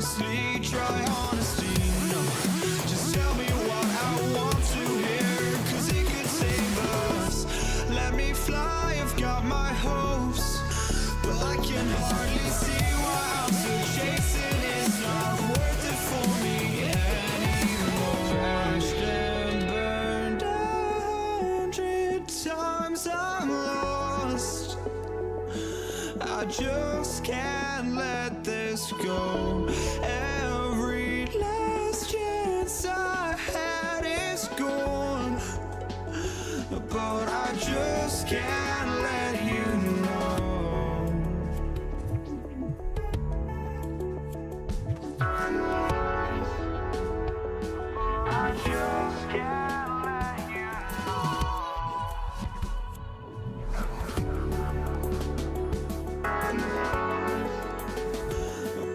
honestly, try honesty. No, just tell me what I want to hear, 'cause it could save us. Let me fly, I've got my hopes, but I can hardly see why I'm still chasing. It's not worth it for me anymore. Crashed and burned 100 times, I'm lost. I just can't let this go. Every last chance I had is gone, but I just can't let you know. I just can't let you know.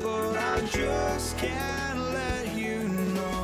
But I just can't let you know.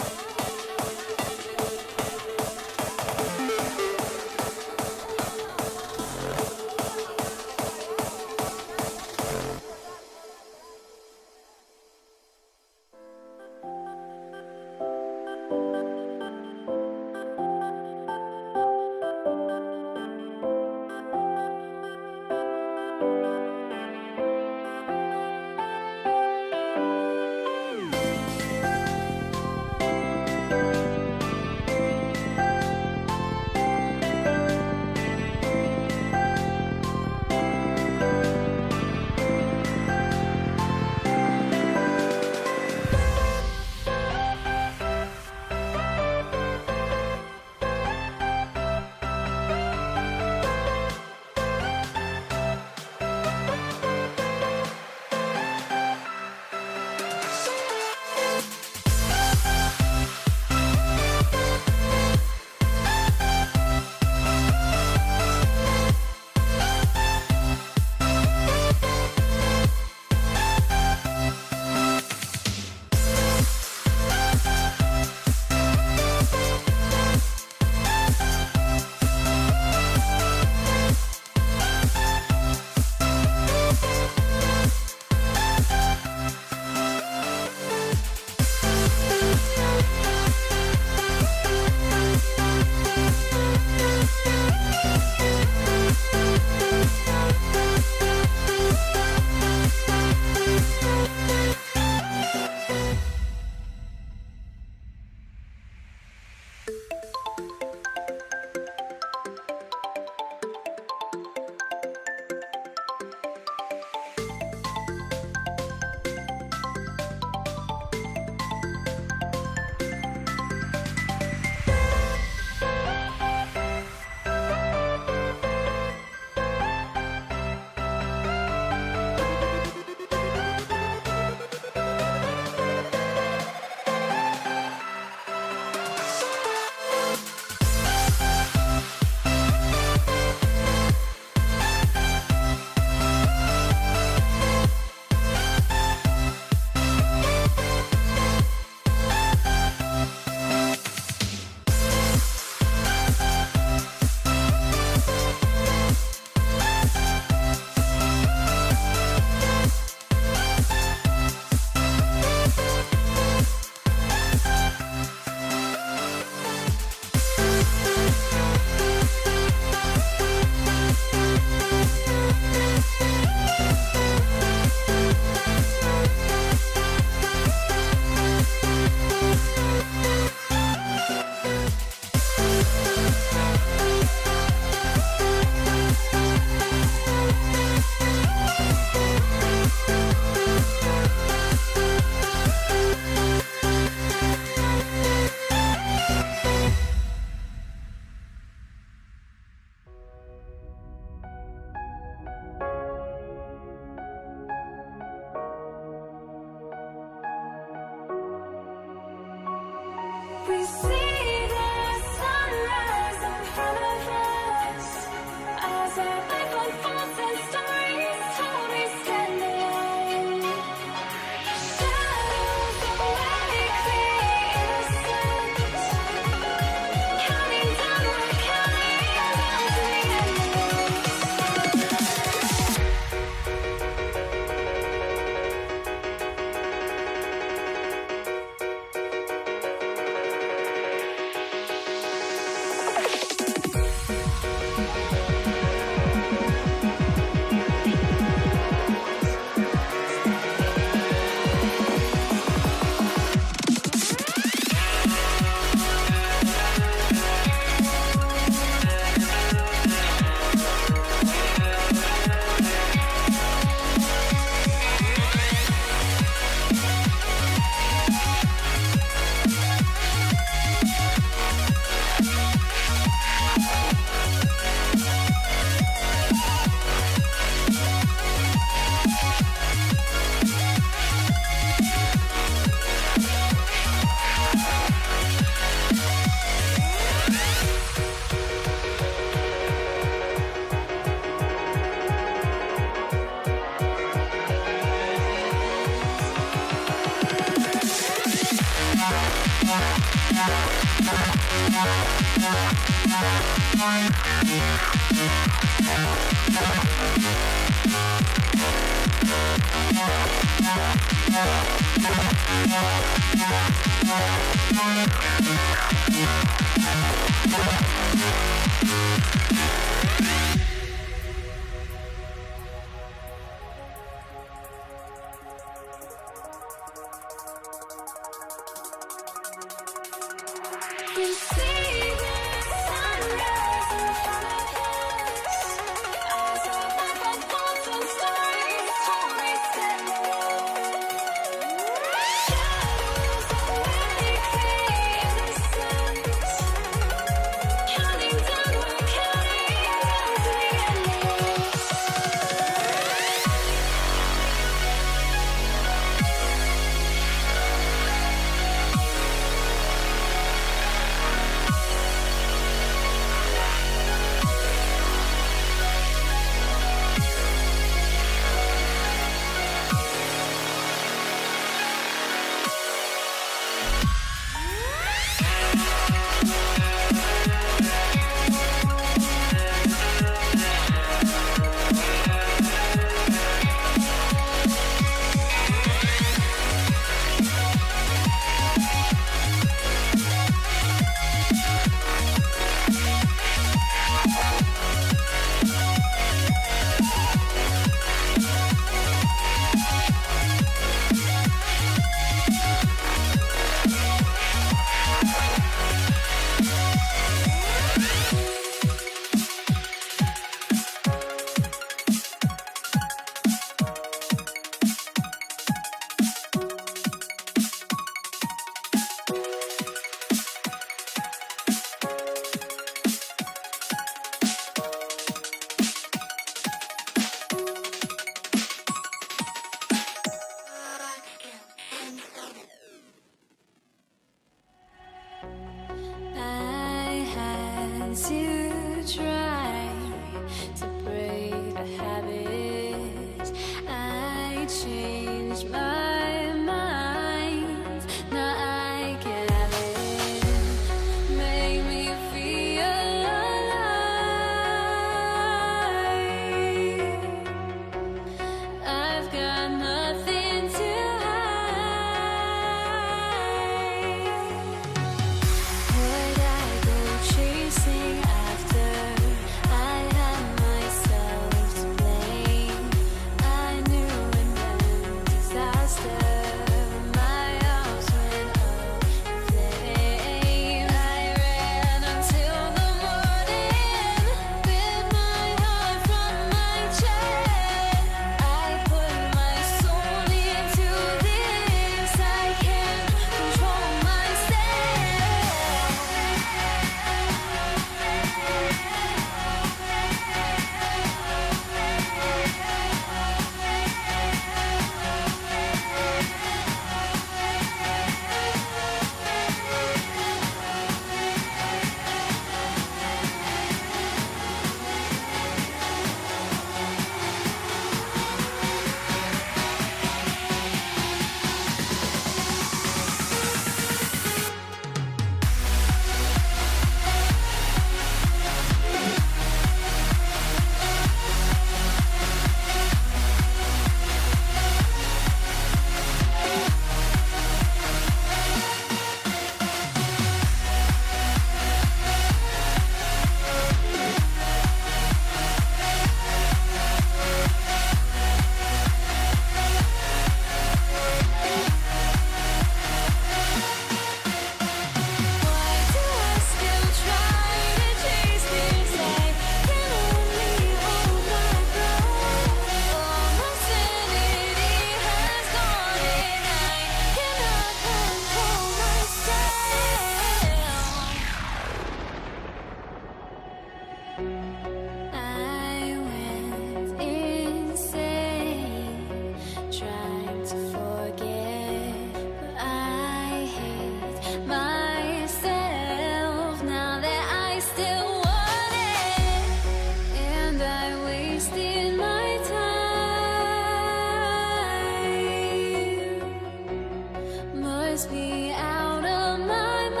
drives me out of my mind.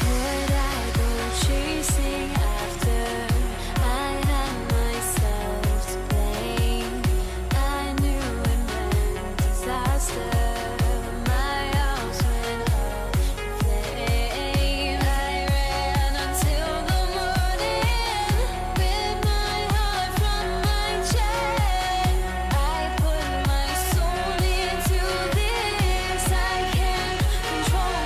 Would I go chasing after? I had myself to blame. I knew it meant disaster. My house went up in flames. I ran until the morning with my heart from my chest. I put my soul into this. I can't control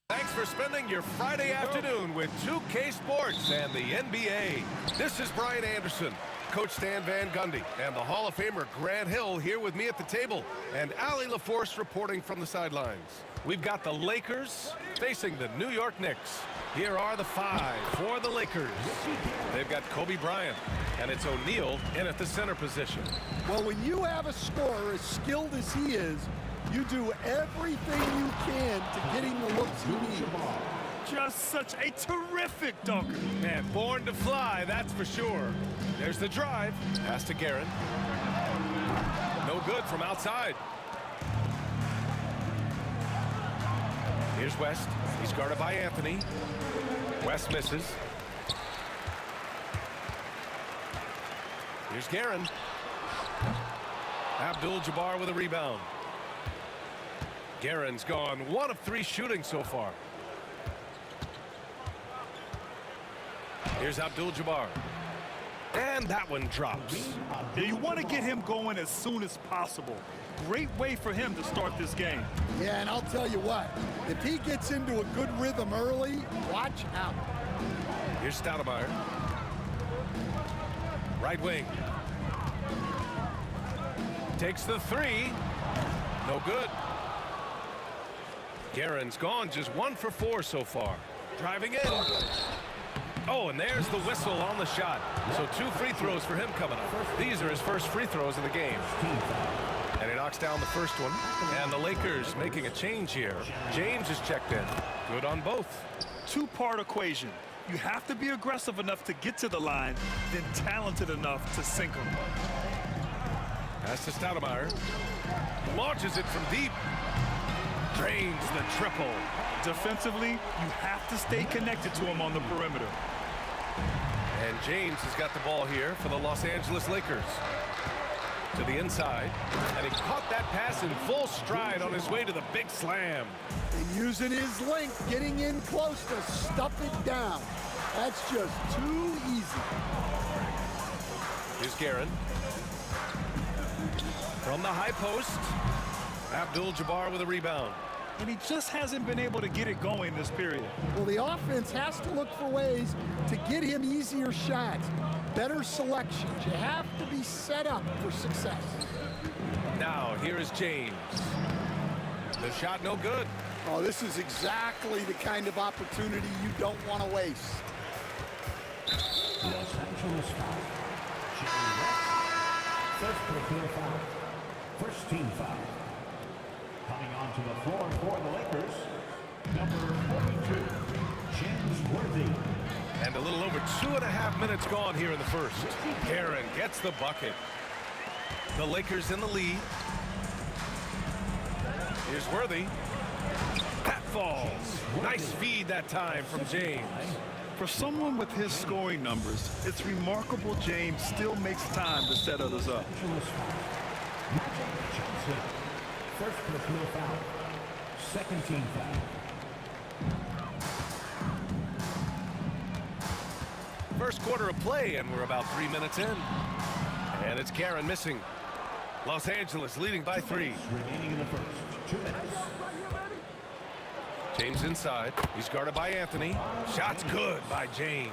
Thanks for spending your Friday afternoon with 2K Sports and the NBA. This is Brian Anderson, Coach Stan Van Gundy, and the Hall of Famer Grant Hill here with me at the table, and Allie LaForce reporting from the sidelines. We've got the Lakers facing the New York Knicks. Here are the five for the Lakers. They've got Kobe Bryant, and it's O'Neal in at the center position. Well, when you have a scorer as skilled as he is, you do everything you can to get him the looks he needs. Just such a terrific dunker. And born to fly, that's for sure. There's the drive. Pass to Guerin. No good from outside. Here's West. He's guarded by Anthony. West misses. Here's Guerin. Abdul-Jabbar with a rebound. Guerin's gone 1 of 3 shooting so far. Here's Abdul-Jabbar. And that one drops. Yeah, you want to get him going as soon as possible. Great way for him to start this game. Yeah, and I'll tell you what, if he gets into a good rhythm early, watch out. Here's Stoudemire. Right wing. Takes the 3. No good. Guerin's gone just 1 for 4 so far. Driving in. Oh, and there's the whistle on the shot. So 2 free throws for him coming up. These are his first free throws of the game. And he knocks down the first one. And the Lakers making a change here. James is checked in. Good on both. Two-part equation. You have to be aggressive enough to get to the line, then talented enough to sink them. Pass to Stoudemire. Launches it from deep. Drains the triple. Defensively, you have to stay connected to him on the perimeter. And James has got the ball here for the Los Angeles Lakers. To the inside. And he caught that pass in full stride on his way to the big slam. And using his length, getting in close to stuff it down. That's just too easy. Here's Guerin. From the high post. Abdul-Jabbar with a rebound. And he just hasn't been able to get it going this period. Well, the offense has to look for ways to get him easier shots, better selections. You have to be set up for success. Now, here is James. The shot no good. Oh, this is exactly the kind of opportunity you don't want to waste. Los Angeles foul. James West. First personal foul. First team foul. Coming onto the floor for the Lakers, number 42, James Worthy. And a little over 2.5 minutes gone here in the first. Guerin gets the bucket. The Lakers in the lead. Here's Worthy. That falls. Nice feed that time from James. For someone with his scoring numbers, it's remarkable James still makes time to set others up. Magic Johnson. First personal foul. Second team foul. First quarter of play, and we're about 3 minutes in. And it's Guerin missing. Los Angeles leading by 3. Remaining in the first. 2 minutes. James inside. He's guarded by Anthony. Shot's good by James.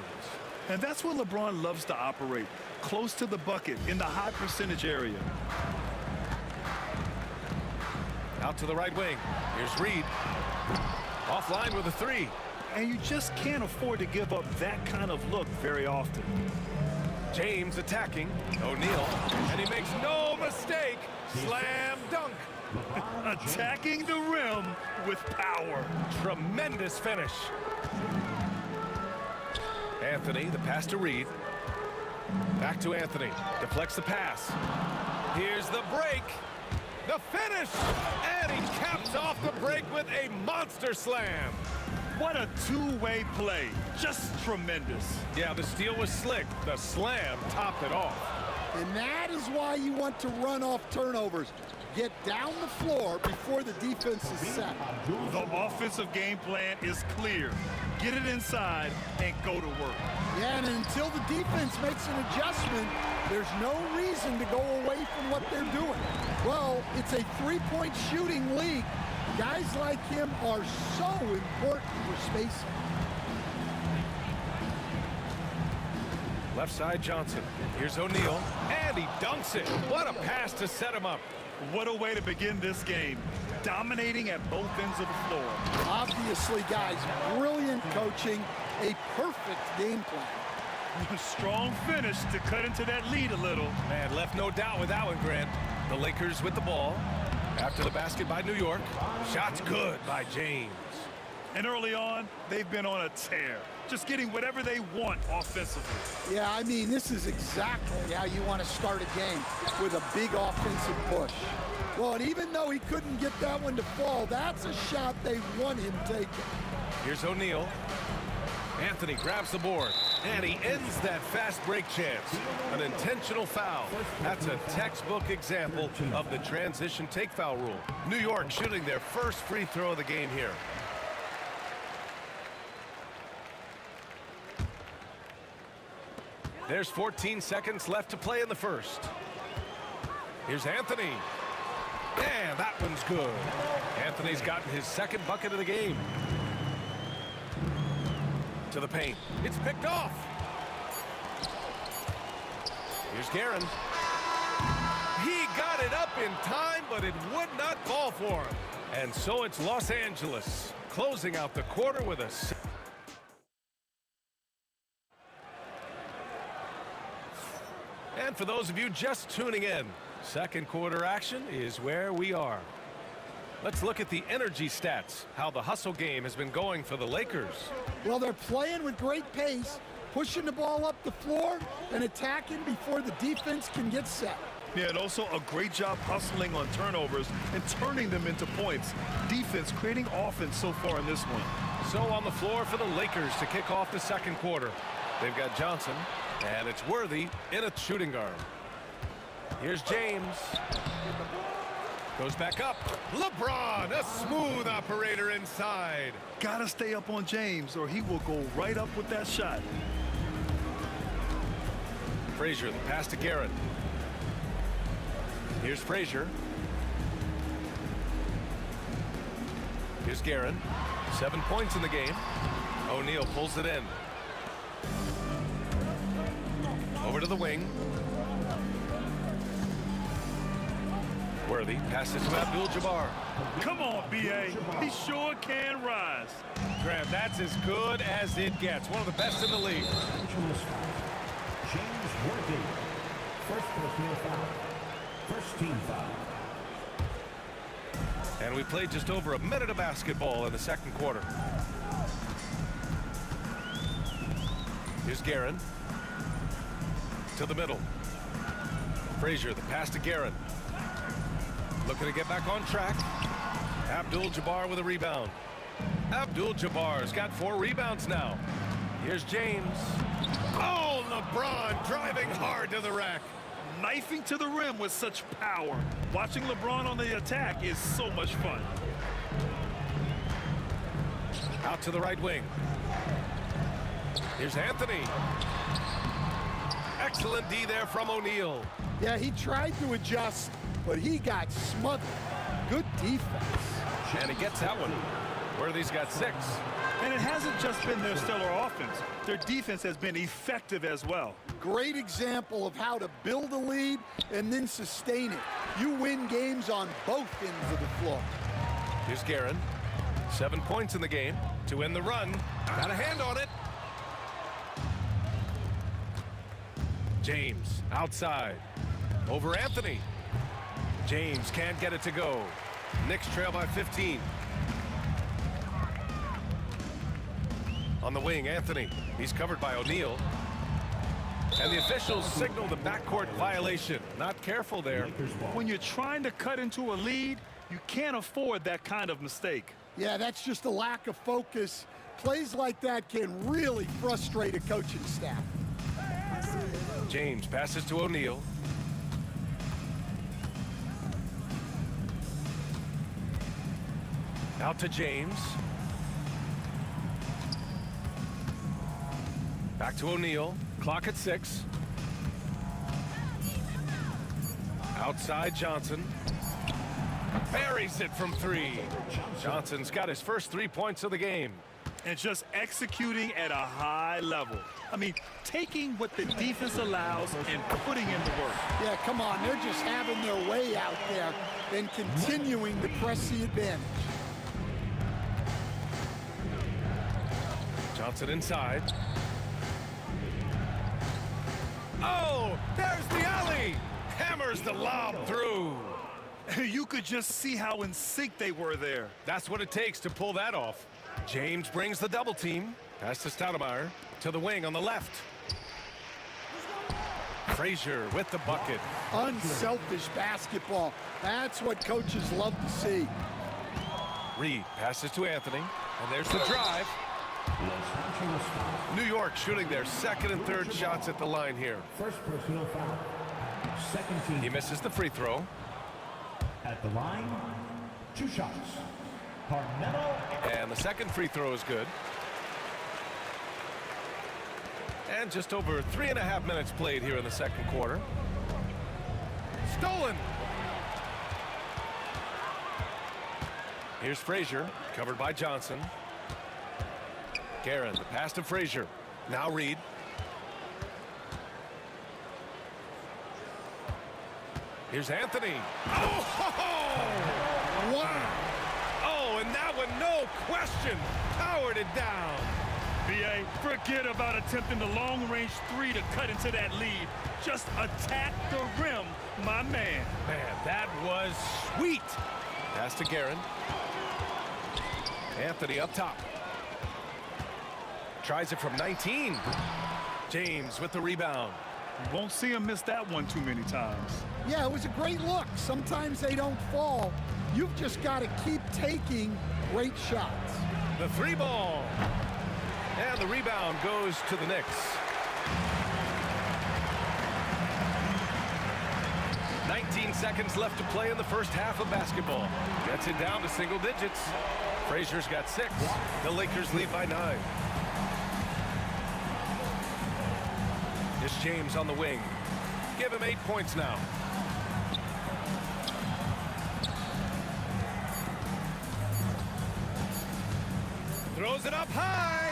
And that's where LeBron loves to operate, close to the bucket in the high percentage area. Out to the right wing. Here's Reed. Offline with a three. And you just can't afford to give up that kind of look very often. James attacking. O'Neal. And he makes no mistake. Slam dunk. Attacking the rim with power. Tremendous finish. Anthony, the pass to Reed. Back to Anthony. Deflects the pass. Here's the break. The finish. And he caps off the break with a monster slam. What a two-way play. Just tremendous. Yeah, the steal was slick. The slam topped it off. And that is why you want to run off turnovers. Get down the floor before the defense is set. The offensive game plan is clear. Get it inside and go to work. Yeah, and until the defense makes an adjustment, there's no reason to go away from what they're doing. Well, it's a three-point shooting league. Guys like him are so important for spacing. Left side, Johnson. Here's O'Neal, and he dunks it. What a pass to set him up. What a way to begin this game. Dominating at both ends of the floor. Obviously, guys, brilliant coaching, a perfect game plan. Strong finish to cut into that lead a little. Man, left no doubt with that one, Grant. The Lakers with the ball. After the basket by New York. Shot's good by James. And early on, they've been on a tear. Just getting whatever they want offensively. Yeah, I mean, this is exactly how you want to start a game, with a big offensive push. Well, and even though he couldn't get that one to fall, that's a shot they want him taking. Here's O'Neal. Anthony grabs the board, and he ends that fast break chance. An intentional foul. That's a textbook example of the transition take foul rule. New York shooting their first free throw of the game here. There's 14 seconds left to play in the first. Here's Anthony. And that one's good. Anthony's gotten his second bucket of the game. To the paint. It's picked off. Here's Guerin. He got it up in time, but it would not fall for him. And so it's Los Angeles closing out the quarter with a... And for those of you just tuning in, second quarter action is where we are. Let's look at the energy stats, how the hustle game has been going for the Lakers. Well, they're playing with great pace, pushing the ball up the floor and attacking before the defense can get set. Yeah, and also a great job hustling on turnovers and turning them into points. Defense creating offense so far in this one. So on the floor for the Lakers to kick off the second quarter. They've got Johnson, and it's Worthy in a shooting guard. Here's James. Goes back up. LeBron, a smooth operator inside. Gotta stay up on James or he will go right up with that shot. Frazier, the pass to Guerin. Here's Frazier. Here's Guerin. 7 points in the game. O'Neal pulls it in. Over to the wing. Worthy passes to Abdul-Jabbar. Come on, B.A. He sure can rise. Grant, that's as good as it gets. One of the best in the league. James Worthy. First personal foul. First team foul. And we played just over a minute of basketball in the second quarter. Here's Guerin. To the middle. Frazier, the pass to Guerin. Looking to get back on track. Abdul-Jabbar with a rebound. Abdul-Jabbar's got 4 rebounds now. Here's James. Oh, LeBron driving hard to the rack. Knifing to the rim with such power. Watching LeBron on the attack is so much fun. Out to the right wing. Here's Anthony. Excellent D there from O'Neal. Yeah, he tried to adjust, but he got smothered. Good defense. And he gets that one. Worthy's got 6. And it hasn't just been their stellar offense. Their defense has been effective as well. Great example of how to build a lead and then sustain it. You win games on both ends of the floor. Here's Guerin. 7 points in the game to win the run. Got a hand on it. James outside. Over Anthony. James can't get it to go. Knicks trail by 15. On the wing, Anthony. He's covered by O'Neal. And the officials signal the backcourt violation. Not careful there. When you're trying to cut into a lead, you can't afford that kind of mistake. Yeah, that's just a lack of focus. Plays like that can really frustrate a coaching staff. James passes to O'Neal. Out to James. Back to O'Neal. Clock at 6. Outside Johnson. Buries it from 3. Johnson's got his first 3 points of the game. And just executing at a high level. I mean, taking what the defense allows and putting in the work. Yeah, come on. They're just having their way out there and continuing to press the advantage. Johnson inside. Oh, there's the alley. Hammers the lob through. You could just see how in sync they were there. That's what it takes to pull that off. James brings the double team. Pass to Stoudemire to the wing on the left. Frazier with the bucket. Unselfish basketball. That's what coaches love to see. Reed passes to Anthony. And there's the drive. New York shooting their second and third shots at the line here. First personal foul. Second team. He misses the free throw. At the line, 2 shots. Carmelo. And the second free throw is good. And just over 3.5 minutes played here in the second quarter. Stolen. Here's Frazier, covered by Johnson. Guerin, the pass to Frazier. Now Reed. Here's Anthony. Oh! Wow. Oh, and that one, no question, powered it down. B.A., forget about attempting the long-range 3 to cut into that lead. Just attack the rim, my man. Man, that was sweet. Pass to Guerin. Anthony up top. Tries it from 19. James with the rebound. You won't see him miss that one too many times. Yeah, it was a great look. Sometimes they don't fall. You've just got to keep taking great shots. The 3 ball. And the rebound goes to the Knicks. 19 seconds left to play in the first half of basketball. Gets it down to single digits. Frazier's got 6. The Lakers lead by 9. Here's James on the wing. Give him 8 points now. Throws it up high.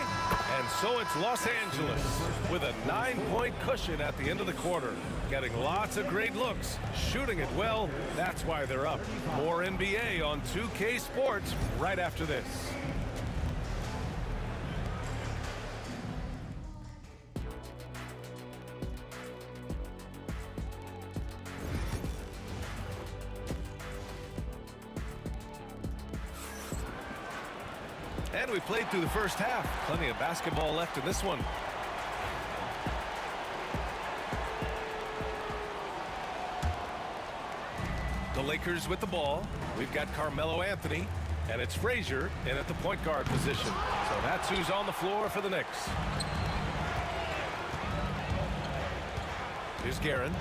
And so it's Los Angeles with a 9-point cushion at the end of the quarter. Getting lots of great looks, shooting it well. That's why they're up. More NBA on 2K Sports right after this. And we played through the first half. Plenty of basketball left in this one. The Lakers with the ball. We've got Carmelo Anthony, and it's Frazier in at the point guard position. So that's who's on the floor for the Knicks. Here's Guerin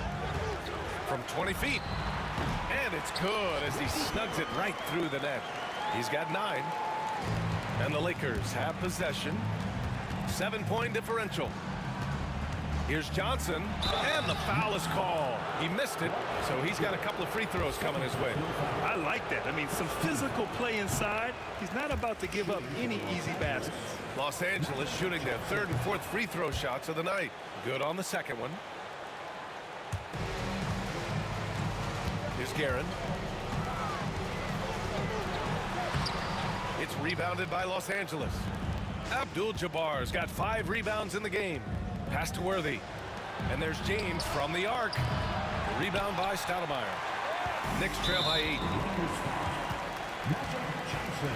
from 20 feet. And it's good as he snugs it right through the net. He's got 9. And the Lakers have possession. 7-point differential. Here's Johnson, and the foul is called. He missed it, so he's got a couple of free throws coming his way. I like that. I mean, some physical play inside, He's not about to give up any easy baskets. Los Angeles shooting their third and fourth free throw shots of the night. Good on the second one. Here's Guerin. It's rebounded by Los Angeles. Abdul-Jabbar's got 5 rebounds in the game. Pass to Worthy. And there's James from the arc. Rebound by Stoudemire. Knicks trail by 8. Johnson.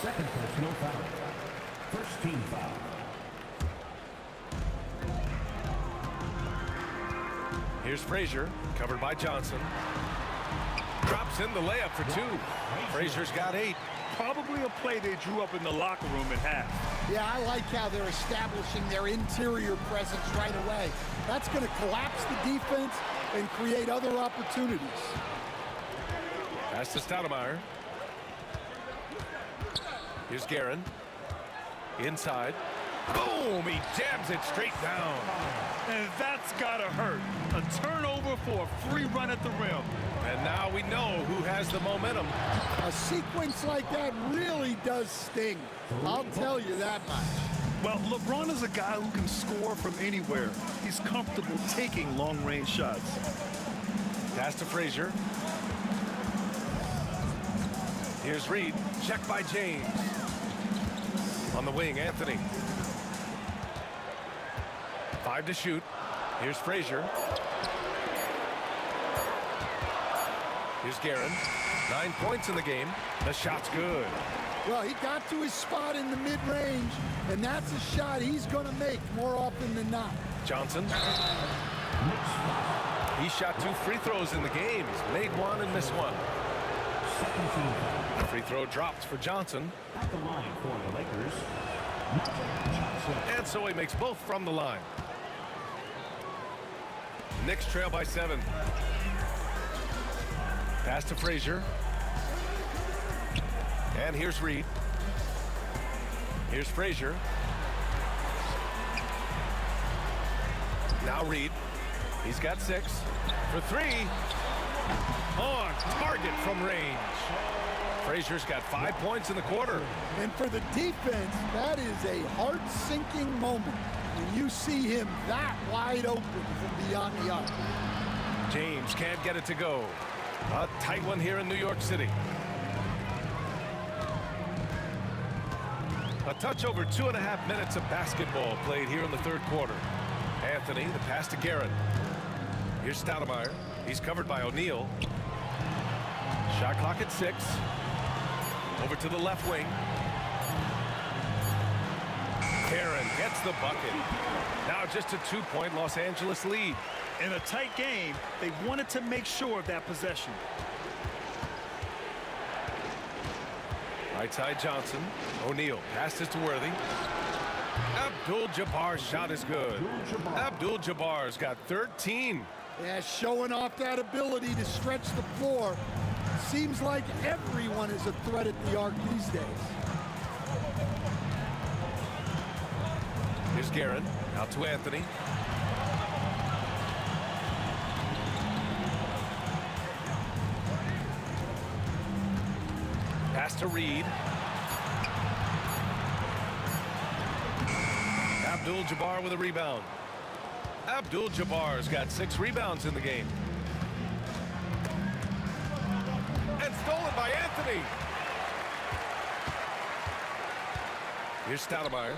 Second personal foul. First team foul. Here's Frazier, covered by Johnson. Drops in the layup for 2. Frazier's got 8. Probably a play they drew up in the locker room at half. Yeah, I like how they're establishing their interior presence right away. That's going to collapse the defense and create other opportunities. Pass to Stoudemire. Here's Guerin. Inside. Boom! He jams it straight down. And that's gotta hurt. A turnover for a free run at the rim. And now we know who has the momentum. A sequence like that really does sting. I'll tell you that much. Well, LeBron is a guy who can score from anywhere. He's comfortable taking long-range shots. Pass to Frazier. Here's Reed. Checked by James. On the wing, Anthony. 5 to shoot. Here's Frazier. Here's Guerin. 9 points in the game. The shot's good. Well, he got to his spot in the mid-range, and that's a shot he's going to make more often than not. Johnson. He shot 2 free throws in the game. He's made 1 and missed 1. Second team foul. The free throw drops for Johnson. At the line for the Lakers. Johnson. And so he makes both from the line. Knicks trail by 7. Pass to Frazier. And here's Reed. Here's Frazier. Now Reed. He's got 6 for 3. On target from range. Frazier's got 5 points in the quarter. And for the defense, that is a heart-sinking moment when you see him that wide open from beyond the arc. James can't get it to go. A tight one here in New York City. A touch over 2.5 minutes of basketball played here in the third quarter. Anthony, the pass to Guerin. Here's Stoudemire. He's covered by O'Neal. Shot clock at 6. Over to the left wing. Guerin gets the bucket. Now just a 2-point Los Angeles lead. In a tight game, they wanted to make sure of that possession. Right side Johnson. O'Neal passes to Worthy. Abdul-Jabbar's shot is good. Abdul-Jabbar's got 13. Yeah, showing off that ability to stretch the floor. Seems like everyone is a threat at the arc these days. Here's Guerin. Out to Anthony. Pass to Reed. Abdul-Jabbar with a rebound. Abdul-Jabbar's got 6 rebounds in the game. And stolen by Anthony. Here's Stoudemire.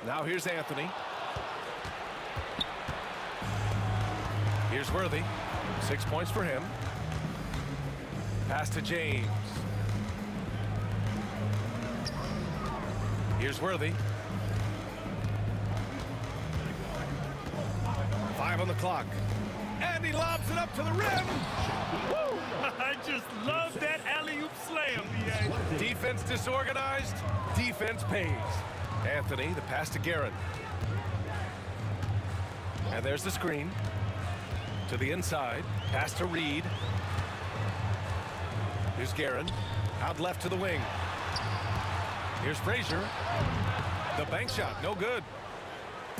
Now here's Anthony. Here's Worthy. 6 points for him. Pass to James. Here's Worthy. 5 on the clock. And he lobs it up to the rim. Woo! I just love that alley-oop slam, B.A. Defense disorganized. Defense pays. Anthony, the pass to Guerin. And there's the screen. To the inside. Pass to Reed. Here's Guerin. Out left to the wing. Here's Frazier. The bank shot, no good.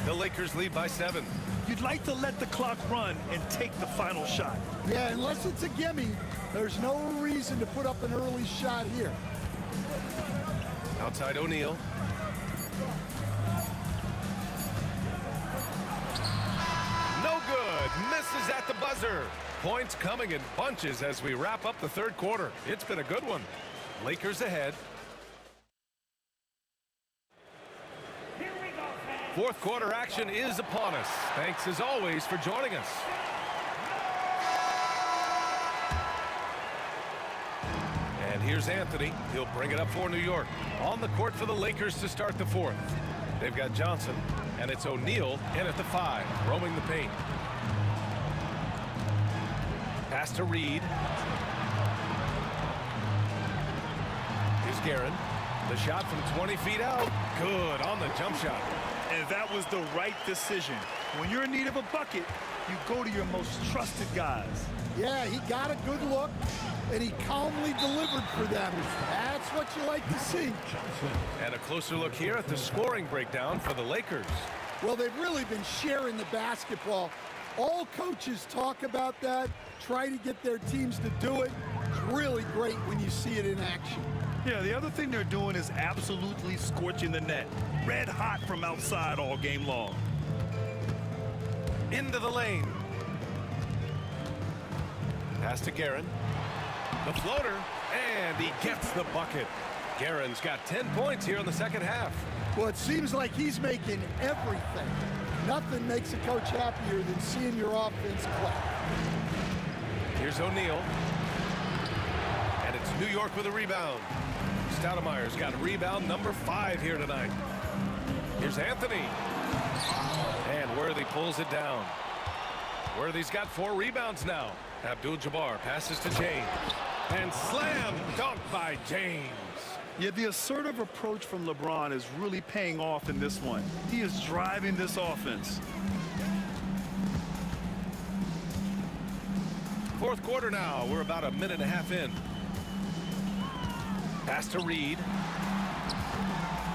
The Lakers lead by 7. You'd like to let the clock run and take the final shot. Yeah, unless it's a gimme, there's no reason to put up an early shot here. Outside O'Neal. No good. Misses at the buzzer. Points coming in bunches as we wrap up the third quarter. It's been a good one. Lakers ahead. Fourth quarter action is upon us. Thanks as always for joining us. And here's Anthony. He'll bring it up for New York. On the court for the Lakers to start the fourth. They've got Johnson, and it's O'Neal in at the 5, roaming the paint. Pass to Reed. Here's Guerin. The shot from 20 feet out. Good on the jump shot. And that was the right decision. When you're in need of a bucket, you go to your most trusted guys. Yeah, he got a good look, and he calmly delivered for them. That's what you like to see. And a closer look here at the scoring breakdown for the Lakers. Well, they've really been sharing the basketball. All coaches talk about that, try to get their teams to do it. It's really great when you see it in action. Yeah, the other thing they're doing is absolutely scorching the net. Red hot from outside all game long. Into the lane. Pass to Guerin. The floater, and he gets the bucket. Guerin's got 10 points here in the second half. Well, it seems like he's making everything. Nothing makes a coach happier than seeing your offense play. Here's O'Neal. And it's New York with a rebound. Stoudemire's got rebound number 5 here tonight. Here's Anthony. And Worthy pulls it down. Worthy's got 4 rebounds now. Abdul-Jabbar passes to James. And slam dunk by James. Yeah, the assertive approach from LeBron is really paying off in this one. He is driving this offense. Fourth quarter now. We're about a minute and a half in. Pass to Reed.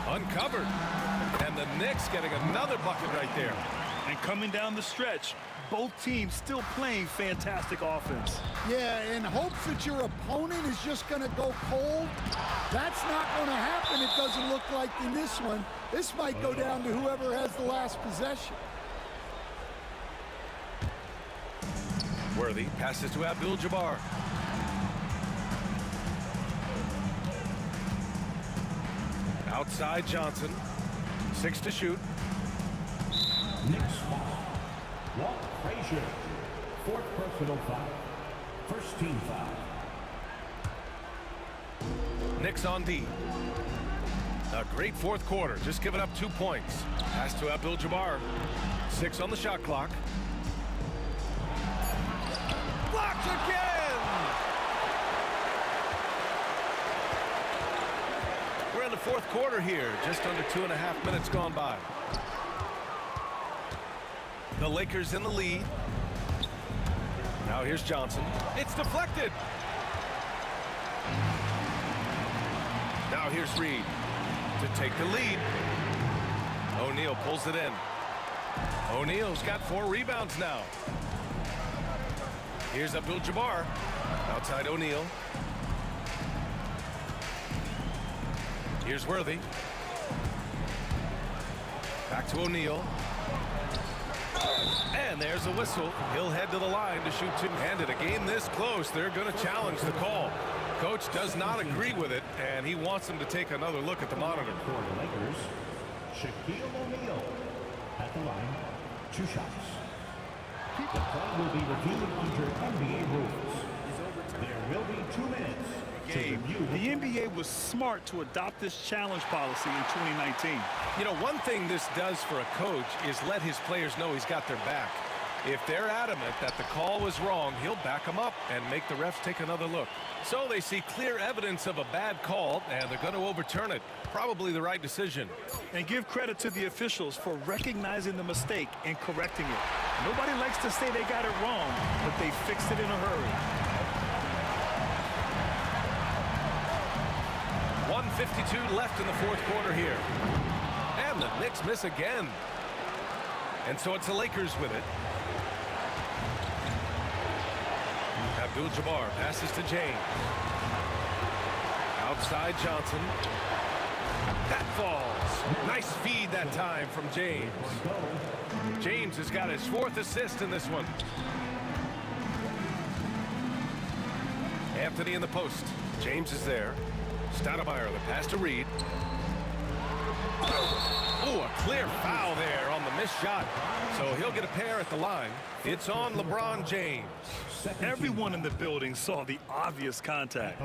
Uncovered. And the Knicks getting another bucket right there. And coming down the stretch, both teams still playing fantastic offense. Yeah, in hopes that your opponent is just going to go cold. That's not going to happen, it doesn't look like, in this one. This might go down to whoever has the last possession. Worthy passes to Abdul-Jabbar. Outside Johnson. 6 to shoot. Knicks foul. Walt Frazier. 4th personal foul. First team foul. Knicks on D. A great fourth quarter. Just giving up 2 points. Pass to Abdul-Jabbar. 6 on the shot clock. Blocked again! We're in the fourth quarter here. Just under 2.5 minutes gone by. The Lakers in the lead. Now here's Johnson. It's deflected. Now here's Reed to take the lead. O'Neal pulls it in. O'Neal's got 4 rebounds now. Here's Abdul-Jabbar. Outside O'Neal. Here's Worthy. Back to O'Neal. And there's a whistle. He'll head to the line to shoot 2. And in a game this close, they're going to challenge the call. Coach does not agree with it, and he wants him to take another look at the monitor. For the Lakers, Shaquille O'Neal at the line. 2 shots. The play will be reviewed under NBA rules. There will be 2 minutes. The NBA was smart to adopt this challenge policy in 2019. You know, one thing this does for a coach is let his players know he's got their back. If they're adamant that the call was wrong, he'll back them up and make the refs take another look. So they see clear evidence of a bad call, and they're going to overturn it. Probably the right decision. And give credit to the officials for recognizing the mistake and correcting it. Nobody likes to say they got it wrong, but they fixed it in a hurry. 1:52 left in the fourth quarter here. And the Knicks miss again. And so it's the Lakers with it. Abdul-Jabbar passes to James. Outside Johnson. That falls. Nice feed that time from James. James has got his 4th assist in this one. Anthony in the post. James is there. Stoudemire, the pass to Reed. Oh, a clear foul there on the missed shot. So he'll get a pair at the line. It's on LeBron James. Everyone in the building saw the obvious contact.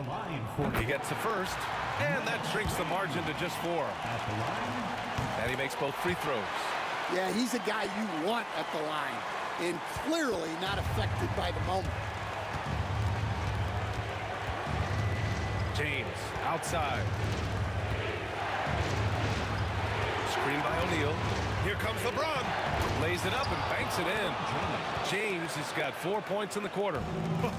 He gets the first, and that shrinks the margin to just 4. And he makes both free throws. Yeah, he's a guy you want at the line, and clearly not affected by the moment. James outside. Screen by O'Neal. Here comes LeBron. Lays it up and banks it in. James has got 4 points in the quarter.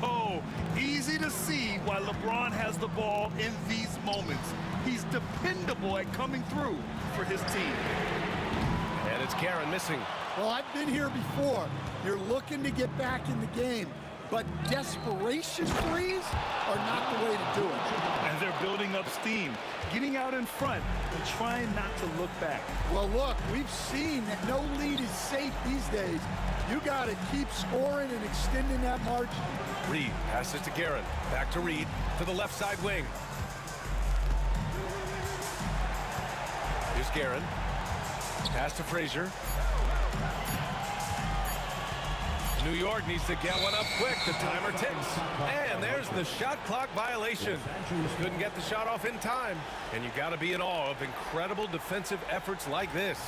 Oh, easy to see why LeBron has the ball in these moments. He's dependable at coming through for his team. And it's Karen missing. Well, I've been here before. You're looking to get back in the game, but desperation threes are not the way to do it. And they're building up steam, getting out in front and trying not to look back. Well, look, we've seen that no lead is safe these days. You got to keep scoring and extending that margin. Reed passes to Guerin. Back to Reed to the left side wing. Here's Guerin. Pass to Frazier. New York needs to get one up quick. The timer ticks. And there's the shot clock violation. Couldn't get the shot off in time. And you got to be in awe of incredible defensive efforts like this.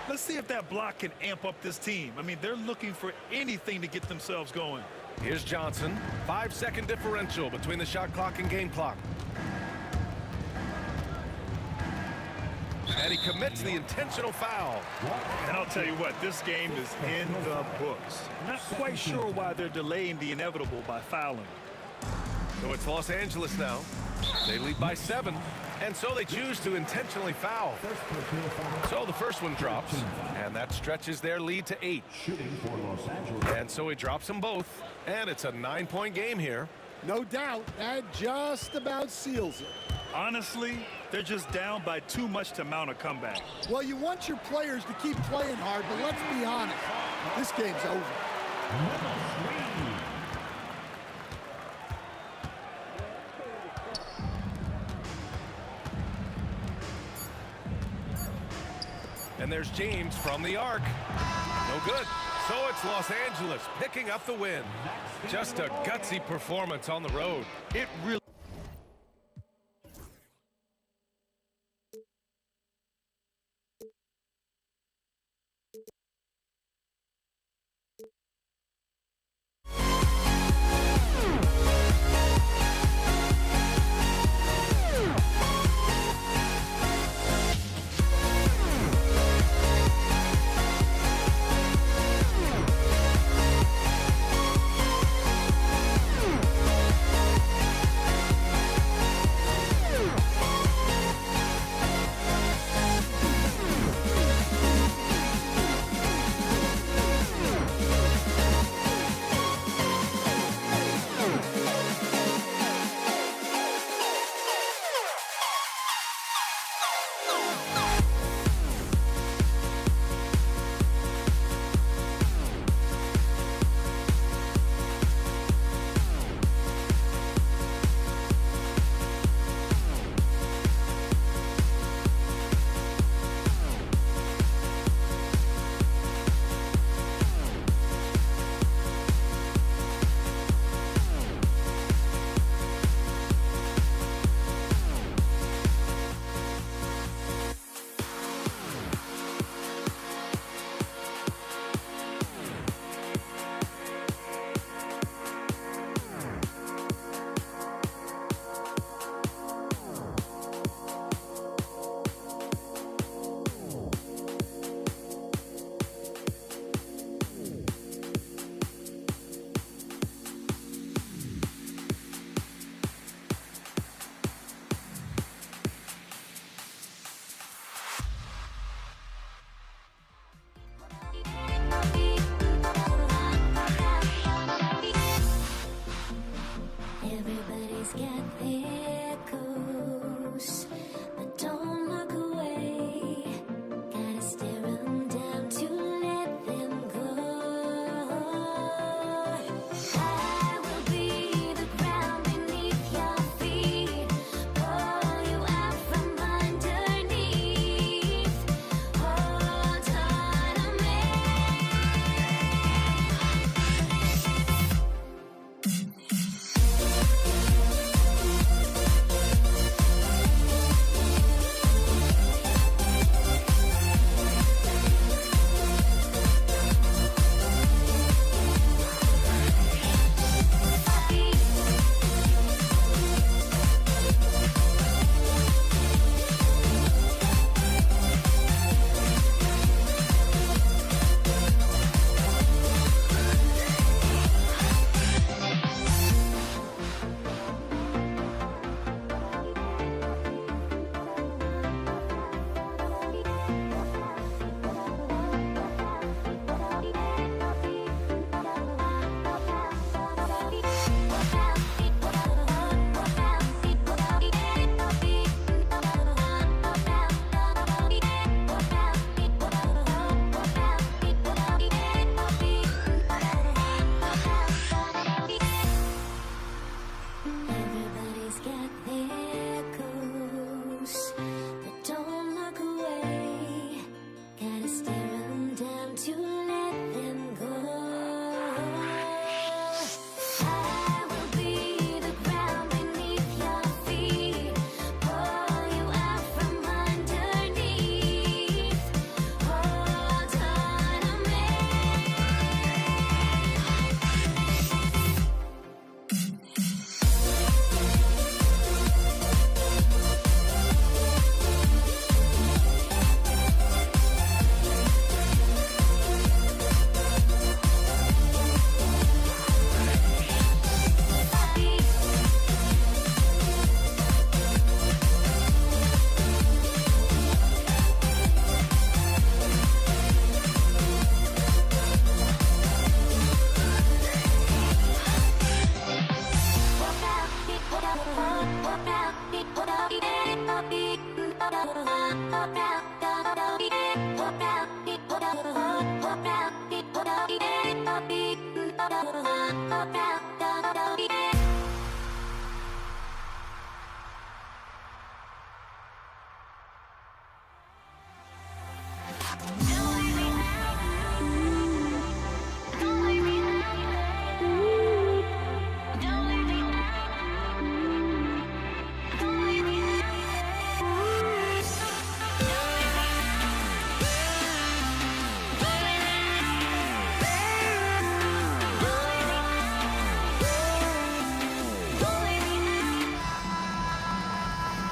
Let's see if that block can amp up this team. I mean, they're looking for anything to get themselves going. Here's Johnson. 5-second differential between the shot clock and game clock. And he commits the intentional foul. And I'll tell you what, this game is in the books. Not quite sure why they're delaying the inevitable by fouling. So it's Los Angeles now. They lead by 7. And so they choose to intentionally foul. So the first one drops. And that stretches their lead to 8. And so he drops them both. And it's a 9-point game here. No doubt, that just about seals it. Honestly, they're just down by too much to mount a comeback. Well, you want your players to keep playing hard, but let's be honest, this game's over. And there's James from the arc. No good. So it's Los Angeles picking up the win. Just a gutsy performance on the road. It really...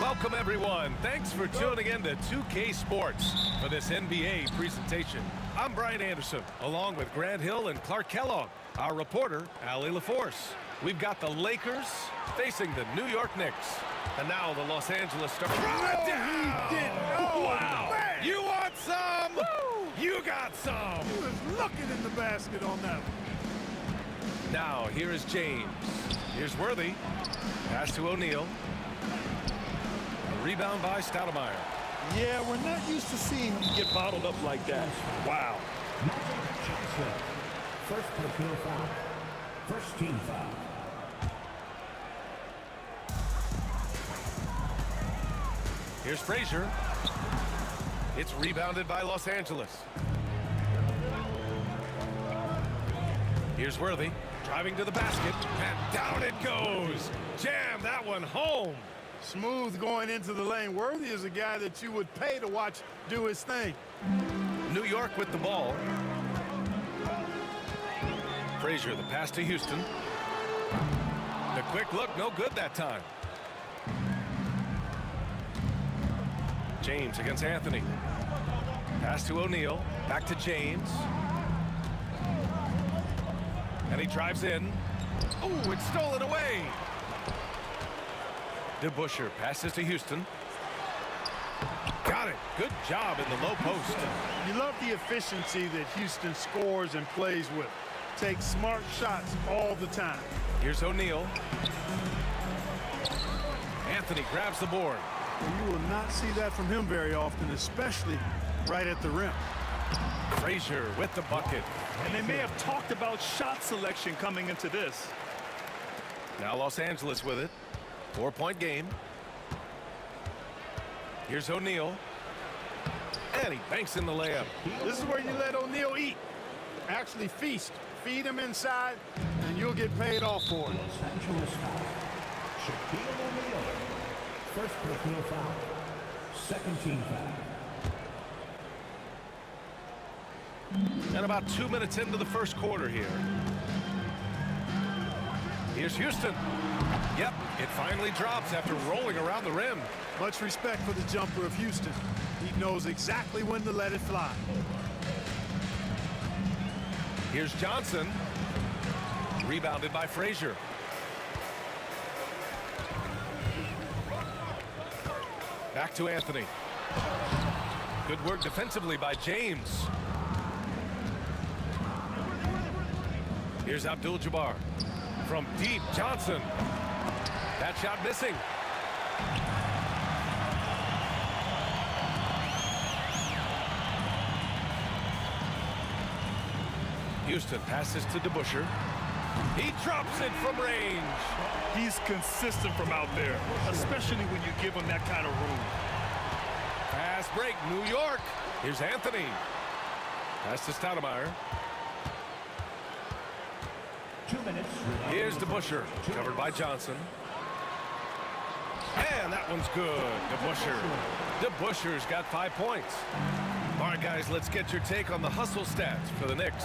Welcome, everyone. Thanks for tuning in to 2K Sports for this NBA presentation. I'm Brian Anderson, along with Grant Hill and Clark Kellogg, our reporter, Allie LaForce. We've got the Lakers facing the New York Knicks. And now the Los Angeles Stars. He did. Oh, wow. Man. You want some? Woo. You got some. He was looking in the basket on that one. Now, here is James. Here's Worthy. Pass to O'Neal. Rebound by Stoudemire. Yeah, we're not used to seeing him get bottled up like that. Wow. First personal foul. First team foul. Here's Frazier. It's rebounded by Los Angeles. Here's Worthy. Driving to the basket. And down it goes. Jam that one home. Smooth going into the lane. Worthy is a guy that you would pay to watch do his thing. New York with the ball. Frazier, the pass to Houston. The quick look, no good that time. James against Anthony. Pass to O'Neal. Back to James. And he drives in. Oh, it's stolen away. DeBusschere passes to Houston. Got it. Good job in the low post. You love the efficiency that Houston scores and plays with. Takes smart shots all the time. Here's O'Neal. Anthony grabs the board. You will not see that from him very often, especially right at the rim. Frazier with the bucket. And they may have talked about shot selection coming into this. Now Los Angeles with it. 4-point game. Here's O'Neal. And he banks in the layup. This is where you let O'Neal eat. Actually feast. Feed him inside, and you'll get paid off for it. Los Angeles foul. Shaquille O'Neal. First personal foul. Second team foul. And about 2 minutes into the first quarter here. Here's Houston. Yep, it finally drops after rolling around the rim. Much respect for the jumper of Houston. He knows exactly when to let it fly. Here's Johnson. Rebounded by Frazier. Back to Anthony. Good work defensively by James. Here's Abdul-Jabbar. From deep, Johnson. That shot missing. Houston passes to DeBusschere. He drops it from range. He's consistent from out there, especially when you give him that kind of room. Fast break, New York. Here's Anthony. Pass to Stoudemire. 2 minutes. Here's DeBusschere, covered by Johnson. And that one's good. DeBusschere's got 5 points. All right, guys, let's get your take on the hustle stats for the Knicks.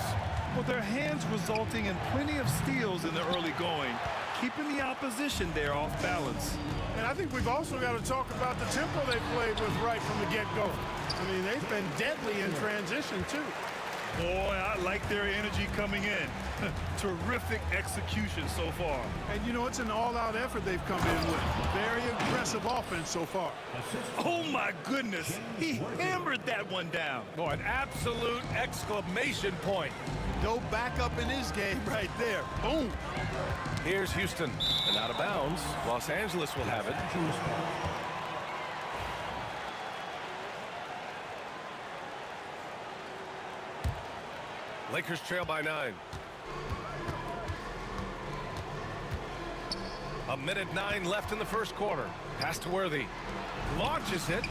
Well, their hands resulting in plenty of steals in the early going, keeping the opposition there off balance. And I think we've also got to talk about the tempo they played with right from the get-go. I mean, they've been deadly in transition, too. Boy, I like their energy coming in. Terrific execution so far. And, you know, it's an all-out effort they've come in with. Very aggressive offense so far. Oh, my goodness. He hammered that one down. Oh, an absolute exclamation point. No backup in his game right there. Boom. Here's Houston, and out of bounds. Los Angeles will have it. Lakers trail by 9. 1:09 left in the first quarter. Pass to Worthy. Launches it.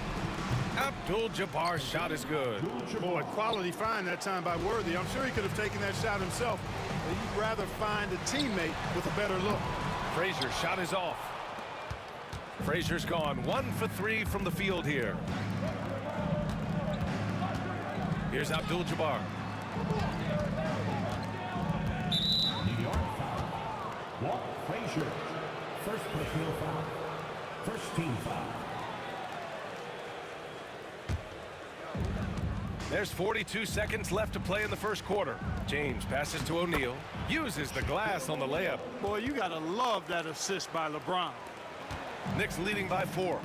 Abdul-Jabbar's shot is good. Boy, quality find that time by Worthy. I'm sure he could have taken that shot himself, but he'd rather find a teammate with a better look. Frazier's shot is off. Frazier's gone 1 for 3 from the field here. Here's Abdul-Jabbar. New York foul. Walt Frazier. First personal foul. First team foul. There's 42 seconds left to play in the first quarter. James passes to O'Neal. Uses the glass on the layup. Boy, you got to love that assist by LeBron. Knicks leading by 4.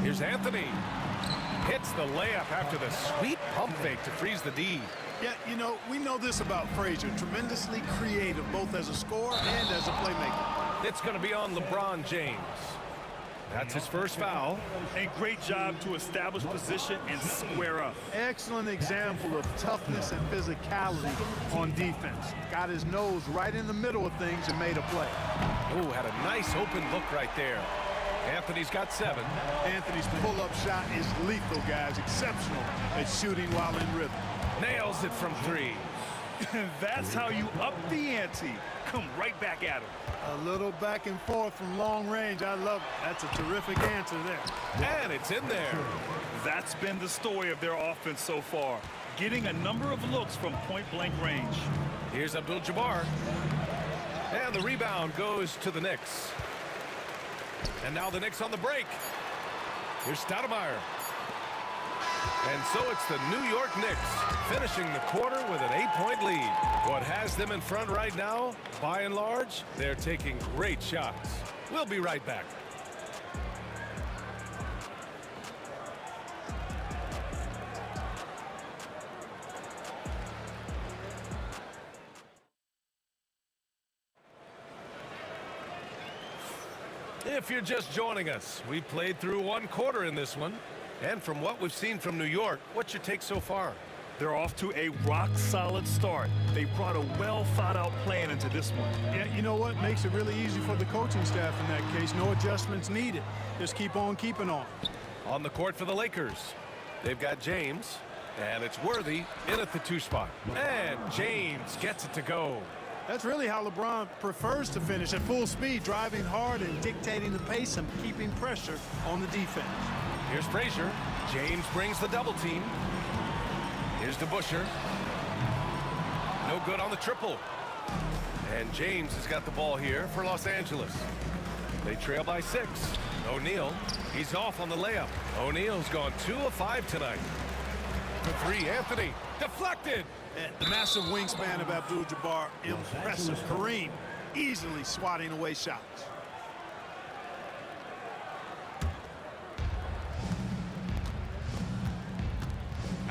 Here's Anthony. Hits the layup after the sweet pump fake to freeze the D. Yeah, you know, we know this about Frazier. Tremendously creative, both as a scorer and as a playmaker. It's going to be on LeBron James. That's his first foul. And great job to establish position and square up. Excellent example of toughness and physicality on defense. Got his nose right in the middle of things and made a play. Oh, had a nice open look right there. Anthony's got 7. Anthony's pull-up shot is lethal, guys. Exceptional at shooting while in rhythm. Nails it from 3. That's how you up the ante. Come right back at him. A little back and forth from long range. I love it. That's a terrific answer there. And it's in there. That's been the story of their offense so far. Getting a number of looks from point-blank range. Here's Abdul-Jabbar. And the rebound goes to the Knicks. And now the Knicks on the break. Here's Stoudemire. And so it's the New York Knicks finishing the quarter with an 8-point lead. What has them in front right now, by and large, they're taking great shots. We'll be right back. If you're just joining us, we played through 1 quarter in this one. And from what we've seen from New York, what's your take so far? They're off to a rock-solid start. They brought a well-thought-out plan into this one. Yeah, you know what? Makes it really easy for the coaching staff in that case. No adjustments needed. Just keep on keeping on. On the court for the Lakers, they've got James, and it's Worthy in at the 2 spot. And James gets it to go. That's really how LeBron prefers to finish, at full speed, driving hard and dictating the pace and keeping pressure on the defense. Here's Frazier. James brings the double team. Here's DeBusschere. No good on the triple. And James has got the ball here for Los Angeles. They trail by 6. O'Neal, he's off on the layup. O'Neal's gone 2 of 5 tonight. For 3, Anthony. Deflected. And the massive wingspan of Abdul-Jabbar, impressive. Kareem easily swatting away shots.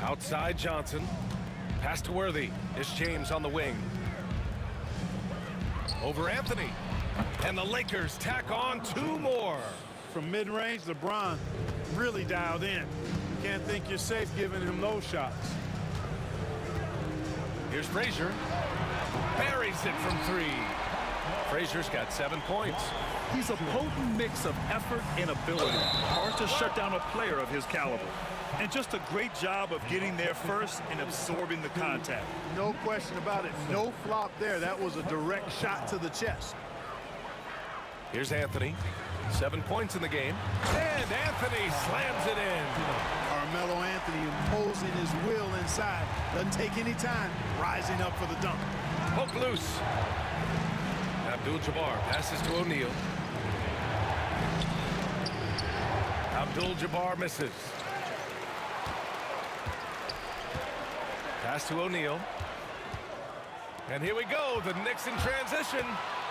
Outside Johnson. Pass to Worthy. It's James on the wing. Over Anthony. And the Lakers tack on 2 more. From mid-range, LeBron really dialed in. Can't think you're safe giving him those shots. Here's Frazier. Buries it from 3. Frazier's got 7 points. He's a potent mix of effort and ability. Hard to shut down a player of his caliber. And just a great job of getting there first and absorbing the contact. No question about it. No flop there. That was a direct shot to the chest. Here's Anthony. 7 points in the game. And Anthony slams it in. Carmelo Anthony imposing his will inside. Doesn't take any time. Rising up for the dunk. Hook loose. Abdul-Jabbar passes to O'Neal. Abdul-Jabbar misses. Pass to O'Neal. And here we go, the Knicks in transition.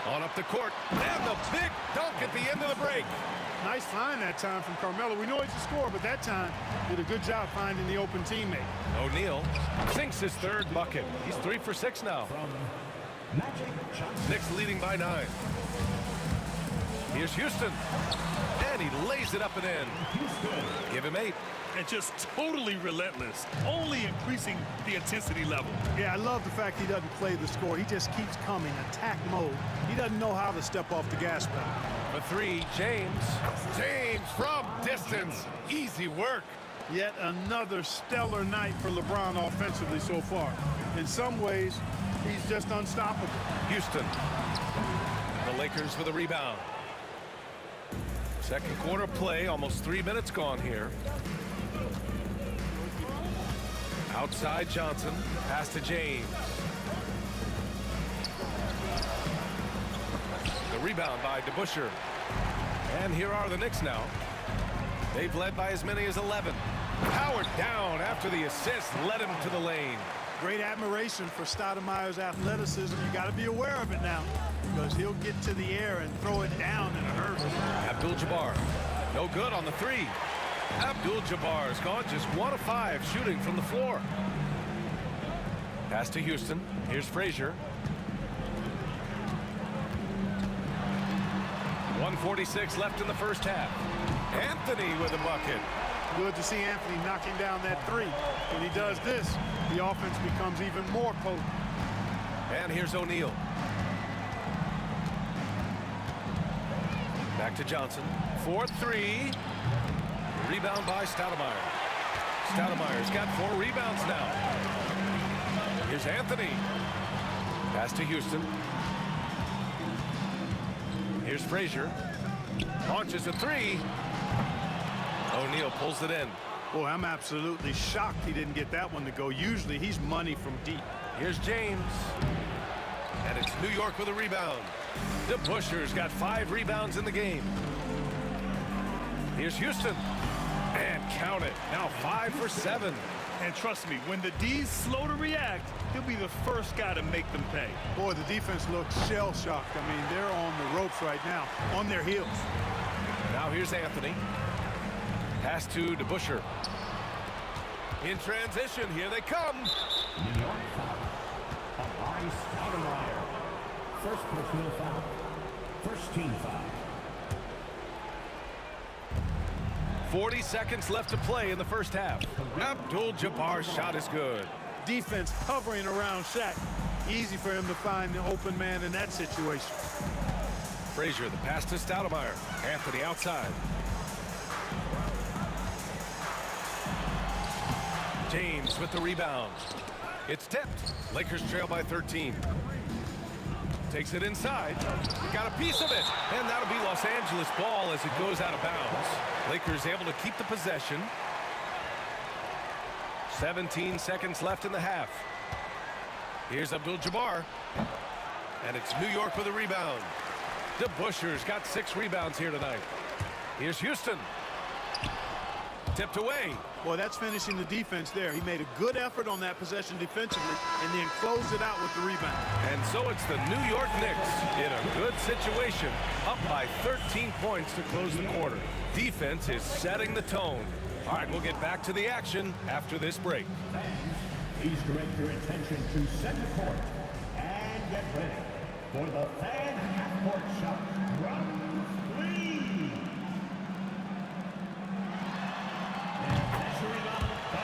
On up the court, and the big dunk at the end of the break. Nice find that time from Carmelo. We know he's a scorer, but that time did a good job finding the open teammate. O'Neal sinks his third bucket. He's 3 for 6 now. Knicks leading by 9. Here's Houston, and he lays it up and in. Give him 8. And just totally relentless, only increasing the intensity level. Yeah, I love the fact he doesn't play the score. He just keeps coming, attack mode. He doesn't know how to step off the gas pedal. For 3, James. James from distance. Easy work. Yet another stellar night for LeBron offensively so far. In some ways, he's just unstoppable. Houston. The Lakers for the rebound. Second quarter play, almost 3 minutes gone here. Outside Johnson, pass to James. The rebound by DeBusschere. And here are the Knicks now. They've led by as many as 11. Powered down after the assist led him to the lane. Great admiration for Stoudemire's athleticism. You got to be aware of it now, because he'll get to the air and throw it down in a hurry. Abdul-Jabbar, no good on the 3. Abdul-Jabbar's gone just 1 of 5 shooting from the floor. Pass to Houston. Here's Frazier. 1:46 left in the first half. Anthony with a bucket. Good to see Anthony knocking down that 3. When he does this, the offense becomes even more potent. And here's O'Neal. Back to Johnson. 4-3. Rebound by Stoudemire. Stoudemire's got 4 rebounds now. Here's Anthony. Pass to Houston. Here's Frazier. Launches a 3. O'Neal pulls it in. Boy, I'm absolutely shocked he didn't get that one to go. Usually he's money from deep. Here's James. And it's New York with a rebound. DeBusschere's got 5 rebounds in the game. Here's Houston. And count it. Now 5 for 7. And trust me, when the D's slow to react, he'll be the first guy to make them pay. Boy, the defense looks shell-shocked. I mean, they're on the ropes right now, on their heels. Now here's Anthony. Pass to DeBusschere. In transition, here they come. New York foul. On Stoudemire. First personal foul. First team foul. 40 seconds left to play in the first half. Abdul-Jabbar's shot is good. Defense hovering around Shaq. Easy for him to find the open man in that situation. Frazier, the pass to Stoudemire. Anthony outside. James with the rebound. It's tipped. Lakers trail by 13. Takes it inside. Got a piece of it. And that'll be Los Angeles ball as it goes out of bounds. Lakers able to keep the possession. 17 seconds left in the half. Here's Abdul-Jabbar. And it's New York with a rebound. DeBusschere's got 6 rebounds here tonight. Here's Houston. Tipped away. Boy, that's finishing the defense there. He made a good effort on that possession defensively and then closed it out with the rebound. And so it's the New York Knicks in a good situation, up by 13 points to close the quarter. Defense is setting the tone. All right, we'll get back to the action after this break. Please direct your attention to center court and get ready for the fan half-court shot. Round 3. And measuring up the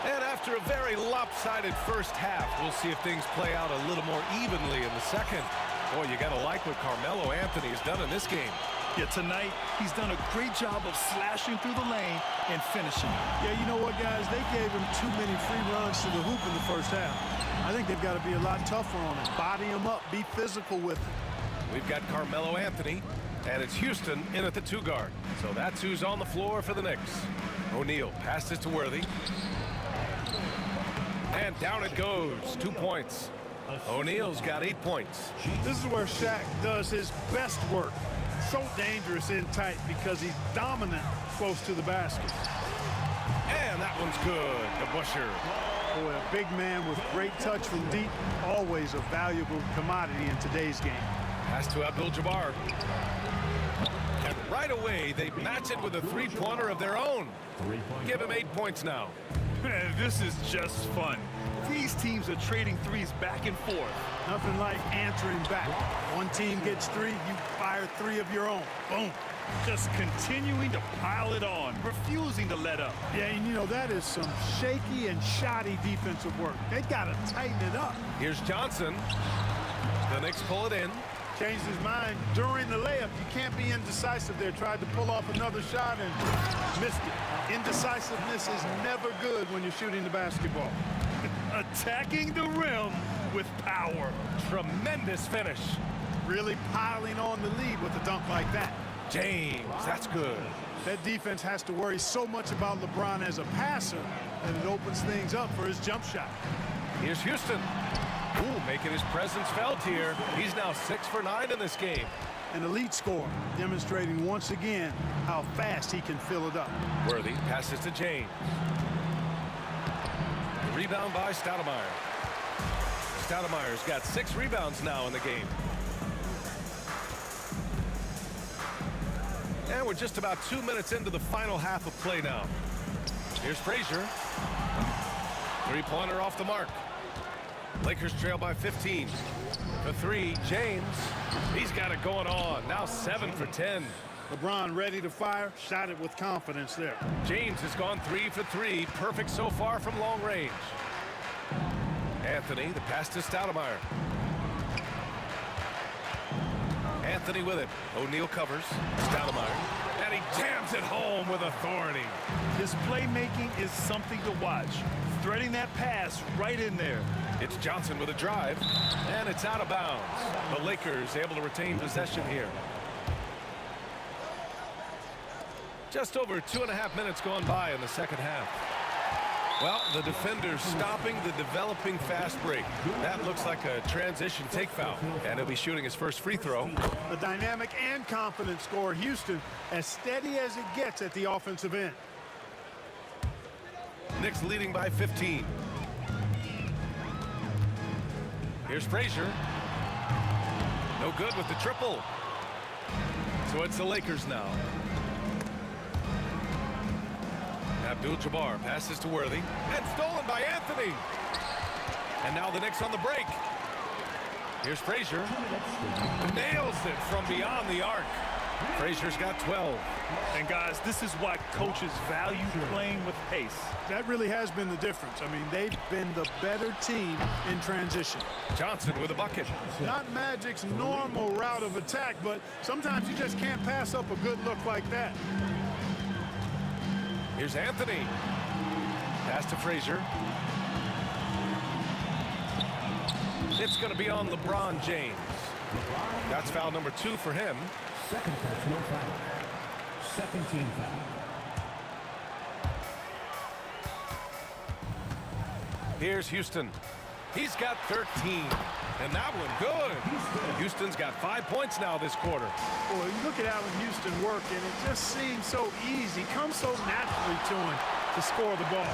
And after a very lopsided first half, we'll see if things play out a little more evenly in the second. Boy, you got to like what Carmelo Anthony has done in this game. Yeah, tonight, he's done a great job of slashing through the lane and finishing. Yeah, you know what, guys? They gave him too many free runs to the hoop in the first half. I think they've got to be a lot tougher on him. Body him up. Be physical with him. We've got Carmelo Anthony, and it's Houston in at the 2 guard. So that's who's on the floor for the Knicks. O'Neal passes to Worthy. And down it goes. 2 points. O'Neal's got 8 points. This is where Shaq does his best work. So dangerous in tight because he's dominant close to the basket. And that one's good to Busher. Boy, a big man with great touch from deep, always a valuable commodity in today's game. Pass to Abdul-Jabbar. And right away, they match it with a 3-pointer of their own. Give him 8 points now. Man, this is just fun. These teams are trading threes back and forth. Nothing like answering back. One team gets 3, you fire 3 of your own. Boom. Just continuing to pile it on, refusing to let up. Yeah, and you know, that is some shaky and shoddy defensive work. They got to tighten it up. Here's Johnson. The Knicks pull it in. Changed his mind during the layup. You can't be indecisive there. Tried to pull off another shot and missed it. Indecisiveness is never good when you're shooting the basketball. Attacking the rim with power. Tremendous finish. Really piling on the lead with a dunk like that. James, that's good. That defense has to worry so much about LeBron as a passer that it opens things up for his jump shot. Here's Houston. Ooh, making his presence felt here. He's now 6 for 9 in this game. An elite scorer, demonstrating once again how fast he can fill it up. Worthy passes to James. Rebound by Stoudemire. Stoudemire's got 6 rebounds now in the game. And we're just about 2 minutes into the final half of play now. Here's Frazier. 3-pointer off the mark. Lakers trail by 15. For 3, James. He's got it going on. Now 7 for 10. LeBron ready to fire, shot it with confidence there. James has gone 3 for 3. Perfect so far from long range. Anthony, the pass to Stoudemire. Anthony with it. O'Neal covers. Stoudemire. And he jams it home with authority. His playmaking is something to watch. Threading that pass right in there. It's Johnson with a drive. And it's out of bounds. The Lakers able to retain possession here. Just over 2.5 minutes gone by in the second half. Well, the defender's stopping the developing fast break. That looks like a transition take foul. And he'll be shooting his first free throw. A dynamic and confident scorer, Houston, as steady as it gets at the offensive end. Knicks leading by 15. Here's Frazier. No good with the triple. So it's the Lakers now. Abdul-Jabbar passes to Worthy. And stolen by Anthony. And now the Knicks on the break. Here's Frazier. Nails it from beyond the arc. Frazier's got 12. And guys, this is why coaches value playing with pace. That really has been the difference. I mean, they've been the better team in transition. Johnson with a bucket. Not Magic's normal route of attack, but sometimes you just can't pass up a good look like that. Here's Anthony. Pass to Frazier. It's going to be on LeBron James. That's foul number 2 for him. Second personal foul. Second team foul. Here's Houston. He's got 13. And that one good. Houston's got 5 points now this quarter. Boy, you look at Allen Houston work, and it just seems so easy. Comes so naturally to him to score the ball.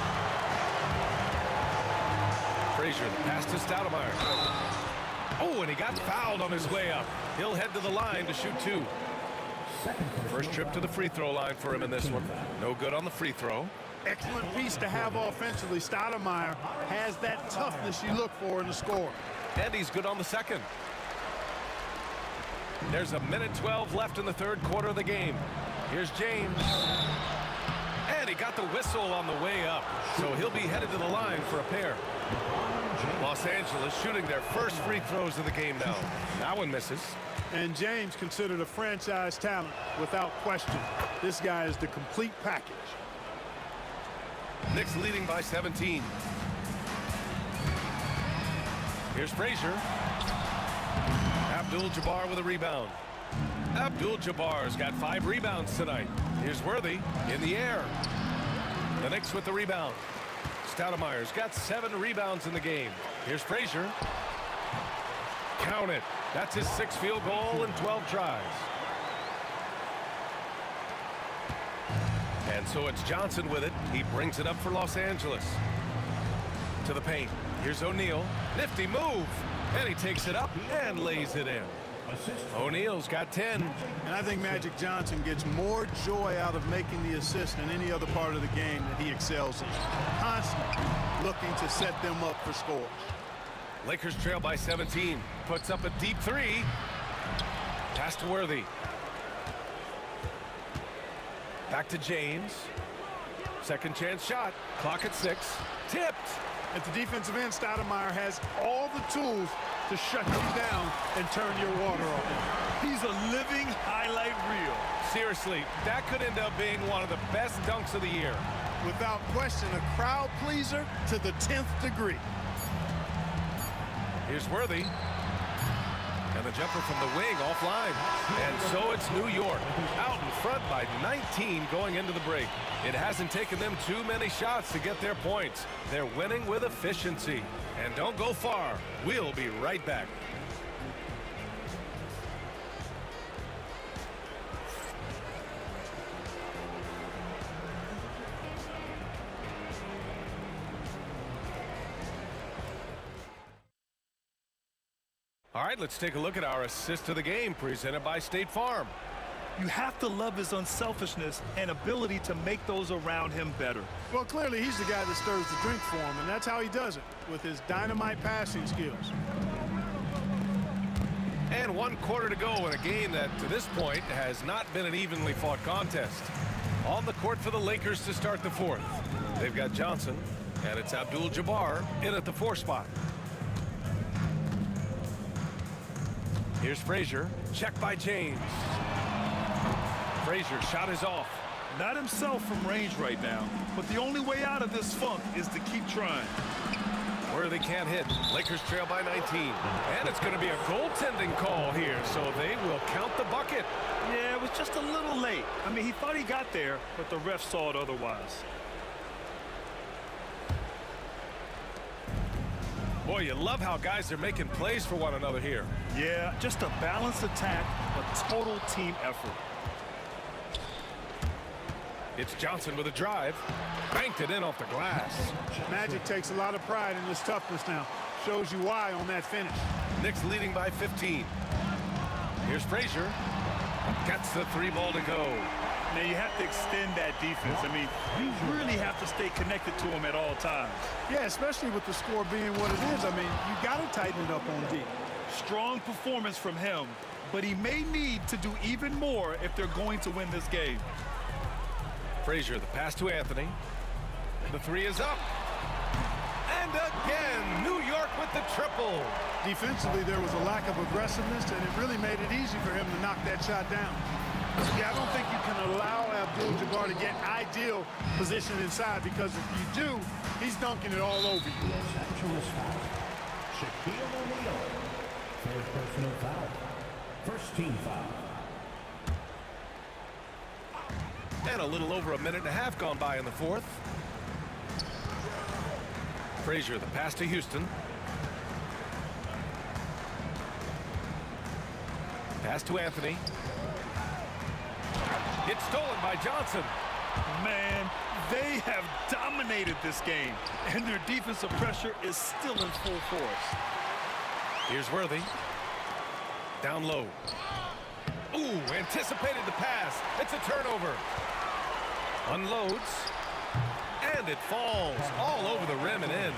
Frazier, the pass to Stoudemire. Oh, and he got fouled on his way up. He'll head to the line to shoot 2. First trip to the free throw line for him in this one. No good on the free throw. Excellent piece to have offensively. Stoudemire has that toughness you look for in the score. And he's good on the second. There's a minute 12 left in the third quarter of the game. Here's James. And he got the whistle on the way up. So he'll be headed to the line for a pair. Los Angeles shooting their first free throws of the game now. That one misses. And James considered a franchise talent without question. This guy is the complete package. Knicks leading by 17. Here's Frazier. Abdul-Jabbar with a rebound. Abdul-Jabbar's got 5 rebounds tonight. Here's Worthy in the air. The Knicks with the rebound. Stoudemire's got 7 rebounds in the game. Here's Frazier. Count it. That's his 6th field goal in 12 tries. And so it's Johnson with it. He brings it up for Los Angeles. To the paint. Here's O'Neal. Nifty move. And he takes it up and lays it in. O'Neal's got 10. And I think Magic Johnson gets more joy out of making the assist than any other part of the game that he excels in. Constantly looking to set them up for scores. Lakers trail by 17. Puts up a deep 3. Pass to Worthy. Back to James. Second chance shot. Clock at 6. Tipped. At the defensive end, Stoudemire has all the tools to shut you down and turn your water off. He's a living highlight reel. Seriously, that could end up being one of the best dunks of the year. Without question, a crowd pleaser to the 10th degree. Here's Worthy. And the jumper from the wing offline. And so it's New York out in front by 19 going into the break. It hasn't taken them too many shots to get their points. They're winning with efficiency. And don't go far. We'll be right back. All right, let's take a look at our assist of the game presented by State Farm. You have to love his unselfishness and ability to make those around him better. Well, clearly he's the guy that stirs the drink for him, and that's how he does it, with his dynamite passing skills. And 1 quarter to go in a game that, to this point, has not been an evenly fought contest. On the court for the Lakers to start the 4th. They've got Johnson, and it's Abdul-Jabbar in at the 4 spot. Here's Frazier. Check by James. Frazier shot is off. Not himself from range right now, but the only way out of this funk is to keep trying. Worthy can't hit. Lakers trail by 19. And it's going to be a goaltending call here, so they will count the bucket. Yeah, it was just a little late. I mean, he thought he got there, but the ref saw it otherwise. Boy, you love how guys are making plays for one another here. Yeah, just a balanced attack, a total team effort. It's Johnson with a drive. Banked it in off the glass. Magic takes a lot of pride in this toughness now. Shows you why on that finish. Knicks leading by 15. Here's Frazier. Gets the 3 ball to go. Now, you have to extend that defense. I mean, you really have to stay connected to him at all times. Yeah, especially with the score being what it is. I mean, you got to tighten it up on D. Strong performance from him, but he may need to do even more if they're going to win this game. Frazier, the pass to Anthony. The 3 is up. And again, New York with the triple. Defensively, there was a lack of aggressiveness, and it really made it easy for him to knock that shot down. Yeah, I don't think you can allow Abdul-Jabbar to get ideal position inside, because if you do, he's dunking it all over you. Los Angeles foul. Shaquille O'Neal. Third personal foul. First team foul. And a little over a minute and a half gone by in the 4th. Frazier, the pass to Houston. Pass to Anthony. It's stolen by Johnson. Man, they have dominated this game, and their defensive pressure is still in full force. Here's Worthy. Down low. Ooh, anticipated the pass. It's a turnover. Unloads. And it falls all over the rim and in.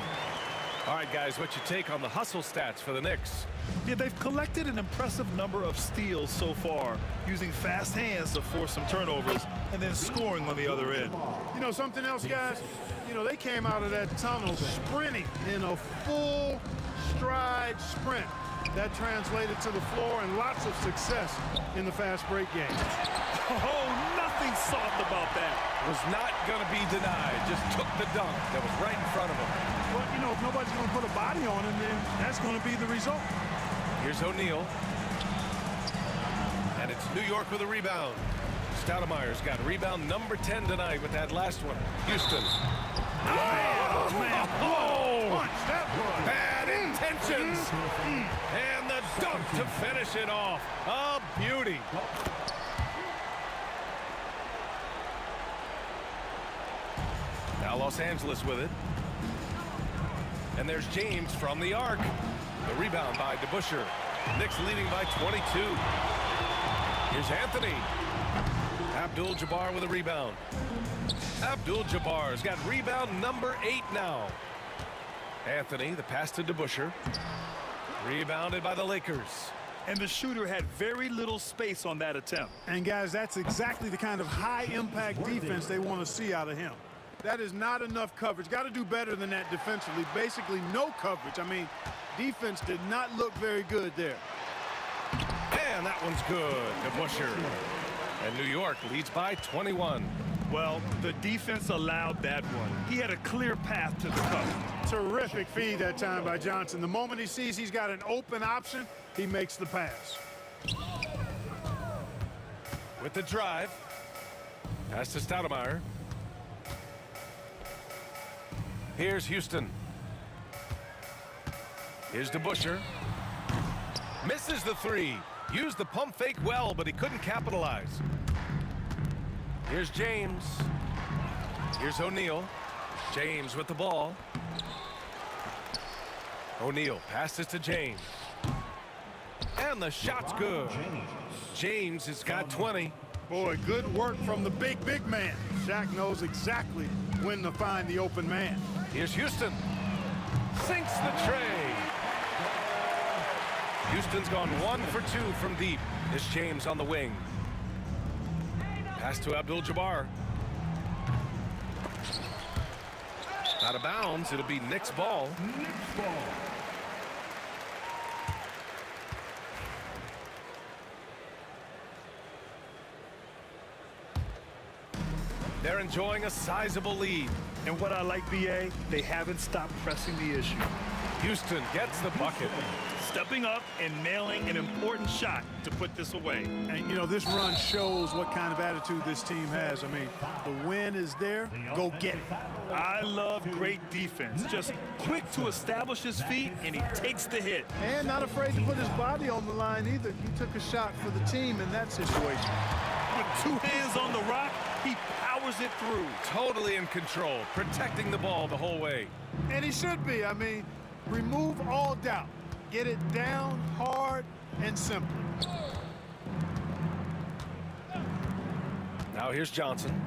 All right, guys, what's your take on the hustle stats for the Knicks? Yeah, they've collected an impressive number of steals so far, using fast hands to force some turnovers and then scoring on the other end. You know, something else, guys? You know, they came out of that tunnel sprinting in a full stride sprint. That translated to the floor and lots of success in the fast break game. Oh, nothing soft about that. Was not going to be denied. Just took the dunk that was right in front of him. Well, you know, if nobody's going to put a body on him, then that's going to be the result. Here's O'Neal. it's New York with a rebound. Stoudemire's got rebound number 10 tonight with that last one. Houston. Bad intentions. And the dunk to finish it off. A beauty. Now Los Angeles with it. And there's James from the arc. The rebound by DeBusschere. Knicks leading by 22. Here's Anthony. Abdul-Jabbar with a rebound. Abdul-Jabbar's got rebound number 8 now. Anthony, the pass to DeBusschere. Rebounded by the Lakers. And the shooter had very little space on that attempt. And guys, that's exactly the kind of high-impact defense they want to see out of him. That is not enough coverage. Got to do better than that defensively. Basically no coverage. I mean, defense did not look very good there. And that one's good. DeBusschere. And New York leads by 21. Well, the defense allowed that one. He had a clear path to the cup. Terrific feed that time by Johnson. The moment he sees he's got an open option, he makes the pass. With the drive. Pass to Stoudemire. Here's Houston. Here's DeBusschere. Misses the three. Used the pump fake well, but he couldn't capitalize. Here's James. Here's O'Neal. James with the ball. O'Neal passes to James. And the shot's good. James has got 20. Boy, good work from the big man. Shaq knows exactly when to find the open man. Here's Houston. Sinks the tray. Houston's gone 1 for 2 from deep. It's James on the wing. Pass to Abdul-Jabbar. Out of bounds. It'll be Knicks ball. They're enjoying a sizable lead. And what I like, BA, they haven't stopped pressing the issue. Houston gets the bucket. Stepping up and nailing an important shot to put this away. And, you know, this run shows what kind of attitude this team has. I mean, the win is there. Go get it. I love great defense. Just quick to establish his feet, and he takes the hit. And not afraid to put his body on the line either. He took a shot for the team in that situation. With 2 hands on the rock, he powers it through. Totally in control, protecting the ball the whole way. And he should be. I mean, remove all doubt. Get it down hard and simple. Now here's Johnson.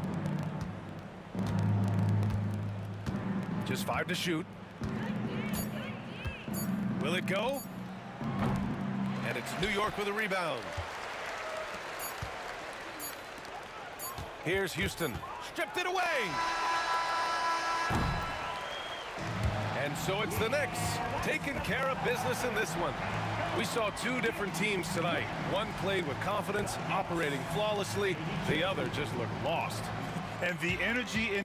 Just 5 to shoot. Will it go? And it's New York with a rebound. Here's Houston. Stripped it away. And so it's the Knicks taking care of business in this one. We saw 2 different teams tonight. One played with confidence, operating flawlessly. The other just looked lost. And the energy in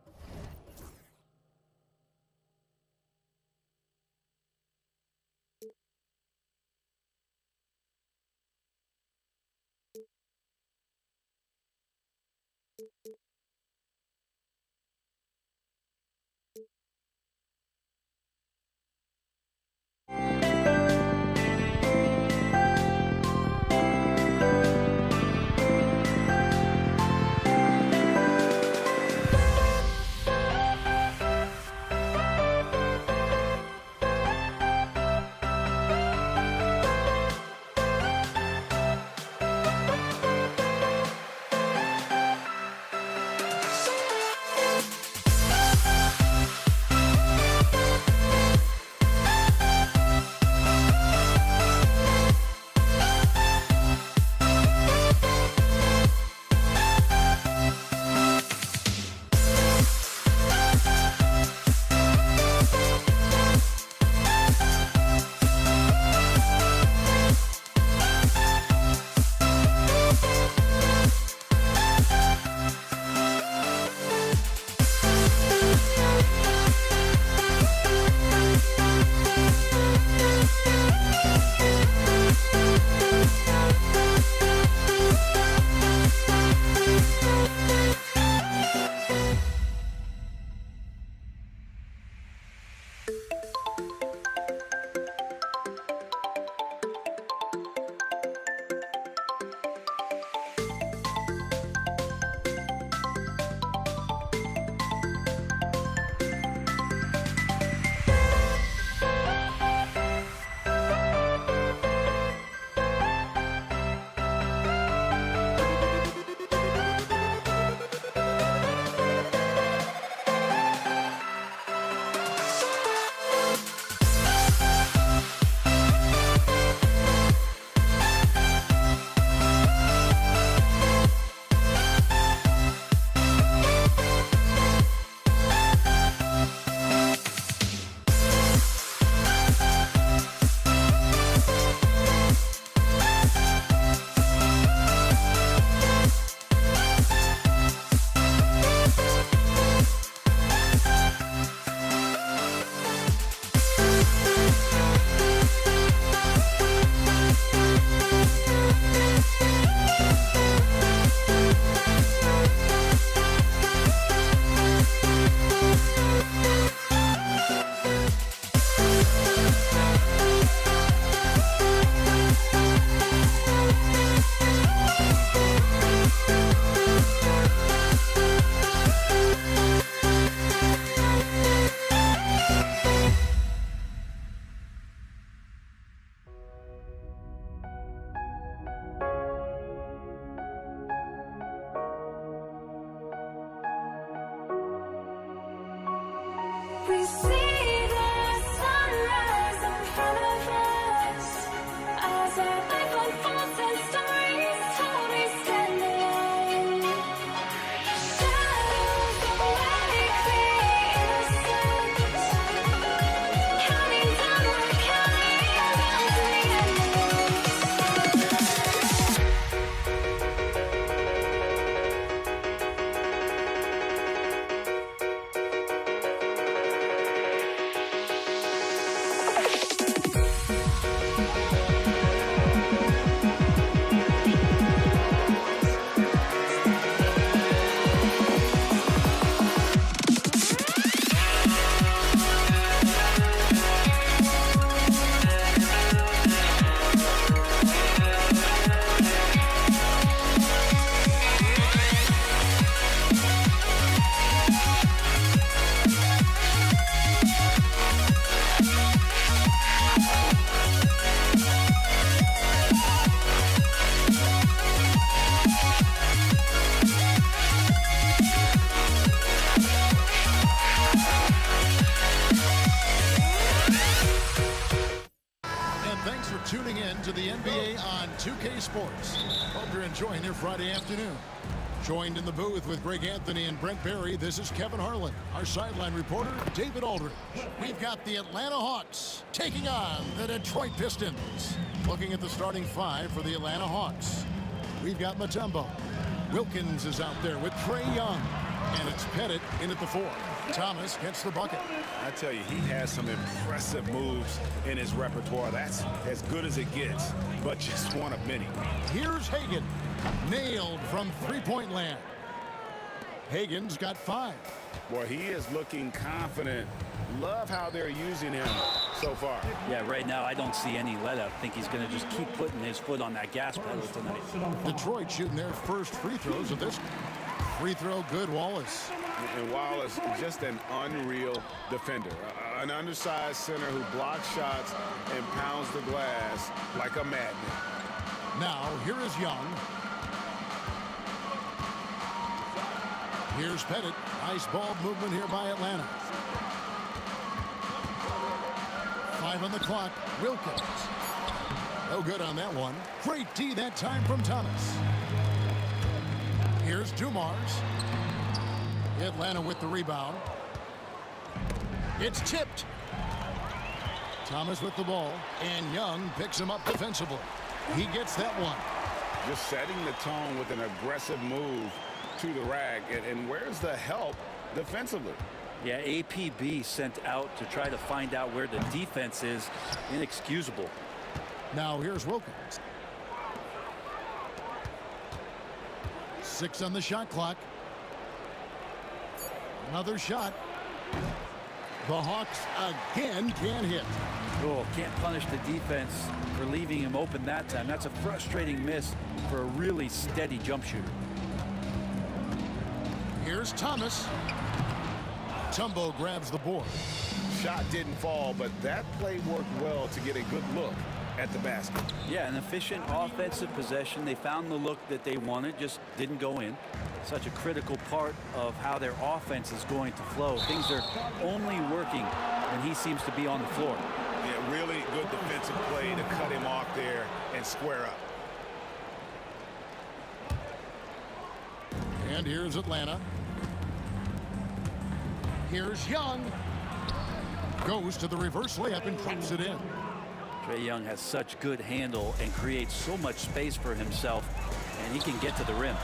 to the NBA on 2K Sports. Hope you're enjoying your Friday afternoon. Joined in the booth with Greg Anthony and Brent Barry, this is Kevin Harlan. Our sideline reporter, David Aldridge. We've got the Atlanta Hawks taking on the Detroit Pistons. Looking at the starting five for the Atlanta Hawks. We've got Mutombo. Wilkins is out there with Trae Young. And it's Pettit in at the 4. Thomas gets the bucket. I tell you, he has some impressive moves in his repertoire. That's as good as it gets, but just one of many. Here's Hagan. Nailed from three-point land. Hagan's got 5. Boy, he is looking confident. Love how they're using him so far. Yeah, right now I don't see any let up. I think he's going to just keep putting his foot on that gas pedal tonight. Detroit shooting their first free throws of this. Free throw good, Wallace. And Wallace, just an unreal defender. An undersized center who blocks shots and pounds the glass like a madman. Now, here is Young. Here's Pettit. Nice ball movement here by Atlanta. 5 on the clock. Wilkins. No good on that one. Great D that time from Thomas. Here's Dumars. Atlanta with the rebound. It's tipped. Thomas with the ball. And Young picks him up defensively. He gets that one. Just setting the tone with an aggressive move to the rack. And where's the help defensively? Yeah, APB sent out to try to find out where the defense is. Inexcusable. Now here's Wilkins. 6 on the shot clock. Another shot. The Hawks again can't hit. Oh, can't punish the defense for leaving him open that time. That's a frustrating miss for a really steady jump shooter. Here's Thomas. Tumbo grabs the board. Shot didn't fall, but that play worked well to get a good look at the basket. Yeah, an efficient offensive possession. They found the look that they wanted, just didn't go in. Such a critical part of how their offense is going to flow. Things are only working when he seems to be on the floor. Yeah, really good defensive play to cut him off there and square up. And here's Atlanta. Here's Young. Goes to the reverse layup and drops it in. Trae Young has such good handle and creates so much space for himself, and he can get to the rim.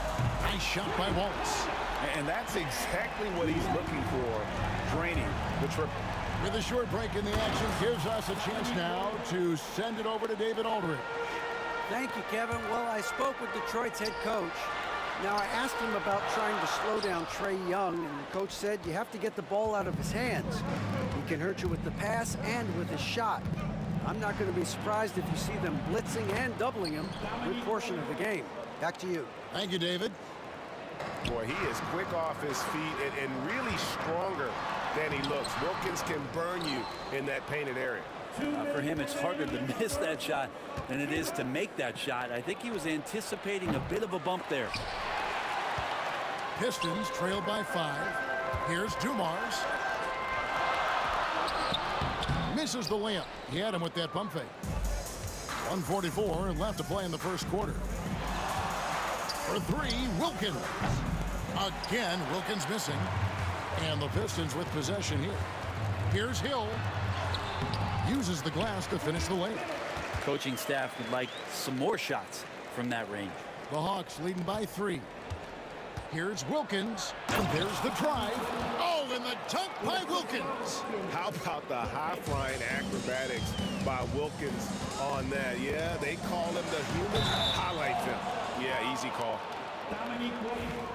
Nice shot by Wallace. And that's exactly what he's looking for, draining the triple. With a short break in the action, gives us a chance now to send it over to David Aldridge. Thank you, Kevin. Well, I spoke with Detroit's head coach. Now, I asked him about trying to slow down Trae Young, and the coach said you have to get the ball out of his hands. He can hurt you with the pass and with his shot. I'm not going to be surprised if you see them blitzing and doubling him a good portion of the game. Back to you. Thank you, David. Boy, he is quick off his feet and really stronger than he looks. Wilkins can burn you in that painted area. For him, it's harder to miss that shot than it is to make that shot. I think he was anticipating a bit of a bump there. Pistons trail by 5. Here's Dumars. Misses the layup. He had him with that pump fake. 1:44 left to play in the first quarter. For 3, Wilkins. Again, Wilkins missing. And the Pistons with possession here. Here's Hill. Uses the glass to finish the layup. Coaching staff would like some more shots from that range. The Hawks leading by 3. Here's Wilkins, and there's the drive. Oh, and the dunk by Wilkins. How about the high-flying acrobatics by Wilkins on that? Yeah, they call him the human highlight film. Yeah, easy call.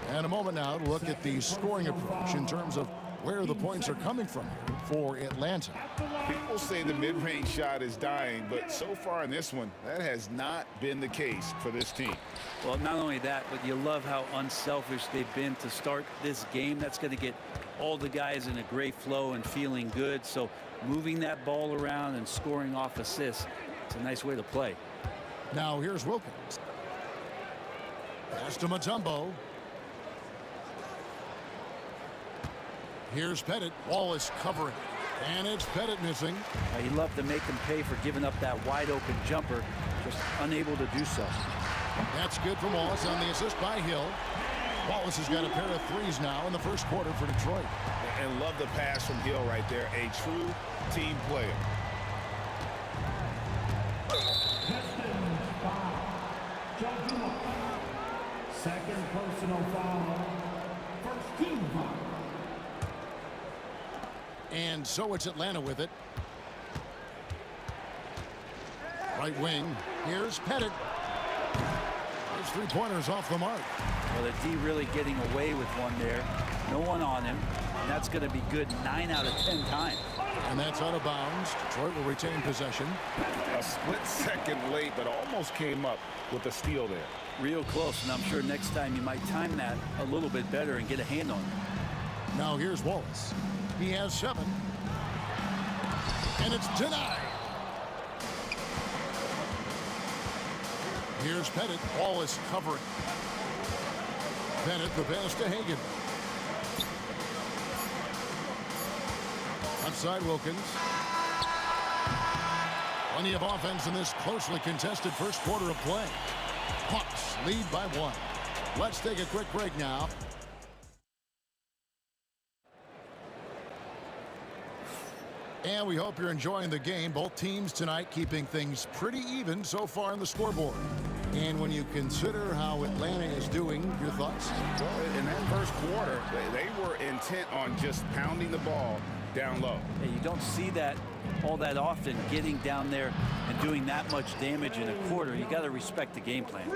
And a moment now to look at the scoring approach in terms of where the points are coming from for Atlanta. People say the mid-range shot is dying, but so far in this one, that has not been the case for this team. Well, not only that, but you love how unselfish they've been to start this game. That's going to get all the guys in a great flow and feeling good. So moving that ball around and scoring off assists, it's a nice way to play. Now here's Wilkins. Pass to Mutombo. Here's Pettit. Wallace covering. And it's Pettit missing. You love to make them pay for giving up that wide open jumper. just unable to do so. That's good from Wallace on the assist by Hill. Wallace has got a pair of threes now in the first quarter for Detroit. And love the pass from Hill right there. A true team player. Second personal foul. First team foul. And so it's Atlanta with it. Right wing. Here's Pettit. His three-pointers off the mark. Well, the D really getting away with one there. No one on him. And that's going to be good 9 out of 10 times. And that's out of bounds. Detroit will retain possession. A split second late, but almost came up with a steal there. Real close, and I'm sure next time you might time that a little bit better and get a hand on it. Now here's Wallace. He has 7. And it's denied. Here's Pettit. Wallace covering. Pettit the pass to Hagan. Outside Wilkins. Plenty of offense in this closely contested first quarter of play. Hawks lead by 1. Let's take a quick break now. And we hope you're enjoying the game. Both teams tonight keeping things pretty even so far on the scoreboard. And when you consider how Atlanta is doing, your thoughts? Well, in that first quarter, they were intent on just pounding the ball down low. Hey, you don't see that all that often, getting down there and doing that much damage in a quarter. You got to respect the game plan.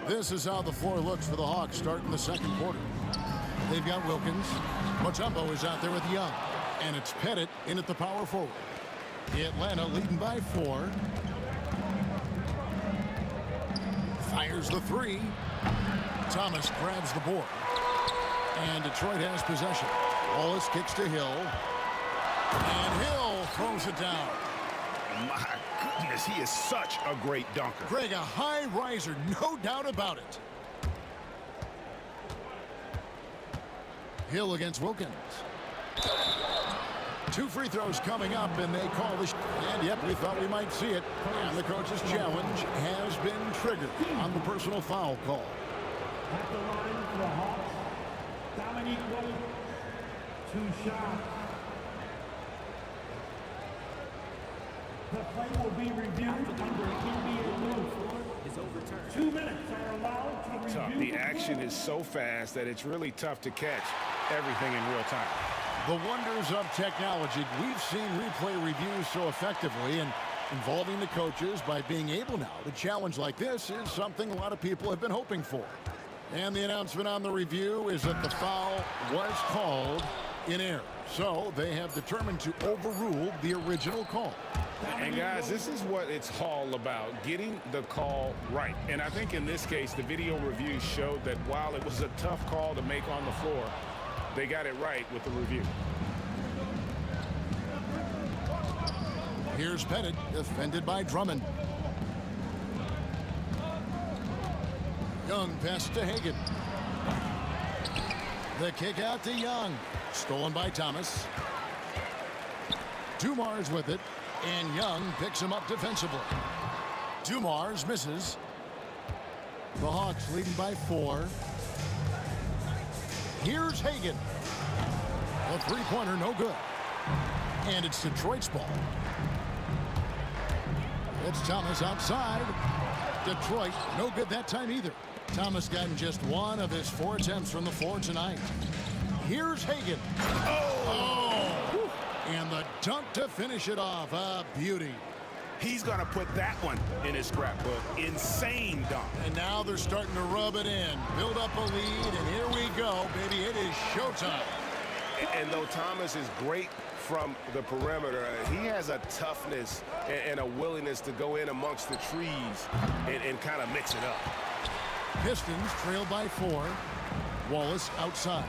This is how the floor looks for the Hawks starting the second quarter. They've got Wilkins. Mutombo is out there with Young. And it's Pettit in at the power forward. Atlanta leading by 4. Fires the 3. Thomas grabs the board. And Detroit has possession. Wallace kicks to Hill. And Hill throws it down. My goodness, he is such a great dunker. Greg, a high riser, no doubt about it. Hill against Wilkins. 2 free throws coming up, and they call this. And yep, we thought we might see it. And the coach's challenge has been triggered on the personal foul call. At the line for the Hawks, Dominique Williams, 2 shots. The play will be reviewed under NBA rules. Is overturned. 2 minutes are allowed to review. The action is so fast that it's really tough to catch everything in real time. The wonders of technology. We've seen replay reviews so effectively, and involving the coaches by being able now to challenge like this is something a lot of people have been hoping for. And the announcement on the review is that the foul was called in error. So they have determined to overrule the original call. And guys, this is what it's all about, getting the call right. And I think in this case, the video review showed that while it was a tough call to make on the floor, they got it right with the review. Here's Pettit, defended by Drummond. Young pass to Hagan. The kick out to Young. Stolen by Thomas. Dumars with it. And Young picks him up defensively. Dumars misses. The Hawks leading by 4. Here's Hagan. A three-pointer, no good. And it's Detroit's ball. It's Thomas outside. Detroit, no good that time either. Thomas gotten just 1 of his 4 attempts from the floor tonight. Here's Hagan. Oh! And the dunk to finish it off. A beauty. He's going to put that one in his scrapbook. Insane dunk. And now they're starting to rub it in. Build up a lead, and here we go, baby. It is showtime. And though Thomas is great from the perimeter, he has a toughness and a willingness to go in amongst the trees and kind of mix it up. Pistons trail by 4. Wallace outside.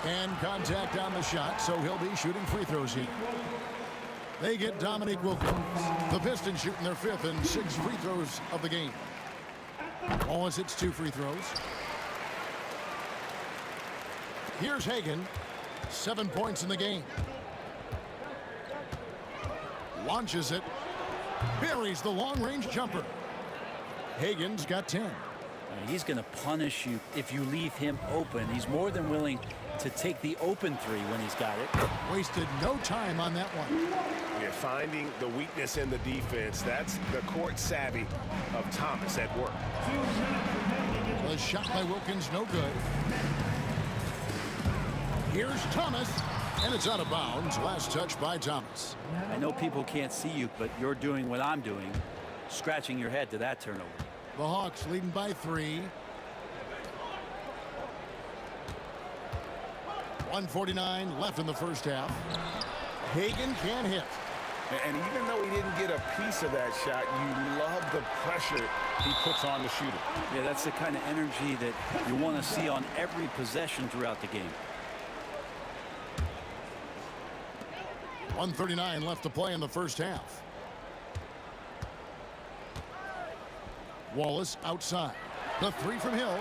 And contact on the shot, so he'll be shooting free throws here. They get Dominique Wilkins. The Pistons shooting their 5th and 6th free throws of the game. Wallace hits 2 free throws. Here's Hagan. 7 points in the game. Launches it. Buries the long-range jumper. Hagen's got 10. He's going to punish you if you leave him open. He's more than willing to take the open three when he's got it. Wasted no time on that one. Yeah, finding the weakness in the defense. That's the court savvy of Thomas at work. The shot by Wilkins, no good. Here's Thomas, and it's out of bounds. Last touch by Thomas. I know people can't see you, but you're doing what I'm doing, scratching your head to that turnover. The Hawks leading by 3. 1:49 left in the first half. Hagen can't hit. And even though he didn't get a piece of that shot, you love the pressure he puts on the shooter. Yeah, that's the kind of energy that you want to see on every possession throughout the game. 1:39 left to play in the first half. Wallace outside. The three from Hill.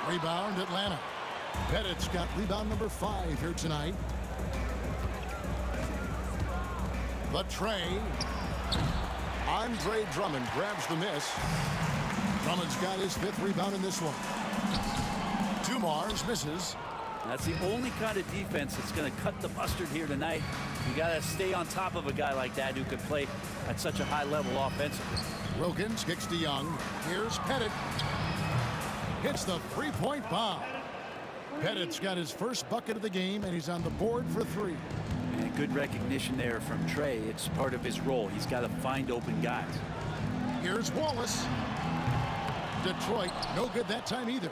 Rebound Atlanta. Pettit's got rebound number 5 here tonight. The tray. Andre Drummond grabs the miss. Drummond's got his 5th rebound in this one. Dumars misses. That's the only kind of defense that's going to cut the mustard here tonight. You got to stay on top of a guy like that who can play at such a high level offensively. Wilkins kicks to Young. Here's Pettit. Hits the three-point bomb. Pettit's got his first bucket of the game, and he's on the board for 3. And good recognition there from Trey. It's part of his role. He's got to find open guys. Here's Wallace. Detroit, no good that time either.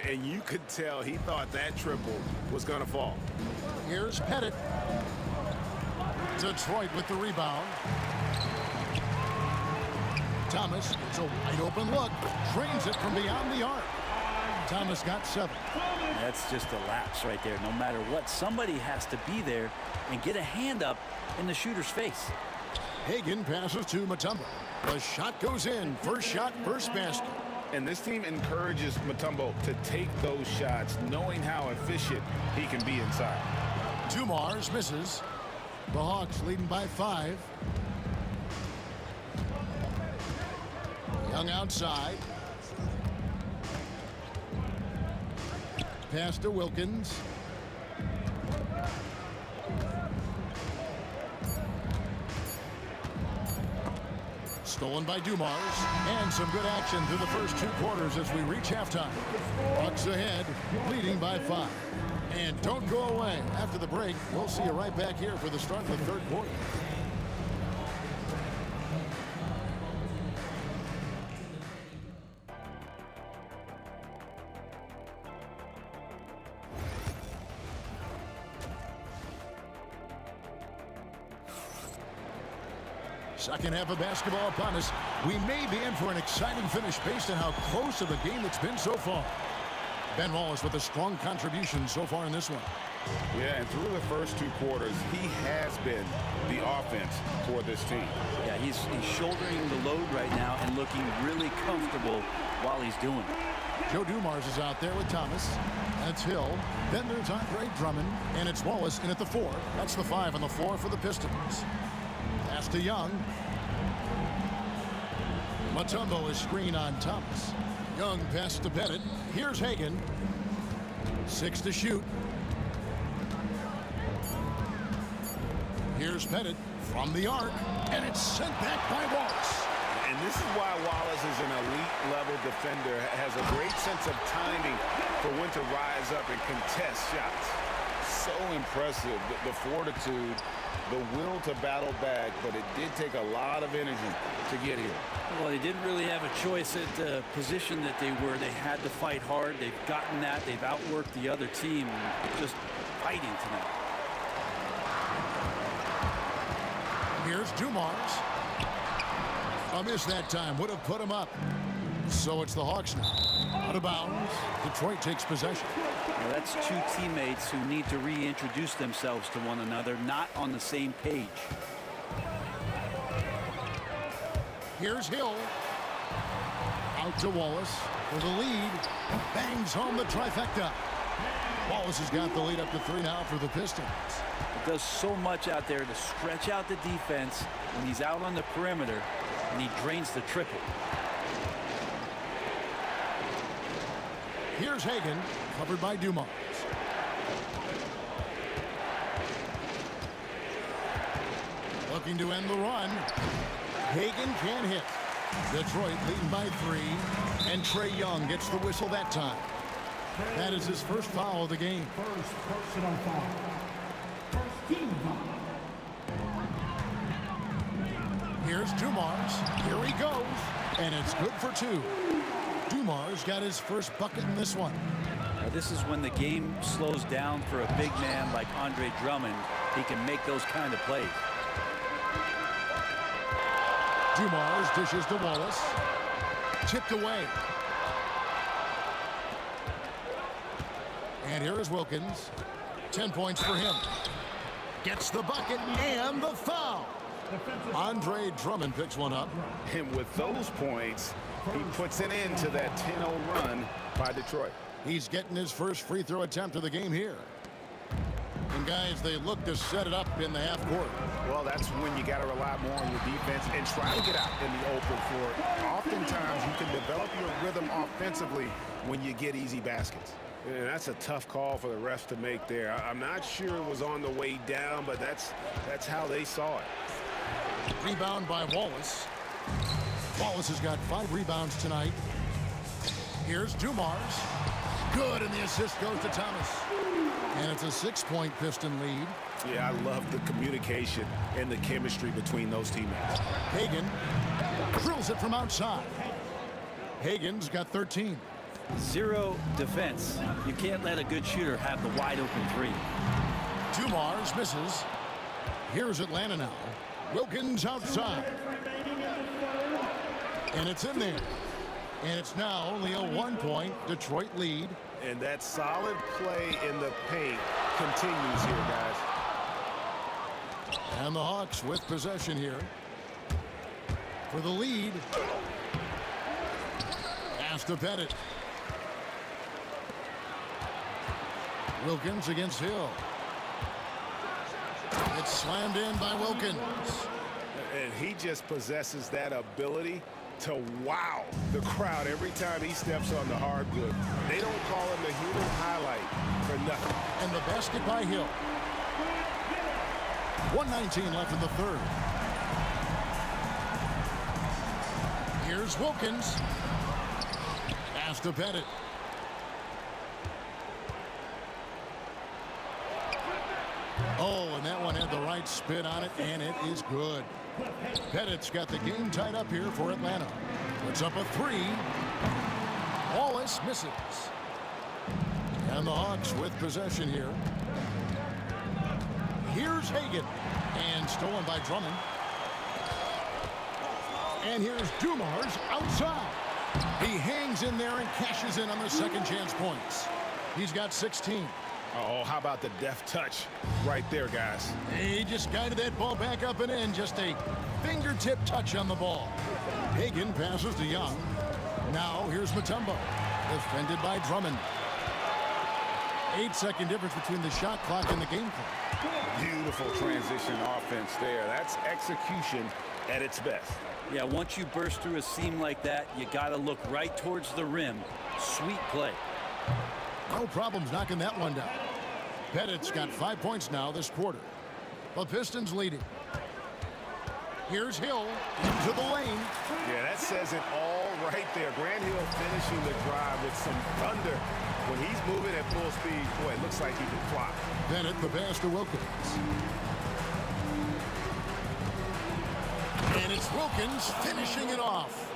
And you could tell he thought that triple was going to fall. Here's Pettit. Detroit with the rebound. Thomas, it's a wide open look. Drains it from beyond the arc. Thomas got 7. That's just a lapse right there. No matter what, somebody has to be there and get a hand up in the shooter's face. Hagen passes to Mutombo. The shot goes in. First shot, first basket. And this team encourages Mutombo to take those shots, knowing how efficient he can be inside. Dumars misses. The Hawks leading by 5. Young outside. Pass to Wilkins. Stolen by Dumars. And some good action through the first 2 quarters as we reach halftime. Hawks ahead, leading by 5. And don't go away. After the break, we'll see you right back here for the start of the 3rd quarter. Second half of basketball upon us. We may be in for an exciting finish based on how close of a game it's been so far. Ben Wallace with a strong contribution so far in this one. Yeah, and through the first 2 quarters, he has been the offense for this team. Yeah, he's shouldering the load right now and looking really comfortable while he's doing it. Joe Dumars is out there with Thomas. That's Hill. Then there's Andre Drummond. And it's Wallace in at the 4. That's the 5 on the floor for the Pistons. Pass to Young. Mutombo is screen on Thomas. Young pass to Pettit. Here's Hagen. 6 to shoot. Here's Pettit from the arc. And it's sent back by Wallace. And this is why Wallace is an elite-level defender, has a great sense of timing for when to rise up and contest shots. So impressive, the fortitude, the will to battle back, but it did take a lot of energy to get here. Well, they didn't really have a choice at the position that they were. They had to fight hard. They've gotten that. They've outworked the other team. Just fighting tonight. Here's Dumars. A miss that time would have put him up. So it's the Hawks now. Out of bounds. Detroit takes possession. Well, that's 2 teammates who need to reintroduce themselves to one another, not on the same page. Here's Hill. Out to Wallace for the lead. Bangs home the trifecta. Wallace has got the lead up to 3 now for the Pistons. does so much out there to stretch out the defense when he's out on the perimeter, and he drains the triple. Here's Hagan, covered by Dumars. Looking to end the run. Hagan can't hit. Detroit leading by 3, and Trae Young gets the whistle that time. That is his first foul of the game. First personal foul. First team foul. Here's Dumars. Here he goes, and it's good for 2. Dumars got his first bucket in this one. Now, this is when the game slows down for a big man like Andre Drummond. He can make those kind of plays. Dumars dishes to Wallace. Tipped away. And here is Wilkins. 10 points for him. Gets the bucket and the foul. Andre Drummond picks one up. And with those points, he puts an end to that 10-0 run by Detroit. He's getting his first free throw attempt of the game here. And guys, they look to set it up in the half court. Well, that's when you got to rely more on your defense and try to get out in the open floor. Oftentimes, you can develop your rhythm offensively when you get easy baskets. And that's a tough call for the refs to make there. I'm not sure it was on the way down, but that's how they saw it. Rebound by Wallace. Wallace has got 5 rebounds tonight. Here's Dumars. Good, and the assist goes to Thomas. And it's a 6-point Piston lead. Yeah, I love the communication and the chemistry between those teammates. Hagan drills it from outside. Hagan's got 13. 0 defense. You can't let a good shooter have the wide open 3. Dumars misses. Here's Atlanta now. Wilkins outside. And it's in there. And it's now only a 1-point Detroit lead. And that solid play in the paint continues here, guys. And the Hawks with possession here. For the lead. Pass to Pettit. Wilkins against Hill. It's slammed in by Wilkins. And he just possesses that ability to wow the crowd every time he steps on the hardwood. They don't call him the human highlight for nothing. And the basket by Hill. 1:19 left in the third. Here's Wilkins. Pass to Pettit. Oh, and that one had the right spin on it, and it is good. Pettit's got the game tied up here for Atlanta. Puts up a 3. Wallace misses. And the Hawks with possession here. Here's Hagan. And stolen by Drummond. And here's Dumars outside. He hangs in there and cashes in on the second chance points. He's got 16. Oh, how about the deft touch right there, guys? He just guided that ball back up and in. Just a fingertip touch on the ball. Hagan passes to Young. Now here's Mutombo. Defended by Drummond. 8-second difference between the shot clock and the game clock. Beautiful transition offense there. That's execution at its best. Yeah, once you burst through a seam like that, you got to look right towards the rim. Sweet play. No problems knocking that one down. Pettit's got 5 points now this quarter. The Pistons leading. Here's Hill into the lane. Yeah, that says it all right there. Grant Hill finishing the drive with some thunder. When he's moving at full speed, boy, it looks like he can fly. Bennett, the pass to Wilkins. And it's Wilkins finishing it off.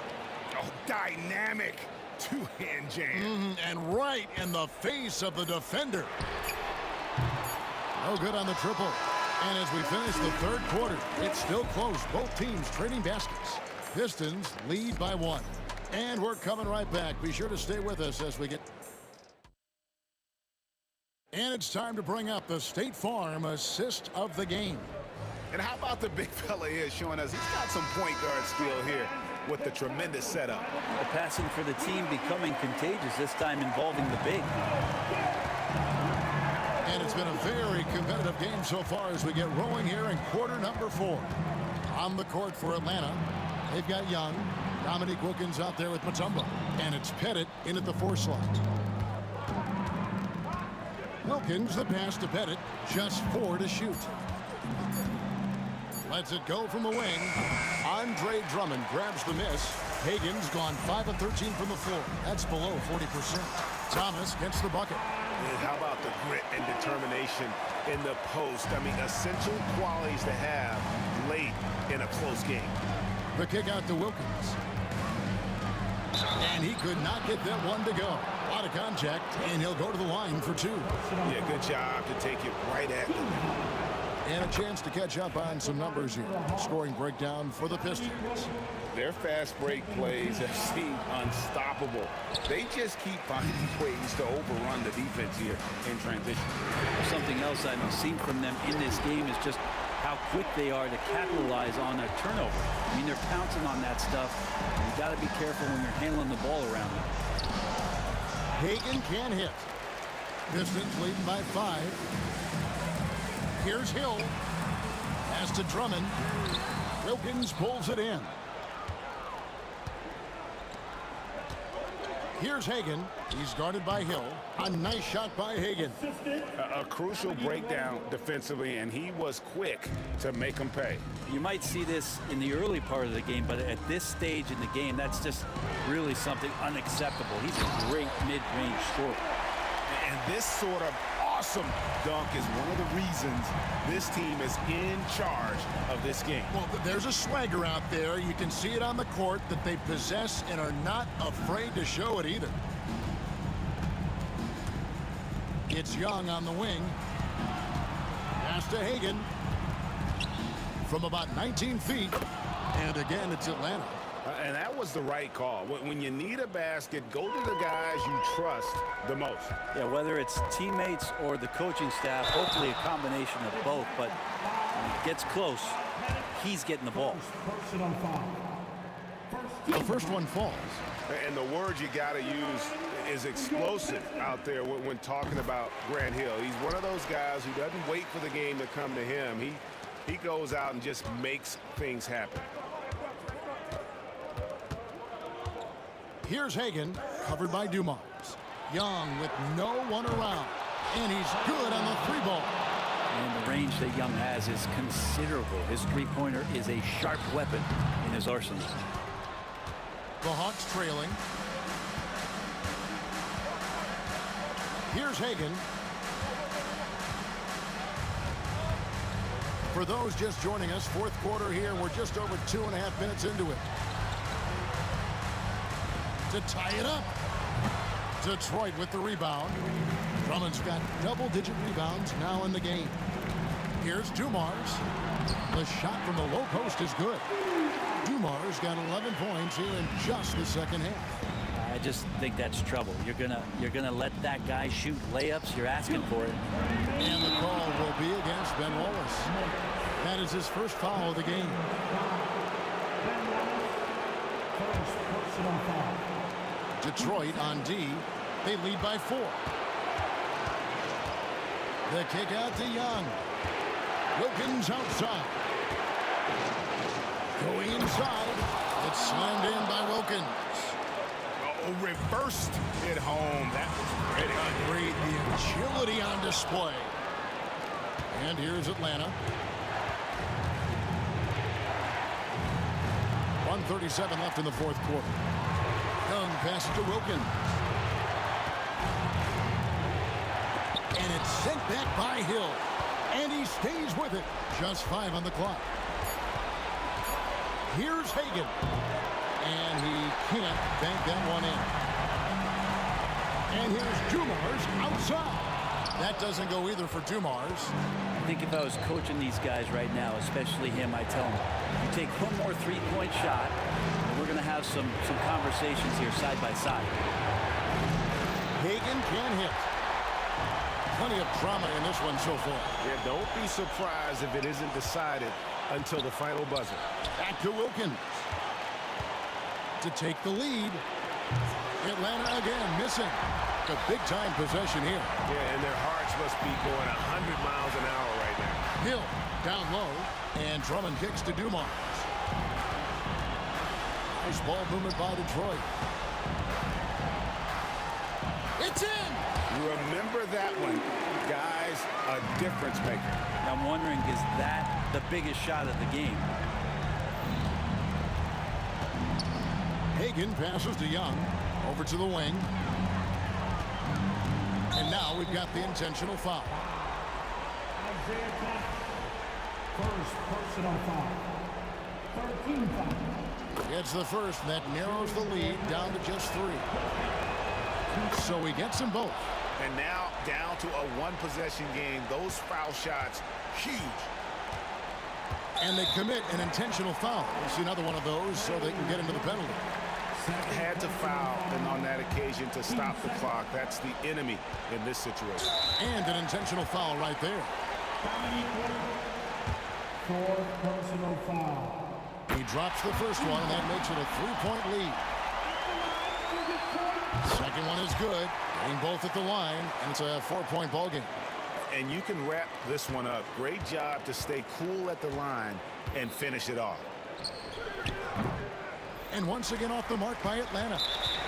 Oh, dynamic two-hand jam. And right in the face of the defender. No good on the triple. And as we finish the third quarter, it's still close. Both teams trading baskets. Pistons lead by 1. And we're coming right back. Be sure to stay with us as we get... And it's time to bring up the State Farm assist of the game. And how about the big fella here showing us he's got some point guard skill here with the tremendous setup. The passing for the team becoming contagious, this time involving the big. And it's been a very competitive game so far as we get rolling here in quarter number 4. On the court for Atlanta, they've got Young. Dominique Wilkins out there with Mutombo. And it's Pettit in at the 4 slot. Wilkins, the pass to Pettit. Just 4 to shoot. Lets it go from the wing. Andre Drummond grabs the miss. Hagan's gone 5 of 13 from the floor. That's below 40%. Thomas gets the bucket. And how about the grit and determination in the post? I mean, essential qualities to have late in a close game. The kick out to Wilkins. And he could not get that one to go. Out of contact, and he'll go to the line for 2. Yeah, good job to take it right at them. And a chance to catch up on some numbers here. Scoring breakdown for the Pistons. Their fast break plays have seemed unstoppable. They just keep finding ways to overrun the defense here in transition. Something else I've seen from them in this game is just how quick they are to capitalize on a turnover. I mean, they're pouncing on that stuff. You got to be careful when you're handling the ball around them. Hagan can't hit. Pistons leading by 5. Here's Hill. Pass to Drummond. Wilkins pulls it in. Here's Hagan. He's guarded by Hill. A nice shot by Hagan. A crucial breakdown defensively, and he was quick to make them pay. You might see this in the early part of the game, but at this stage in the game, that's just really something unacceptable. He's a great mid-range scorer. And this sort of awesome dunk is one of the reasons this team is in charge of this game. Well, there's a swagger out there. You can see it on the court that they possess and are not afraid to show it either. It's Young on the wing. Pass to Hagan. From about 19 feet. And again, it's Atlanta. And that was the right call. When you need a basket, go to the guys you trust the most. Yeah, whether it's teammates or the coaching staff, hopefully a combination of both, but when it gets close, he's getting the ball. The first one falls. And the word you got to use is explosive out there when talking about Grant Hill. He's one of those guys who doesn't wait for the game to come to him. He goes out and just makes things happen. Here's Hagan, covered by Dumars. Young with no one around. And he's good on the 3-ball. And the range that Young has is considerable. His three-pointer is a sharp weapon in his arsenal. The Hawks trailing. Here's Hagan. For those just joining us, 4th quarter here. We're just over 2.5 minutes into it. To tie it up. Detroit with the rebound. Drummond's got double-digit rebounds now in the game. Here's Dumars. The shot from the low post is good. Dumars got 11 points here in just the second half. I just think that's trouble. You're gonna let that guy shoot layups. You're asking for it. And the call will be against Ben Wallace. That is his first foul of the game. Detroit on D. They lead by 4. The kick out to Young. Wilkins outside. Going inside. It's slammed in by Wilkins. Oh, reversed it home. That was Great. The agility on display. And here's Atlanta. 1:37 left in the 4th quarter. Young passes to Wilkins. And it's sent back by Hill. And he stays with it. Just 5 on the clock. Here's Hagan. And he can't bank that one in. And here's Dumars outside. That doesn't go either for Dumars. I think if I was coaching these guys right now, especially him, I tell him, you take one more three-point shot, and we're going to have some conversations here side by side. Hagan can hit. Plenty of drama in this one so far. Yeah, don't be surprised if it isn't decided until the final buzzer. Back to Wilkins. To take the lead. Atlanta again missing. a big-time possession here. Yeah, and their hearts must be going 100 miles an hour right now. Hill down low, and Drummond kicks to Dumars. Nice ball movement by Detroit. It's in! You remember that one, guys, a difference maker. I'm wondering, is that the biggest shot of the game? Hagan passes to Young. Over to the wing. And now we've got the intentional foul. First personal foul. 13 foul. It's the first, and that narrows the lead down to just 3. So he gets them both. And now down to a one-possession game. Those foul shots, huge. And they commit an intentional foul. We'll see another one of those so they can get into the penalty. Had to foul and on that occasion to stop the clock. That's the enemy in this situation. And an intentional foul right there. Fourth personal foul. He drops the first one, and that makes it a 3-point lead. Second one is good. Getting both at the line, and it's a 4-point ball game. And you can wrap this one up. Great job to stay cool at the line and finish it off. And once again off the mark by Atlanta.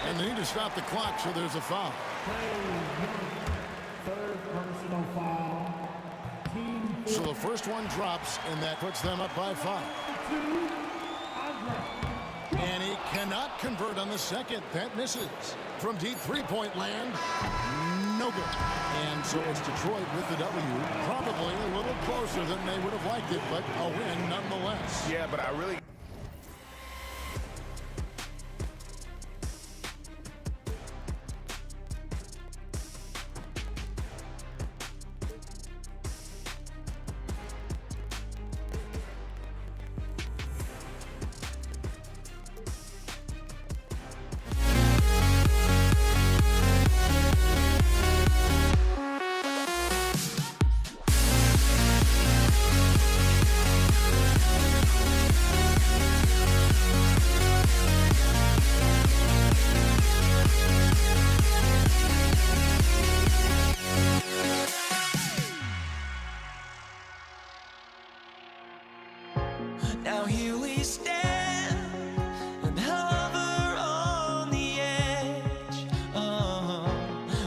And they need to stop the clock, so there's a foul. Third personal foul. Team. So the first one drops, and that puts them up by 5. And he cannot convert on the second. That misses. From deep three-point land, no good. And so it's Detroit with the W. Probably a little closer than they would have liked it, but a win nonetheless. Yeah, but I really... Now here we stand and hover on the edge.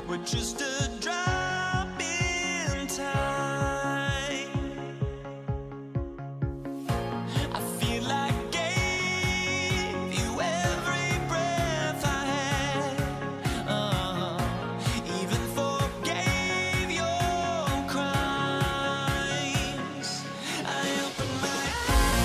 We're just a drop in time. I feel like I gave you every breath I had. Even forgave your crimes. I opened my eyes.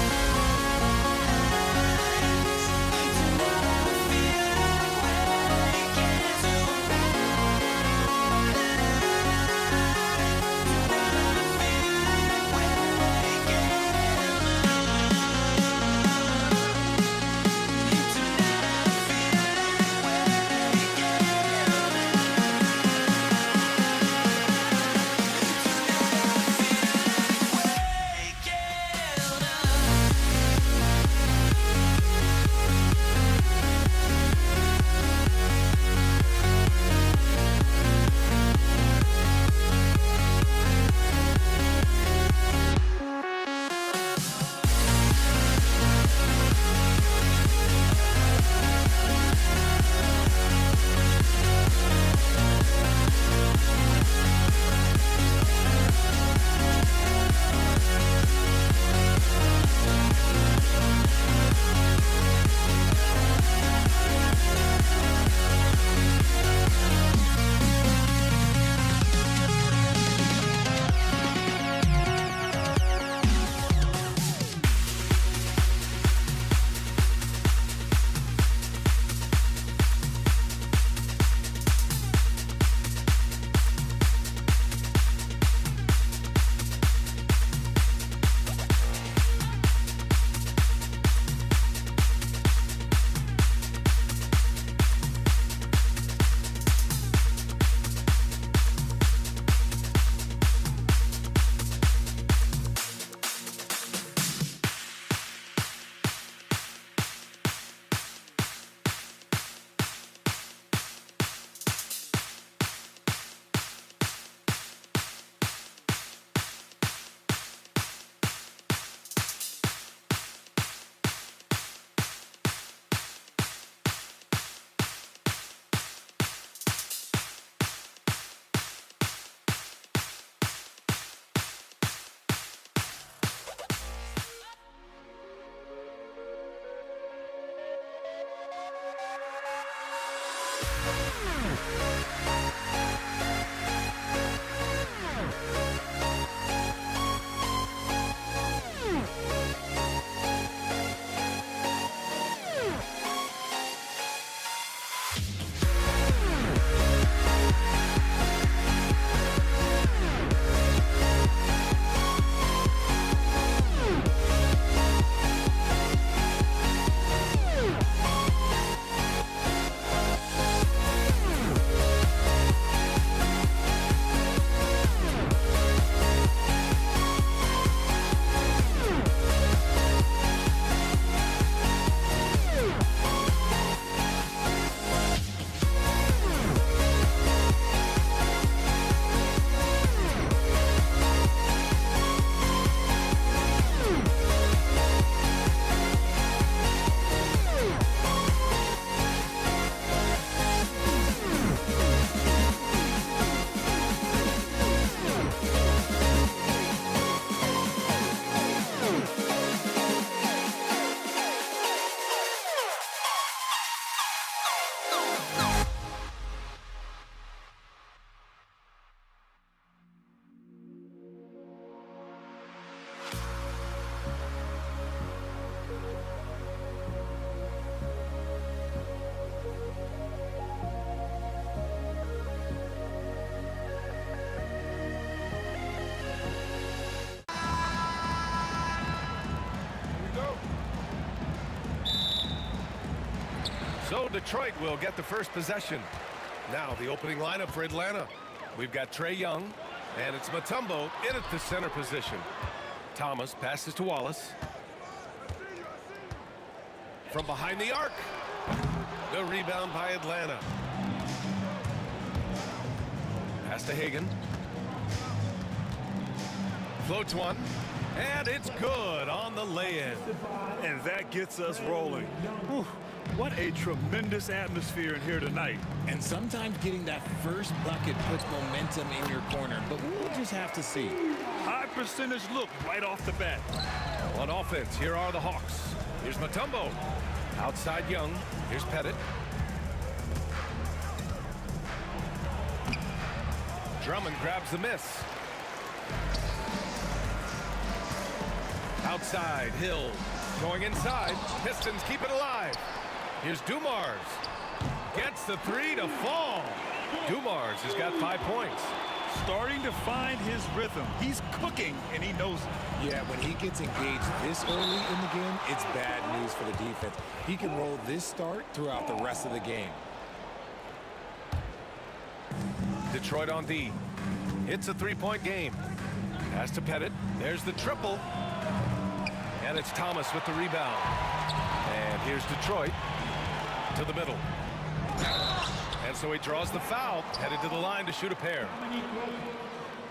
So Detroit will get the first possession. Now the opening lineup for Atlanta. We've got Trae Young, and it's Mutombo in at the center position. Thomas passes to Wallace. From behind the arc. The rebound by Atlanta. Pass to Hagan. Floats one. And it's good on the lay-in. And that gets us rolling. Whew, what a tremendous atmosphere in here tonight. And sometimes getting that first bucket puts momentum in your corner, but we'll just have to see. High percentage look right off the bat. On offense, here are the Hawks. Here's Mutombo. Outside Young. Here's Pettit. Drummond grabs the miss. Outside, Hill. Going inside. Pistons keep it alive. Here's Dumars. Gets the three to fall. Dumars has got 5 points. Starting to find his rhythm. He's cooking, and he knows it. Yeah, when he gets engaged this early in the game, it's bad news for the defense. He can roll this start throughout the rest of the game. Detroit on D. It's a three-point game. Pass to Pettit. There's the triple. And it's Thomas with the rebound. And here's Detroit to the middle. And so he draws the foul, headed to the line to shoot a pair.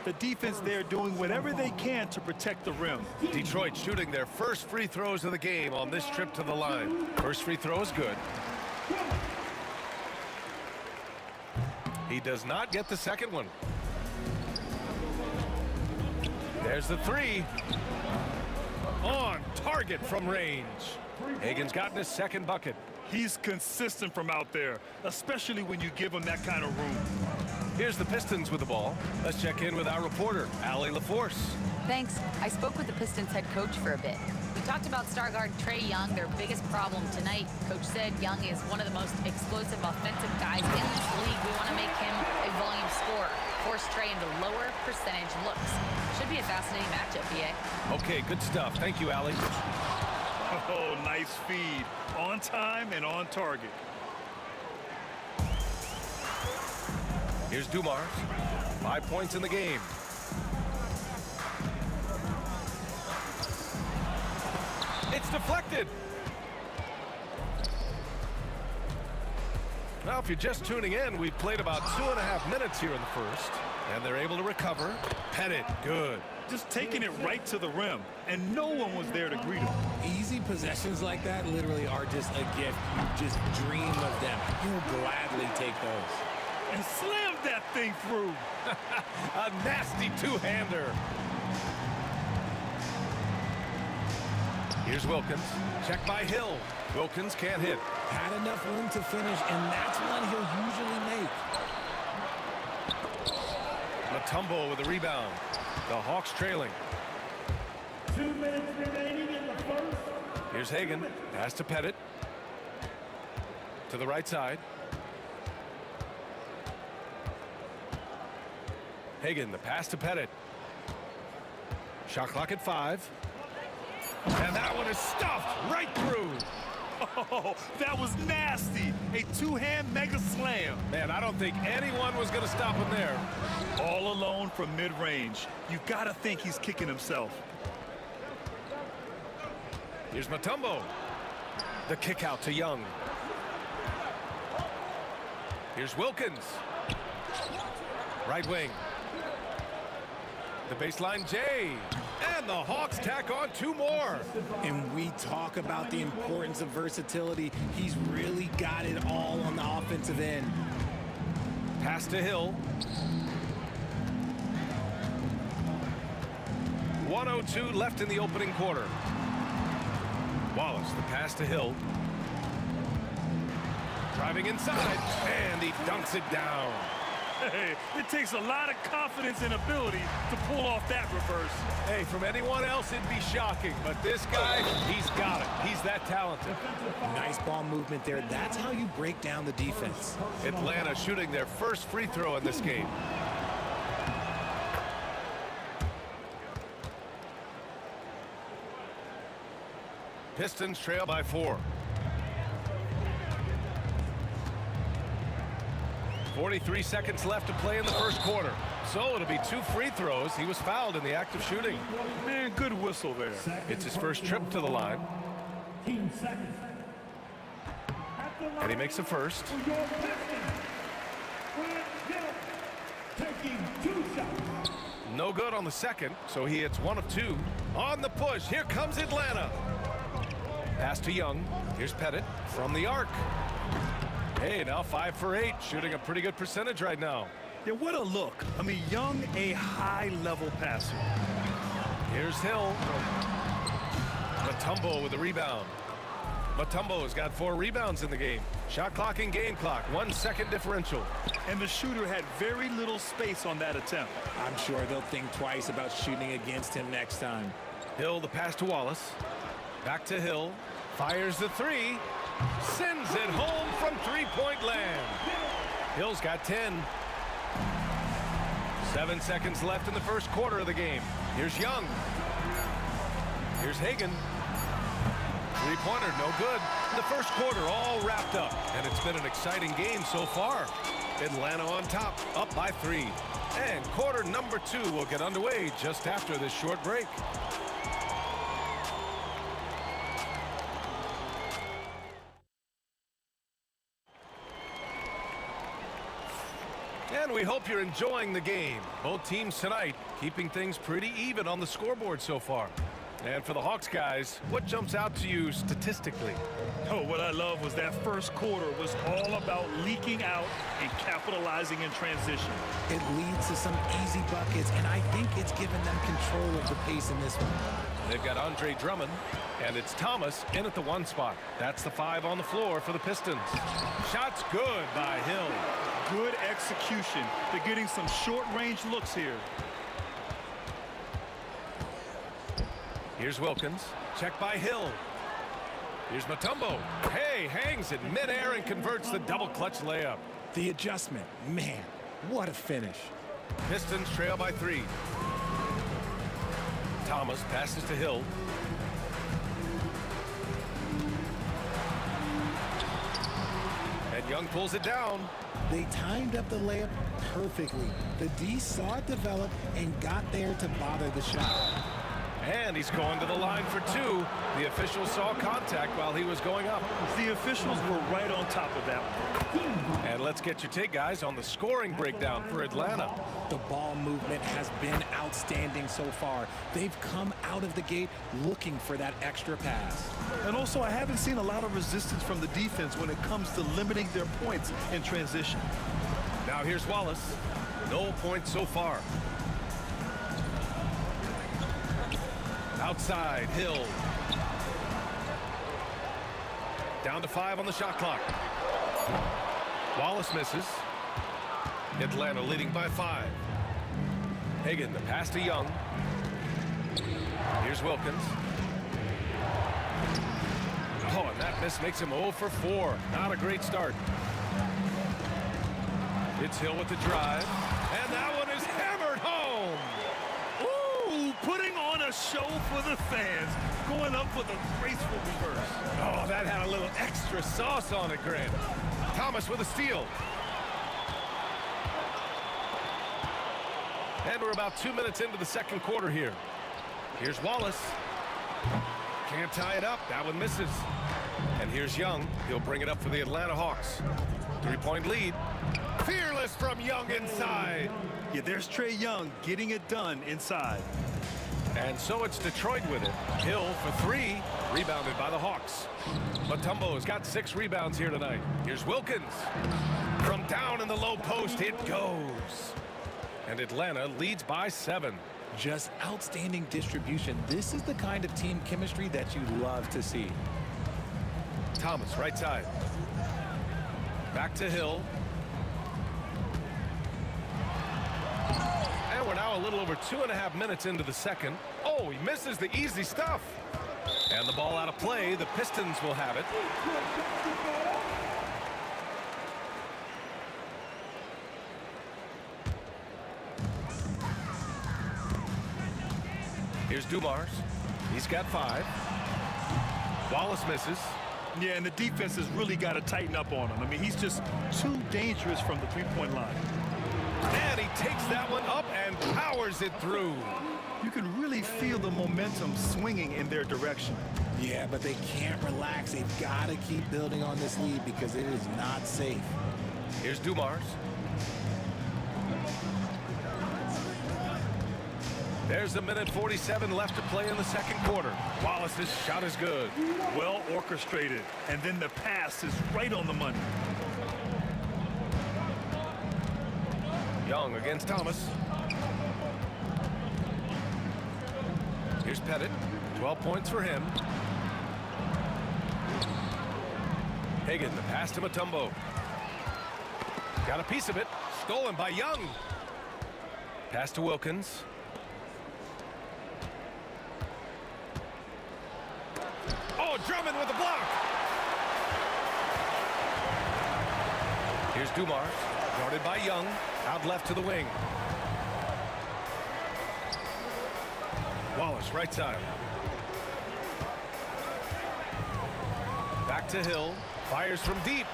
The defense there doing whatever they can to protect the rim. Detroit shooting their first free throws of the game on this trip to the line. First free throw is good. He does not get the second one. There's the three. On target from range. Hagan's gotten his second bucket. He's consistent from out there, especially when you give him that kind of room. Here's the Pistons with the ball. Let's check in with our reporter, Allie LaForce. Thanks. I spoke with the Pistons head coach for a bit. We talked about star guard Trae Young, their biggest problem tonight. Coach said Young is one of the most explosive offensive guys in this league. We want to make him a volume scorer, force Trae into lower percentage looks. Should be a fascinating matchup, BA. Okay, good stuff. Thank you, Allie. Oh, nice feed. On time and on target. Here's Dumars. 5 points in the game. It's deflected. Now, if you're just tuning in, we've played about 2.5 minutes here in the first, and they're able to recover. Pettit, good. Just taking it right to the rim, and no one was there to greet him. Easy possessions like that literally are just a gift. You just dream of them. He'll gladly take those. And slammed that thing through. A nasty two-hander. Here's Wilkins. Check by Hill. Wilkins can't hit. Had enough room to finish, and that's one he'll usually make. Mutombo with the rebound. The Hawks trailing. 2 minutes remaining in the first. Here's Hagan. Pass to Pettit. To the right side. Hagan, the pass to Pettit. Shot clock at 5. And that one is stuffed right through. Oh, that was nasty. A two-hand mega slam. Man, I don't think anyone was going to stop him there. All alone from mid-range. You got to think he's kicking himself. Here's Mutombo. The kick out to Young. Here's Wilkins. Right wing. The baseline J. And the Hawks tack on 2 more. And we talk about the importance of versatility. He's really got it all on the offensive end. Pass to Hill. 1:02 left in the opening quarter. Wallace, the pass to Hill. Driving inside, and he dunks it down. Hey, it takes a lot of confidence and ability to pull off that reverse. Hey, from anyone else, it'd be shocking, but this guy, he's got it. He's that talented. Nice ball movement there. That's how you break down the defense. Atlanta shooting their first free throw in this game. Pistons trail by 4. 43 seconds left to play in the first quarter. So it'll be 2 free throws. He was fouled in the act of shooting. Man, good whistle there. It's his first trip to the line. And he makes a first. No good on the second, so he hits 1 of 2. On the push, here comes Atlanta. Pass to Young. Here's Pettit from the arc. Hey, now 5 for 8, shooting a pretty good percentage right now. Yeah, what a look. I mean, Young, a high-level passer. Here's Hill. Mutombo with the rebound. Mutombo's got 4 rebounds in the game. Shot clock and game clock, 1 second differential. And the shooter had very little space on that attempt. I'm sure they'll think twice about shooting against him next time. Hill, the pass to Wallace. Back to Hill. Fires the 3. Sends it home from three-point land. Hill's got 10. 7 seconds left in the first quarter of the game. Here's Young. Here's Hagan. Three-pointer, no good. The first quarter all wrapped up, and it's been an exciting game so far. Atlanta on top, up by 3. And quarter number 2 will get underway just after this short break. And we hope you're enjoying the game. Both teams tonight keeping things pretty even on the scoreboard so far. And for the Hawks guys, what jumps out to you statistically? Oh, what I love was that first quarter was all about leaking out and capitalizing in transition. It leads to some easy buckets, and I think it's given them control of the pace in this one. They've got Andre Drummond, and it's Thomas in at the 1 spot. That's the 5 on the floor for the Pistons. Shot's good by Hill. Good execution. They're getting some short-range looks here. Here's Wilkins. Check by Hill. Here's Mutombo. Hey, hangs in midair and converts the double clutch layup. The adjustment, man, what a finish. Pistons trail by 3. Thomas passes to Hill. And Young pulls it down. They timed up the layup perfectly. The D saw it develop and got there to bother the shot. And he's going to the line for 2. The officials saw contact while he was going up. The officials were right on top of that one. And let's get your take, guys, on the scoring breakdown for Atlanta. The ball movement has been outstanding so far. They've come out of the gate looking for that extra pass. And also, I haven't seen a lot of resistance from the defense when it comes to limiting their points in transition. Now here's Wallace. No points so far. Outside, Hill. Down to 5 on the shot clock. Wallace misses. Atlanta leading by 5. Hagan, the pass to Young. Here's Wilkins. Oh, and that miss makes him 0 for 4. Not a great start. It's Hill with the drive. And that one is hammered home. Ooh, putting on a show for the fans. Going up with a graceful reverse. Oh, that had a little extra sauce on it, Grant. Thomas with a steal. And we're about 2 minutes into the second quarter here. Here's Wallace. Can't tie it up. That one misses. And here's Young. He'll bring it up for the Atlanta Hawks. 3-point lead. Fearless from Young inside. Yeah, there's Trae Young getting it done inside. And so it's Detroit with it. Hill for 3, rebounded by the Hawks. Mutombo's got 6 rebounds here tonight. Here's Wilkins. From down in the low post, it goes. And Atlanta leads by 7. Just outstanding distribution. This is the kind of team chemistry that you love to see. Thomas, right side. Back to Hill. And we're now a little over 2.5 minutes into the second. Oh, he misses the easy stuff. And the ball out of play. The Pistons will have it. Here's Dumars. He's got 5. Wallace misses. Yeah, and the defense has really got to tighten up on him. I mean, he's just too dangerous from the three-point line. And he takes that one up and powers it through. You can really feel the momentum swinging in their direction. Yeah, but they can't relax. They've got to keep building on this lead because it is not safe. Here's Dumars. There's a minute 47 left to play in the second quarter. Wallace's shot is good. Well orchestrated, and then the pass is right on the money. Young against Thomas. Here's Pettit. 12 points for him. Hagan, the pass to Mutombo. Got a piece of it. Stolen by Young. Pass to Wilkins. Oh, Drummond with the block. Here's Dumars. Guarded by Young. Out left to the wing. Wallace, right side. Back to Hill. Fires from deep.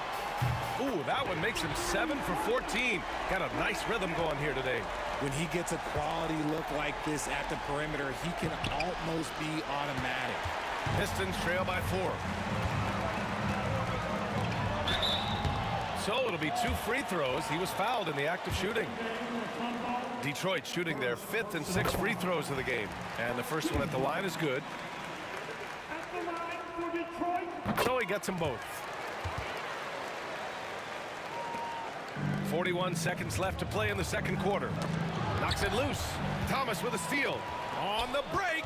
Ooh, that one makes him 7 for 14. Got a nice rhythm going here today. When he gets a quality look like this at the perimeter, he can almost be automatic. Pistons trail by 4. So it'll be 2 free throws. He was fouled in the act of shooting. Detroit shooting their 5th and 6th free throws of the game. And the first one at the line is good. So he gets them both. 41 seconds left to play in the second quarter. Knocks it loose. Thomas with a steal. On the break.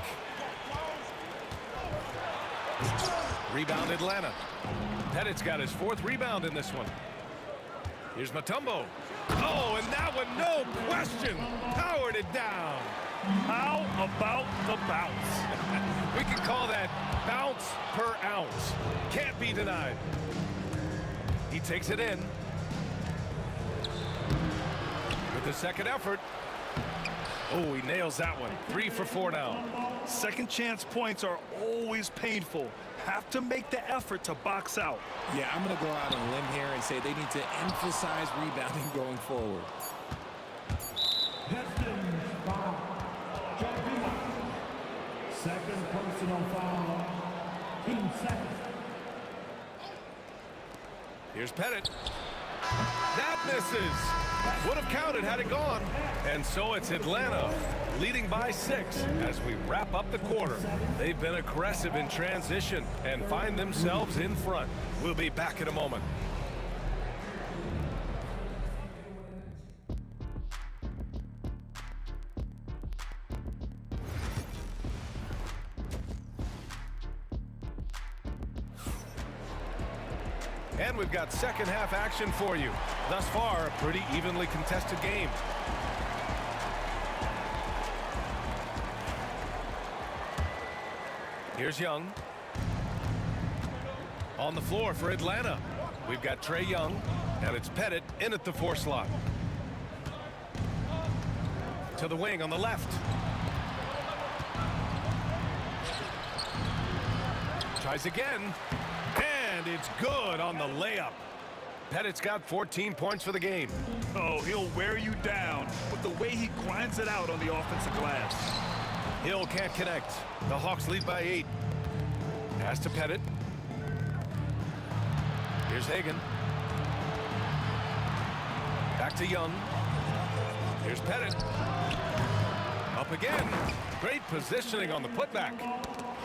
Rebound Atlanta. Pettit's got his 4th rebound in this one. Here's Mutombo. Oh, and that one, no question, powered it down. How about the bounce? We can call that bounce per ounce. Can't be denied. He takes it in. With the second effort. Oh, he nails that one. 3 for 4 now. Second chance points are always painful. Have to make the effort to box out. Yeah, I'm going to go out on a limb here and say they need to emphasize rebounding going forward. Second personal foul. Team second. Here's Pettit. That misses. Would have counted had it gone. And so it's Atlanta leading by 6 as we wrap up the quarter. They've been aggressive in transition and find themselves in front. We'll be back in a moment. And we've got second half action for you. Thus far, a pretty evenly contested game. Here's Young. On the floor for Atlanta. We've got Trae Young, and it's Pettit in at the 4 slot. To the wing on the left. Tries again. And it's good on the layup. Pettit's got 14 points for the game. Oh, he'll wear you down with the way he grinds it out on the offensive glass. Hill can't connect. The Hawks lead by 8. Pass to Pettit. Here's Hagan. Back to Young. Here's Pettit. Up again. Great positioning on the putback.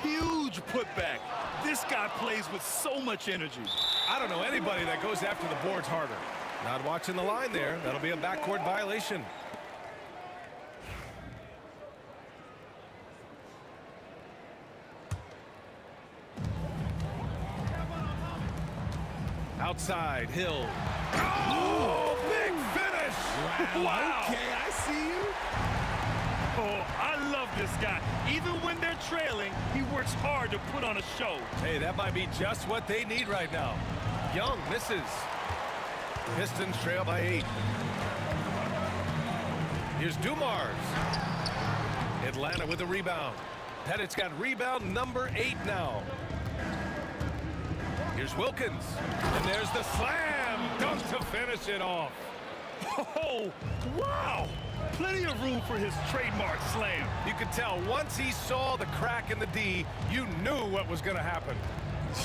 Huge putback. This guy plays with so much energy. I don't know anybody that goes after the boards harder. Not watching the line there. That'll be a backcourt violation. Outside, Hill. Oh, big finish! Wow. Okay, I see you. Oh, I love this guy. Even when they're trailing, he works hard to put on a show. Hey, that might be just what they need right now. Young misses. Pistons trail by 8. Here's Dumars. Atlanta with a rebound. Pettit's got rebound number 8 now. Here's Wilkins. And there's the slam dunk to finish it off. Oh, wow. Plenty of room for his trademark slam. You could tell once he saw the crack in the D, you knew what was going to happen.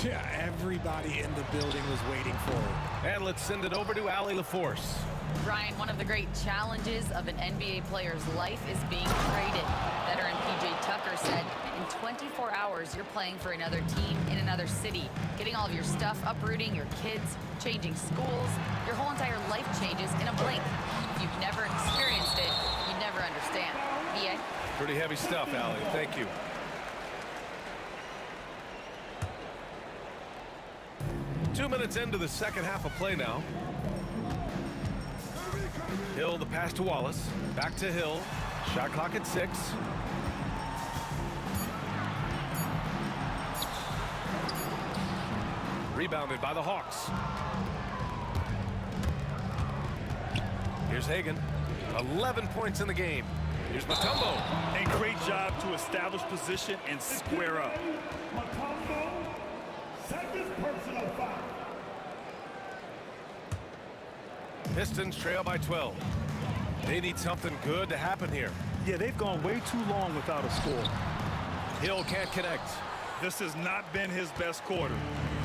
Yeah, everybody in the building was waiting for it. And let's send it over to Allie LaForce. Brian, one of the great challenges of an NBA player's life is being traded. Veteran PJ Tucker said, in 24 hours, you're playing for another team in another city, getting all of your stuff, uprooting your kids, changing schools. Your whole entire life changes in a blink. If you've never experienced it, you'd never understand. VA? Pretty heavy stuff, Allie. Thank you. Two minutes into the second half of play now. Hill, the pass to Wallace. Back to Hill. Shot clock at 6. Rebounded by the Hawks. Here's Hagan. 11 points in the game. Here's Mutombo. A great job to establish position and square up. Pistons trail by 12. They need something good to happen here. Yeah, they've gone way too long without a score. Hill can't connect. This has not been his best quarter.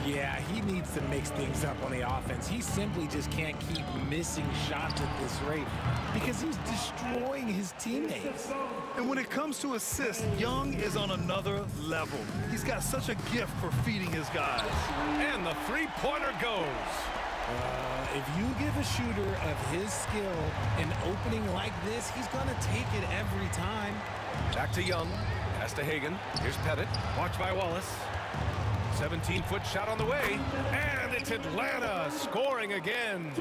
Yeah, he needs to mix things up on the offense. He simply just can't keep missing shots at this rate because he's destroying his teammates. And when it comes to assists, Young is on another level. He's got such a gift for feeding his guys. And the three-pointer goes. If you give a shooter of his skill an opening like this, he's going to take it every time. Back to Young. Pass to Hagan. Here's Pettit. Watched by Wallace. 17-foot shot on the way. And it's Atlanta scoring again.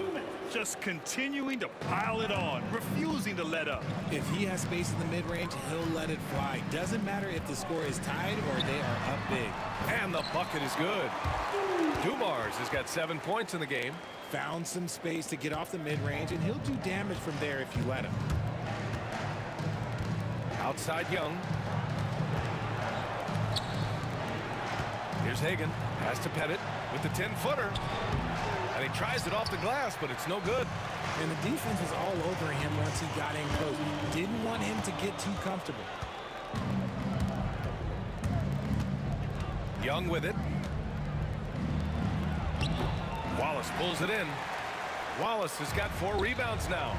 Just continuing to pile it on, refusing to let up. If he has space in the mid-range, he'll let it fly. Doesn't matter if the score is tied or they are up big. And the bucket is good. Dumars has got 7 points in the game. Found some space to get off the mid-range, and he'll do damage from there if you let him. Outside Young. Here's Hagan. Pass to Pettit with the 10-footer. And he tries it off the glass, but it's no good. And the defense was all over him once he got in close. Didn't want him to get too comfortable. Young with it. Wallace pulls it in. Wallace has got 4 rebounds now.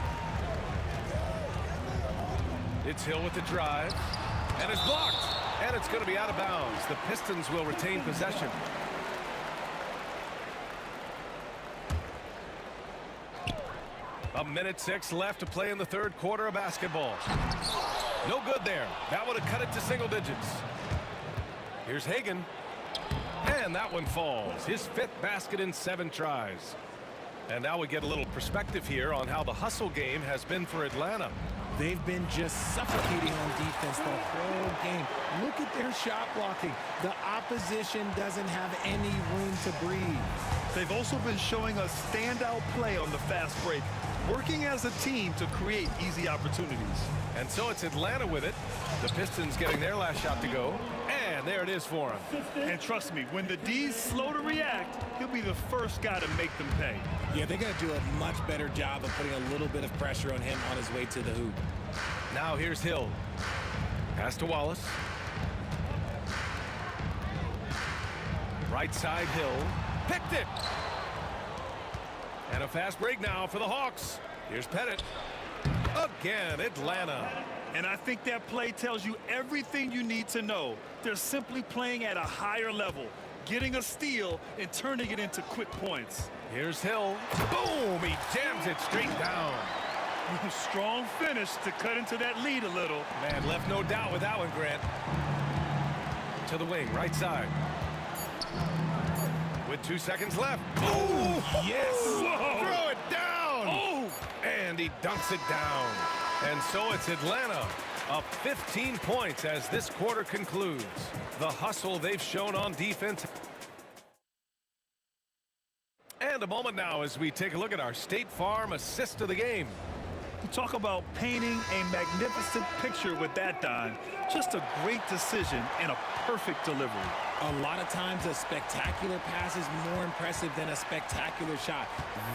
It's Hill with the drive. And it's blocked. And it's going to be out of bounds. The Pistons will retain possession. A minute 6 left to play in the third quarter of basketball. No good there. That would have cut it to single digits. Here's Hagan. And that one falls. His 5th basket in 7 tries. And now we get a little perspective here on how the hustle game has been for Atlanta. They've been just suffocating on defense the whole game. Look at their shot blocking. The opposition doesn't have any room to breathe. They've also been showing us standout play on the fast break, working as a team to create easy opportunities. And so it's Atlanta with it. The Pistons getting their last shot to go. And there it is for him. And trust me, when the D's slow to react, he'll be the first guy to make them pay. Yeah, they got to do a much better job of putting a little bit of pressure on him on his way to the hoop. Now here's Hill. Pass to Wallace. Right side Hill. Picked it. And a fast break now for the Hawks. Here's Pettit. Again, Atlanta. And I think that play tells you everything you need to know. They're simply playing at a higher level, getting a steal and turning it into quick points. Here's Hill. Boom! He jams it straight down. Strong finish to cut into that lead a little. Man, left no doubt with that one, Grant. To the wing, right side. With 2 seconds left. Oh, yes! Whoa. Throw it down! Oh! And he dunks it down. And so it's Atlanta up 15 points as this quarter concludes. The hustle they've shown on defense. And a moment now as we take a look at our State Farm assist of the game. You talk about painting a magnificent picture with that, Don. Just a great decision and a perfect delivery. A lot of times a spectacular pass is more impressive than a spectacular shot.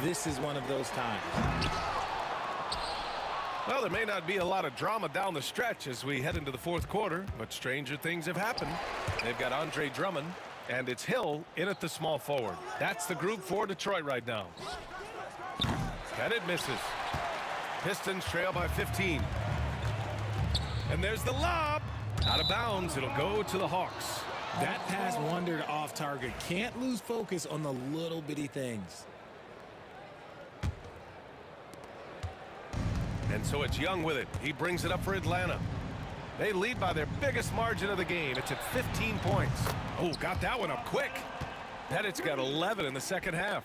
This is one of those times. Well, there may not be a lot of drama down the stretch as we head into the fourth quarter, but stranger things have happened. They've got Andre Drummond, and it's Hill in at the small forward. That's the group for Detroit right now. And it misses. Pistons trail by 15. And there's the lob. Out of bounds. It'll go to the Hawks. That pass wandered off target. Can't lose focus on the little bitty things. And so it's Young with it. He brings it up for Atlanta. They lead by their biggest margin of the game. It's at 15 points. Oh, got that one up quick. Pettit's got 11 in the second half.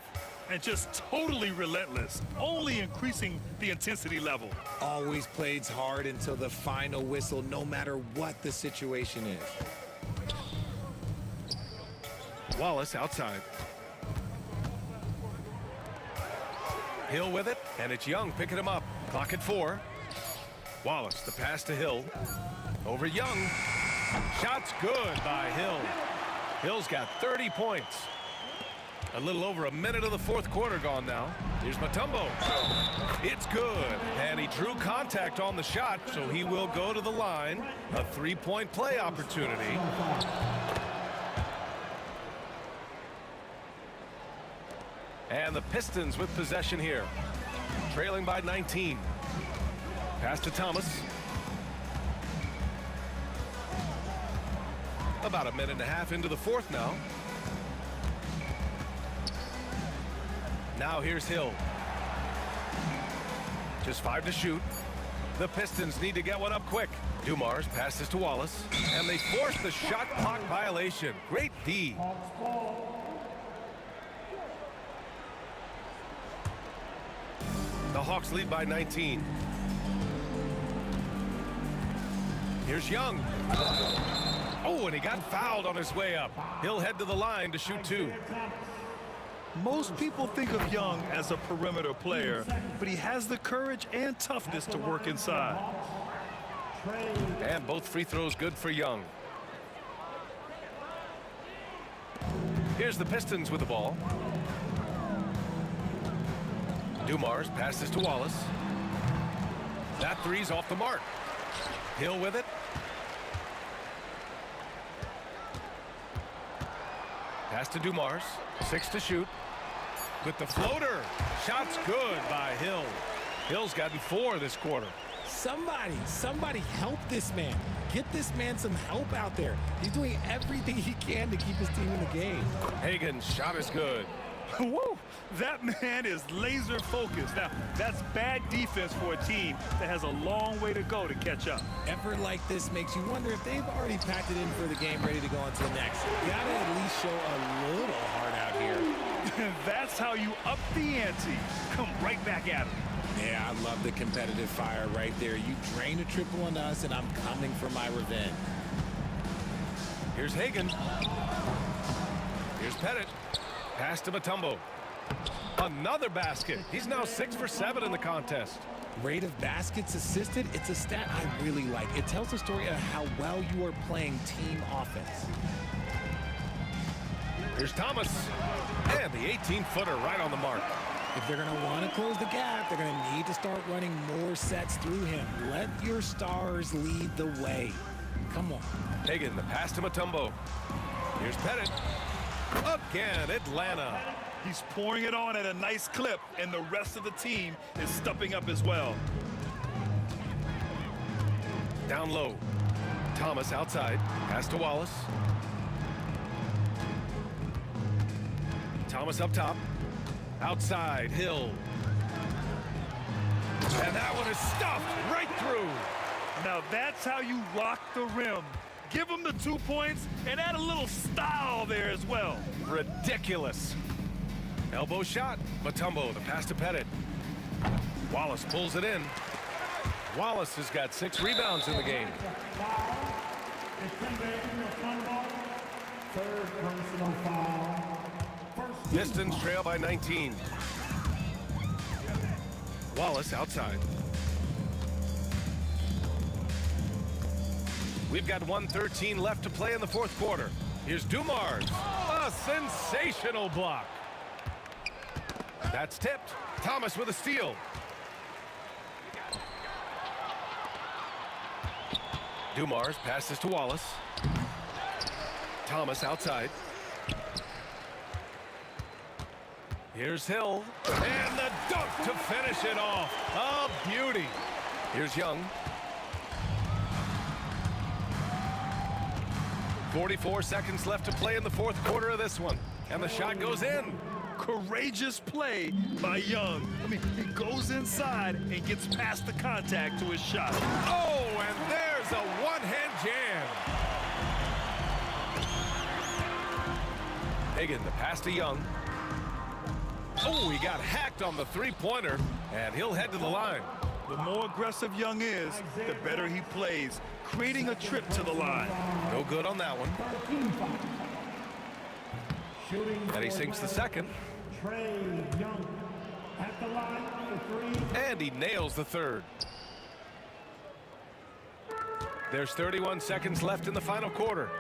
And just totally relentless, only increasing the intensity level. Always plays hard until the final whistle, no matter what the situation is. Wallace outside. Hill with it, and it's Young picking him up. Clock at 4. Wallace, the pass to Hill. Over Young. Shot's good by Hill. Hill's got 30 points. A little over a minute of the fourth quarter gone now. Here's Mutombo. It's good. And he drew contact on the shot, so he will go to the line. A three-point play opportunity. And the Pistons with possession here. Trailing by 19. Pass to Thomas. About a minute and a half into the fourth now. Now here's Hill. Just 5 to shoot. The Pistons need to get one up quick. Dumars passes to Wallace. And they force the shot clock violation. Great D. The Hawks lead by 19. Here's Young. Oh, and he got fouled on his way up. He'll head to the line to shoot 2. Most people think of Young as a perimeter player, but he has the courage and toughness to work inside. And both free throws good for Young. Here's the Pistons with the ball. Dumars passes to Wallace. That three's off the mark. Hill with it. Pass to Dumars. 6 to shoot. With the floater. Shot's good by Hill. Hill's gotten 4 this quarter. Somebody help this man. Get this man some help out there. He's doing everything he can to keep his team in the game. Hagen's shot is good. Woo! That man is laser focused. Now, that's bad defense for a team that has a long way to go to catch up. Effort like this makes you wonder if they've already packed it in for the game, ready to go on to the next. You gotta at least show a little heart out here. That's how you up the ante. Come right back at him. Yeah, I love the competitive fire right there. You drain a triple on us, and I'm coming for my revenge. Here's Hagen. Here's Pettit. Pass to Mutombo. Another basket. He's now 6 for 7 in the contest. Rate of baskets assisted, it's a stat I really like. It tells a story of how well you are playing team offense. Here's Thomas. And the 18-footer right on the mark. If they're going to want to close the gap, they're going to need to start running more sets through him. Let your stars lead the way. Come on. Hagen, the pass to Mutombo. Here's Pettit. Again, Atlanta. He's pouring it on at a nice clip, and the rest of the team is stepping up as well. Down low. Thomas outside. Pass to Wallace. Thomas up top. Outside, Hill. And that one is stuffed right through. Now that's how you rock the rim. Give him the 2 points and add a little style there as well. Ridiculous. Elbow shot. Mutombo, the pass to Pettit. Wallace pulls it in. Wallace has got 6 rebounds in the game. Pistons trail by 19. Wallace outside. We've got 1:13 left to play in the fourth quarter. Here's Dumars. A sensational block. That's tipped. Thomas with a steal. Dumars passes to Wallace. Thomas outside. Here's Hill. And the dunk to finish it off. A beauty. Here's Young. 44 seconds left to play in the fourth quarter of this one. And the shot goes in. Courageous play by Young. I mean, he goes inside and gets past the contact to his shot. Oh, and there's a one-hand jam. Hagan, the pass to Young. Oh, he got hacked on the three-pointer, and he'll head to the line. The more aggressive Young is, the better he plays, creating a trip to the line. No good on that one. And he sinks the second. And he nails the third. There's 31 seconds left in the final quarter.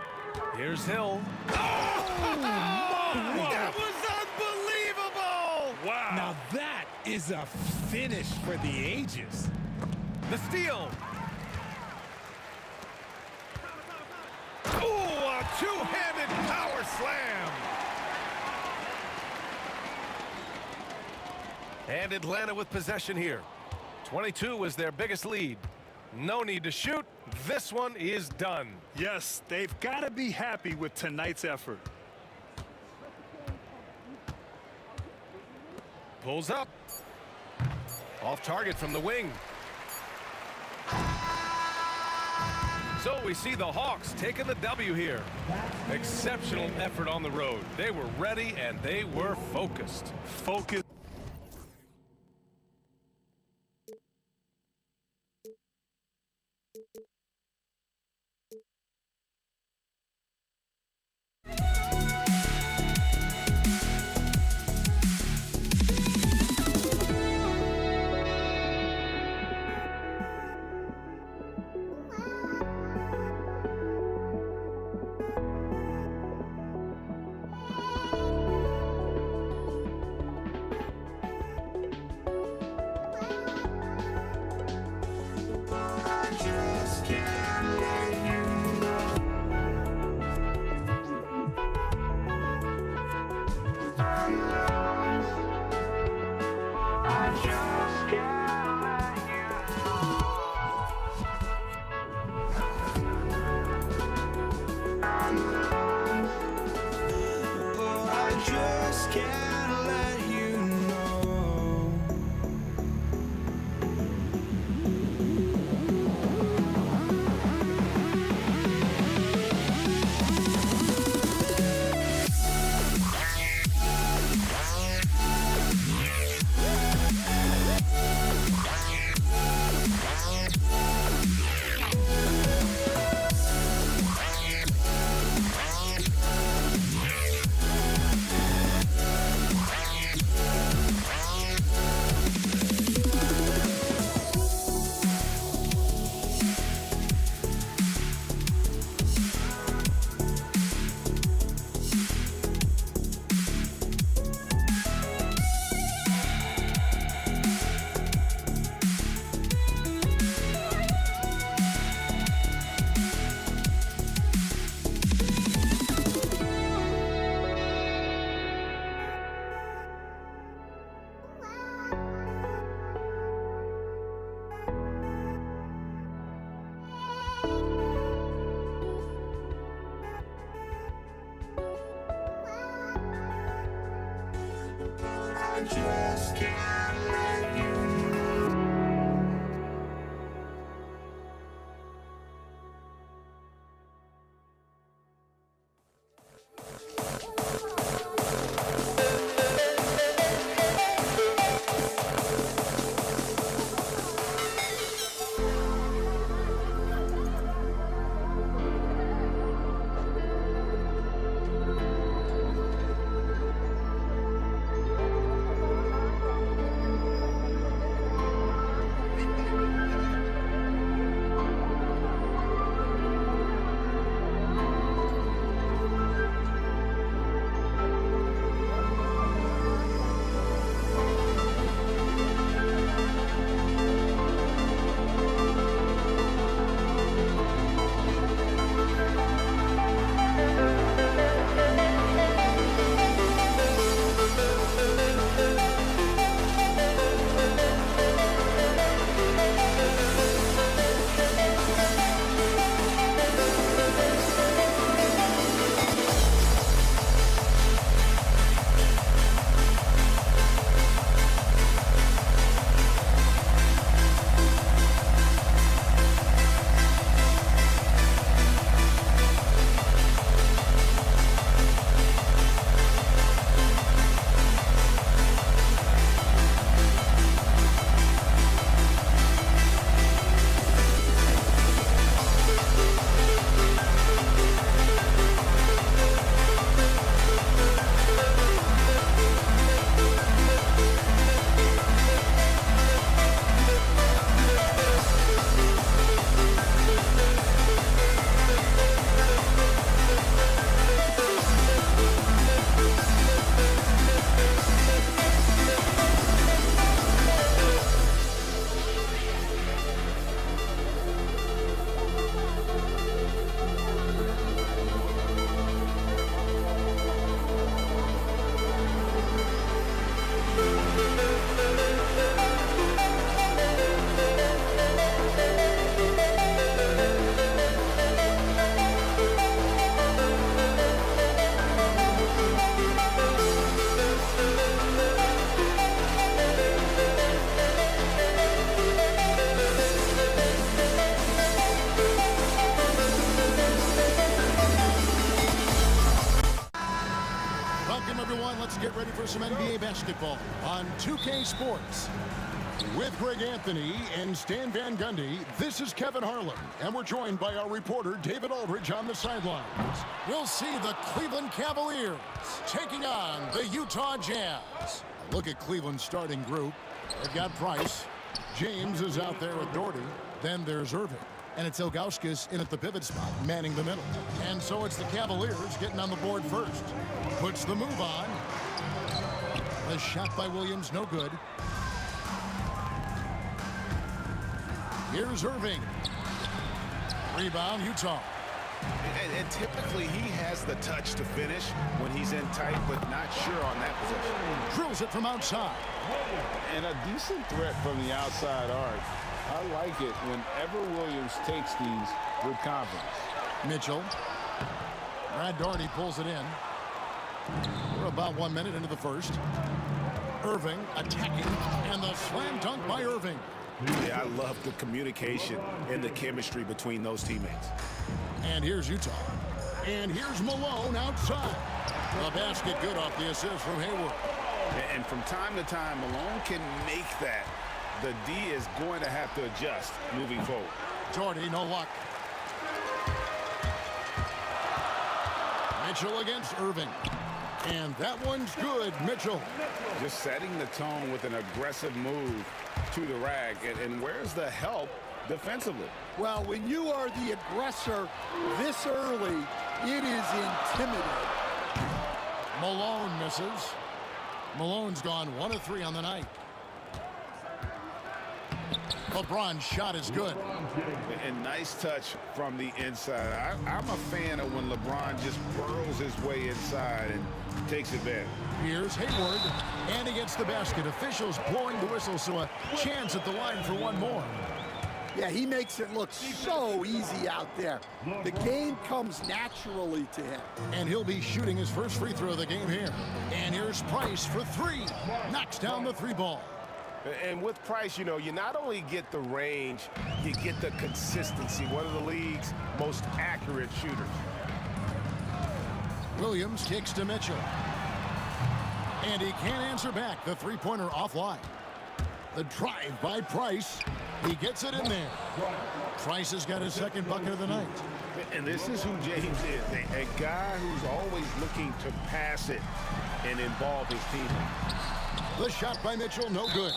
Here's Hill. Oh! That was unbelievable! Wow. Now that is a finish for the ages. The steal. Oh, a two-handed power slam. And Atlanta with possession here. 22 was their biggest lead. No need to shoot. This one is done. Yes, they've got to be happy with tonight's effort. Pulls up. Off target from the wing. So we see the Hawks taking the W here. Exceptional effort on the road. They were ready and they were focused. Focused. Just can't let you know. Welcome, everyone. Let's get ready for some NBA basketball on 2K Sports. With Greg Anthony and Stan Van Gundy, this is Kevin Harlan, and we're joined by our reporter, David Aldridge, on the sidelines. We'll see the Cleveland Cavaliers taking on the Utah Jazz. A look at Cleveland's starting group. They've got Price. James is out there with Doherty. Then there's Irving. And it's Ilgauskas in at the pivot spot, manning the middle. And so it's the Cavaliers getting on the board first. Puts the move on. The shot by Williams, no good. Here's Irving. Rebound, Utah. And typically he has the touch to finish when he's in tight, but not sure on that position. Drills it from outside. And a decent threat from the outside arc. I like it whenever Williams takes these with confidence. Mitchell. Brad Doherty pulls it in. We're about 1 minute into the first. Irving attacking, and the slam dunk by Irving. Yeah, I love the communication and the chemistry between those teammates. And here's Utah. And here's Malone outside. The basket good off the assist from Hayward. And from time to time, Malone can make that. The D is going to have to adjust moving forward. Doherty, no luck. Mitchell against Irving. And that one's good, Mitchell. Just setting the tone with an aggressive move to the rack. And where's the help defensively? Well, when you are the aggressor this early, it is intimidating. Malone misses. Malone's gone 1 of 3 on the night. LeBron's shot is good. And nice touch from the inside. I'm a fan of when LeBron just burrows his way inside and takes advantage. Here's Hayward, and he gets the basket. Officials blowing the whistle, so a chance at the line for one more. Yeah, he makes it look so easy out there. The game comes naturally to him. And he'll be shooting his first free throw of the game here. And here's Price for 3. Knocks down the 3 ball. And with Price, you know, you not only get the range, you get the consistency. One of the league's most accurate shooters. Williams kicks to Mitchell. And he can't answer back. The three-pointer offline. The drive by Price. He gets it in there. Price has got his second bucket of the night. And this is who James is, a guy who's always looking to pass it and involve his teammates. The shot by Mitchell, no good.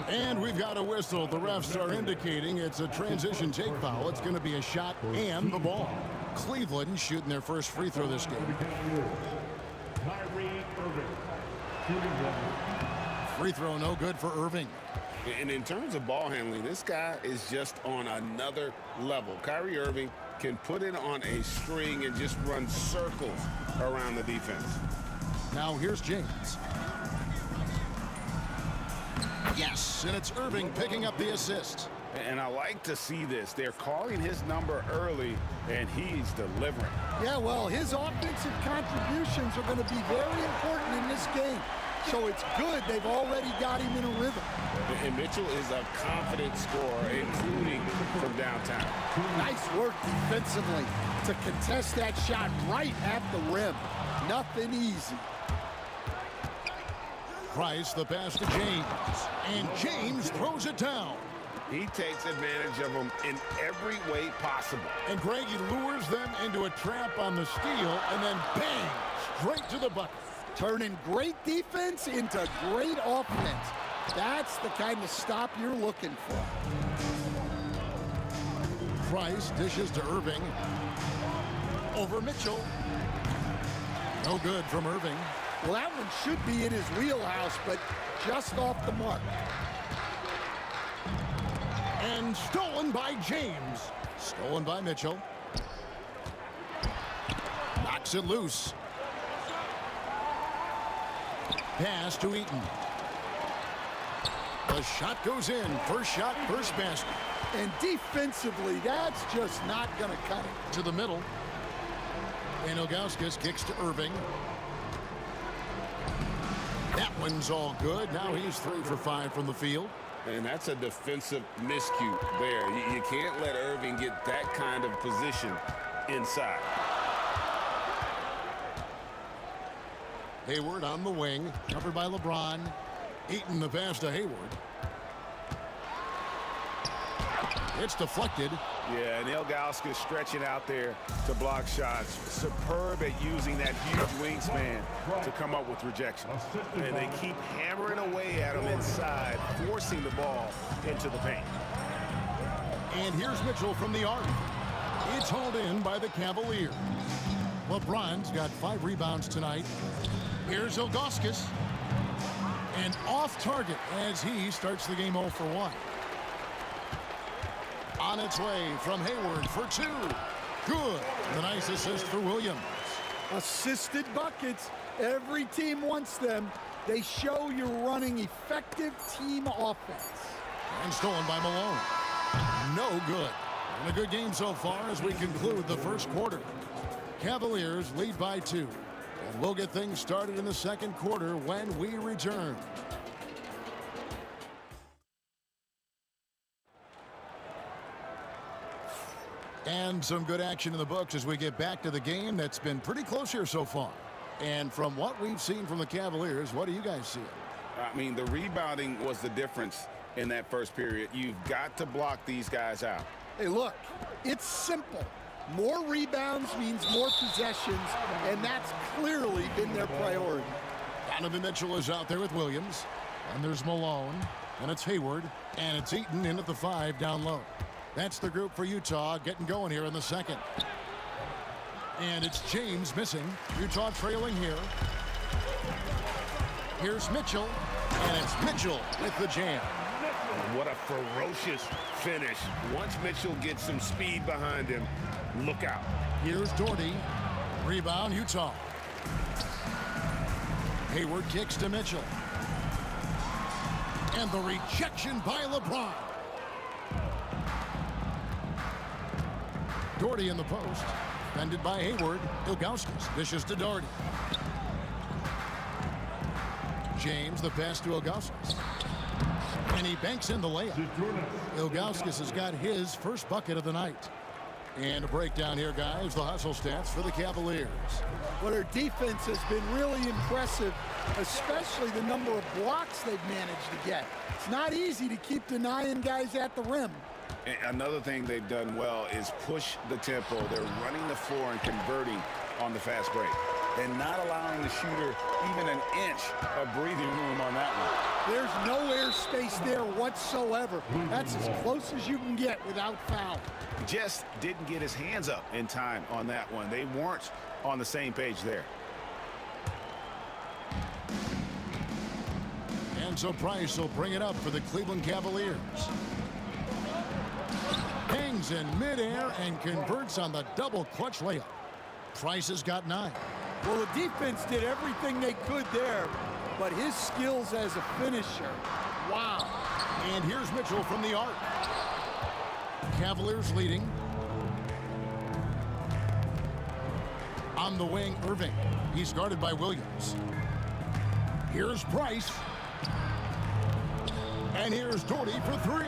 And we've got a whistle. The refs are indicating it's a transition take foul. It's going to be a shot and the ball. Cleveland shooting their first free throw this game. Free throw no good for Irving. And in terms of ball handling, this guy is just on another level. Kyrie Irving can put it on a string and just run circles around the defense. Now here's James. Yes, and it's Irving picking up the assist. And I like to see this. They're calling his number early, and he's delivering. Yeah, well, his offensive contributions are going to be very important in this game. So it's good they've already got him in a rhythm. And Mitchell is a confident scorer, including from downtown. Nice work defensively to contest that shot right at the rim. Nothing easy. Price, the pass to James. And James throws it down. He takes advantage of them in every way possible. And Greg, he lures them into a trap on the steal, and then bang, straight to the bucket. Turning great defense into great offense. That's the kind of stop you're looking for. Price dishes to Irving. Over Mitchell. No good from Irving. Well, that one should be in his wheelhouse, but just off the mark. And stolen by James. Stolen by Mitchell. Knocks it loose. Pass to Eaton. The shot goes in. First shot, first basket. And defensively, that's just not going to cut it. To the middle. And Ilgauskas kicks to Irving. That one's all good. Now he's 3 for 5 from the field. And that's a defensive miscue there. You can't let Irving get that kind of position inside. Hayward on the wing, covered by LeBron. Eaton the pass to Hayward. It's deflected. Yeah, and Ilgauskas stretching out there to block shots. Superb at using that huge wingspan to come up with rejection. And they keep hammering away at him inside, forcing the ball into the paint. And here's Mitchell from the arc. It's hauled in by the Cavaliers. LeBron's got 5 rebounds tonight. Here's Ilgauskas. And off target as he starts the game 0 for 1. On its way from Hayward for 2. Good. The nice assist for Williams. Assisted buckets. Every team wants them. They show you're running effective team offense. And stolen by Malone. No good. And a good game so far as we conclude the first quarter. Cavaliers lead by 2. And we'll get things started in the second quarter when we return. And some good action in the books as we get back to the game that's been pretty close here so far. And from what we've seen from the Cavaliers, what do you guys see? I mean, the rebounding was the difference in that first period. You've got to block these guys out. Hey, look, it's simple. More rebounds means more possessions, and that's clearly been their priority. Donovan Mitchell is out there with Williams. And there's Malone. And it's Hayward. And it's Eaton in at the 5 down low. That's the group for Utah getting going here in the second. And it's James missing. Utah trailing here. Here's Mitchell. And it's Mitchell with the jam. What a ferocious finish. Once Mitchell gets some speed behind him, look out. Here's Doherty. Rebound, Utah. Hayward kicks to Mitchell. And the rejection by LeBron. Doherty in the post. Defended by Hayward. Ilgauskas dishes to Doherty. James, the pass to Ilgauskas. And he banks in the layup. Ilgauskas has got his first bucket of the night. And a breakdown here, guys. The hustle stats for the Cavaliers. Well, their defense has been really impressive, especially the number of blocks they've managed to get. It's not easy to keep denying guys at the rim. And another thing they've done well is push the tempo. They're running the floor and converting on the fast break. And not allowing the shooter even an inch of breathing room on that one. There's no air space there whatsoever. That's as close as you can get without foul. Just didn't get his hands up in time on that one. They weren't on the same page there. And so Price will bring it up for the Cleveland Cavaliers. Hangs in midair and converts on the double clutch layup. Price has got 9. Well, the defense did everything they could there, but his skills as a finisher, wow. And here's Mitchell from the arc. Cavaliers leading. On the wing, Irving. He's guarded by Williams. Here's Price. And here's Doherty for 3.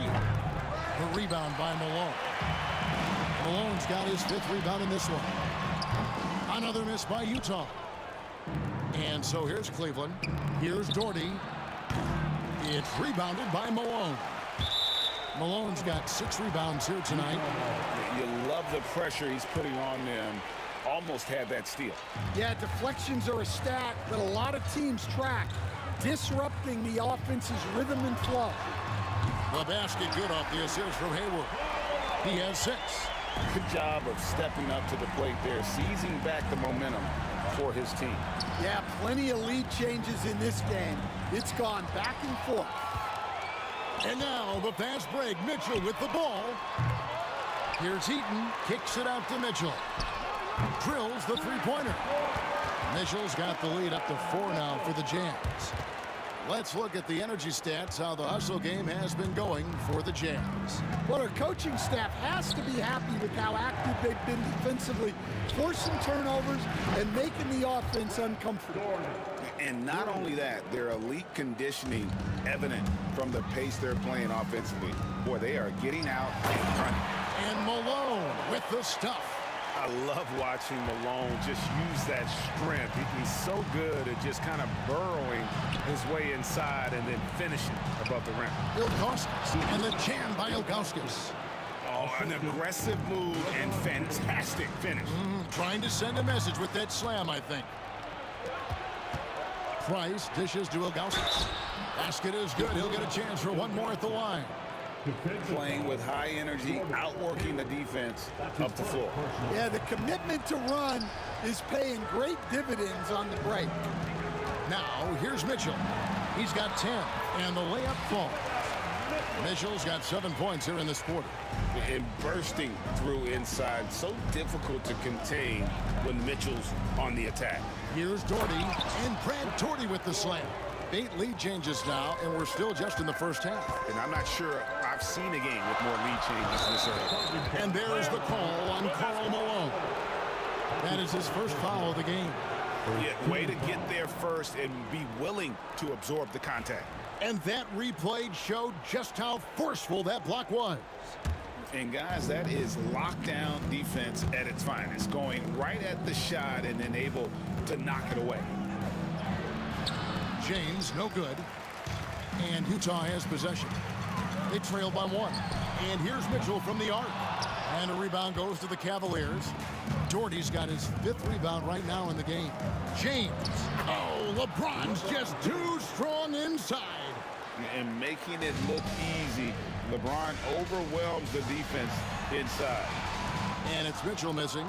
The rebound by Malone. Malone's got his 5th rebound in this one. Another miss by Utah. And so here's Cleveland. Here's Doherty. It's rebounded by Malone. Malone's got 6 rebounds here tonight. You love the pressure he's putting on them. Almost had that steal. Yeah, deflections are a stat that a lot of teams track, disrupting the offense's rhythm and flow. The basket good off the assist from Hayward. He has 6. Good job of stepping up to the plate there, seizing back the momentum for his team. Yeah, plenty of lead changes in this game. It's gone back and forth. And now the fast break. Mitchell with the ball. Here's Eaton. Kicks it out to Mitchell. Drills the three-pointer. Mitchell's got the lead up to 4 now for the Jazz. Let's look at the energy stats, how the hustle game has been going for the Jazz. Well, our coaching staff has to be happy with how active they've been defensively, forcing turnovers and making the offense uncomfortable. And not only that, their elite conditioning evident from the pace they're playing offensively. Boy, they are getting out and running. And Malone with the stuff. I love watching Malone just use that strength. He's so good at just kind of burrowing his way inside and then finishing above the rim. Ilgauskas and the jam by Ilgauskas. Oh, an aggressive move and fantastic finish. Trying to send a message with that slam, I think. Price dishes to Ilgauskas. Basket is good. He'll get a chance for one more at the line. Playing with high energy, outworking the defense up the floor. Yeah, the commitment to run is paying great dividends on the break. Now, here's Mitchell. He's got 10, and the layup falls. Mitchell's got 7 points here in this quarter. And bursting through inside, so difficult to contain when Mitchell's on the attack. Here's Doherty, and Brad Doherty with the slam. 8 lead changes now, and we're still just in the first half. And I'm not sure I've seen a game with more lead changes this early. And there's the call on Karl Malone. That is his first foul of the game. Yeah, way to get there first and be willing to absorb the contact. And that replay showed just how forceful that block was. And guys, that is lockdown defense at its finest. Going right at the shot and then able to knock it away. James, no good. And Utah has possession. They trail by 1. And here's Mitchell from the arc. And a rebound goes to the Cavaliers. Doherty's got his 5th rebound right now in the game. James. Oh, LeBron's just too strong inside. And making it look easy. LeBron overwhelms the defense inside. And it's Mitchell missing.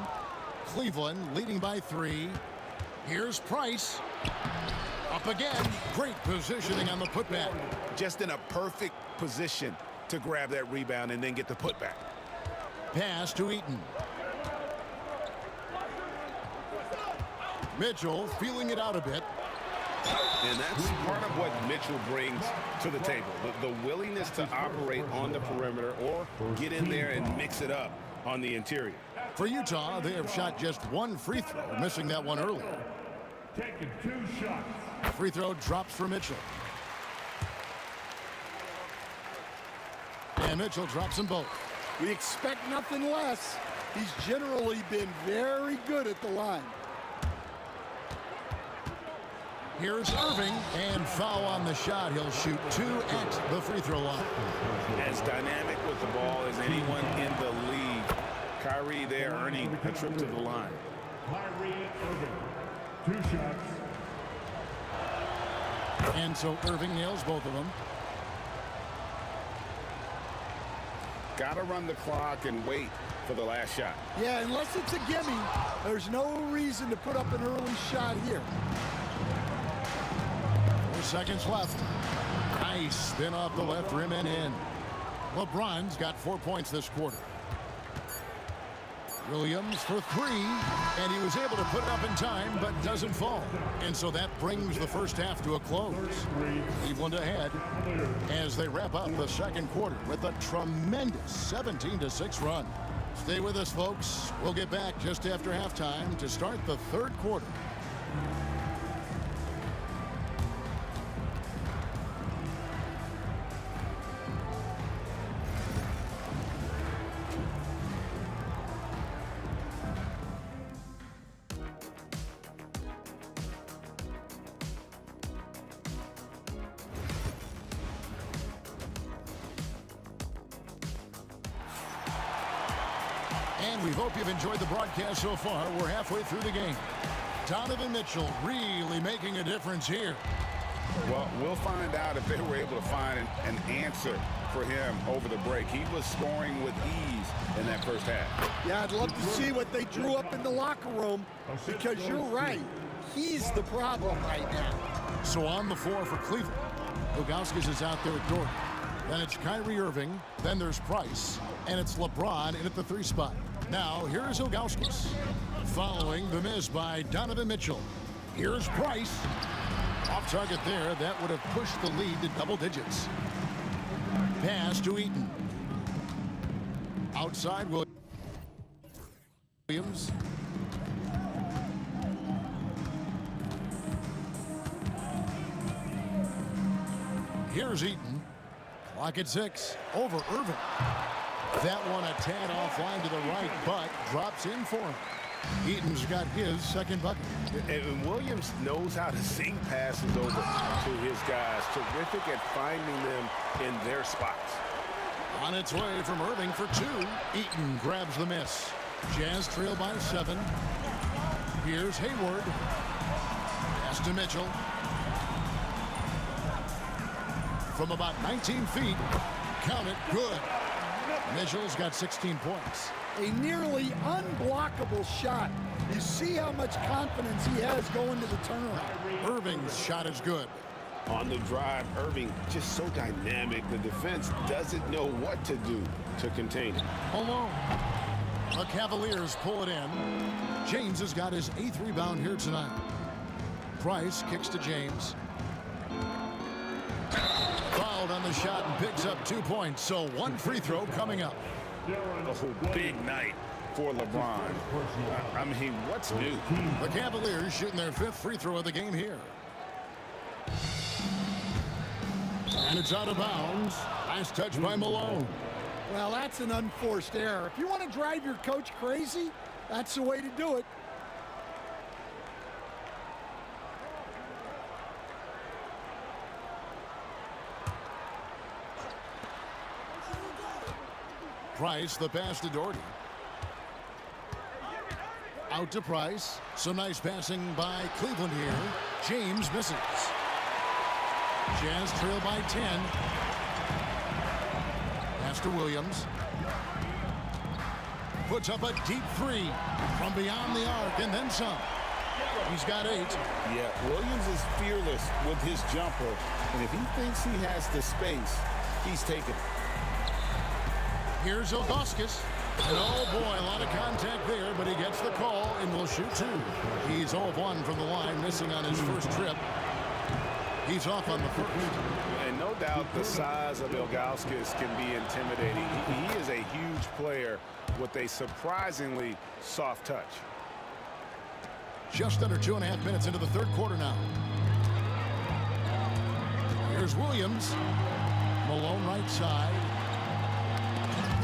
Cleveland leading by 3. Here's Price. Up again. Great positioning on the putback. Just in a perfect position to grab that rebound and then get the putback. Pass to Eaton. Mitchell feeling it out a bit. And that's part of what Mitchell brings to the table. The willingness to operate on the perimeter or get in there and mix it up on the interior. For Utah, they have shot just 1 free throw, missing that one earlier. Taking 2 shots. Free throw drops for Mitchell. And Mitchell drops them both. We expect nothing less. He's generally been very good at the line. Here's Irving, and foul on the shot. He'll shoot 2 at the free throw line. As dynamic with the ball as anyone in the league. Kyrie there earning a trip to the line. Kyrie Irving, 2 shots. And so Irving nails both of them. Got to run the clock and wait for the last shot. Yeah, unless it's a gimme, there's no reason to put up an early shot here. 4 seconds left. Nice spin off the left rim and in. LeBron's got 4 points this quarter. Williams for 3, and he was able to put it up in time, but doesn't fall. And so that brings the first half to a close. Cleveland ahead as they wrap up the second quarter with a tremendous 17-6 run. Stay with us, folks. We'll get back just after halftime to start the third quarter. And we hope you've enjoyed the broadcast so far. We're halfway through the game. Donovan Mitchell really making a difference here. Well, we'll find out if they were able to find an answer for him over the break. He was scoring with ease in that first half. Yeah, I'd love to see what they drew up in the locker room because you're right. He's the problem right now. So on the floor for Cleveland, Ilgauskas is out there at Doherty. Then it's Kyrie Irving. Then there's Price. And it's LeBron in at the 3 spot. Now, here's Ilgauskas. Following the miss by Donovan Mitchell. Here's Price. Off target there. That would have pushed the lead to double digits. Pass to Eaton. Outside Williams. Here's Eaton. Clock at 6. Over Irving. That one a tad offline to the right, but drops in for him. Eaton's got his second bucket. And Williams knows how to sink passes over to his guys. Terrific at finding them in their spots. On its way from Irving for two. Eaton grabs the miss. Jazz trail by 7. Here's Hayward. Pass to Mitchell. From about 19 feet. Count it. Good. Mitchell's got 16 points. A nearly unblockable shot. You see how much confidence he has going to the turnaround. Irving's shot is good. On the drive, Irving just so dynamic. The defense doesn't know what to do to contain him. Alone. The Cavaliers pull it in. James has got his 8th rebound here tonight. Price kicks to James. Fouled on the shot and picks up 2 points. So one free throw coming up. A big night for LeBron. I mean, what's new? The Cavaliers shooting their 5th free throw of the game here. And it's out of bounds. Nice touch by Malone. Well, that's an unforced error. If you want to drive your coach crazy, that's the way to do it. Price, the pass to Doherty. Out to Price. Some nice passing by Cleveland here. James misses. Jazz trail by 10. Pass to Williams. Puts up a deep 3 from beyond the arc and then some. He's got 8. Yeah, Williams is fearless with his jumper. And if he thinks he has the space, he's taking it. Here's Ilgauskas. And oh boy, a lot of contact there, but he gets the call and will shoot 2. He's 0 of 1 from the line, missing on his first trip. He's off on the first. And no doubt the size of Ilgauskas can be intimidating. He is a huge player with a surprisingly soft touch. Just under 2.5 minutes into the third quarter now. Here's Williams. Malone right side.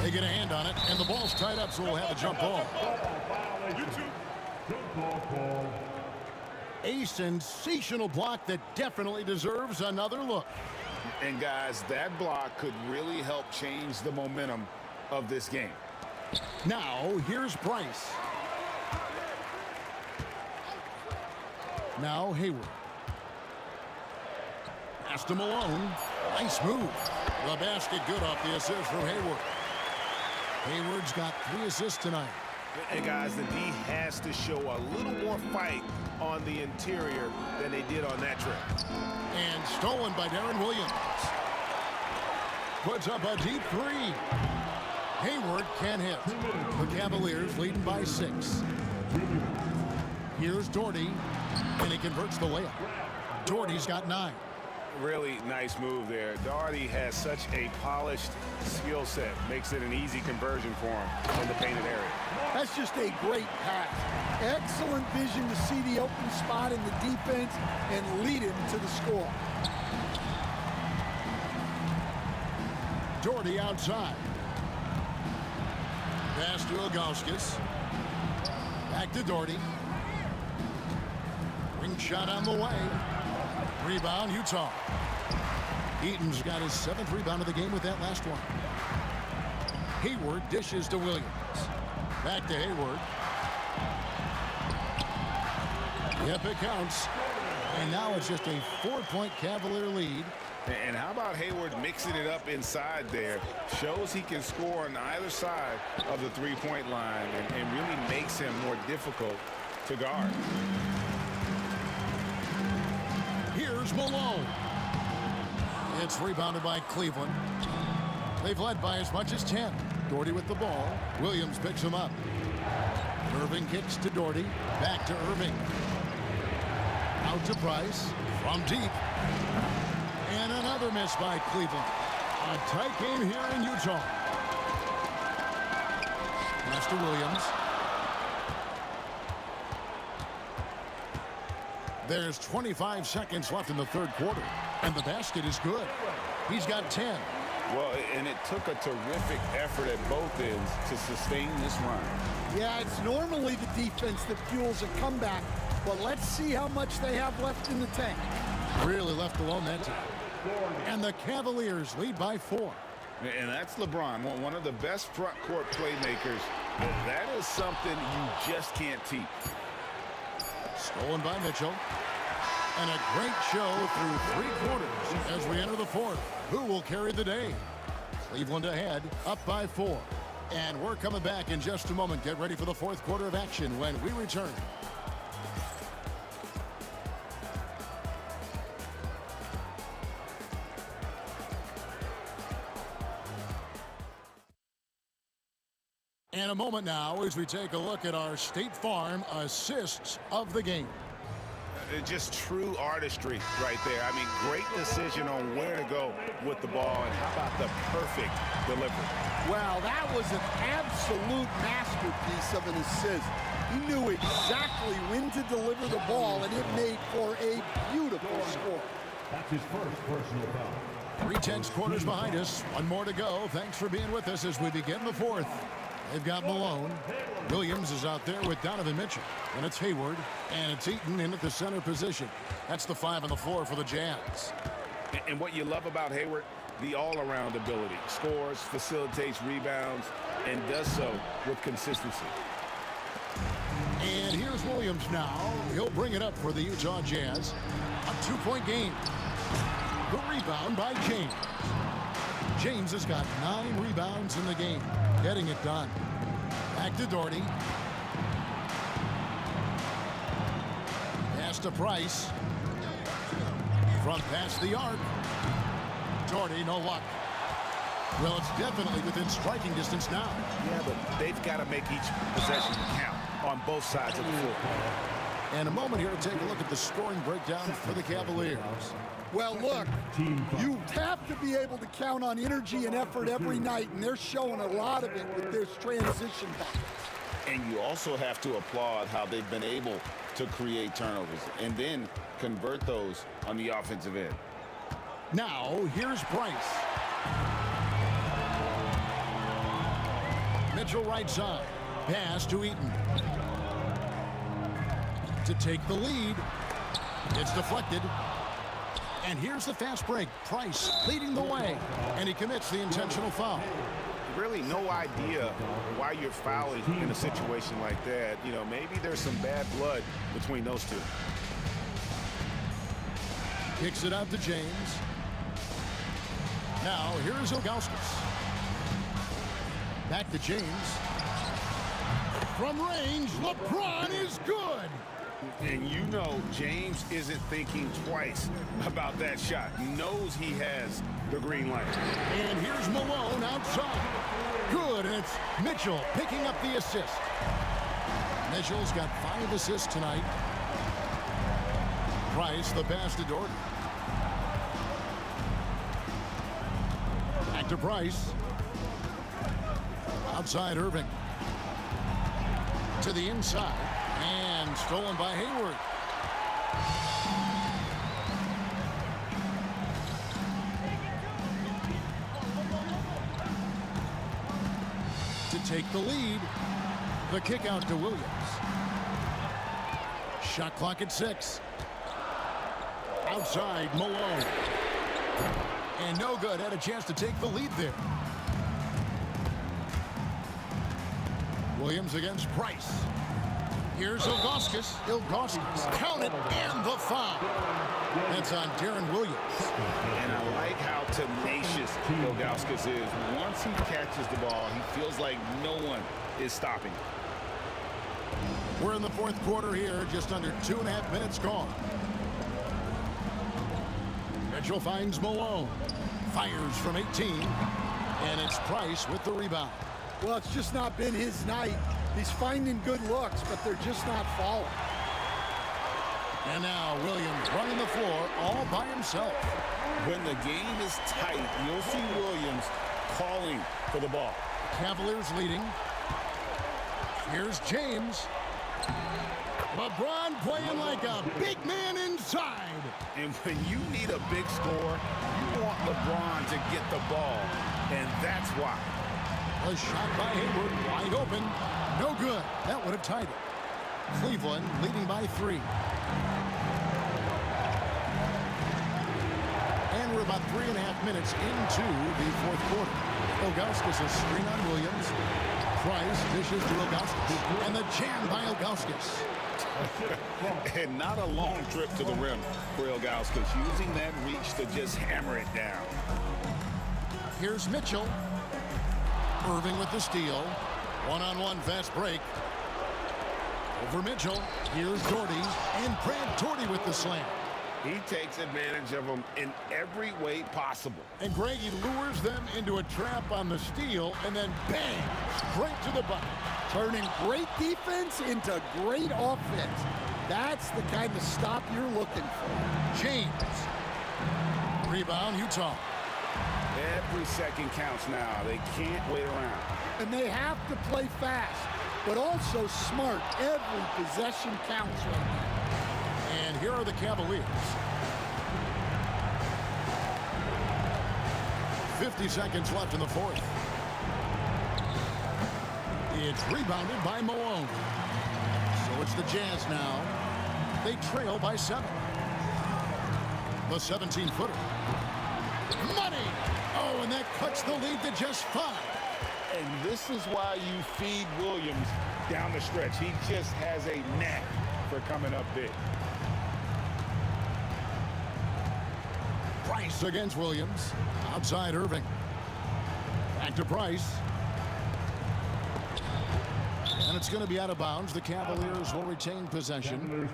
They get a hand on it, and the ball's tied up, so we'll have a jump ball. A sensational block that definitely deserves another look. And guys, that block could really help change the momentum of this game. Now, here's Price. Now, Hayward. Pass to Malone. Nice move. The basket good off the assist from Hayward. Hayward's got 3 assists tonight. And guys, the D has to show a little more fight on the interior than they did on that trip. And stolen by Darren Williams. Puts up a deep 3. Hayward can't hit. The Cavaliers leading by 6. Here's Doherty, and he converts the layup. Doherty's got 9. Really nice move there. Doherty has such a polished skill set. Makes it an easy conversion for him in the painted area. That's just a great pass. Excellent vision to see the open spot in the defense and lead him to the score. Doherty outside. Pass to Ilgauskas. Back to Doherty. Ring shot on the way. Rebound, Utah. Eaton's got his 7th rebound of the game with that last one. Hayward dishes to Williams. Back to Hayward. Yep, it counts. And now it's just a 4-point Cavalier lead. And how about Hayward mixing it up inside there? Shows he can score on either side of the three-point line and really makes him more difficult to guard. Here's Malone. It's rebounded by Cleveland. They've led by as much as 10. Doherty with the ball. Williams picks him up. Irving kicks to Doherty. Back to Irving. Out to Price. From deep. And another miss by Cleveland. A tight game here in Utah. Pass to Williams. There's 25 seconds left in the third quarter, and the basket is good. He's got 10. Well, and it took a terrific effort at both ends to sustain this run. Yeah, it's normally the defense that fuels a comeback, but let's see how much they have left in the tank. Really left alone that time. And the Cavaliers lead by 4. And that's LeBron, one of the best front court playmakers. That is something you just can't teach. Stolen by Mitchell. And a great show through 3 quarters as we enter the 4th. Who will carry the day? Cleveland ahead, up by 4. And we're coming back in just a moment. Get ready for the 4th quarter of action when we return. And a moment now as we take a look at our State Farm assists of the game. Just true artistry right there. I mean, great decision on where to go with the ball, and how about the perfect delivery? Well, that was an absolute masterpiece of an assist. He knew exactly when to deliver the ball, and it made for a beautiful score. That's his first personal foul. 3 tenths quarters behind us. 1 more to go. Thanks for being with us as we begin the 4th. They've got Malone. Williams is out there with Donovan Mitchell. And it's Hayward. And it's Eaton in at the center position. That's the 5 on the floor for the Jazz. And what you love about Hayward, the all-around ability. Scores, facilitates rebounds, and does so with consistency. And here's Williams now. He'll bring it up for the Utah Jazz. A 2-point game. The rebound by James. James has got 9 rebounds in the game. Getting it done. Back to Doherty. Pass to Price. Front past the arc. Doherty, no luck. Well, it's definitely within striking distance now. Yeah, but they've got to make each possession count on both sides of the floor. And a moment here to take a look at the scoring breakdown for the Cavaliers. Well, look, you have to be able to count on energy and effort every night, and they're showing a lot of it with this transition buckets. And you also have to applaud how they've been able to create turnovers and then convert those on the offensive end. Now, here's Price. Mitchell right side. Pass to Eaton. To take the lead. It's deflected. And here's the fast break. Price leading the way. And he commits the intentional foul. Really no idea why you're fouling in a situation like that. You know, maybe there's some bad blood between those two. Kicks it out to James. Now, here's Ilgauskas. Back to James. From range, LeBron is good. And you know James isn't thinking twice about that shot. Knows he has the green light. And here's Malone outside. Good, and it's Mitchell picking up the assist. Mitchell's got 5 assists tonight. Price, the pass to Doherty. Back to Price. Outside Irving. To the inside. And stolen by Hayward. To take the lead. The kick out to Williams. Shot clock at 6. Outside Malone. And no good. Had a chance to take the lead there. Williams against Price. Here's Ilgauskas. Ilgauskas. Count it, and the foul. That's on Darren Williams. And I like how tenacious Ilgauskas is. Once he catches the ball, he feels like no one is stopping. We're in the 4th quarter here, just under 2.5 minutes gone. Mitchell finds Malone. Fires from 18. And it's Price with the rebound. Well, it's just not been his night. He's finding good looks, but they're just not falling. And now Williams running the floor all by himself. When the game is tight, you'll see Williams calling for the ball. Cavaliers leading. Here's James. LeBron playing like a big man inside. And when you need a big score, you want LeBron to get the ball, and that's why. A shot by Hayward, wide open. No good. That would have tied it. Cleveland leading by 3. And we're about 3.5 minutes into the fourth quarter. Ilgauskas a screen on Williams. Price dishes to Ilgauskas. And the jam by Ilgauskas. And not a long trip to the rim for Ilgauskas, using that reach to just hammer it down. Here's Mitchell. Irving with the steal. One-on-one fast break. Over Mitchell. Here's Doherty. And Brad Doherty with the slam. He takes advantage of them in every way possible. And Greg, he lures them into a trap on the steal, and then bang, straight to the bucket. Turning great defense into great offense. That's the kind of stop you're looking for. James. Rebound, Utah. Every second counts now. They can't wait around. And they have to play fast, but also smart. Every possession counts right now. And here are the Cavaliers. 50 seconds left in the fourth. It's rebounded by Malone. So it's the Jazz now. They trail by 7. The 17-footer. Money! Oh, and that cuts the lead to just 5. And this is why you feed Williams down the stretch. He just has a knack for coming up big. Price against Williams. Outside Irving. Back to Price. And it's going to be out of bounds. The Cavaliers will retain possession.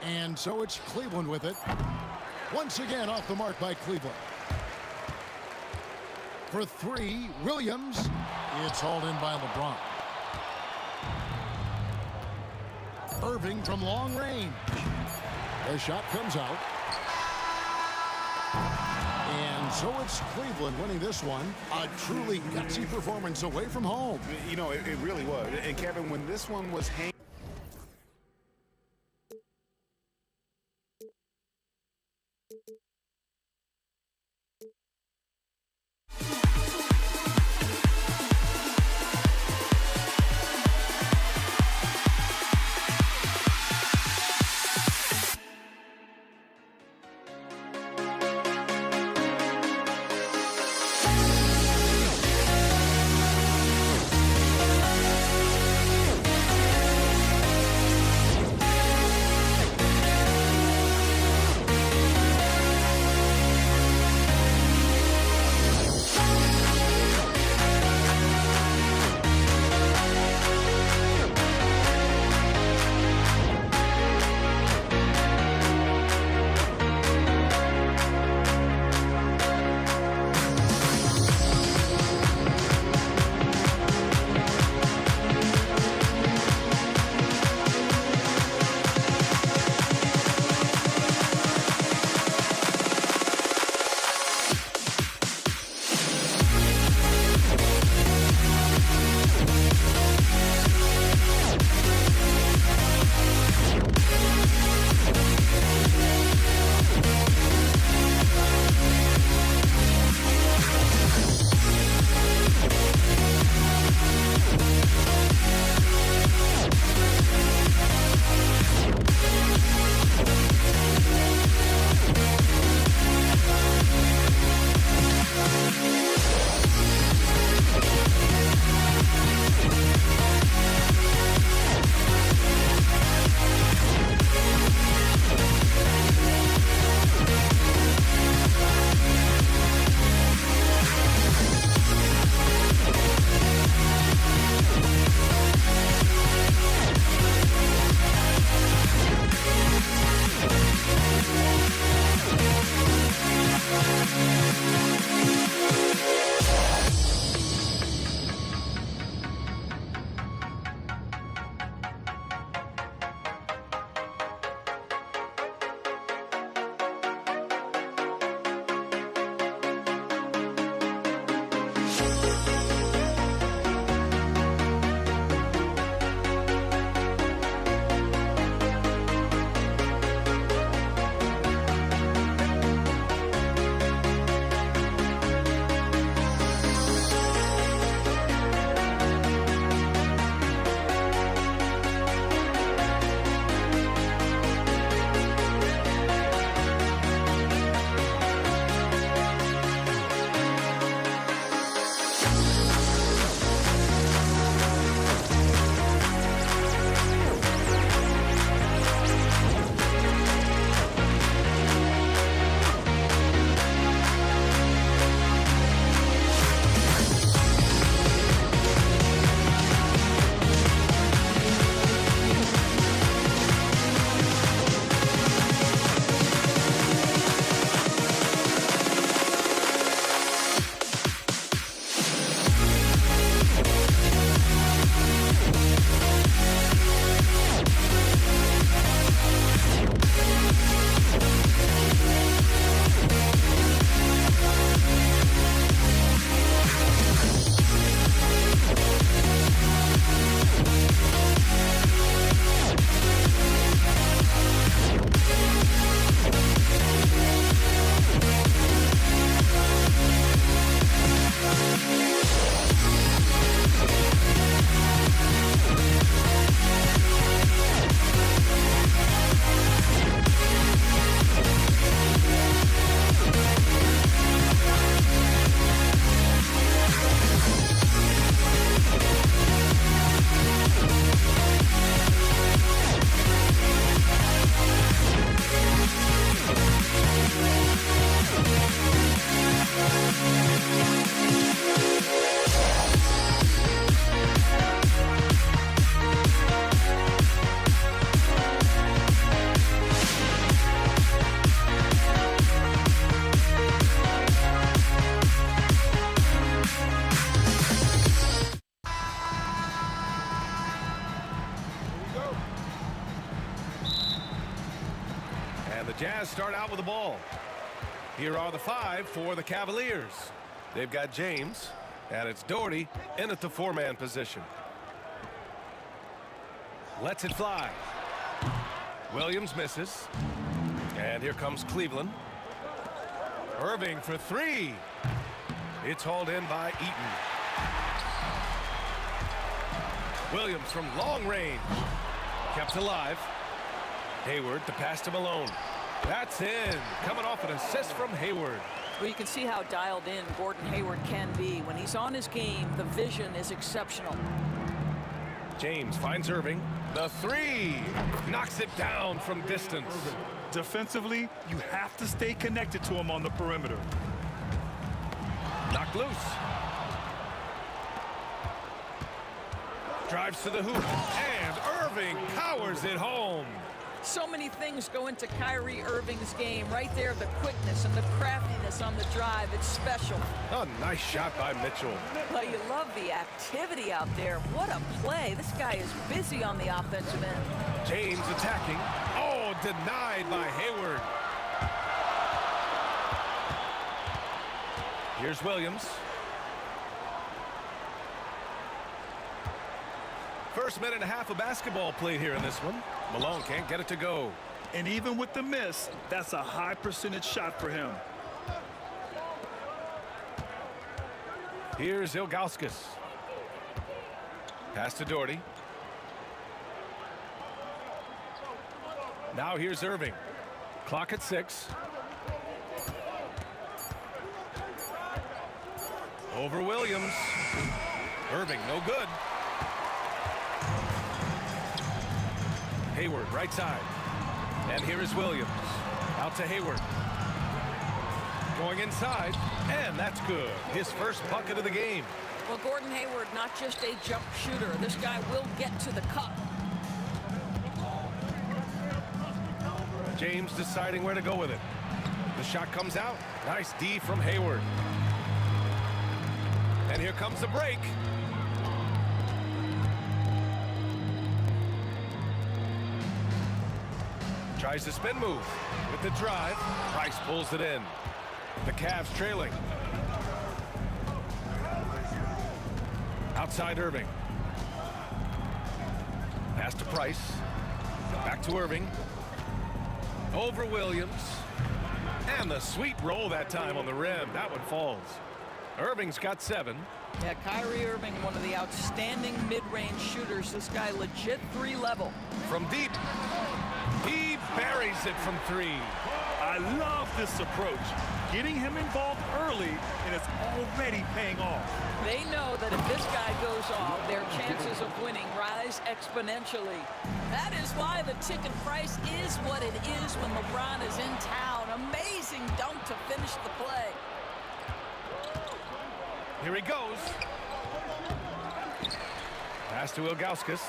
And so it's Cleveland with it. Once again off the mark by Cleveland. For 3, Williams. It's hauled in by LeBron. Irving from long range. The shot comes out. And so it's Cleveland winning this one. A truly gutsy performance away from home. You know, it really was. And Kevin, when this one was hanging. Jazz start out with the ball. Here are the 5 for the Cavaliers. They've got James, and it's Doherty in at the 4-man position. Lets it fly. Williams misses. And here comes Cleveland. Irving for 3. It's hauled in by Eaton. Williams from long range. Kept alive. Hayward, the pass to Malone. That's in. Coming off an assist from Hayward. Well, you can see how dialed in Gordon Hayward can be. When he's on his game, the vision is exceptional. James finds Irving. The 3. Knocks it down from distance. Defensively, you have to stay connected to him on the perimeter. Knocked loose. Drives to the hoop. And Irving powers it home. So many things go into Kyrie Irving's game. Right there, the quickness and the craftiness on the drive. It's special. A nice shot by Mitchell. Well, you love the activity out there. What a play. This guy is busy on the offensive end. James attacking. Oh, denied by Hayward. Here's Williams. First minute and a half of basketball played here in this one. Malone can't get it to go. And even with the miss, that's a high percentage shot for him. Here's Ilgauskas. Pass to Doherty. Now here's Irving. Clock at 6. Over Williams. Irving, no good. Hayward, right side. And here is Williams. Out to Hayward. Going inside, and that's good. His first bucket of the game. Well, Gordon Hayward, not just a jump shooter. This guy will get to the cup. James deciding where to go with it. The shot comes out. Nice D from Hayward. And here comes the break. Tries to spin move with the drive. Price pulls it in. The Cavs trailing. Outside Irving. Pass to Price. Back to Irving. Over Williams. And the sweet roll that time on the rim. That one falls. Irving's got 7. Yeah, Kyrie Irving, one of the outstanding mid-range shooters. This guy legit 3 level. From deep. He buries it from 3. I love this approach. Getting him involved early, and it's already paying off. They know that if this guy goes off, their chances of winning rise exponentially. That is why the ticket price is what it is when LeBron is in town. Amazing dunk to finish the play. Here he goes. Pass to Ilgauskas.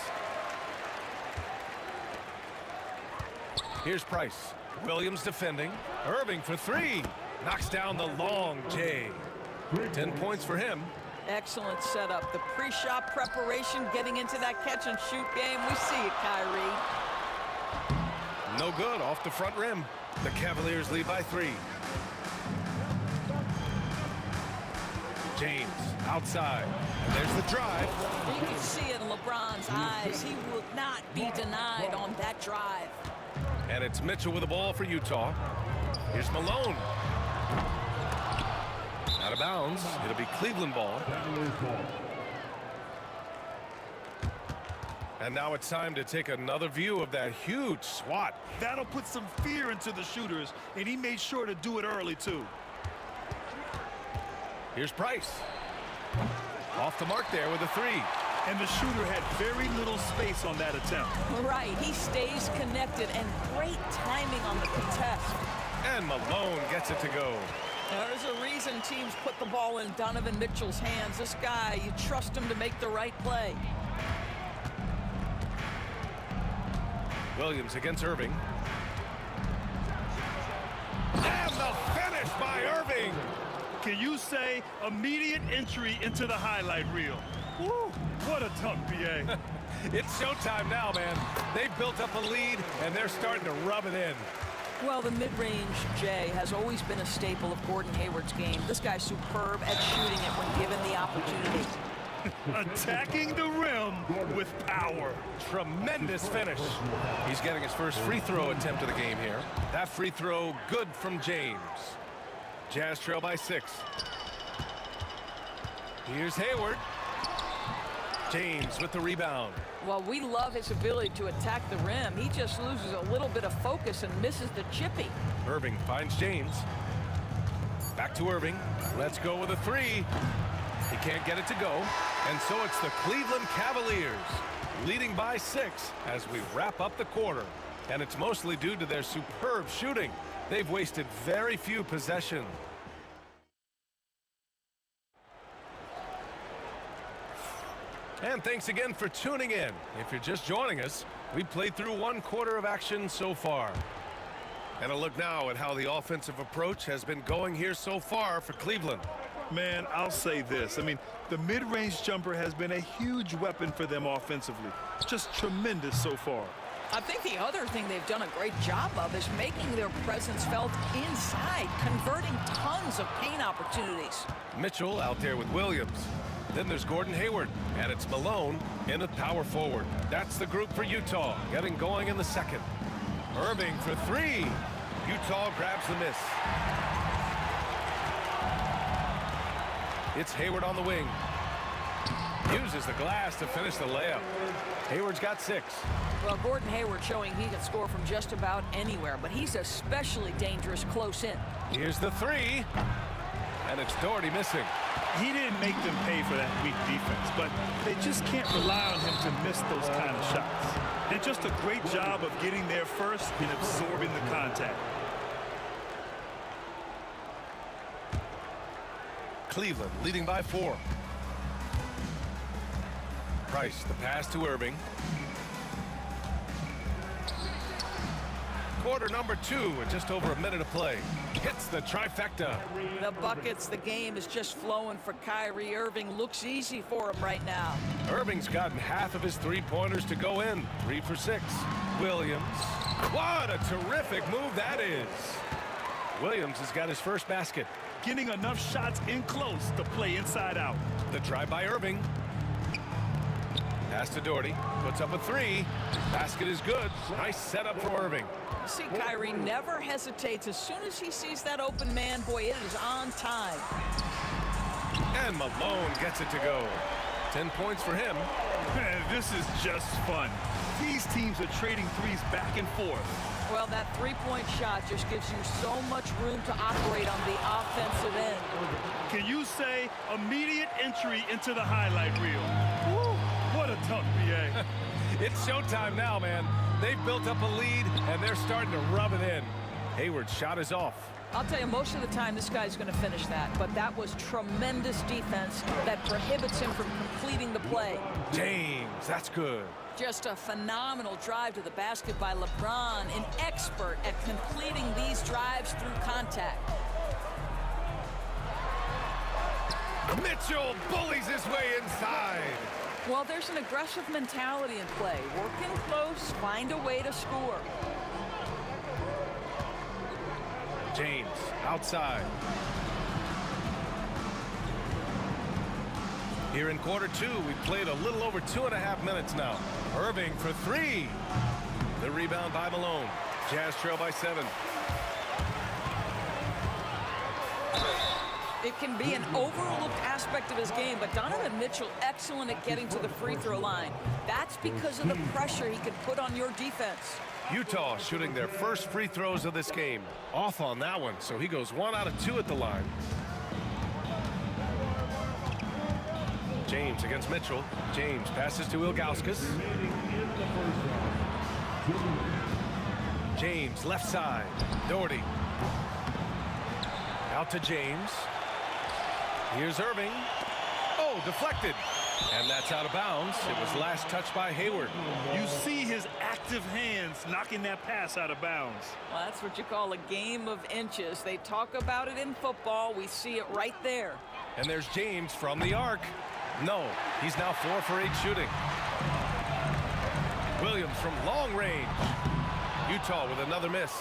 Here's Price. Williams defending. Irving for 3. Knocks down the long J. 10 points for him. Excellent setup. The pre-shot preparation, getting into that catch-and-shoot game. We see it, Kyrie. No good. Off the front rim. The Cavaliers lead by 3. James outside. And there's the drive. You can see it in LeBron's eyes. He will not be denied on that drive. And it's Mitchell with the ball for Utah. Here's Malone. Out of bounds. It'll be Cleveland ball. And now it's time to take another view of that huge swat. That'll put some fear into the shooters, and he made sure to do it early, too. Here's Price. Off the mark there with a 3. And the shooter had very little space on that attempt. Right, he stays connected, and great timing on the contest. And Malone gets it to go. There's a reason teams put the ball in Donovan Mitchell's hands. This guy, you trust him to make the right play. Williams against Irving. And the finish by Irving. Can you say immediate entry into the highlight reel? Woo, what a dunk, BA. It's showtime now, man. They've built up a lead, and they're starting to rub it in. Well, the mid-range, Jay, has always been a staple of Gordon Hayward's game. This guy's superb at shooting it when given the opportunity. Attacking the rim with power. Tremendous finish. He's getting his first free throw attempt of the game here. That free throw good from James. Jazz trail by 6. Here's Hayward. James with the rebound. Well, we love his ability to attack the rim. He just loses a little bit of focus and misses the chippy. Irving finds James. Back to Irving. Let's go with a 3. He can't get it to go. And so it's the Cleveland Cavaliers leading by 6 as we wrap up the quarter. And it's mostly due to their superb shooting. They've wasted very few possessions. And thanks again for tuning in. If you're just joining us, we've played through 1 quarter of action so far. And a look now at how the offensive approach has been going here so far for Cleveland. Man, I'll say this. I mean, the mid-range jumper has been a huge weapon for them offensively. Just tremendous so far. I think the other thing they've done a great job of is making their presence felt inside, converting tons of paint opportunities. Mitchell out there with Williams. Then there's Gordon Hayward, and it's Malone in at power forward. That's the group for Utah, getting going in the second. Irving for 3. Utah grabs the miss. It's Hayward on the wing. Uses the glass to finish the layup. Hayward's got 6. Well, Gordon Hayward showing he can score from just about anywhere, but he's especially dangerous close in. Here's the 3. And it's Doherty missing. He didn't make them pay for that weak defense, but they just can't rely on him to miss those kind of shots. And just a great job of getting there first and absorbing the contact. Cleveland leading by 4. Price, the pass to Irving. Quarter number 2 and just over a minute of play. Hits the trifecta. The buckets, the game is just flowing for Kyrie Irving. Looks easy for him right now. Irving's gotten half of his 3-pointers to go in. 3 for 6. Williams. What a terrific move that is. Williams has got his first basket. Getting enough shots in close to play inside out. The drive by Irving. Pass to Doherty. Puts up a 3. Basket is good. Nice setup for Irving. See, Kyrie never hesitates. As soon as he sees that open man, boy, it is on time. And Malone gets it to go. 10 points for him. Man, this is just fun. These teams are trading threes back and forth. Well, that 3-point shot just gives you so much room to operate on the offensive end. Can you say immediate entry into the highlight reel? Woo, what a dunk, BA. It's showtime now, man. They've built up a lead, and they're starting to rub it in. Hayward's shot is off. I'll tell you, most of the time, this guy's going to finish that. But that was tremendous defense that prohibits him from completing the play. James, that's good. Just a phenomenal drive to the basket by LeBron, an expert at completing these drives through contact. Mitchell bullies his way inside. Well, there's an aggressive mentality in play. Working close, find a way to score. James, outside. Here in quarter 2, we've played a little over 2.5 minutes now. Irving for 3. The rebound by Malone. Jazz trail by 7. It can be an overlooked aspect of his game, but Donovan Mitchell excellent at getting to the free throw line. That's because of the pressure he can put on your defense. Utah shooting their first free throws of this game. Off on that one, so he goes 1 out of 2 at the line. James against Mitchell. James passes to Ilgauskas. James left side. Doherty. Out to James. Here's Irving. Oh, deflected. And that's out of bounds. It was last touched by Hayward. You see his active hands knocking that pass out of bounds. Well, that's what you call a game of inches. They talk about it in football. We see it right there. And there's James from the arc. No, he's now 4 for 8 shooting. Williams from long range. Utah with another miss.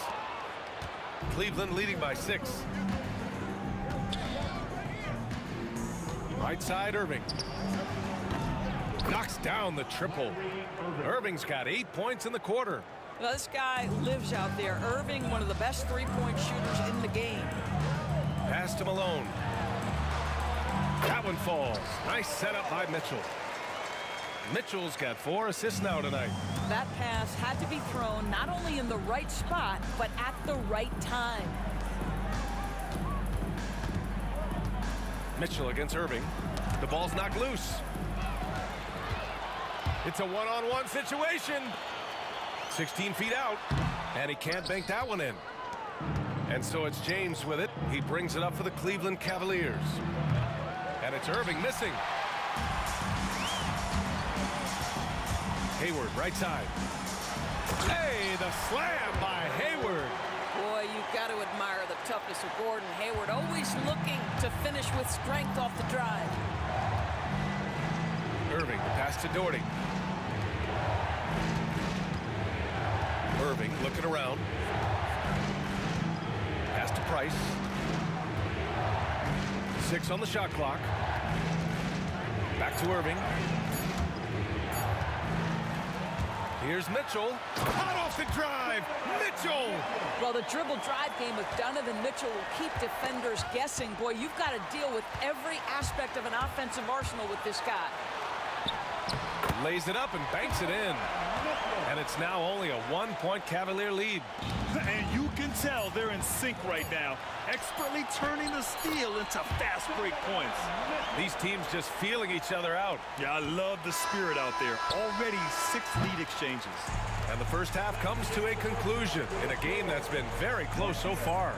Cleveland leading by 6. Right side, Irving. Knocks down the triple. Irving's got 8 points in the quarter. Now, this guy lives out there. Irving, one of the best three-point shooters in the game. Pass to Malone. That one falls. Nice setup by Mitchell. Mitchell's got 4 assists now tonight. That pass had to be thrown not only in the right spot, but at the right time. Mitchell against Irving. The ball's knocked loose. It's a one-on-one situation. 16 feet out, and he can't bank that one in. And so it's James with it. He brings it up for the Cleveland Cavaliers. And it's Irving missing. Hayward, right side. Hey, the slam by Hayward. Boy, you've got to admire the toughness of Gordon Hayward, always looking to finish with strength off the drive. Irving, pass to Doherty. Irving looking around. Pass to Price. 6 on the shot clock. Back to Irving. Here's Mitchell. Hot off the drive. Mitchell. Well, the dribble drive game with Donovan Mitchell will keep defenders guessing. Boy, you've got to deal with every aspect of an offensive arsenal with this guy. Lays it up and banks it in. And it's now only a 1-point Cavalier lead. And you can tell they're in sync right now, expertly turning the steal into fast break points. These teams just feeling each other out. Yeah, I love the spirit out there. Already 6 lead exchanges. And the first half comes to a conclusion in a game that's been very close so far.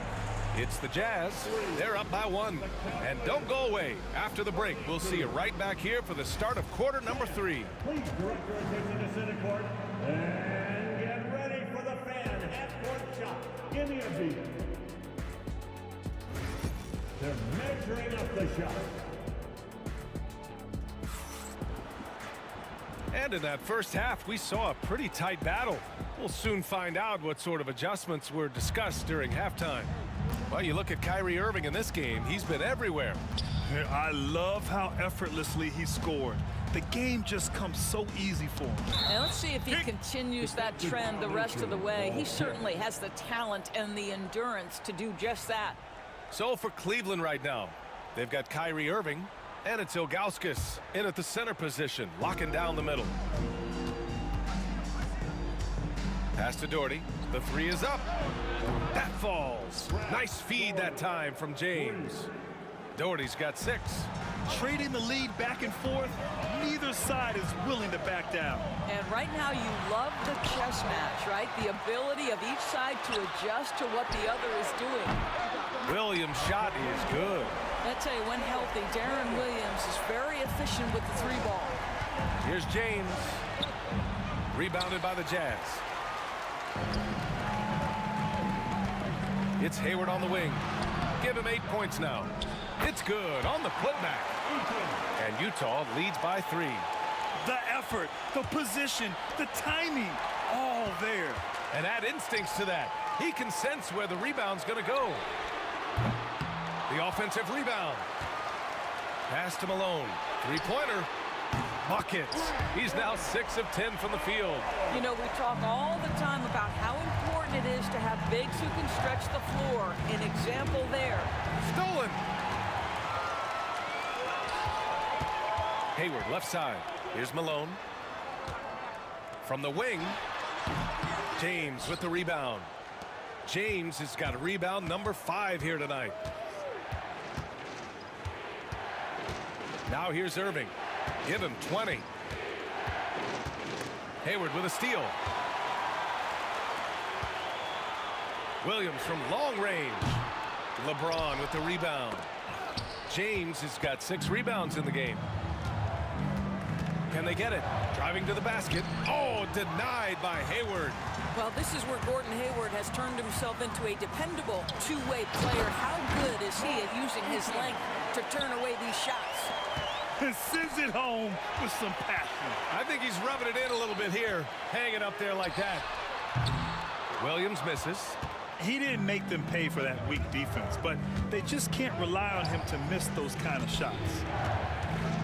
It's the Jazz. They're up by 1. And don't go away. After the break, we'll see you right back here for the start of quarter number 3. Please direct your attention to center court and get ready for the fan half-court shot. Give me a beat. They're measuring up the shot. And in that first half, we saw a pretty tight battle. We'll soon find out what sort of adjustments were discussed during halftime. Well, you look at Kyrie Irving in this game, he's been everywhere. I love how effortlessly he scored. The game just comes so easy for him. Now let's see if he continues that trend the rest of the way. He certainly has the talent and the endurance to do just that. So for Cleveland right now, they've got Kyrie Irving, and it's Ilgauskas in at the center position, locking down the middle. Pass to Doherty. The 3 is up. That falls. Nice feed that time from James. Doherty's got 6. Trading the lead back and forth, neither side is willing to back down. And right now you love the chess match, right? The ability of each side to adjust to what the other is doing. Williams' shot is good. I tell you, when healthy, Darren Williams is very efficient with the 3-ball. Here's James. Rebounded by the Jazz. It's Hayward on the wing. Give him 8 points now. It's good on the putback. And Utah leads by 3. The effort, the position, the timing, all there. And add instincts to that. He can sense where the rebound's going to go. The offensive rebound. Pass to Malone. 3-pointer. Buckets. He's now 6 of 10 from the field. You know, we talk all the time about how important it is to have bigs who can stretch the floor. An example there. Stolen. Hayward, left side. Here's Malone. From the wing, James with the rebound. James has got a rebound number 5 here tonight. Now here's Irving. Give him 20. Hayward with a steal. Williams from long range. LeBron with the rebound. James has got 6 rebounds in the game. Can they get it? Driving to the basket. Oh, denied by Hayward. Well, this is where Gordon Hayward has turned himself into a dependable two-way player. How good is he at using his length to turn away these shots? And sends it home with some passion. I think he's rubbing it in a little bit here. Hanging up there like that. Williams misses. He didn't make them pay for that weak defense, but they just can't rely on him to miss those kind of shots.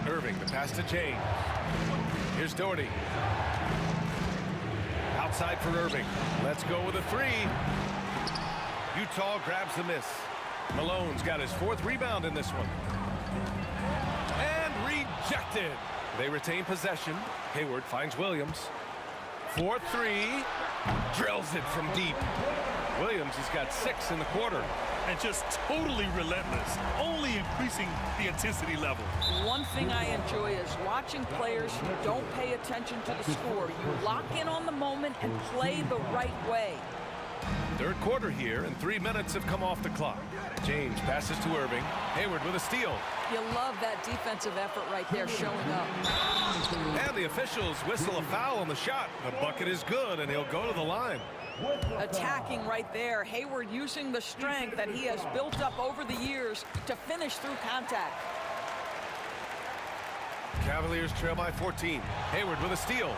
Irving, the pass to James. Here's Doherty. Outside for Irving. Let's go with a three. Utah grabs the miss. Malone's got his 4th rebound in this one. And rejected. They retain possession. Hayward finds Williams. 4-3. Drills it from deep. Williams has got 6 in the quarter. And just totally relentless, only increasing the intensity level. One thing I enjoy is watching players who don't pay attention to the score. You lock in on the moment and play the right way. 3rd quarter here, and 3 minutes have come off the clock. James passes to Irving. Hayward with a steal. You love that defensive effort right there showing up. And the officials whistle a foul on the shot. The bucket is good, and he'll go to the line. Attacking right there. Hayward using the strength that he has built up over the years to finish through contact. Cavaliers trail by 14. Hayward with a steal.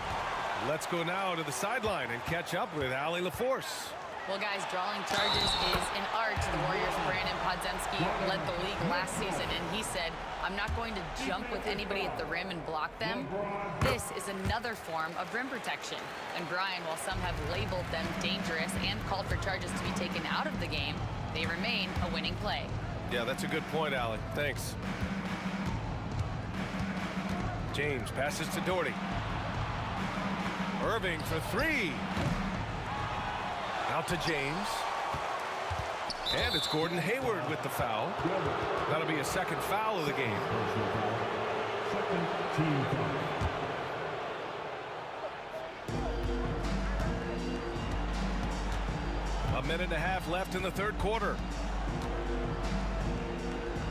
Let's go now to the sideline and catch up with Allie LaForce. Well, guys, drawing charges is an art. The Warriors' Brandon Podziemski led the league last season, and he said, I'm not going to jump with anybody at the rim and block them. This is another form of rim protection. And Brian, while some have labeled them dangerous and called for charges to be taken out of the game, they remain a winning play. Yeah, that's a good point, Allie. Thanks. James passes to Doherty. Irving for 3. Out to James. And it's Gordon Hayward with the foul. That'll be a 2nd foul of the game. Second team foul. A minute and a half left in the 3rd quarter.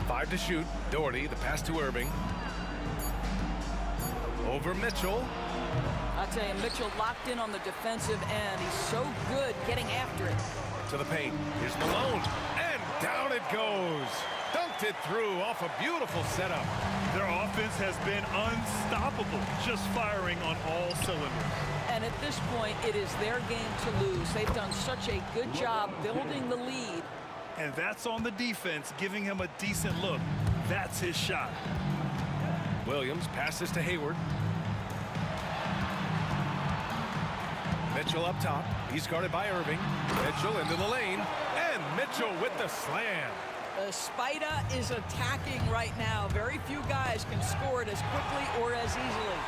5 to shoot. Doherty, the pass to Irving. Over Mitchell. I tell you, Mitchell locked in on the defensive end. He's so good getting after it. To the paint. Here's Malone. And down it goes. Dunked it through off a beautiful setup. Their offense has been unstoppable, just firing on all cylinders. And at this point, it is their game to lose. They've done such a good job building the lead. And that's on the defense, giving him a decent look. That's his shot. Williams passes to Hayward. Mitchell up top. He's guarded by Irving. Mitchell into the lane. And Mitchell with the slam. Spida is attacking right now. Very few guys can score it as quickly or as easily.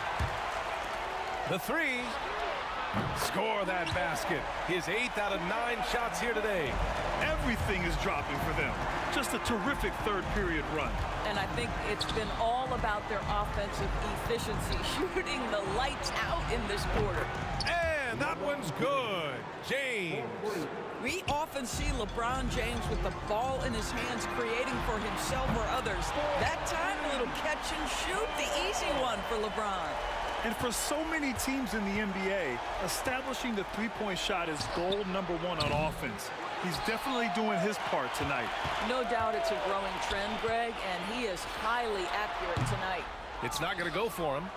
The 3. Score that basket. His 8th out of 9 shots here today. Everything is dropping for them. Just a terrific 3rd period run. And I think it's been all about their offensive efficiency, shooting the lights out in this quarter. And that one's good. James. We often see LeBron James with the ball in his hands, creating for himself or others. That time, a little catch and shoot, the easy one for LeBron. And for so many teams in the NBA, establishing the three-point shot is goal number 1 on offense. He's definitely doing his part tonight. No doubt it's a growing trend, Greg, and he is highly accurate tonight. It's not going to go for him.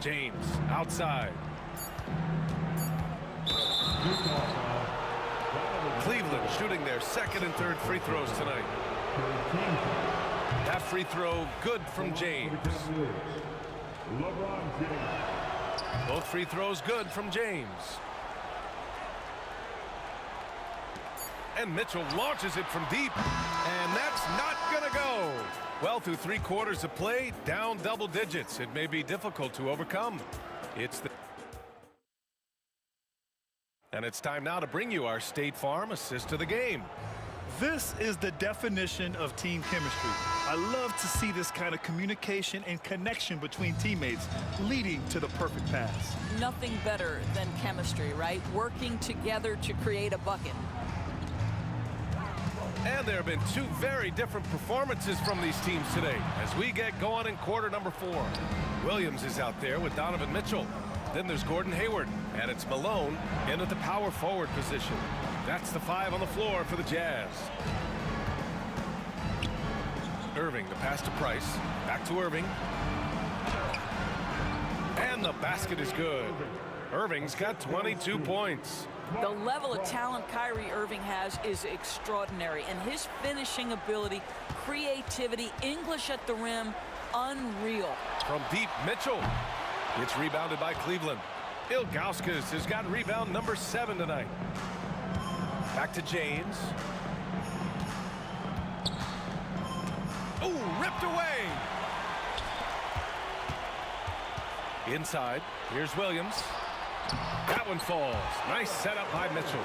James outside. Cleveland shooting their 2nd and 3rd free throws tonight. That free throw good from James. Both free throws good from James. And Mitchell launches it from deep. And that's not going to go. Well, through 3 quarters of play, down double digits. It may be difficult to overcome. And it's time now to bring you our State Farm assist to the game. This is the definition of team chemistry. I love to see this kind of communication and connection between teammates leading to the perfect pass. Nothing better than chemistry, right? Working together to create a bucket. And there have been 2 very different performances from these teams today as we get going in quarter number 4. Williams is out there with Donovan Mitchell. Then there's Gordon Hayward, and it's Malone in at the power forward position. That's the 5 on the floor for the Jazz. Irving, the pass to Price. Back to Irving. And the basket is good. Irving's got 22 points. The level of talent Kyrie Irving has is extraordinary, and his finishing ability, creativity, English at the rim, unreal. From deep, Mitchell. It's rebounded by Cleveland. Ilgauskas has got rebound number 7 tonight. Back to James. Oh, ripped away. Inside, here's Williams. That one falls. Nice setup by Mitchell.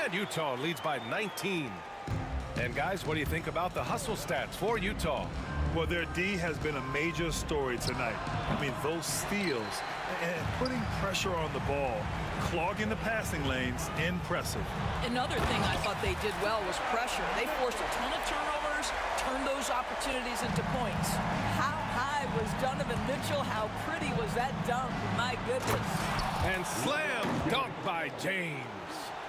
And Utah leads by 19. And guys, what do you think about the hustle stats for Utah? Well, their D has been a major story tonight. I mean, those steals and putting pressure on the ball, clogging the passing lanes, impressive. Another thing I thought they did well was pressure. They forced a ton of turnovers, turned those opportunities into points. How high was Donovan Mitchell? How pretty was that dunk? My goodness. And slam dunk by James.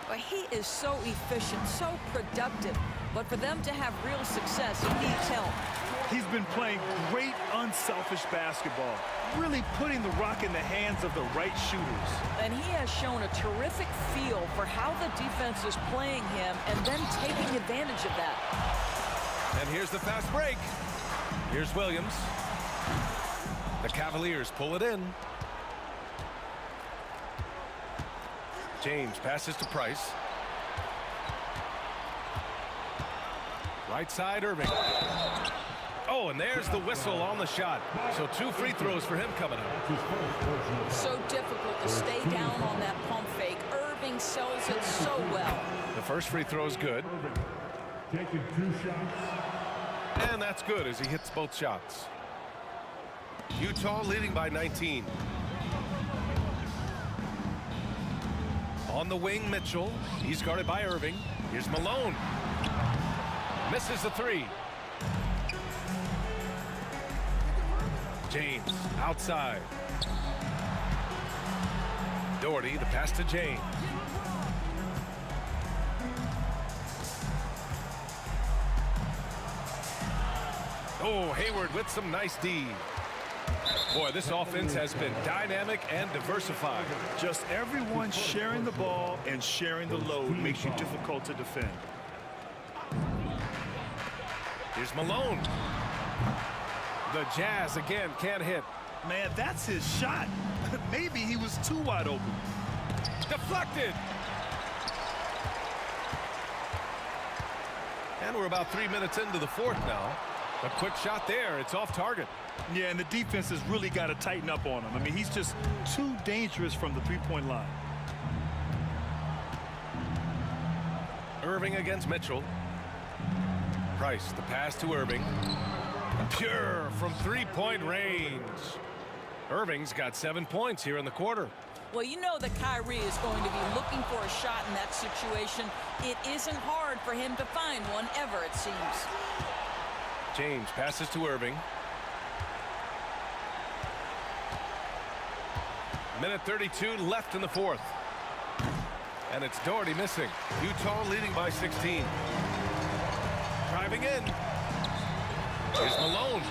But he is so efficient, so productive. But for them to have real success, he needs help. He's been playing great, unselfish basketball, really putting the rock in the hands of the right shooters. And he has shown a terrific feel for how the defense is playing him and then taking advantage of that. And here's the fast break. Here's Williams. The Cavaliers pull it in. James passes to Price. Right side, Irving. Oh, and there's the whistle on the shot. So 2 free throws for him coming up. So difficult to stay down on that pump fake. Irving sells it so well. The first free throw is good. Taking 2 shots. And that's good as he hits both shots. Utah leading by 19. On the wing, Mitchell. He's guarded by Irving. Here's Malone. Misses the 3. James outside. Doherty, the pass to James. Oh, Hayward with some nice D. Boy, this offense has been dynamic and diversified. Just everyone sharing the ball and sharing the load makes you difficult to defend. Here's Malone. The Jazz again can't hit. Man, that's his shot. Maybe he was too wide open. Deflected. And we're about 3 minutes into the fourth now. A quick shot there. It's off target. Yeah, and the defense has really got to tighten up on him. I mean, he's just too dangerous from the three-point line. Irving against Mitchell. Price, the pass to Irving. Pure from three-point range. Irving's got 7 points here in the quarter. Well, you know that Kyrie is going to be looking for a shot in that situation. It isn't hard for him to find one ever, it seems. James passes to Irving. Minute 32 left in the fourth. And it's Doherty missing. Utah leading by 16. Driving in. Here's Malone.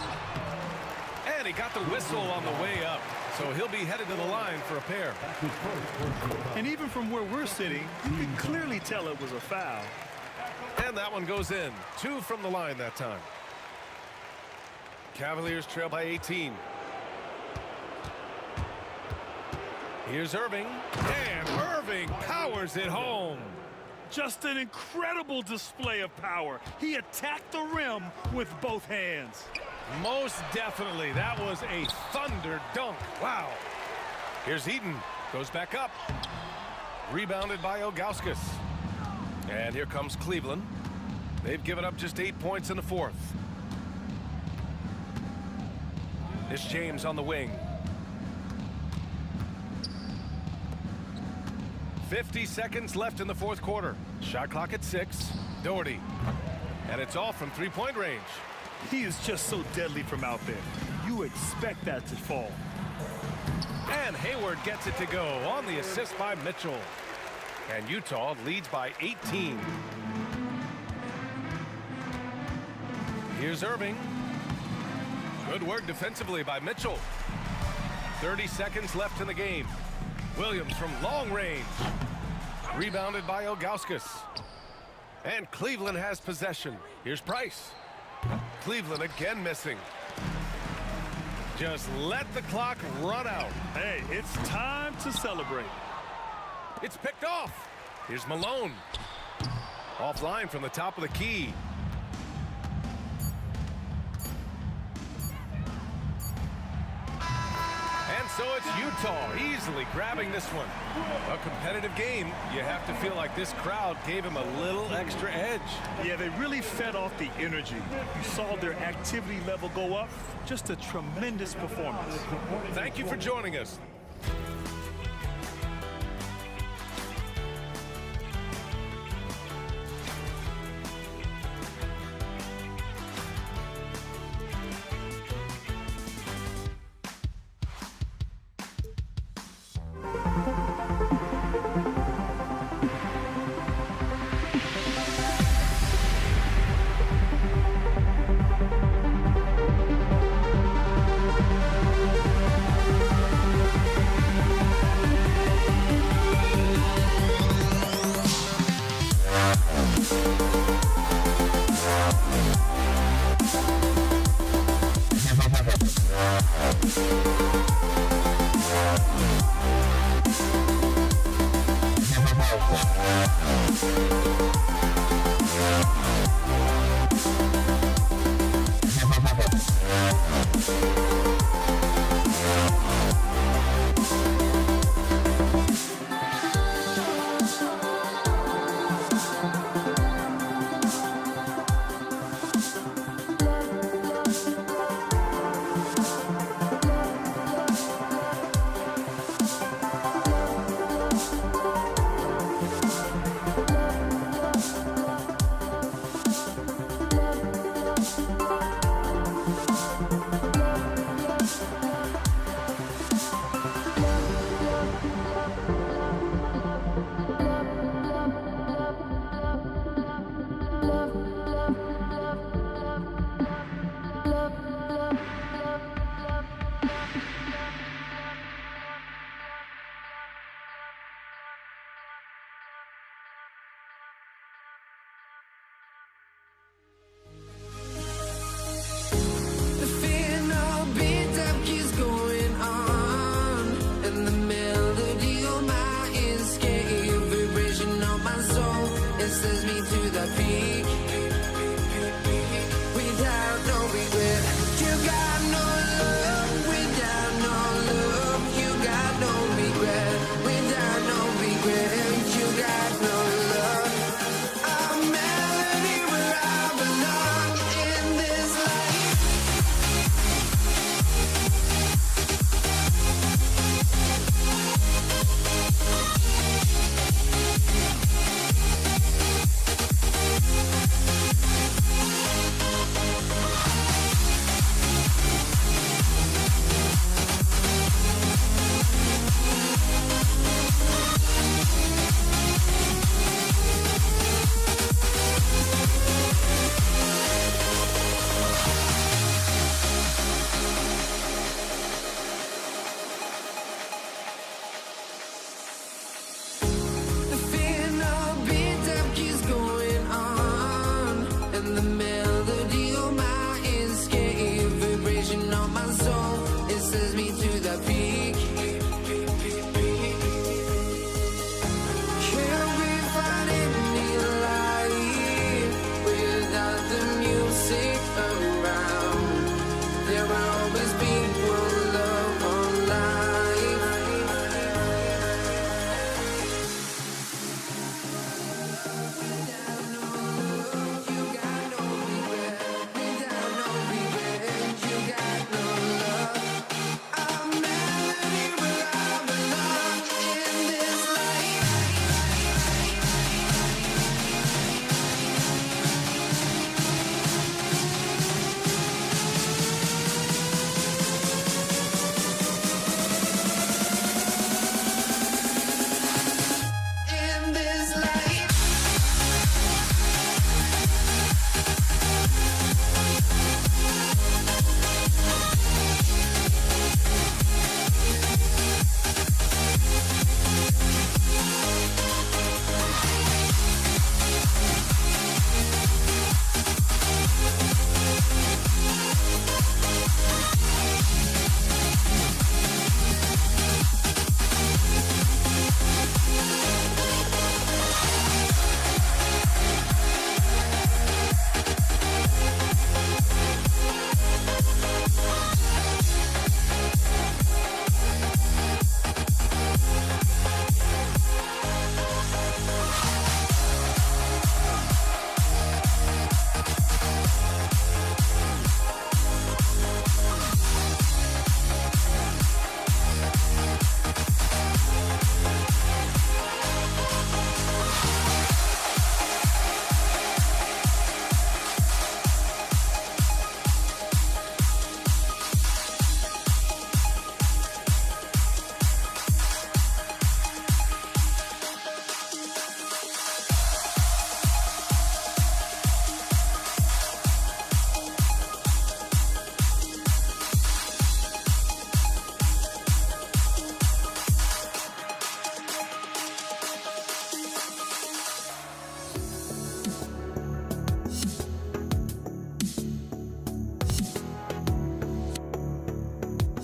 And he got the whistle on the way up. So he'll be headed to the line for a pair. And even from where we're sitting, you can clearly tell it was a foul. And that one goes in. 2 from the line that time. Cavaliers trail by 18. Here's Irving. And Irving powers it home. Just an incredible display of power. He attacked the rim with both hands. Most definitely. That was a thunder dunk. Wow. Here's Eden. Goes back up. Rebounded by Ilgauskas. And here comes Cleveland. They've given up just 8 points in the fourth. It's James on the wing. 50 seconds left in the fourth quarter. Shot clock at 6. Doherty. And it's off from three-point range. He is just so deadly from out there. You expect that to fall. And Hayward gets it to go on the assist by Mitchell. And Utah leads by 18. Here's Irving. Good work defensively by Mitchell. 30 seconds left in the game. Williams from long range. Rebounded by Ilgauskas. And Cleveland has possession. Here's Price. Cleveland again missing. Just let the clock run out. Hey, it's time to celebrate. It's picked off. Here's Malone. Offline from the top of the key. And so it's Utah easily grabbing this one. A competitive game. You have to feel like this crowd gave him a little extra edge. Yeah, they really fed off the energy. You saw their activity level go up. Just a tremendous performance. Thank you for joining us.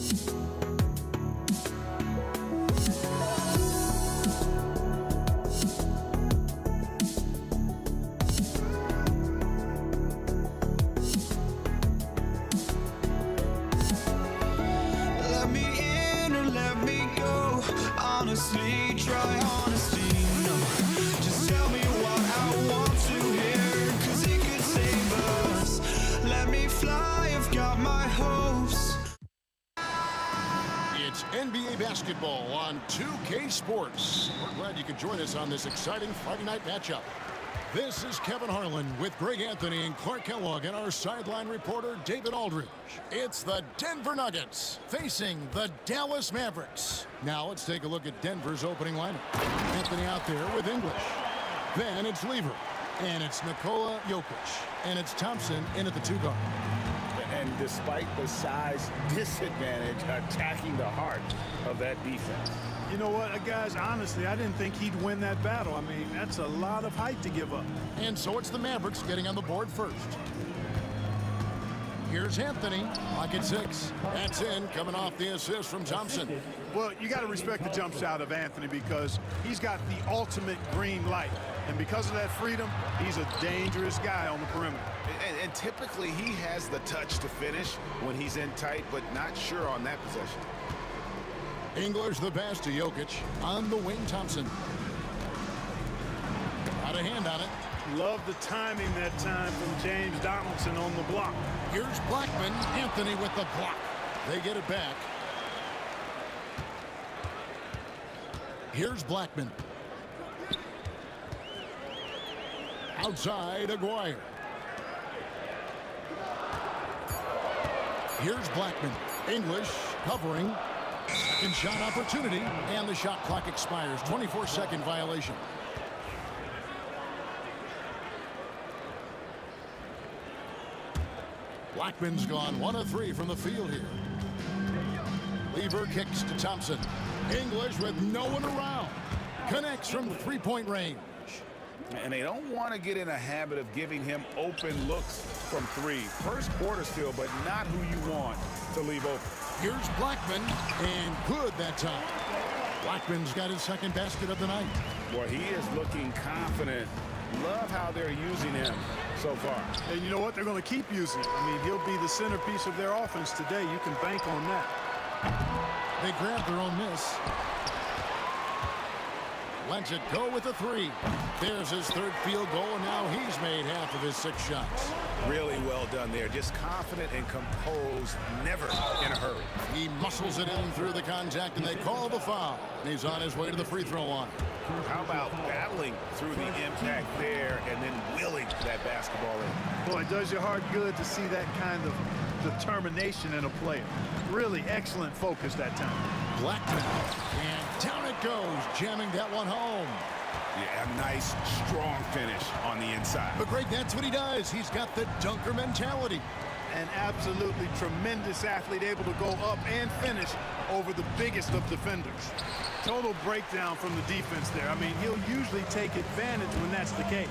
Let me in or let me go. Honestly, try honesty. No, just tell me what I want to hear, 'cause it could save us. Let me fly, I've got my hopes. It's NBA basketball on 2K Sports. We're glad you could join us on this exciting Friday night matchup. This is Kevin Harlan with Greg Anthony and Clark Kellogg and our sideline reporter, David Aldridge. It's the Denver Nuggets facing the Dallas Mavericks. Now let's take a look at Denver's opening lineup. Anthony out there with English. Then it's Lever. And it's Nikola Jokic. And it's Thompson in at the 2 guard. And despite the size disadvantage, attacking the heart of that defense. You know what, guys, honestly, I didn't think he'd win that battle. I mean, that's a lot of height to give up. And so it's the Mavericks getting on the board first. Here's Anthony, pocket 6. That's in, coming off the assist from Thompson. Well, you got to respect the jump shot of Anthony because he's got the ultimate green light. And because of that freedom, he's a dangerous guy on the perimeter. And typically he has the touch to finish when he's in tight, but not sure on that possession. English the pass to Jokic. On the wing, Thompson. Got a hand on it. Love the timing that time from James Donaldson on the block. Here's Blackman. Anthony with the block. They get it back. Here's Blackman. Outside, Aguirre. Here's Blackman. English covering. Second shot opportunity, and the shot clock expires. 24-second violation. Blackman's gone 1 of 3 from the field here. Lever kicks to Thompson. English with no one around. Connects from 3-point range. And they don't want to get in a habit of giving him open looks from 3. First quarter still, but not who you want to leave open. Here's Blackman, and good that time. Blackman's got his second basket of the night. Well, he is looking confident. Love how they're using him so far. And you know what? They're going to keep using him. I mean, he'll be the centerpiece of their offense today. You can bank on that. They grab their own miss. Lets it go with a 3. There's his 3rd field goal, and now he's made half of his 6 shots. Really well done there. Just confident and composed, never in a hurry. He muscles it in through the contact, and they call the foul. And he's on his way to the free throw line. How about battling through the impact there and then willing that basketball in? Boy, it does your heart good to see that kind of determination in a player. Really excellent focus that time. Blackman, and down it goes, jamming that one home. Yeah, a nice, strong finish on the inside. But Greg, that's what he does. He's got the dunker mentality. An absolutely tremendous athlete, able to go up and finish over the biggest of defenders. Total breakdown from the defense there. I mean, he'll usually take advantage when that's the case.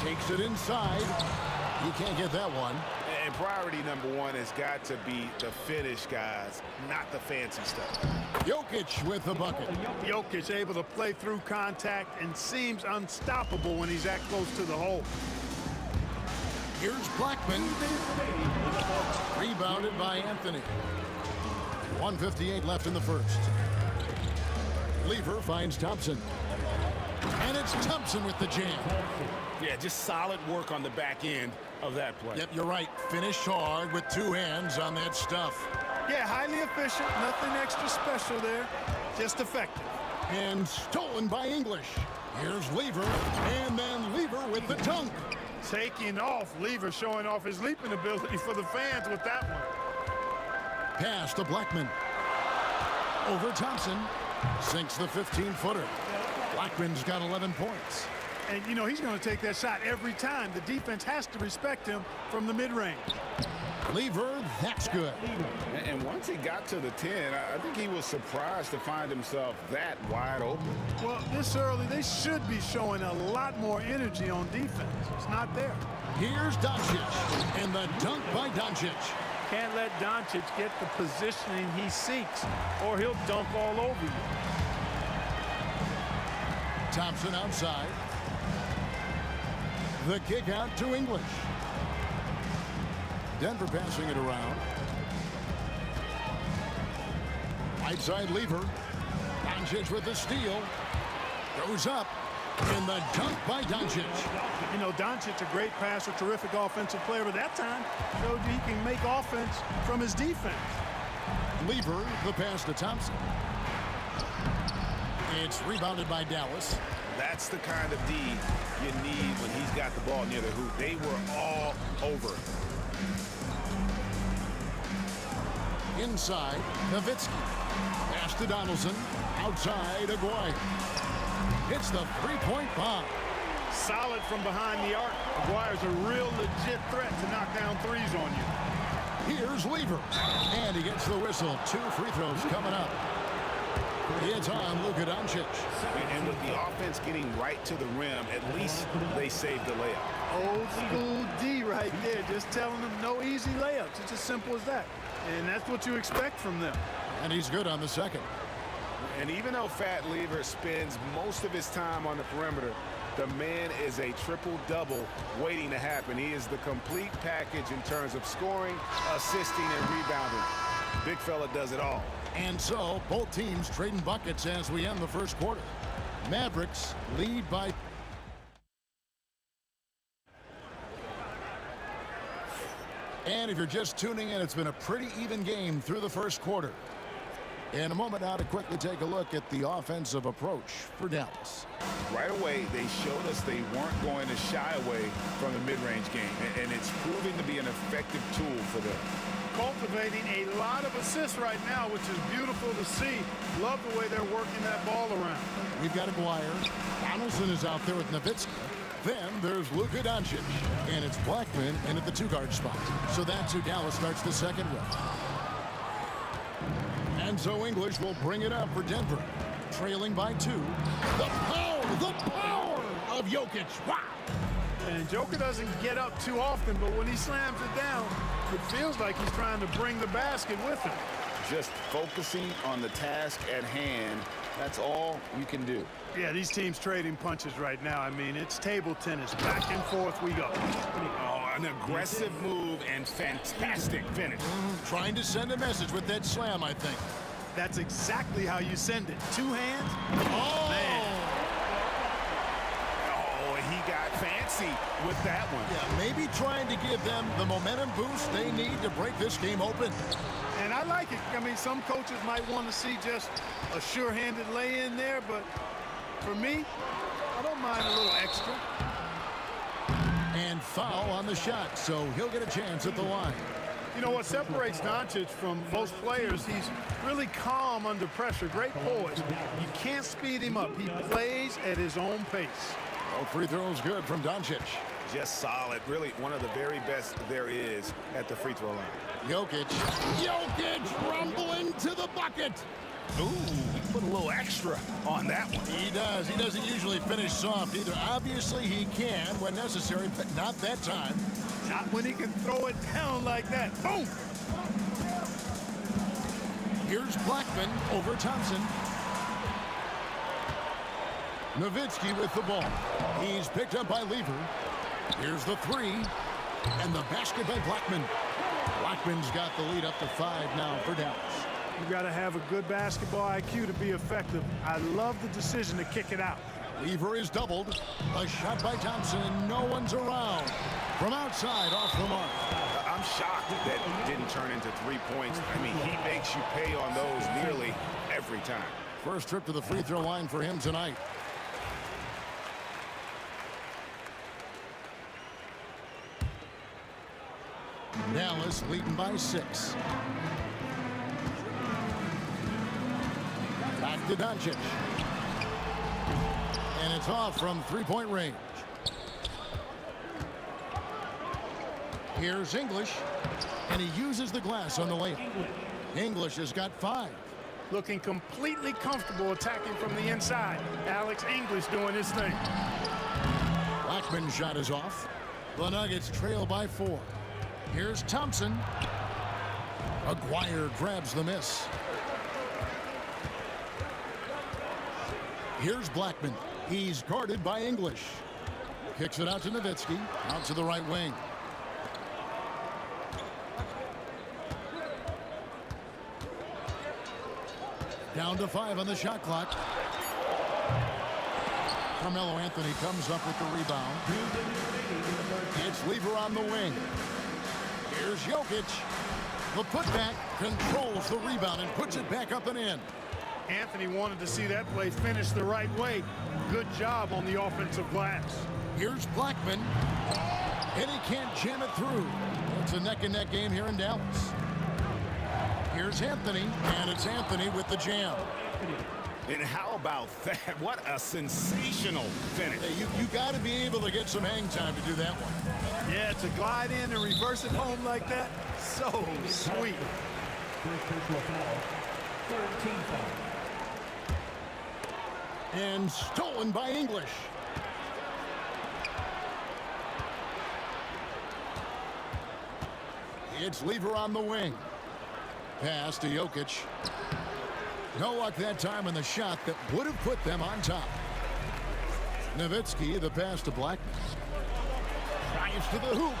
Takes it inside. He can't get that one. And priority number 1 has got to be the finish, guys, not the fancy stuff. Jokic with the bucket. Jokic able to play through contact and seems unstoppable when he's that close to the hole. Here's Blackman. Rebounded by Anthony. 1:58 left in the first. Lever finds Thompson. And it's Thompson with the jam. Yeah, just solid work on the back end of that play. Yep, you're right. Finished hard with 2 hands on that stuff. Yeah, highly efficient. Nothing extra special there. Just effective. And stolen by English. Here's Lever. And then Lever with the dunk. Taking off. Lever showing off his leaping ability for the fans with that one. Pass to Blackman. Over Thompson. Sinks the 15-footer. Blackman's got 11 points. And, you know, he's going to take that shot every time. The defense has to respect him from the mid-range. Lever, that's good. And once he got to the 10, I think he was surprised to find himself that wide open. Well, this early, they should be showing a lot more energy on defense. It's not there. Here's Doncic. And the dunk by Doncic. can't let Doncic get the positioning he seeks, or he'll dunk all over you. Thompson outside. The kick out to English. Denver passing it around. Right side lever. Doncic with the steal. Goes up. And the dunk by Doncic. You know, Doncic, a great passer, terrific offensive player, but that time showed you he can make offense from his defense. Lever, the pass to Thompson. It's rebounded by Dallas. That's the kind of D you need when he's got the ball near the hoop. They were all over. Inside, Nowitzki. Pass to Donaldson. Outside, Aguirre. Hits the three-point bomb. Solid from behind the arc. Aguirre's a real legit threat to knock down threes on you. Here's Lever. And he gets the whistle. 2 free throws coming up. It's on Luka Doncic. And with the offense getting right to the rim, at least they saved the layup. Old school D right there, just telling them no easy layups. It's as simple as that. And that's what you expect from them. And he's good on the second. And even though Fat Lever spends most of his time on the perimeter, the man is a triple-double waiting to happen. He is the complete package in terms of scoring, assisting, and rebounding. Big fella does it all. And so, both teams trading buckets as we end the first quarter. Mavericks lead by... And if you're just tuning in, it's been a pretty even game through the first quarter. In a moment now to quickly take a look at the offensive approach for Dallas. Right away, they showed us they weren't going to shy away from the mid-range game, and it's proving to be an effective tool for them. Cultivating a lot of assists right now, which is beautiful to see. Love the way they're working that ball around. We've got Aguirre. Donaldson is out there with Nowitzki. Then there's Luka Doncic. And it's Blackman in at the 2-guard spot. So that's who Dallas starts the second with. And so English will bring it up for Denver. Trailing by 2. The power of Jokic. Wow. And Joker doesn't get up too often, but when he slams it down, it feels like he's trying to bring the basket with him. Just focusing on the task at hand, that's all you can do. Yeah, these teams trading punches right now. I mean, it's table tennis. Back and forth we go. Oh, an aggressive move and fantastic finish. Trying to send a message with that slam, I think. That's exactly how you send it. 2 hands. Oh, man. He got fancy with that one. Yeah, maybe trying to give them the momentum boost they need to break this game open. And I like it. I mean, some coaches might want to see just a sure-handed lay-in there, but for me, I don't mind a little extra. And foul on the shot, so he'll get a chance at the line. You know what separates Doncic from most players, he's really calm under pressure, great poise. You can't speed him up. He plays at his own pace. All free throws good from Doncic. Just solid. Really one of the very best there is at the free throw line. Jokic rumbling to the bucket. Ooh, he put a little extra on that one. He does. He doesn't usually finish soft either. Obviously, he can when necessary, but not that time. Not when he can throw it down like that. Boom! Here's Blackman over Thompson. Nowitzki with the ball. He's picked up by Lever. Here's the 3. And the basket by Blackman. Blackman's got the lead up to 5 now for Dallas. You got to have a good basketball IQ to be effective. I love the decision to kick it out. Lever is doubled. A shot by Thompson, and no one's around. From outside, off the mark. I'm shocked that it didn't turn into 3 points. I mean, he makes you pay on those nearly every time. First trip to the free throw line for him tonight. Dallas leading by 6. Back to Doncic. And it's off from 3-point range. Here's English. And he uses the glass on the layup. English has got 5. Looking completely comfortable attacking from the inside. Alex English doing his thing. Blackman's shot is off. The Nuggets trail by 4. Here's Thompson. Aguirre grabs the miss. Here's Blackman. He's guarded by English. Kicks it out to Nowitzki. Out to the right wing. Down to 5 on the shot clock. Carmelo Anthony comes up with the rebound. It's Lever on the wing. Here's Jokic. The putback controls the rebound and puts it back up and in. Anthony wanted to see that play finish the right way. Good job on the offensive glass. Here's Blackman. And he can't jam it through. It's a neck-and-neck game here in Dallas. Here's Anthony, and it's Anthony with the jam. And how about that? What a sensational finish. Hey, you got to be able to get some hang time to do that one. Yeah, to glide in and reverse it home like that, so sweet. And stolen by English. It's Lever on the wing. Pass to Jokic. No luck that time in the shot that would have put them on top. Nowitzki, the pass to Blackman. Drives to the hoop.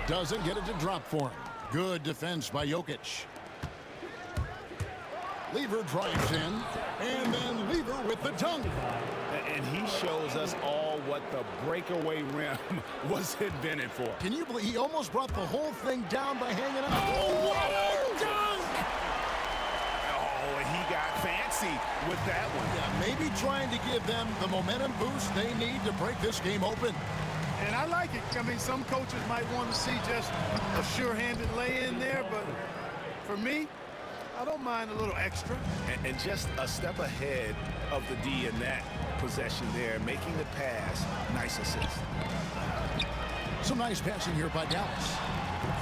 Doesn't get it to drop for him. Good defense by Jokic. Lever drives in, and then Lever with the dunk. And he shows us all what the breakaway rim was invented for. Can you believe he almost brought the whole thing down by hanging on? Oh, what a dunk! Oh, and he got fancy with that one. Yeah, maybe trying to give them the momentum boost they need to break this game open. And I like it. I mean, some coaches might want to see just a sure-handed lay-in there, but for me, I don't mind a little extra. And just a step ahead of the D in that possession there, making the pass. Nice assist. Some nice passing here by Dallas.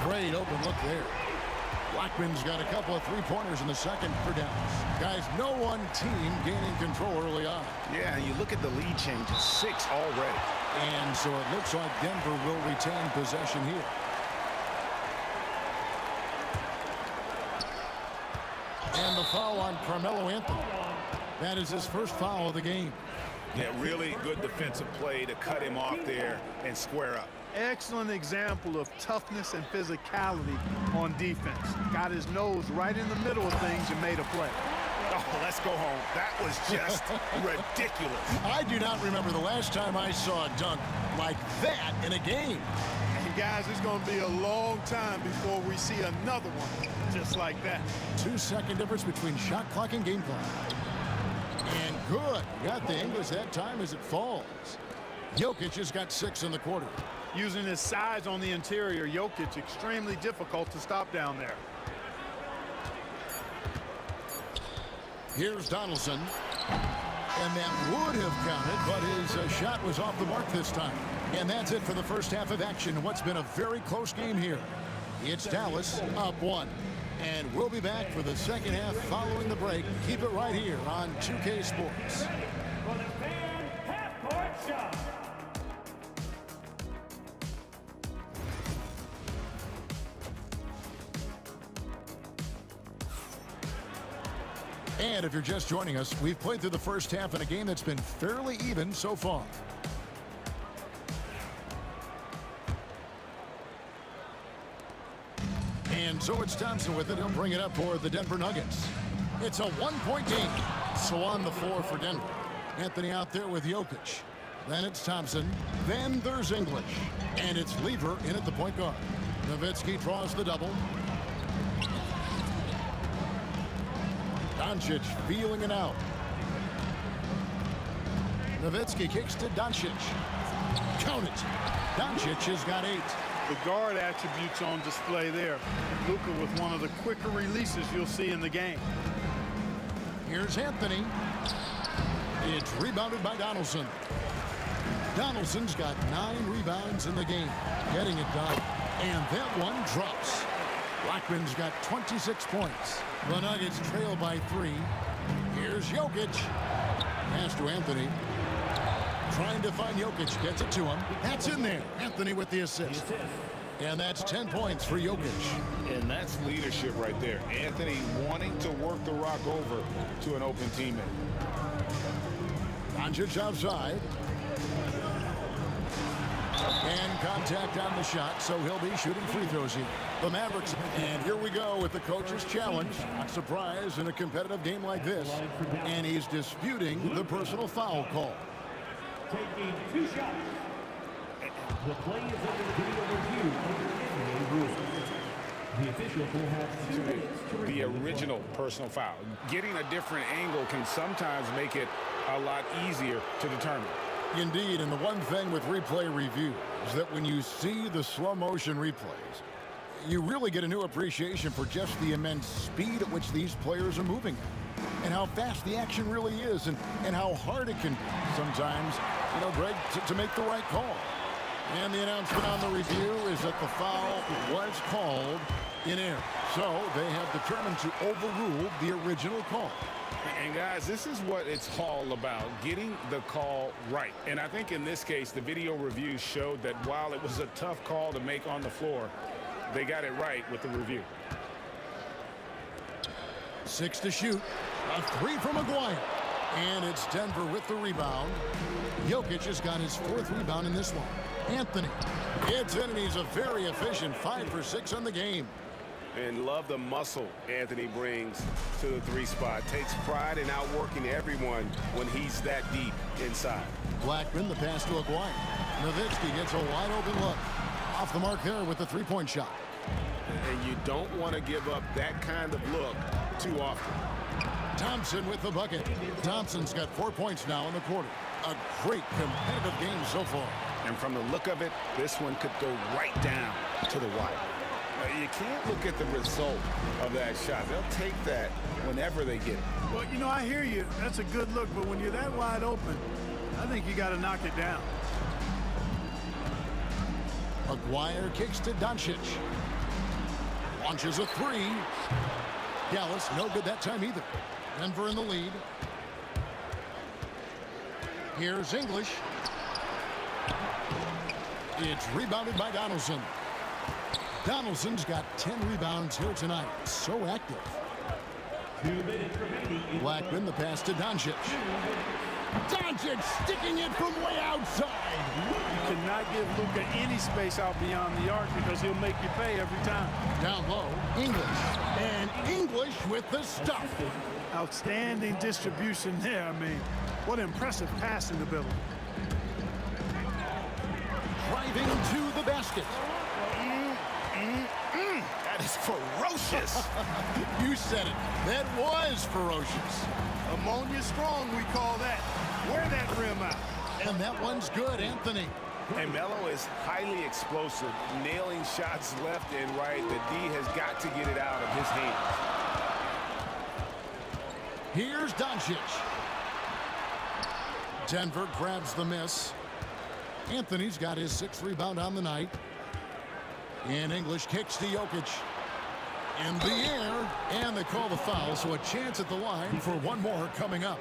Great open look there. Blackman's got a couple of three-pointers in the second for Dallas. Guys, no one team gaining control early on. Yeah, you look at the lead changes, 6 already. And so it looks like Denver will retain possession here. And the foul on Carmelo Anthony. That is his first foul of the game. Yeah, really good defensive play to cut him off there and square up. Excellent example of toughness and physicality on defense. Got his nose right in the middle of things and made a play. Oh, let's go home. That was just ridiculous. I do not remember the last time I saw a dunk like that in a game. And guys, it's going to be a long time before we see another one just like that. 2-second difference between shot clock and game clock. And good. Got the English that time as it falls. Jokic has got 6 in the quarter. Using his size on the interior, Jokic extremely difficult to stop down there. Here's Donaldson. And that would have counted, but his shot was off the mark this time. And that's it for the first half of action. What's been a very close game here. It's Dallas up 1. And we'll be back for the second half following the break. Keep it right here on 2K Sports. For the fan half-court shot. And if you're just joining us, we've played through the first half in a game that's been fairly even so far. And so it's Thompson with it. He'll bring it up for the Denver Nuggets. It's a one-point game. So on the floor for Denver. Anthony out there with Jokic. Then it's Thompson. Then there's English. And it's Lever in at the point guard. Nowitzki draws the double. Doncic feeling it out. Nowitzki kicks to Doncic. Count it. Doncic has got 8. The guard attributes on display there. Luka with one of the quicker releases you'll see in the game. Here's Anthony. It's rebounded by Donaldson. Donaldson's got 9 rebounds in the game. Getting it done. And that one drops. Blackman's got 26 points. The Nuggets trail by 3. Here's Jokic. Pass to Anthony. Trying to find Jokic. Gets it to him. That's in there. Anthony with the assist. And that's 10 points for Jokic. And that's leadership right there. Anthony wanting to work the rock over to an open teammate. Doncic outside. And contact on the shot, so he'll be shooting free throws here. The Mavericks. And here we go with the coach's challenge. Not surprised in a competitive game like this. And he's disputing the personal foul call. Taking 2 shots. The play is under video review under NBA rules. The official will have 2 minutes to The original personal foul. Getting a different angle can sometimes make it a lot easier to determine. Indeed, and the one thing with replay review is that when you see the slow motion replays, you really get a new appreciation for just the immense speed at which these players are moving at, and how fast the action really is, and how hard it can sometimes, Greg, to make the right call. And the announcement on the review is that the foul was called in error. So they have determined to overrule the original call. And guys, this is what it's all about, getting the call right. And I think in this case, the video review showed that while it was a tough call to make on the floor, they got it right with the review. 6 to shoot. A 3 from Maguire. And it's Denver with the rebound. Jokic has got his 4th rebound in this one. Anthony gets in, and he's a very efficient 5 for 6 on the game. And love the muscle Anthony brings to the 3 spot. Takes pride in outworking everyone when he's that deep inside. Blackman, the pass to Aguirre. Nowitzki gets a wide open look. Off the mark there with the 3-point shot. And you don't want to give up that kind of look too often. Thompson with the bucket. Thompson's got 4 points now in the quarter. A great competitive game so far. And from the look of it, this one could go right down to the wire. You can't look at the result of that shot. They'll take that whenever they get it. Well, I hear you. That's a good look, but when you're that wide open, I think you got to knock it down. Aguirre kicks to Doncic. Launches a 3. Dallas, no good that time either. Denver in the lead. Here's English. It's rebounded by Donaldson. Donaldson's got 10 rebounds here tonight. So active. 2 minutes remaining. Blackman, the pass to Doncic. Doncic sticking it from way outside. You cannot give Luka any space out beyond the arc because he'll make you pay every time. Down low, English. And English with the stuff. Outstanding distribution there. I mean, what impressive passing ability. Driving to the basket. That is ferocious. You said it. That was ferocious. Ammonia strong, we call that. Wear that rim out. And that one's good, Anthony. And Melo is highly explosive, nailing shots left and right. The D has got to get it out of his hands. Here's Doncic. Denver grabs the miss. Anthony's got his 6th rebound on the night. And English kicks to Jokic. In the air, and they call the foul, so a chance at the line for one more coming up.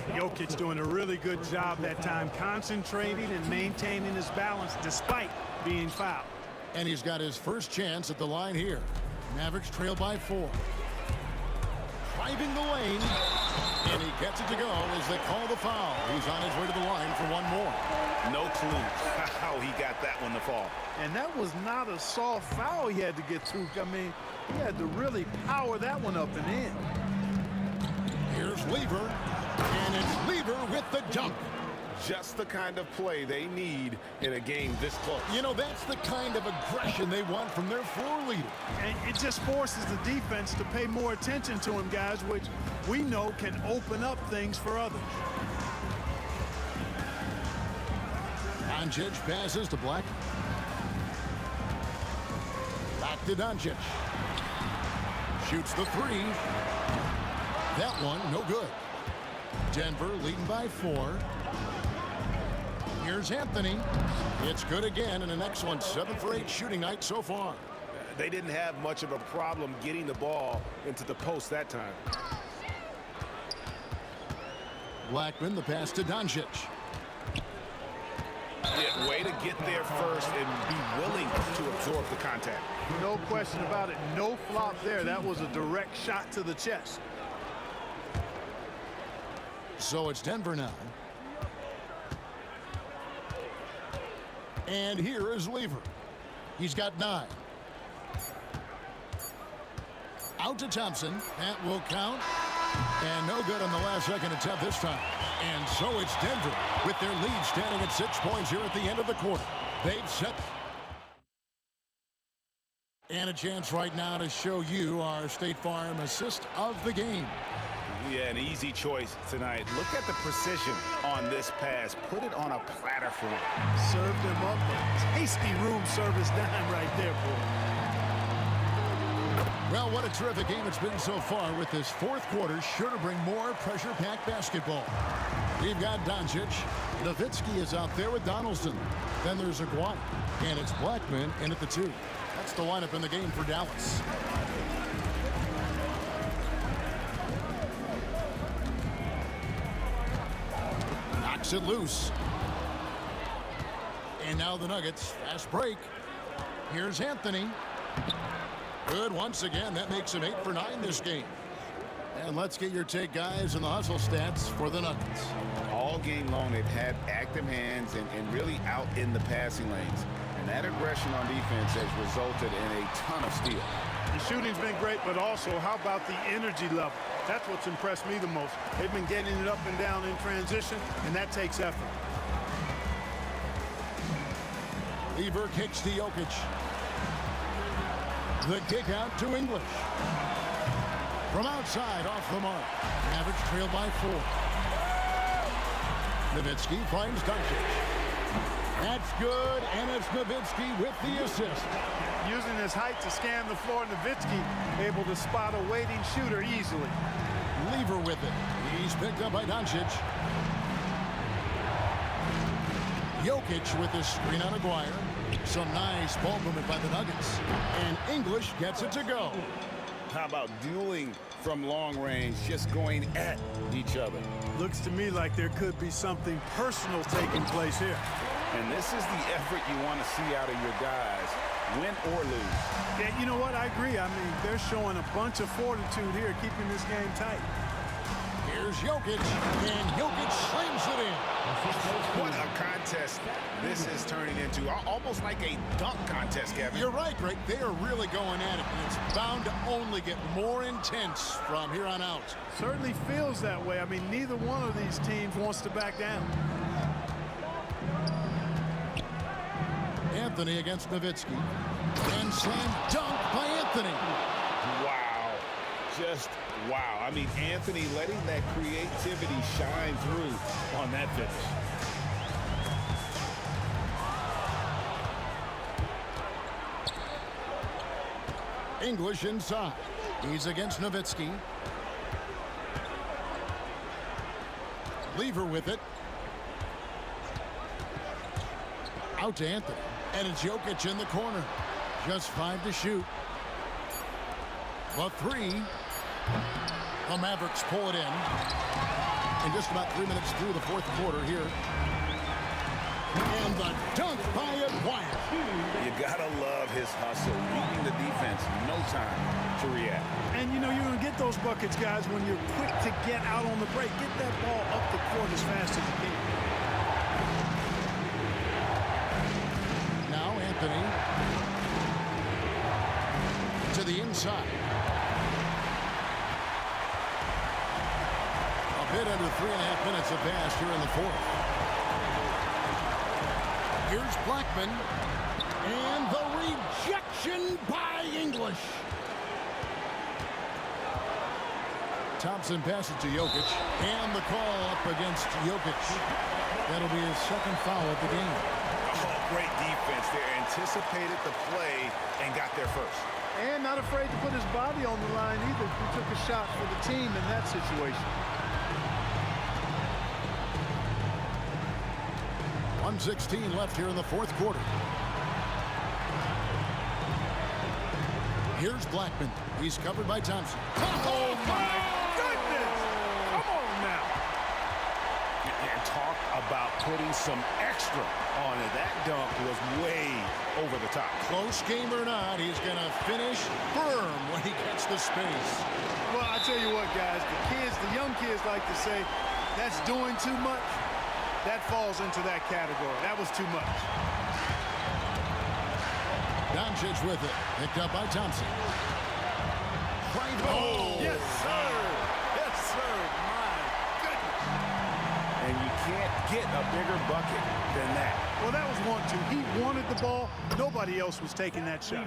Jokic doing a really good job that time, concentrating and maintaining his balance despite being fouled. And he's got his first chance at the line here. Mavericks trail by 4. Driving the lane, and he gets it to go as they call the foul. He's on his way to the line for one more. No clue how he got that one to fall. And that was not a soft foul he had to get to. I mean, he had to really power that one up and in. Here's Lever, and it's Lever with the dunk. Just the kind of play they need in a game this close. That's the kind of aggression they want from their floor leader. And it just forces the defense to pay more attention to him, guys, which we know can open up things for others. Doncic passes to Black. Back to Doncic. Shoots the 3. That one, no good. Denver leading by 4. Here's Anthony. It's good again, and the next one, 7 for 8 shooting night so far. They didn't have much of a problem getting the ball into the post that time. Blackman, the pass to Doncic. Yeah, Way to get there first and be willing to absorb the contact. No question about it. No flop there. That was a direct shot to the chest. So it's Denver now. And here is Lever. He's got 9. Out to Thompson. That will count. And no good on the last second attempt this time. And so it's Denver with their lead standing at 6 points here at the end of the quarter. They've set. And a chance right now to show you our State Farm assist of the game. Yeah, an easy choice tonight. Look at the precision on this pass. Put it on a platter for him. Served him up a tasty room service dime right there, boy. Well, what a terrific game it's been so far with this fourth quarter. Sure to bring more pressure-packed basketball. We've got Doncic. Nowitzki is out there with Donaldson. Then there's Aguirre. And it's Blackman in at the 2. That's the lineup in the game for Dallas. Knocks it loose. And now the Nuggets. Fast break. Here's Anthony. Good once again. That makes him 8 for 9 this game. And let's get your take, guys, on the hustle stats for the Nuggets. All game long, they've had active hands and really out in the passing lanes. And that aggression on defense has resulted in a ton of steals. The shooting's been great, but also how about the energy level? That's what's impressed me the most. They've been getting it up and down in transition, and that takes effort. Lever kicks to Jokic. The kick out to English. From outside, off the mark. Mavericks trailed by 4. Nowitzki finds Doncic. That's good, and it's Nowitzki with the assist. Using his height to scan the floor, Nowitzki able to spot a waiting shooter easily. Lever with it. He's picked up by Doncic. Jokic with the screen on Aguirre. Some nice ball movement by the Nuggets. And English gets it to go. How about dueling from long range, just going at each other? Looks to me like there could be something personal taking place here. And this is the effort you want to see out of your guys, win or lose. Yeah, you know what? I agree. I mean, they're showing a bunch of fortitude here, keeping this game tight. Here's Jokic, and Jokic slams it in. What a contest this is turning into. Almost like a dunk contest, Kevin. You're right, Greg. They are really going at it, and it's bound to only get more intense from here on out. Certainly feels that way. I mean, neither one of these teams wants to back down. Anthony against Nowitzki. And slam dunk by Anthony. Wow. Just wow. I mean, Anthony letting that creativity shine through on that finish. English inside. He's against Nowitzki. Lever with it. Out to Anthony. And it's Jokic in the corner. Just 5 to shoot. The 3. The Mavericks pull it in just about 3 minutes through the fourth quarter here. And the dunk by Aguirre. You gotta love his hustle, leaving the defense no time to react. And you know you're gonna get those buckets, guys, when you're quick to get out on the break. Get that ball up the court as fast as you can. Now Anthony to the inside. A bit under 3.5 minutes have passed here in the fourth. Here's Blackman. And the rejection by English. Thompson passes to Jokic. And the call up against Jokic. That'll be his second foul of the game. Oh, great defense there. Anticipated the play and got there first. And not afraid to put his body on the line either. He took a shot for the team in that situation. 1:16 left here in the fourth quarter. Here's Blackman. He's covered by Thompson. Oh, my goodness! Come on now. And talk about putting some extra Oh, and that dunk was way over the top. Close game or not, he's going to finish firm when he gets the space. Well, I tell you what, guys, the young kids like to say, that's doing too much. That falls into that category. That was too much. Doncic with it. Picked up by Thompson. Oh, yes, sir. Yes, sir. My goodness. And you can't get a bigger bucket than that. Well, that was 1-2. He wanted the ball. Nobody else was taking that shot.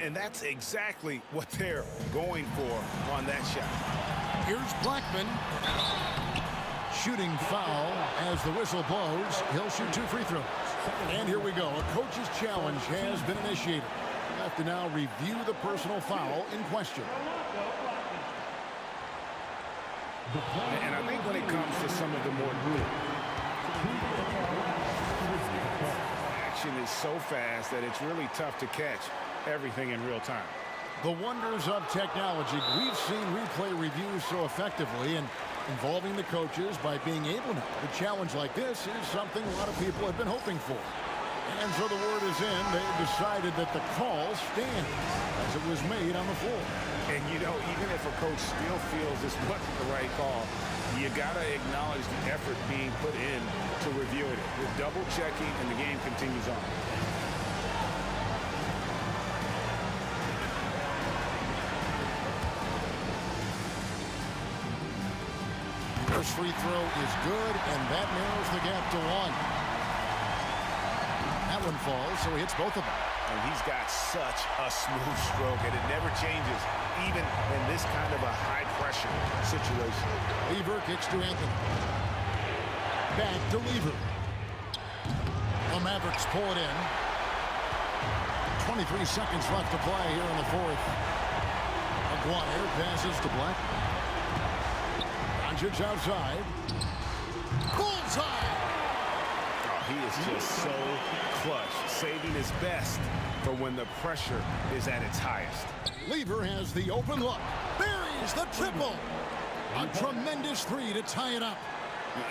And that's exactly what they're going for on that shot. Here's Blackman. Shooting foul as the whistle blows. He'll shoot 2 free throws. And here we go. A coach's challenge has been initiated. We have to now review the personal foul in question. And I think when it comes to some of the more action is so fast that it's really tough to catch everything in real time. The wonders of technology. We've seen replay reviews so effectively, and involving the coaches by being able to. A challenge like this is something a lot of people have been hoping for. And so the word is in. They've decided that the call stands as it was made on the floor. And, you know, even if a coach still feels this wasn't the right call, you got to acknowledge the effort being put in to review it. With double checking, and the game continues on. First free throw is good, and that narrows the gap to 1. That one falls, so he hits both of them. And he's got such a smooth stroke, and it never changes, even in this kind of a high-pressure situation. Lever kicks to Anthony. Back to Lever. The Mavericks pull it in. 23 seconds left to play here in the fourth. Maguire passes to Blackman. Doncic outside. Bullseye! Oh, he is just so clutch, saving his best for when the pressure is at its highest. Lever has the open look. Buries the triple. A tremendous 3 to tie it up.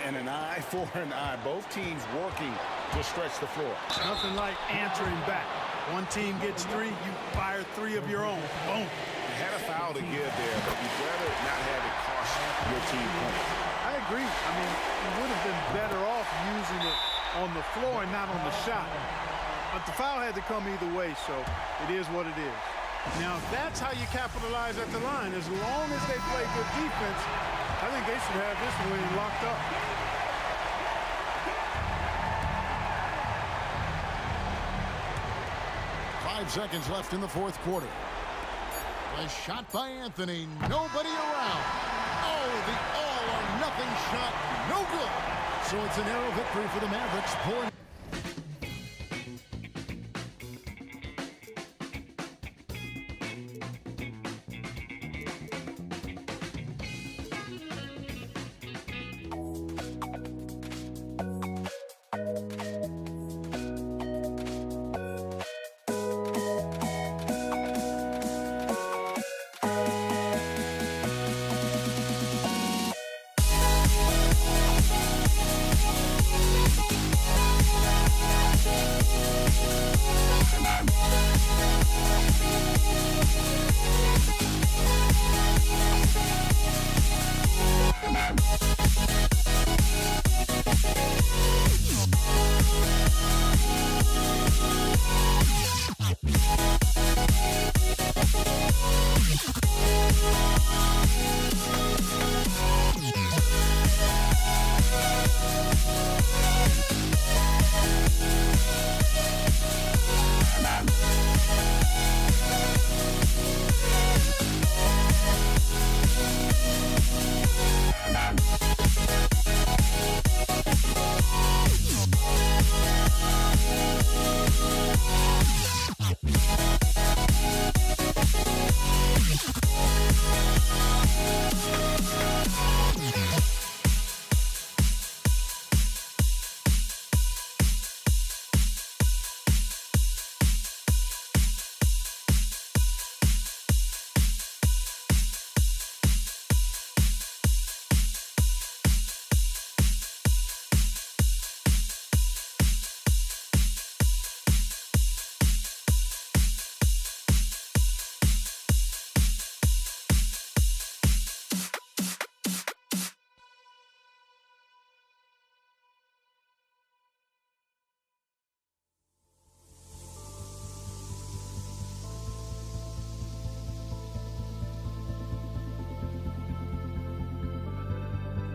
And an eye for an eye. Both teams working to stretch the floor. Nothing like answering back. One team gets 3, you fire 3 of your own. Boom. You had a foul to give there, but you'd rather not have it cost your team points. I agree. I mean, you would have been better off using it on the floor and not on the shot. But the foul had to come either way, so it is what it is. Now, if that's how you capitalize at the line, as long as they play good defense, I think they should have this win locked up. Five seconds left in the fourth quarter. A shot by Anthony. Nobody around. Oh, the all-or-nothing shot. No good. So it's a narrow victory for the Mavericks, pulling.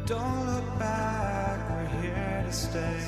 Don't look back, we're here to stay.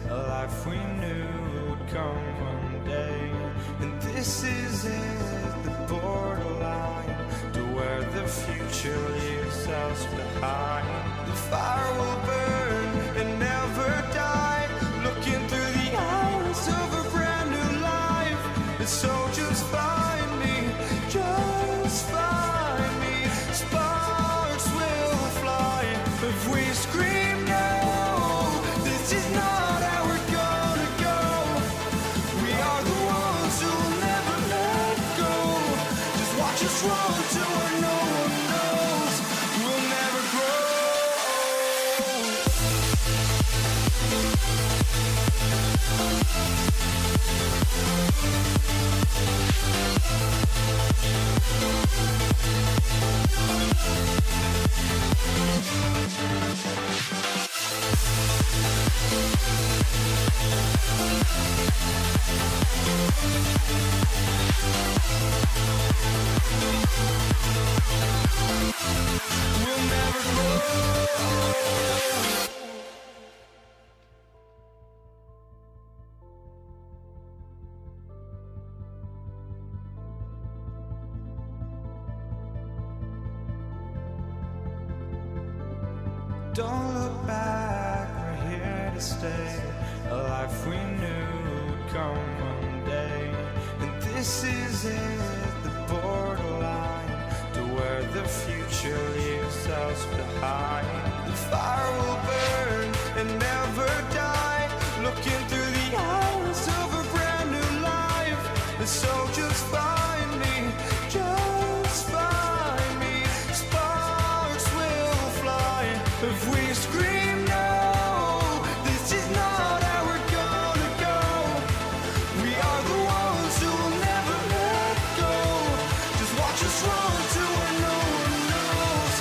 A life we knew would come one day. And this is it, the borderline to where the future leaves us behind. The fire will burn and never die, looking through the eyes of a brand new life. And so just find me, just find me. Sparks will fly if we scream no. This is not how we're gonna go. We are the ones who will never let go. Just watch us run to where no one knows. We'll never grow. We'll never grow. Don't look back, we're here to stay. A life we knew would come one day. And this is it, the borderline to where the future leaves us behind. The fire will burn and never die, looking through the eyes of a brand new life. And so just find me, just find me. Sparks will fly if we scream no. This is not how we're gonna go. We are the ones who will never let go. Just watch us run to where no one knows.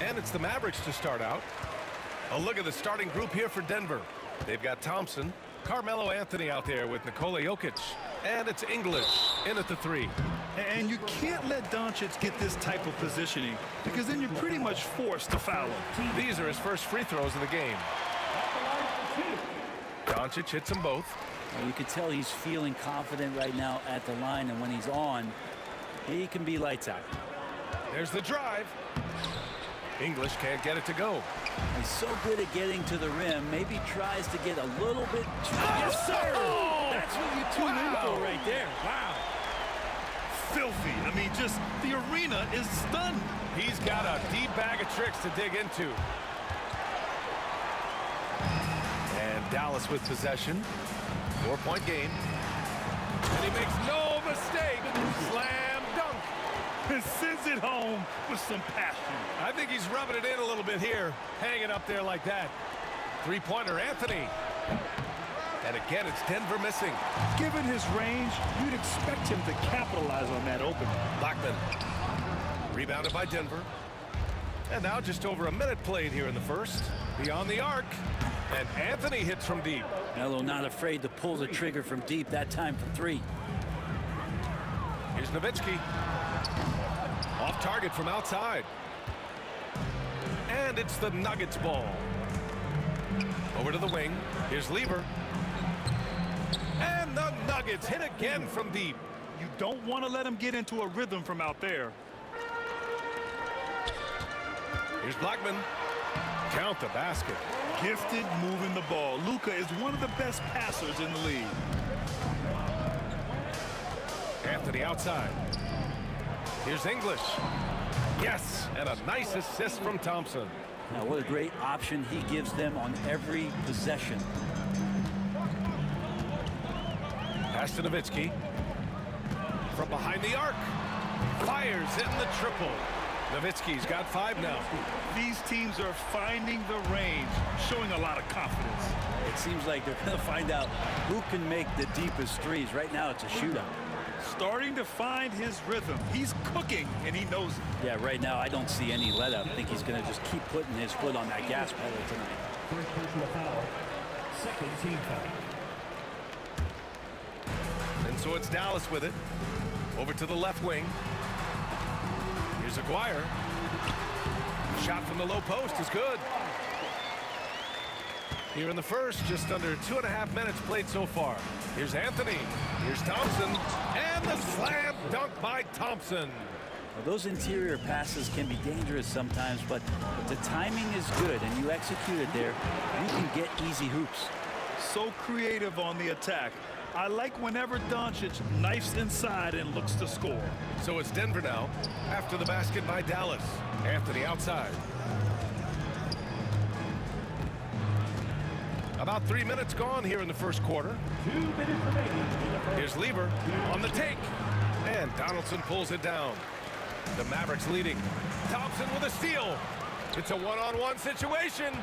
And it's the Mavericks to start out. A look at the starting group here for Denver. They've got Thompson, Carmelo Anthony out there with Nikola Jokic. And it's English in at the 3. And you can't let Doncic get this type of positioning, because then you're pretty much forced to foul him. These are his first free throws of the game. Doncic hits them both. Well, you can tell he's feeling confident right now at the line, and when he's on, he can be lights out. There's the drive. English can't get it to go. He's so good at getting to the rim, maybe tries to get a little bit too... Yes, sir! That's what you tune in for right there. Wow. Filthy. I mean, just the arena is stunned. He's got a deep bag of tricks to dig into. And Dallas with possession. 4-point game. And he makes no mistake. Slam dunk. And sends it home with some passion. I think he's rubbing it in a little bit here. Hanging up there like that. Three-pointer, Anthony. And again, it's Denver missing. Given his range, you'd expect him to capitalize on that opening. Blackman. Rebounded by Denver. And now just over a minute played here in the first. Beyond the arc. And Anthony hits from deep. Melo not afraid to pull the trigger from deep, that time from 3. Here's Nowitzki. Off target from outside. And it's the Nuggets ball. Over to the wing. Here's Lever. And the Nuggets hit again from deep. You don't want to let him get into a rhythm from out there. Here's Blackman. Count the basket. Gifted moving the ball. Luka is one of the best passers in the league. Anthony outside. Here's English. Yes, and a nice assist from Thompson. Now, what a great option he gives them on every possession. Pass to Nowitzki. From behind the arc. Fires in the triple. Nowitzki's got 5 now. These teams are finding the range, showing a lot of confidence. It seems like they're going to find out who can make the deepest threes. Right now, it's a shootout. Starting to find his rhythm. He's cooking, and he knows it. Yeah, right now, I don't see any let-up. I think he's going to just keep putting his foot on that gas pedal tonight. First personal foul. Second team foul. And so it's Dallas with it. Over to the left wing. Here's Aguirre. Shot from the low post is good. Here in the first, just under 2.5 minutes played so far. Here's Anthony. Here's Thompson. And the slam dunk by Thompson. Well, those interior passes can be dangerous sometimes, but the timing is good and you execute it there, you can get easy hoops. So creative on the attack. I like whenever Doncic knifes inside and looks to score. So it's Denver now after the basket by Dallas. Anthony outside. About 3 minutes gone here in the first quarter. 2 minutes remaining. Here's Lever on the take. And Donaldson pulls it down. The Mavericks leading. Thompson with a steal. It's a one-on-one situation.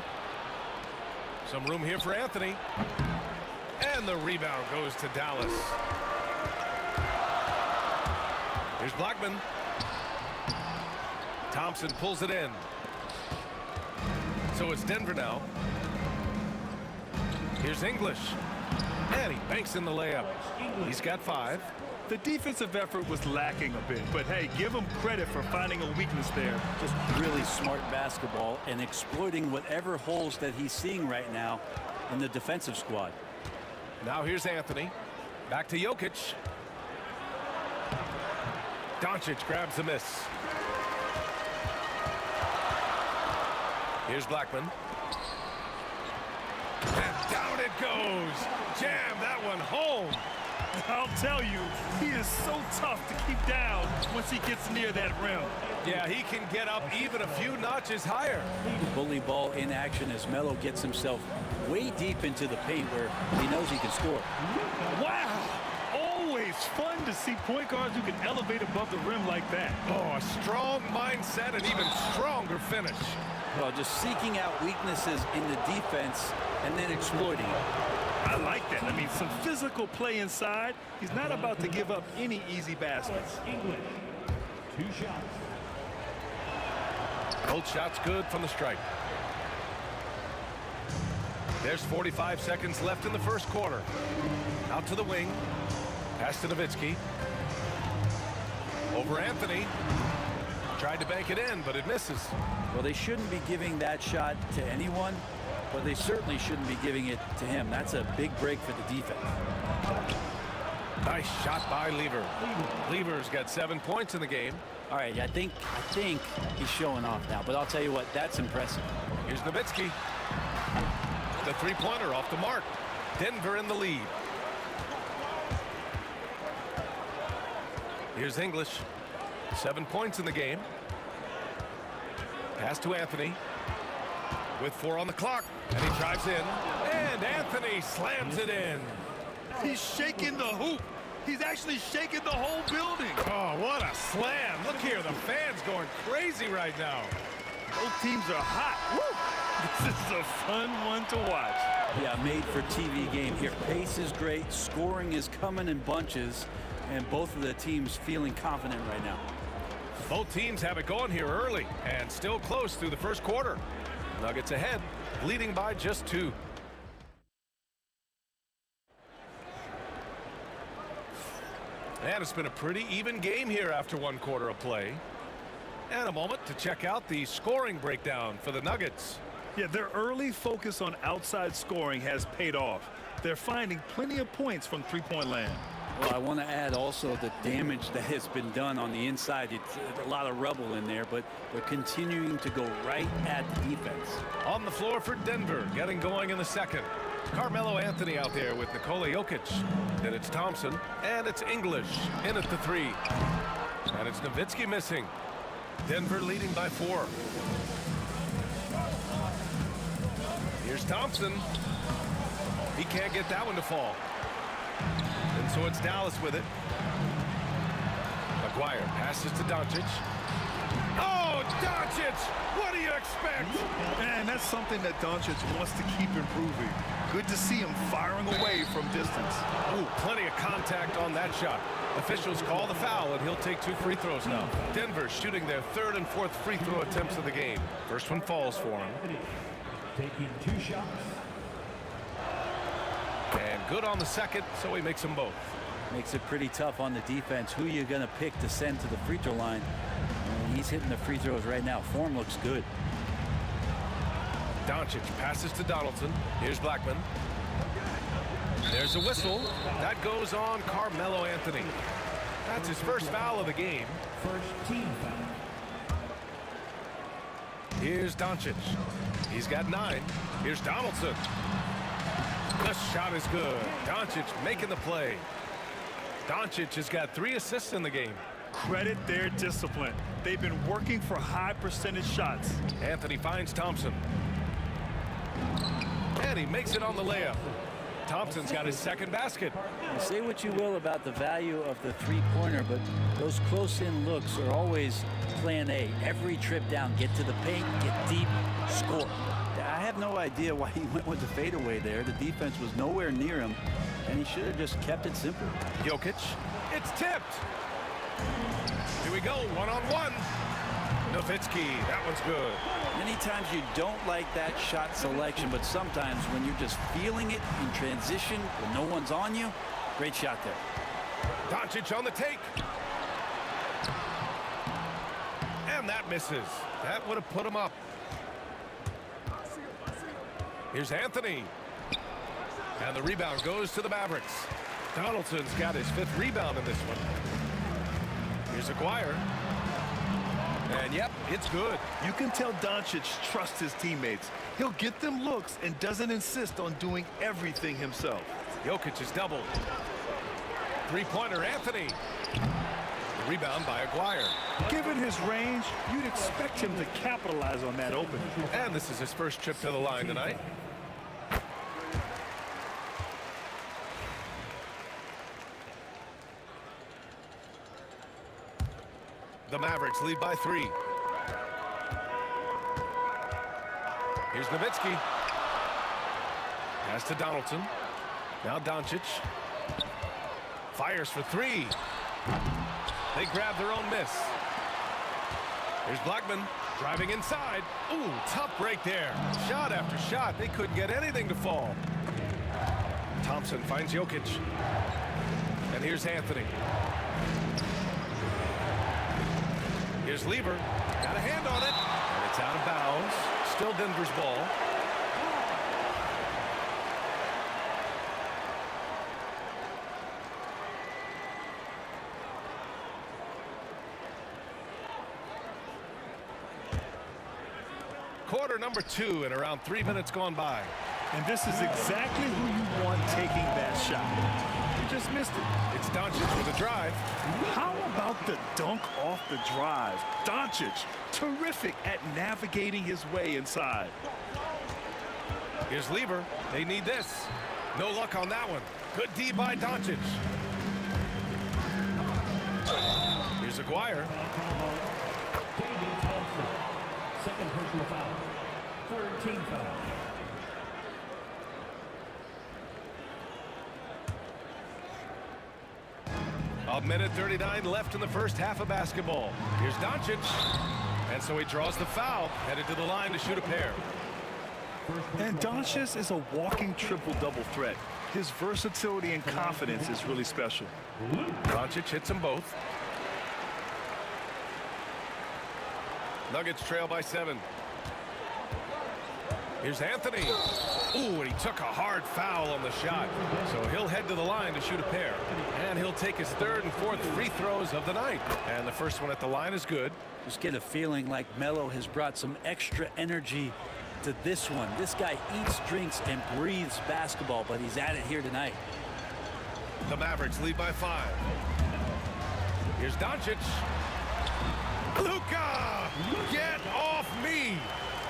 Some room here for Anthony. And the rebound goes to Dallas. Here's Blackman. Thompson pulls it in. So it's Denver now. Here's English. And he banks in the layup. He's got 5. The defensive effort was lacking a bit, but hey, give him credit for finding a weakness there. Just really smart basketball and exploiting whatever holes that he's seeing right now in the defensive squad. Now here's Anthony. Back to Jokic. Doncic grabs the miss. Here's Blackman. And down it goes. Jam that one home. I'll tell you, he is so tough to keep down once he gets near that rim. Yeah, he can get up even a few notches higher. Bully ball in action as Melo gets himself way deep into the paint where he knows he can score. Wow! Always fun to see point guards who can elevate above the rim like that. Oh, a strong mindset and even stronger finish. Well, just seeking out weaknesses in the defense and then exploiting it. I like that. I mean, some physical play inside. He's not about to give up any easy baskets. English. 2 shots. Both shots good from the stripe. There's 45 seconds left in the first quarter. Out to the wing. Pass to Nowitzki. Over Anthony. Tried to bank it in, but it misses. Well, they shouldn't be giving that shot to anyone, but they certainly shouldn't be giving it to him. That's a big break for the defense. Nice shot by Lever. Lever's got 7 points in the game. All right, I think he's showing off now, but I'll tell you what, that's impressive. Here's Nowitzki. The three-pointer off the mark. Denver in the lead. Here's English. 7 points in the game. Pass to Anthony. With 4 on the clock. And he drives in. And Anthony slams it in. He's shaking the hoop. He's actually shaking the whole building. Oh, what a slam. Look here, the fans going crazy right now. Both teams are hot. Woo! This is a fun one to watch. Yeah, made for TV game here. Pace is great. Scoring is coming in bunches. And both of the teams feeling confident right now. Both teams have it going here early and still close through the first quarter. Nuggets ahead, leading by just 2. And it's been a pretty even game here after 1 quarter of play. And a moment to check out the scoring breakdown for the Nuggets. Yeah, their early focus on outside scoring has paid off. They're finding plenty of points from three-point land. Well, I want to add also the damage that has been done on the inside. It's a lot of rubble in there, but they're continuing to go right at the defense. On the floor for Denver, getting going in the second. Carmelo Anthony out there with Nikola Jokic. Then it's Thompson, and it's English in at the 3. And it's Nowitzki missing. Denver leading by 4. Here's Thompson. He can't get that one to fall. And so it's Dallas with it. Aguirre passes to Doncic. Oh, Doncic! What do you expect? Man, that's something that Doncic wants to keep improving. Good to see him firing away from distance. Ooh, plenty of contact on that shot. Officials call the foul, and he'll take 2 free throws now. Denver shooting their 3rd and 4th free throw attempts of the game. First one falls for him. Taking 2 shots. And good on the second, so he makes them both. Makes it pretty tough on the defense. Who you going to pick to send to the free throw line? And he's hitting the free throws right now. Form looks good. Doncic passes to Donaldson. Here's Blackman. There's a whistle. That goes on Carmelo Anthony. That's his first foul of the game. First team foul. Here's Doncic. He's got 9. Here's Donaldson. The shot is good. Doncic making the play. Doncic has got 3 assists in the game. Credit their discipline. They've been working for high percentage shots. Anthony finds Thompson. And he makes it on the layup. Thompson's got his second basket. Say what you will about the value of the three-pointer, but those close-in looks are always plan A. Every trip down, get to the paint, get deep, score. I have no idea why he went with the fadeaway there. The defense was nowhere near him, and he should have just kept it simple. Jokic, it's tipped. Here we go, one-on-one. Nowitzki, that one's good. Many times you don't like that shot selection, but sometimes when you're just feeling it in transition when no one's on you, great shot there. Doncic on the take. And that misses. That would have put him up. Here's Anthony. And the rebound goes to the Mavericks. Donaldson's got his 5th rebound in this one. Here's Aguirre. And yep, it's good. You can tell Doncic trusts his teammates. He'll get them looks and doesn't insist on doing everything himself. Jokic is doubled. Three-pointer, Anthony. The rebound by Aguirre. Given his range, you'd expect him to capitalize on that opening. And this is his first trip to the line tonight. The Mavericks lead by 3. Here's Nowitzki. Pass to Donaldson. Now Doncic. Fires for 3. They grab their own miss. Here's Blackman driving inside. Ooh, tough break there. Shot after shot. They couldn't get anything to fall. Thompson finds Jokic. And here's Anthony. Here's Lever. Got a hand on it. And it's out of bounds. Still Denver's ball. Quarter number 2 and around 3 minutes gone by. And this is exactly who you want taking that shot. You just missed it. It's Doncic with a drive. How about the dunk off the drive? Doncic, terrific at navigating his way inside. Here's Lever. They need this. No luck on that one. Good D by Doncic. Here's Aguirre. Second personal foul. Third team foul. A minute 39 left in the first half of basketball. Here's Doncic. And so he draws the foul, headed to the line to shoot a pair. And Doncic is a walking triple-double threat. His versatility and confidence is really special. Doncic hits them both. Nuggets trail by 7. Here's Anthony. Ooh, and he took a hard foul on the shot. So he'll head to the line to shoot a pair. And he'll take his 3rd and 4th free throws of the night. And the first one at the line is good. Just get a feeling like Melo has brought some extra energy to this one. This guy eats, drinks, and breathes basketball, but he's at it here tonight. The Mavericks lead by 5. Here's Doncic. Luka! Get off me!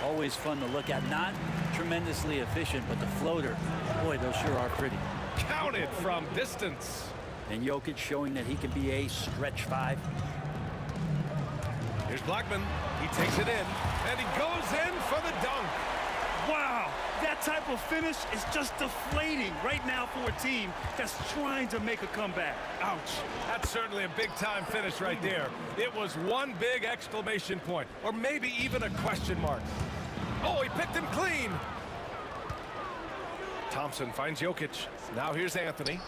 Always fun to look at. Not tremendously efficient, but the floater, boy, those sure are pretty. Counted from distance. And Jokic showing that he can be a stretch 5. Here's Blackman. He takes it in, and he goes in for the dunk. Wow, that type of finish is just deflating right now for a team that's trying to make a comeback. Ouch. That's certainly a big-time finish right there. It was one big exclamation point, or maybe even a question mark. Oh, he picked him clean. Thompson finds Jokic. Now here's Anthony.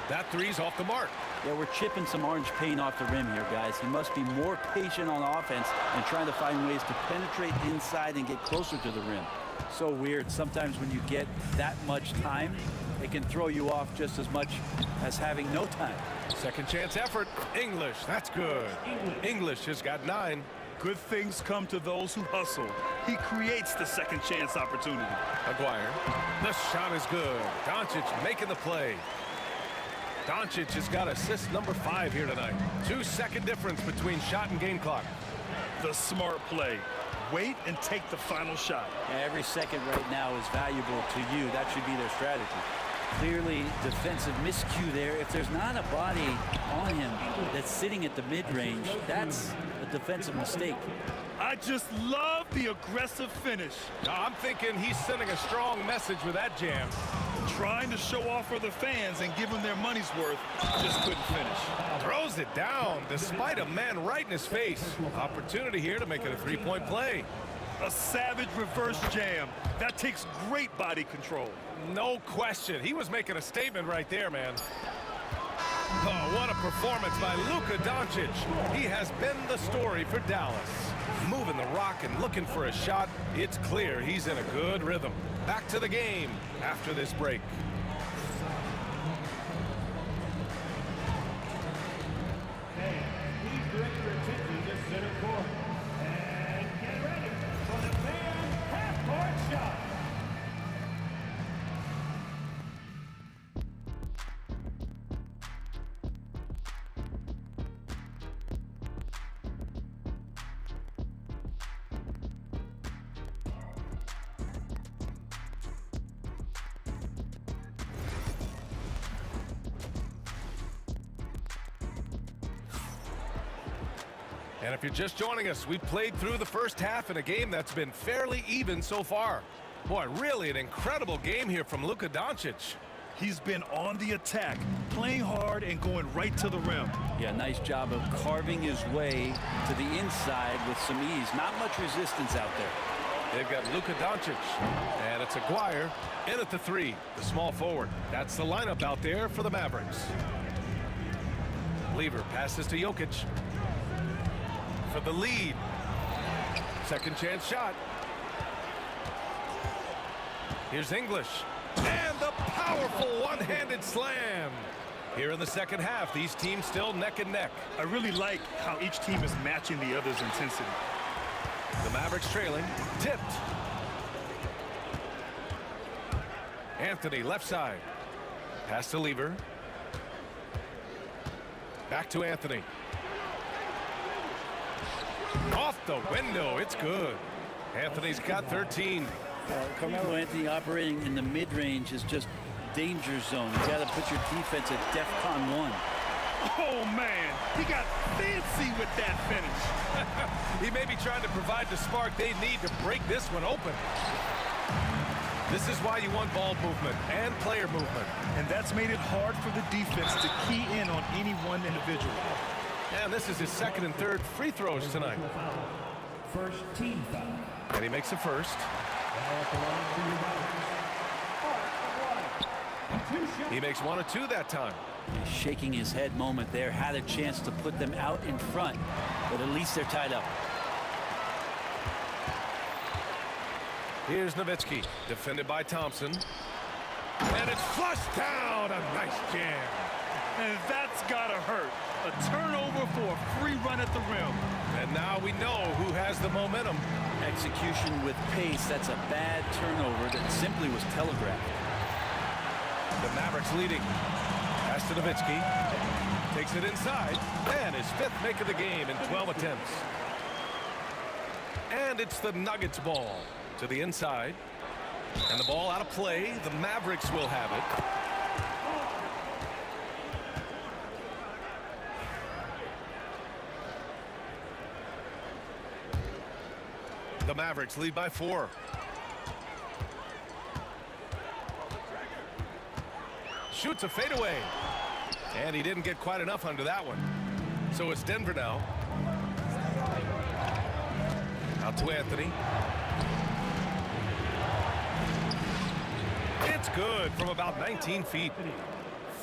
That three's off the mark. Yeah, we're chipping some orange paint off the rim here, guys. He must be more patient on offense and trying to find ways to penetrate inside and get closer to the rim. So weird. Sometimes when you get that much time, it can throw you off just as much as having no time. Second chance effort. English, that's good. English has got 9. Good things come to those who hustle. He creates the second chance opportunity. Aguirre. The shot is good. Doncic making the play. Doncic has got assist number 5 here tonight. 2-second difference between shot and game clock. The smart play. Wait and take the final shot. Yeah, every second right now is valuable to you. That should be their strategy. Clearly defensive miscue there. If there's not a body on him that's sitting at the mid-range, that's a defensive mistake. I just love the aggressive finish. I'm thinking he's sending a strong message with that jam. Trying to show off for the fans and give them their money's worth, just couldn't finish. Throws it down despite a man right in his face. Opportunity here to make it a 3-point play. A savage reverse jam. That takes great body control. No question. He was making a statement right there, man. Oh, what a performance by Luka Doncic. He has been the story for Dallas. Moving the rock and looking for a shot. It's clear he's in a good rhythm. Back to the game after this break. Please direct your attention to center court. And get ready for the fan half-court shot. And if you're just joining us, we've played through the first half in a game that's been fairly even so far. Boy, really an incredible game here from Luka Doncic. He's been on the attack, playing hard and going right to the rim. Yeah, nice job of carving his way to the inside with some ease. Not much resistance out there. They've got Luka Doncic, and it's Aguirre in at the 3, the small forward. That's the lineup out there for the Mavericks. Lever passes to Jokic for the lead. Second chance shot. Here's English. And the powerful one-handed slam. Here in the second half, these teams still neck and neck. I really like how each team is matching the other's intensity. The Mavericks trailing. Tipped. Anthony, left side. Pass to Lever. Back to Anthony. Off the window, it's good. Anthony's got 13. Carmelo Anthony operating in the mid-range is just danger zone. You got to put your defense at DEFCON 1. Oh, man, he got fancy with that finish. He may be trying to provide the spark they need to break this one open. This is why you want ball movement and player movement. And that's made it hard for the defense to key in on any one individual. And this is his second and third free throws tonight. First team foul. And he makes the first. He makes 1 of 2 that time. Shaking his head moment there. Had a chance to put them out in front, but at least they're tied up. Here's Nowitzki, defended by Thompson. And it's flushed down. A nice jam. And that's gotta hurt. A turnover for a free run at the rim. And now we know who has the momentum. Execution with pace. That's a bad turnover that simply was telegraphed. The Mavericks leading. Pass to Nowitzki. Takes it inside. And his 5th make of the game in 12 attempts. And it's the Nuggets ball to the inside. And the ball out of play. The Mavericks will have it. The Mavericks lead by 4. Shoots a fadeaway. And he didn't get quite enough under that one. So it's Denver now. Out to Anthony. It's good from about 19 feet.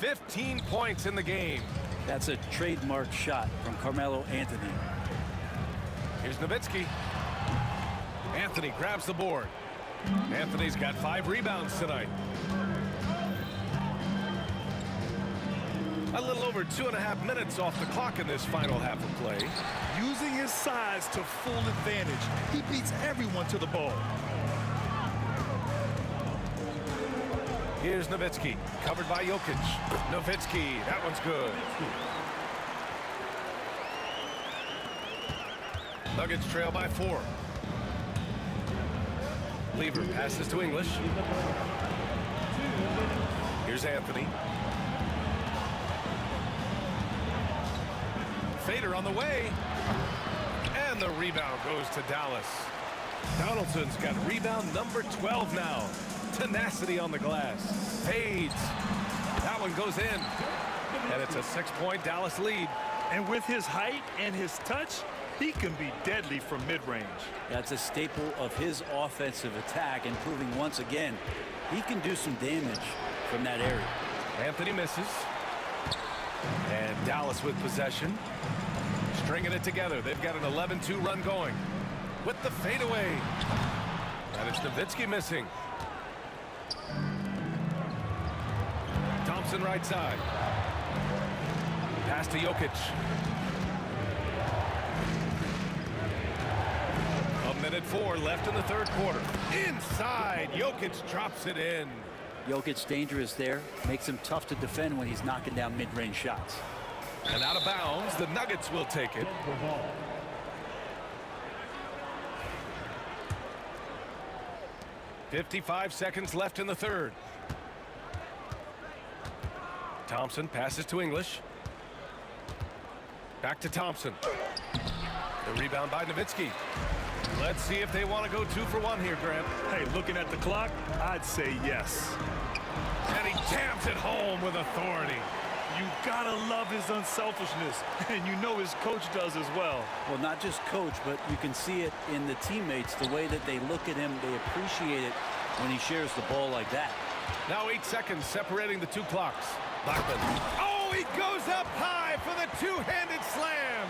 15 points in the game. That's a trademark shot from Carmelo Anthony. Here's Nowitzki. Anthony grabs the board. Anthony's got 5 rebounds tonight. A little over 2.5 minutes off the clock in this final half of play. Using his size to full advantage, he beats everyone to the ball. Here's Nowitzki, covered by Jokic. Nowitzki, that one's good. Nuggets trail by 4. Lever passes to English. Here's Anthony. Fader on the way. And the rebound goes to Dallas. Donaldson's got rebound number 12 now. Tenacity on the glass. Fades. That one goes in. And it's a 6-point Dallas lead. And with his height and his touch, he can be deadly from mid-range. That's a staple of his offensive attack, and proving once again he can do some damage from that area. Anthony misses. And Dallas with possession. Stringing it together. They've got an 11-2 run going. With the fadeaway. And it's Nowitzki missing. Thompson right side. Pass to Jokic. A minute 4 left in the third quarter. Inside, Jokic drops it in. Jokic's dangerous there. Makes him tough to defend when he's knocking down mid-range shots. And out of bounds, the Nuggets will take it. .55 seconds left in the third. Thompson passes to English. Back to Thompson. The rebound by Nowitzki. Let's see if they want to go 2 for 1 here, Grant. Hey, looking at the clock, I'd say yes. And he jams it home with authority. You gotta love his unselfishness, and you know his coach does as well. Well, not just coach, but you can see it in the teammates, the way that they look at him. They appreciate it when he shares the ball like that. Now 8 seconds separating the 2 clocks. Blackman. Oh, he goes up high for the two-handed slam.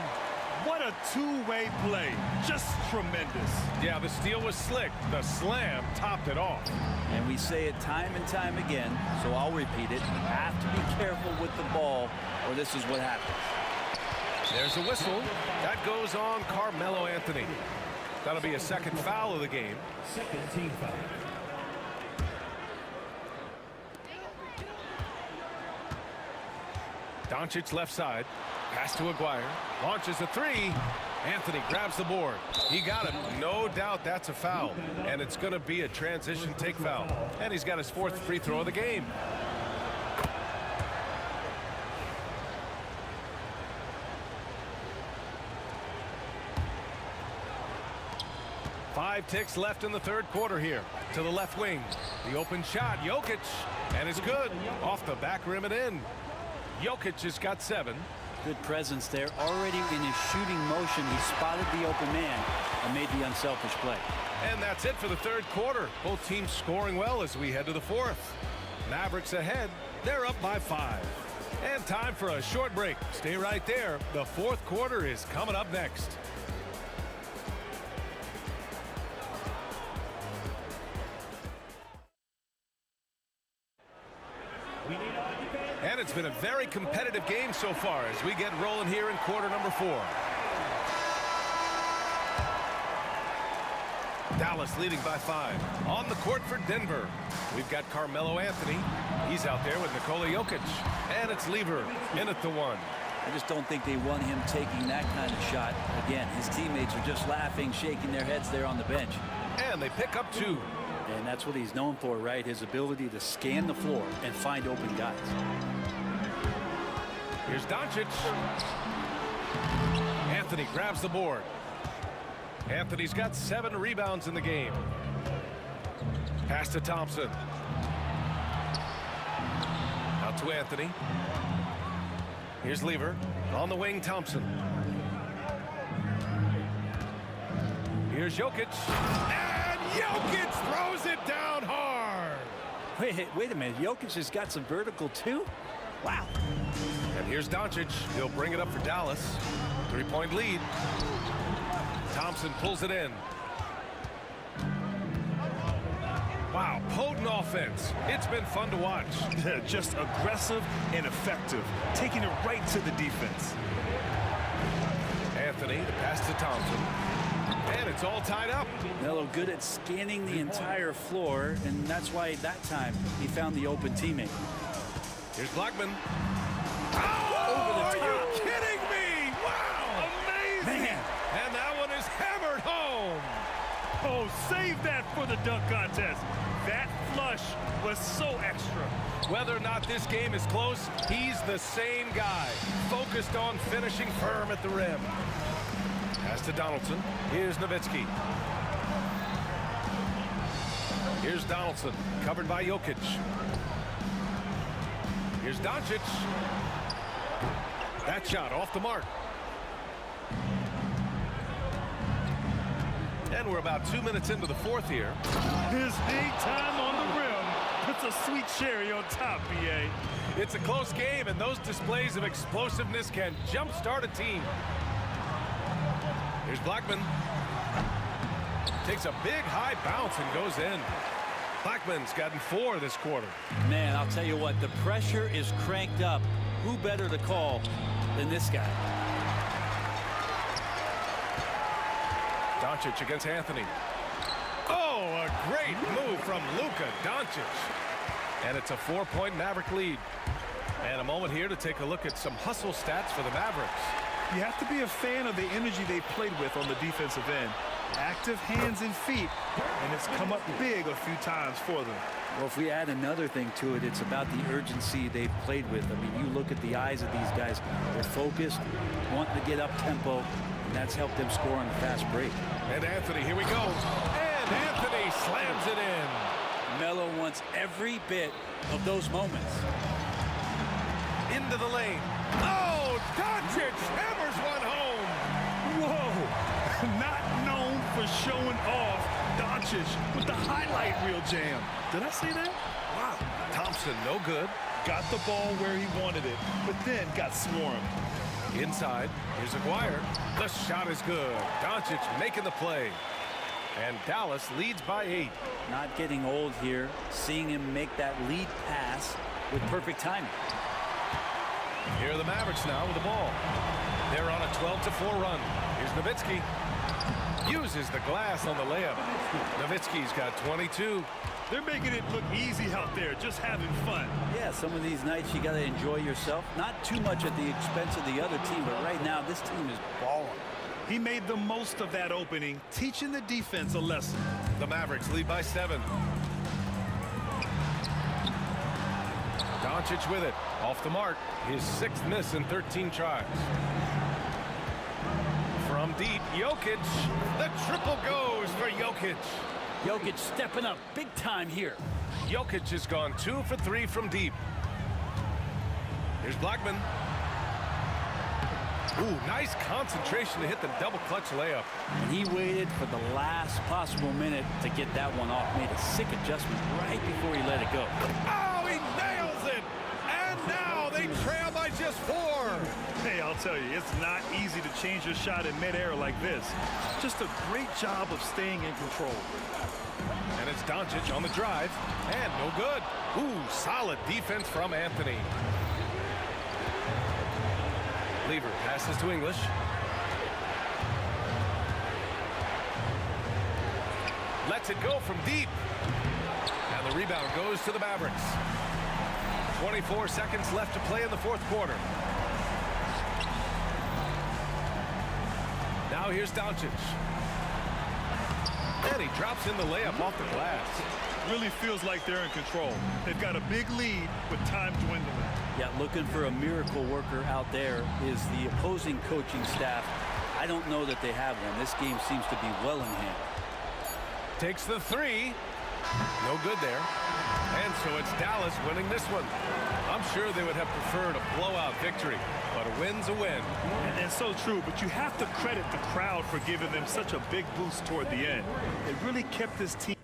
What a two-way play. Just tremendous. Yeah, the steal was slick. The slam topped it off. And we say it time and time again, so I'll repeat it. You have to be careful with the ball, or this is what happens. There's a whistle. That goes on Carmelo Anthony. That'll be a second foul of the game. Second team foul. Doncic left side. Pass to Aguirre. Launches a 3. Anthony grabs the board. He got it. No doubt that's a foul. And it's going to be a transition take foul. And he's got his 4th free throw of the game. Five ticks left in the third quarter here. To the left wing. The open shot. Jokic. And it's good. Off the back rim and in. Jokic has got 7. Good presence there. Already in his shooting motion, he spotted the open man and made the unselfish play. And that's it for the third quarter. Both teams scoring well as we head to the fourth. Mavericks ahead. They're up by 5. And time for a short break. Stay right there. The fourth quarter is coming up next. And it's been a very competitive game so far as we get rolling here in quarter number 4. Dallas leading by 5. On the court for Denver, we've got Carmelo Anthony. He's out there with Nikola Jokic. And it's Lever in at the 1. I just don't think they want him taking that kind of shot. Again, his teammates are just laughing, shaking their heads there on the bench. And they pick up 2. And that's what he's known for, right? His ability to scan the floor and find open guys. Here's Doncic. Anthony grabs the board. Anthony's got 7 rebounds in the game. Pass to Thompson. Out to Anthony. Here's Lever. On the wing, Thompson. Here's Jokic. And Jokic throws it down hard. Wait a minute. Jokic has got some vertical too? Wow. And here's Doncic. He'll bring it up for Dallas. 3-point lead. Thompson pulls it in. Wow, potent offense. It's been fun to watch. Just aggressive and effective, taking it right to the defense. Anthony, the pass to Thompson. And it's all tied up. Melo good at scanning the entire floor, and that's why that time he found the open teammate. Here's Blackman. Over the Are top. you kidding me? Wow! Amazing! Man. And that one is hammered home. Oh, save that for the dunk contest. That flush was so extra. Whether or not this game is close, he's the same guy, focused on finishing firm at the rim. Pass to Donaldson. Here's Nowitzki. Here's Donaldson, covered by Jokic. Here's Doncic. That shot off the mark. And we're about 2 minutes into the fourth here. His big time on the rim puts a sweet cherry on top, BA. It's a close game, and those displays of explosiveness can jumpstart a team. Here's Blackman. Takes a big high bounce and goes in. Blackman's gotten 4 this quarter. Man, I'll tell you what, the pressure is cranked up. Who better to call than this guy? Doncic against Anthony. Oh, a great move from Luka Doncic. And it's a 4-point Maverick lead. And a moment here to take a look at some hustle stats for the Mavericks. You have to be a fan of the energy they played with on the defensive end. Active hands and feet, and it's come up big a few times for them. Well, if we add another thing to it, it's about the urgency they've played with. I mean, you look at the eyes of these guys. They're focused, wanting to get up tempo, and that's helped them score on the fast break. And Anthony, here we go. And Anthony slams it in. Melo wants every bit of those moments. Into the lane. Oh, Doncic hammers one home. Whoa! Not known for showing off. Doncic with the highlight reel jam. Did I say that? Wow. Thompson, no good. Got the ball where he wanted it, but then got swarmed. Inside, here's Aguirre. The shot is good. Doncic making the play. And Dallas leads by 8. Not getting old here, seeing him make that lead pass with perfect timing. Here are the Mavericks now with the ball. They're on a 12-4 run. Here's Nowitzki. Uses the glass on the layup. Nowitzki's got 22. They're making it look easy out there, just having fun. Yeah, some of these nights you got to enjoy yourself. Not too much at the expense of the other team, but right now this team is balling. He made the most of that opening, teaching the defense a lesson. The Mavericks lead by 7. Doncic with it. Off the mark. His 6th miss in 13 tries. From deep, Jokic. The triple goes for Jokic. Jokic stepping up big time here. Jokic has gone 2 for 3 from deep. Here's Blackman. Ooh, nice concentration to hit the double clutch layup. And he waited for the last possible minute to get that one off. Made a sick adjustment right before he let it go. Oh, he nails it! And now they trail by just 4. Hey, I'll tell you, it's not easy to change your shot in midair like this. Just a great job of staying in control. And it's Doncic on the drive. And no good. Ooh, solid defense from Anthony. Lever passes to English. Lets it go from deep. And the rebound goes to the Mavericks. 24 seconds left to play in the 4th quarter. Now here's Doncic. And he drops in the layup off the glass. Really feels like they're in control. They've got a big lead with time dwindling. Yeah, looking for a miracle worker out there is the opposing coaching staff. I don't know that they have one. This game seems to be well in hand. Takes the 3. No good there. And so it's Dallas winning this one. I'm sure they would have preferred a blowout victory, but a win's a win. And so true, but you have to credit the crowd for giving them such a big boost toward the end. It really kept this team.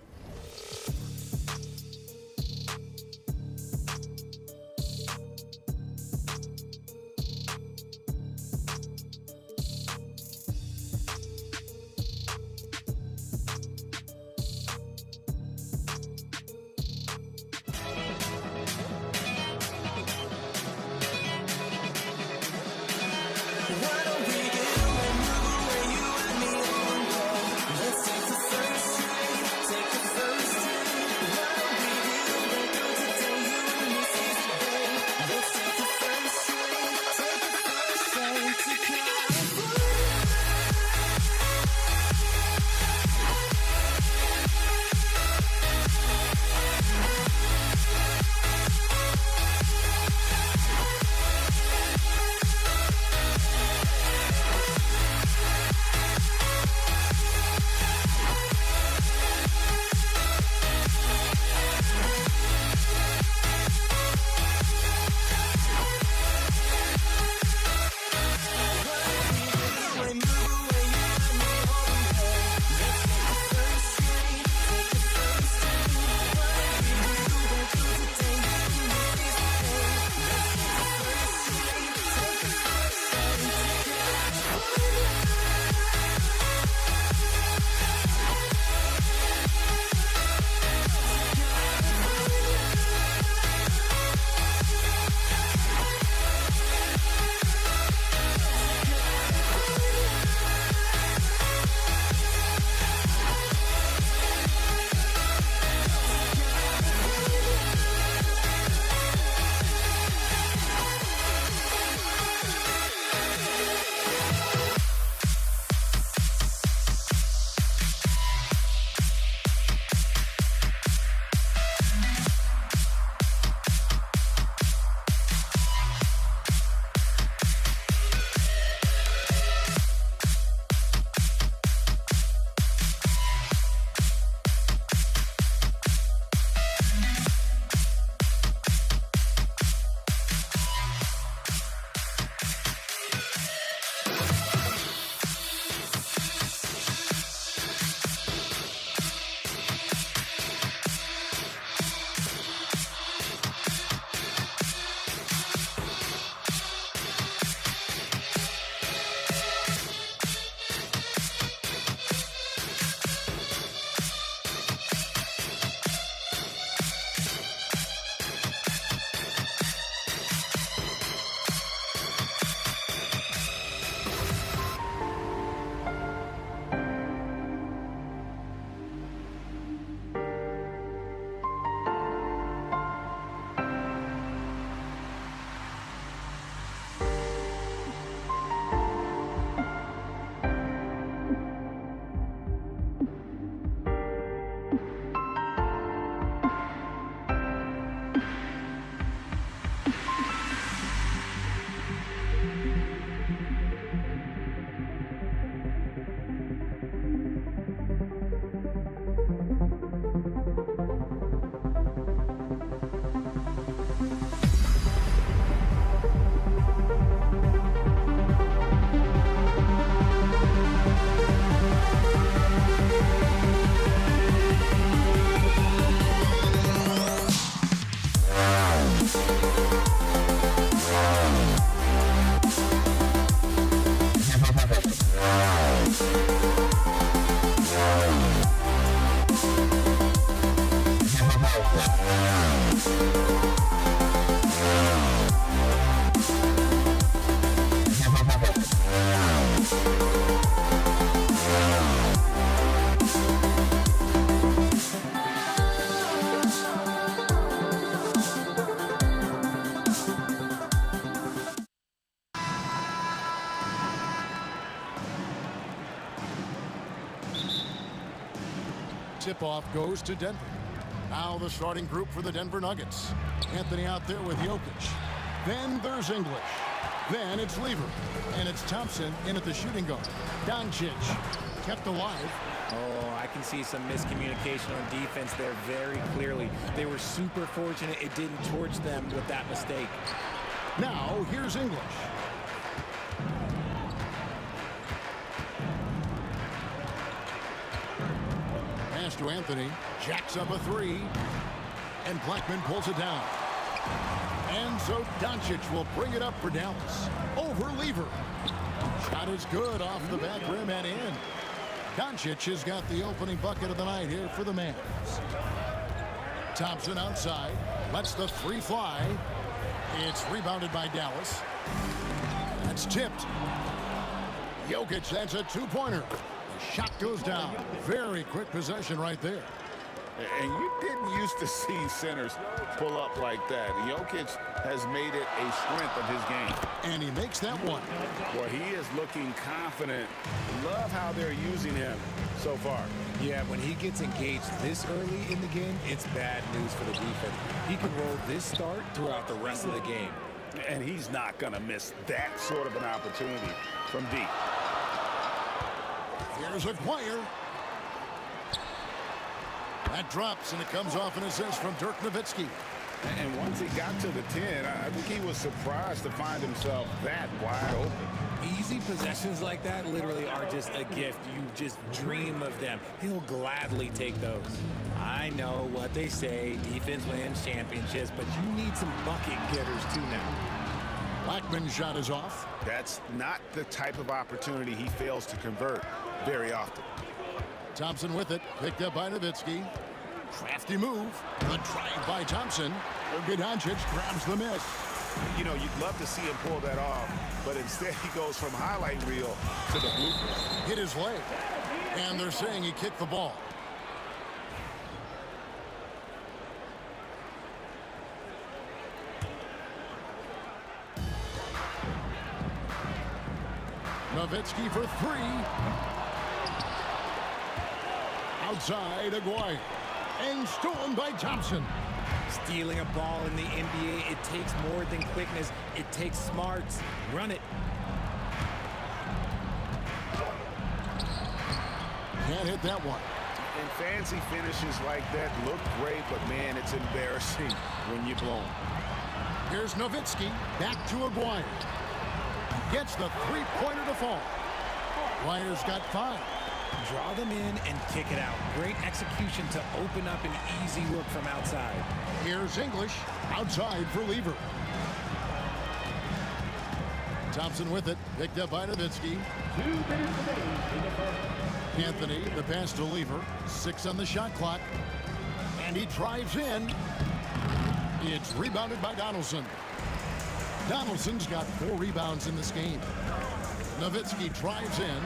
Tip-off goes to Denver. Now the starting group for the Denver Nuggets. Anthony out there with Jokic. Then there's English. Then it's Lever. And it's Thompson in at the shooting guard. Doncic kept alive. Oh, I can see some miscommunication on defense there very clearly. They were super fortunate it didn't torch them with that mistake. Now here's English. Pass to Anthony. Jacks up a three. And Blackman pulls it down. And so Doncic will bring it up for Dallas. Over Lever. Shot is good off the back rim and in. Doncic has got the opening bucket of the night here for the Mavs. Thompson outside. Lets the three fly. It's rebounded by Dallas. That's tipped. Jokic, that's a two-pointer. The shot goes down. Very quick possession right there. And you didn't used to see centers pull up like that. Jokic has made it a strength of his game. And he makes that one. Well, he is looking confident. Love how they're using him so far. Yeah, when he gets engaged this early in the game, it's bad news for the defense. He can roll this start throughout the rest of the game. And he's not going to miss that sort of an opportunity from deep. Here's Aguirre. That drops, and it comes off an assist from Dirk Nowitzki. And once he got to the 10, I think he was surprised to find himself that wide open. Easy possessions like that literally are just a gift. You just dream of them. He'll gladly take those. I know what they say, defense wins championships, but you need some bucket getters too now. Blackman's shot is off. That's not the type of opportunity he fails to convert very often. Thompson with it, picked up by Nowitzki. Crafty move. Good drive by Thompson. Doncic grabs the miss. You know, you'd love to see him pull that off, but instead he goes from highlight reel to the bloopers. Hit his leg. And they're saying he kicked the ball. Nowitzki for three. Outside, Aguirre. And stolen by Thompson. Stealing a ball in the NBA, it takes more than quickness. It takes smarts. Run it. Can't hit that one. And fancy finishes like that look great, but man, it's embarrassing when you blow them. Here's Nowitzki. Back to Aguirre. Gets the three-pointer to fall. Aguirre's got 5. Draw them in and kick it out. Great execution to open up an easy look from outside. Here's English. Outside for Lever. Thompson with it. Picked up by Nowitzki. Anthony, the pass to Lever. 6 on the shot clock. And he drives in. It's rebounded by Donaldson. Donaldson's got 4 rebounds in this game. Nowitzki drives in.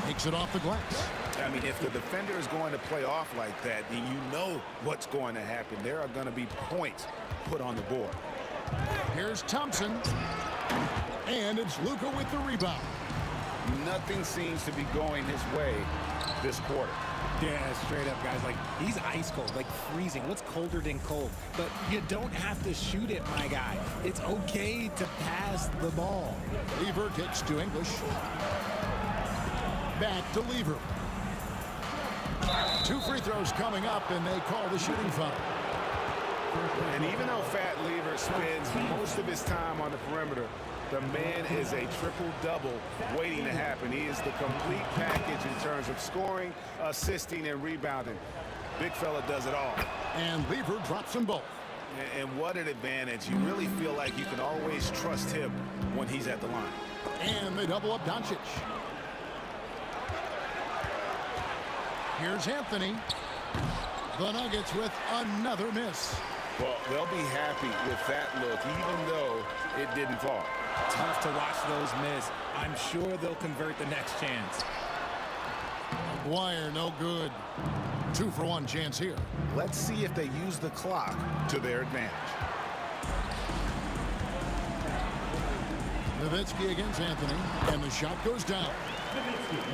Takes it off the glass. I mean, if the defender is going to play off like that, then you know what's going to happen. There are going to be points put on the board. Here's Thompson. And it's Luka with the rebound. Nothing seems to be going his way this quarter. Yeah, straight up, guys. Like, he's ice cold, like freezing. What's colder than cold? But you don't have to shoot it, my guy. It's okay to pass the ball. Lever kicks to English. Back to Lever. 2 free throws coming up, and they call the shooting foul. And even though Fat Lever spends most of his time on the perimeter, the man is a triple-double waiting to happen. He is the complete package in terms of scoring, assisting, and rebounding. Big fella does it all. And Lever drops them both. And what an advantage. You really feel like you can always trust him when he's at the line. And they double up Doncic. Here's Anthony. The Nuggets with another miss. Well, they'll be happy with that look, even though it didn't fall. Tough to watch those miss. I'm sure they'll convert the next chance. Aguirre, no good. 2-for-1 chance here. Let's see if they use the clock to their advantage. Nowitzki against Anthony, and the shot goes down.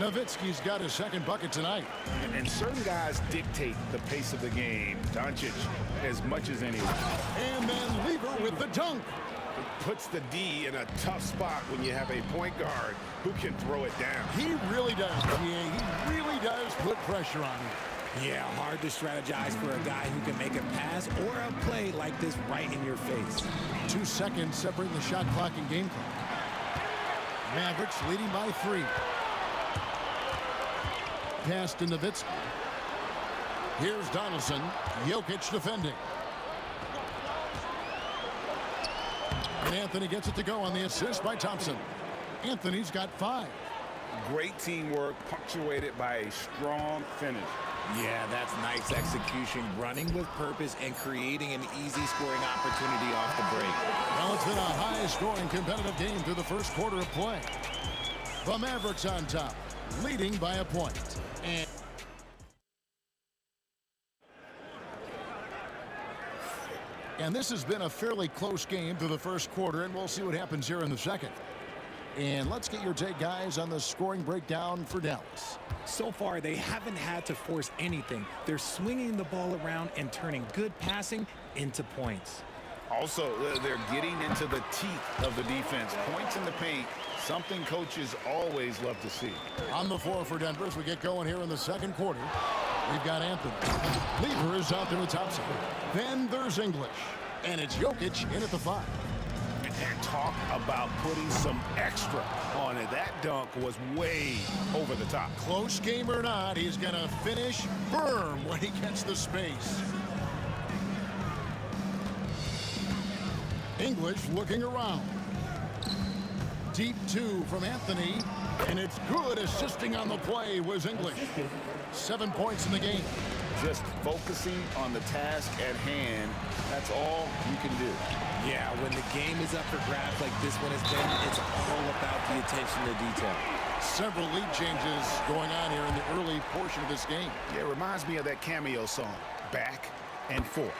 Nowitzki's got his second bucket tonight. And certain guys dictate the pace of the game. Doncic as much as anyone. And then Lever with the dunk. Puts the D in a tough spot when you have a point guard who can throw it down. He really does. Yeah, he really does put pressure on him. Yeah, hard to strategize for a guy who can make a pass or a play like this right in your face. 2 seconds separating the shot clock and game clock. Mavericks leading by 3. Pass to Nowitzki. Here's Donaldson. Jokic defending. And Anthony gets it to go on the assist by Thompson. Anthony's got 5. Great teamwork punctuated by a strong finish. Yeah, that's nice execution, running with purpose and creating an easy scoring opportunity off the break. Well, it's been a high-scoring competitive game through the first quarter of play. The Mavericks on top, leading by a point. And this has been a fairly close game through the first quarter, and we'll see what happens here in the second. And let's get your take, guys, on the scoring breakdown for Dallas. So far, they haven't had to force anything. They're swinging the ball around and turning good passing into points. Also, they're getting into the teeth of the defense. Points in the paint, something coaches always love to see. On the floor for Denver as we get going here in the second quarter. We've got Anthony. Lever is out there with Thompson. Then there's English. And it's Jokic in at the 5. And talk about putting some extra on it. That dunk was way over the top. Close game or not, he's going to finish firm when he gets the space. English looking around. Deep 2 from Anthony. And it's good. Assisting on the play was English. 7 points in the game. Just focusing on the task at hand. That's all you can do. Yeah, when the game is up for grabs like this one has been, it's all about the attention to detail. Several lead changes going on here in the early portion of this game. Yeah, it reminds me of that cameo song, Back and Forth.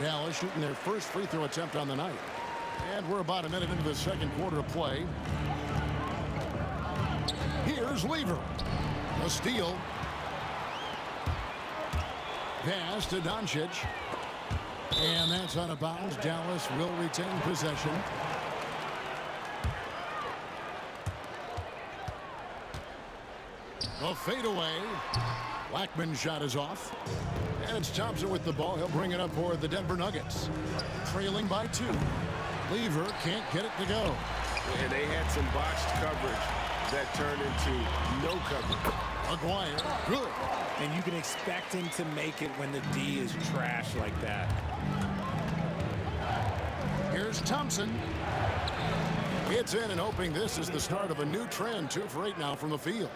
Dallas shooting their first free throw attempt on the night. And we're about a minute into the second quarter of play. Here's Lever. A steal. Pass to Doncic. And that's out of bounds. Dallas will retain possession. A fadeaway. Blackman's shot is off. And it's Thompson with the ball. He'll bring it up for the Denver Nuggets. Trailing by 2. Lever can't get it to go. And they had some botched coverage that turned into no coverage. Maguire, good. And you can expect him to make it when the D is trash like that. Here's Thompson. It's in and hoping this is the start of a new trend. 2 for 8 now from the field.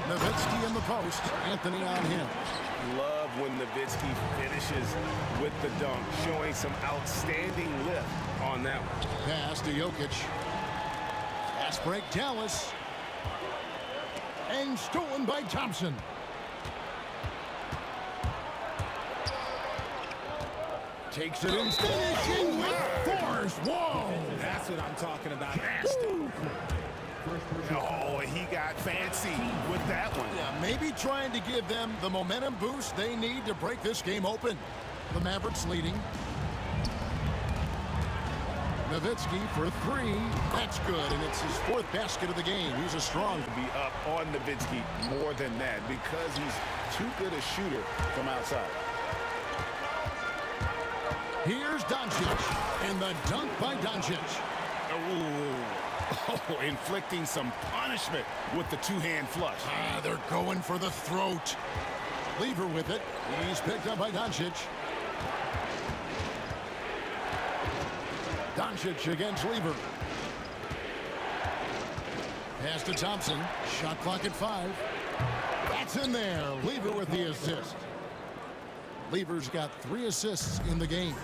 Nowitzki in the post. Anthony on him. Love when Nowitzki finishes with the dunk, showing some outstanding lift on that one. Pass to Jokic. Fast break, Dallas. And stolen by Thompson. Takes it in, finishing with force. Whoa! That's what I'm talking about. Oh, he got fancy with that one. Yeah, maybe trying to give them the momentum boost they need to break this game open. The Mavericks leading. Nowitzki for 3. That's good, and it's his 4th basket of the game. He's a strong. To be up on Nowitzki more than that because he's too good a shooter from outside. Here's Doncic, and the dunk by Doncic. Oh, inflicting some punishment with the 2-hand flush. They're going for the throat. Lever with it. He's picked up by Doncic. Doncic against Lever. Pass to Thompson. Shot clock at 5. That's in there. Lever with the assist. Lever's got 3 assists in the game.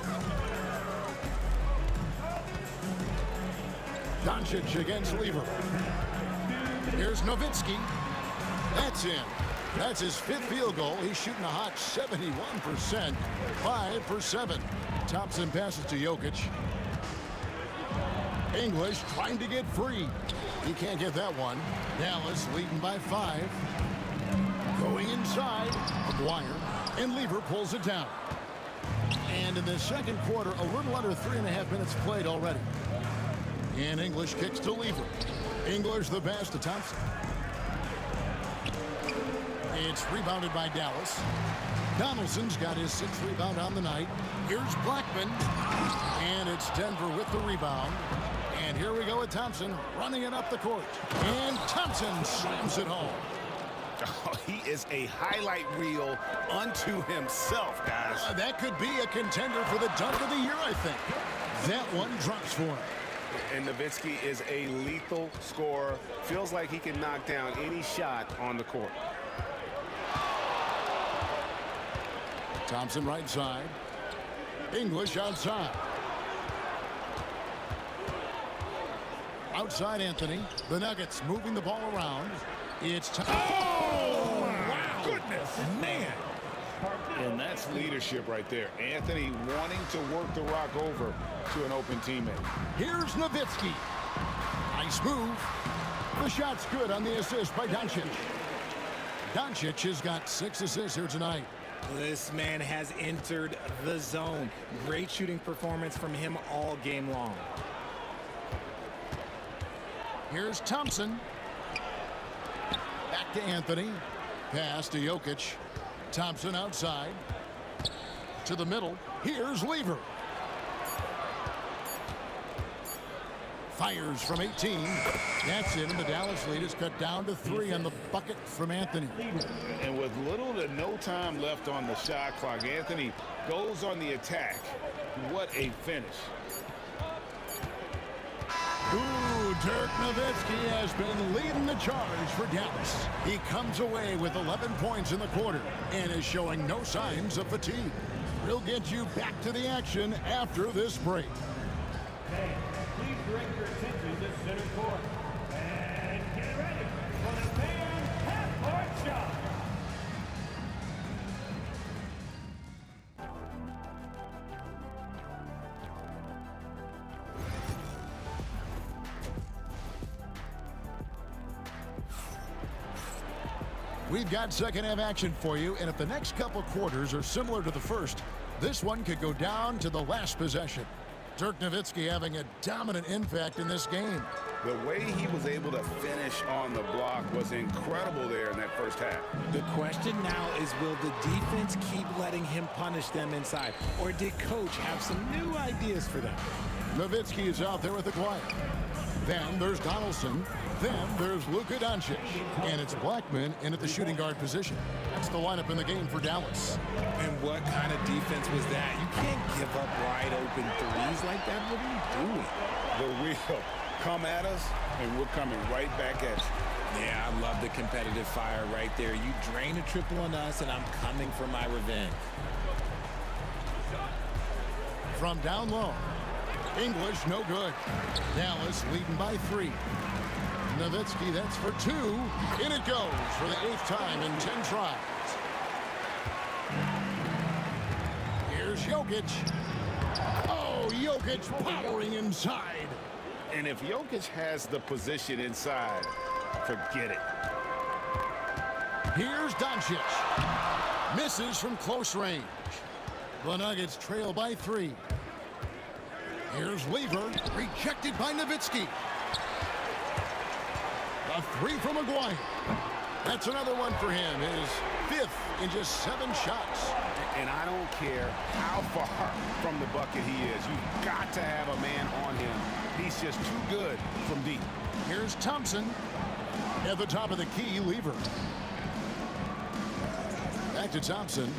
Doncic against Lever. Here's Nowitzki. That's in. That's his 5th field goal. He's shooting a hot 71%. 5 for 7. Thompson passes to Jokic. English trying to get free. He can't get that one. Dallas leading by 5. Going inside, McGuire, and Lever pulls it down. And in the second quarter, a little under 3.5 minutes played already. And English kicks to Lever. English the pass to Thompson. It's rebounded by Dallas. Donaldson's got his 6th rebound on the night. Here's Blackman. And it's Denver with the rebound. And here we go with Thompson running it up the court. And Thompson slams it home. Oh, he is a highlight reel unto himself, guys. That could be a contender for the dunk of the year, I think. That one drops for him. And Nowitzki is a lethal scorer. Feels like he can knock down any shot on the court. Thompson right side. English outside. Outside Anthony. The Nuggets moving the ball around. It's time. Oh, wow. Goodness, man. And that's leadership right there. Anthony wanting to work the rock over to an open teammate. Here's Nowitzki. Nice move. The shot's good on the assist by Doncic. Doncic has got 6 assists here tonight. This man has entered the zone. Great shooting performance from him all game long. Here's Thompson. Back to Anthony. Pass to Jokic. Thompson outside. To the middle. Here's Lever. Fires from 18. That's it, and the Dallas lead is cut down to 3 on the bucket from Anthony. And with little to no time left on the shot clock, Anthony goes on the attack. What a finish. Ooh, Dirk Nowitzki has been leading the charge for Dallas. He comes away with 11 points in the quarter and is showing no signs of fatigue. We'll get you back to the action after this break. Hey, please direct your attention to center court. And get ready for the fan half-court shot. We've got second half action for you, and if the next couple quarters are similar to the first, this one could go down to the last possession. Dirk Nowitzki having a dominant impact in this game. The way he was able to finish on the block was incredible there in that first half. The question now is, will the defense keep letting him punish them inside? Or did coach have some new ideas for them? Nowitzki is out there with Aguirre. Then there's Donaldson. Then there's Luka Doncic. And it's Blackman in at the shooting guard position. That's the lineup in the game for Dallas. And what kind of defense was that? You can't give up wide open threes like that. What are you doing? The wheel come at us, and we're coming right back at you. Yeah, I love the competitive fire right there. You drain a triple on us, and I'm coming for my revenge. From down low. English, no good. Dallas leading by 3. Nowitzki, that's for 2. In it goes for the 8th time in 10 tries. Here's Jokic. Oh, Jokic powering inside. And if Jokic has the position inside, forget it. Here's Doncic. Misses from close range. The Nuggets trail by 3. Here's Lever, rejected by Nowitzki. A 3 from Aguirre. That's another one for him, his 5th in just 7 shots. And I don't care how far from the bucket he is. You've got to have a man on him. He's just too good from deep. Here's Thompson. At the top of the key, Lever. Back to Thompson.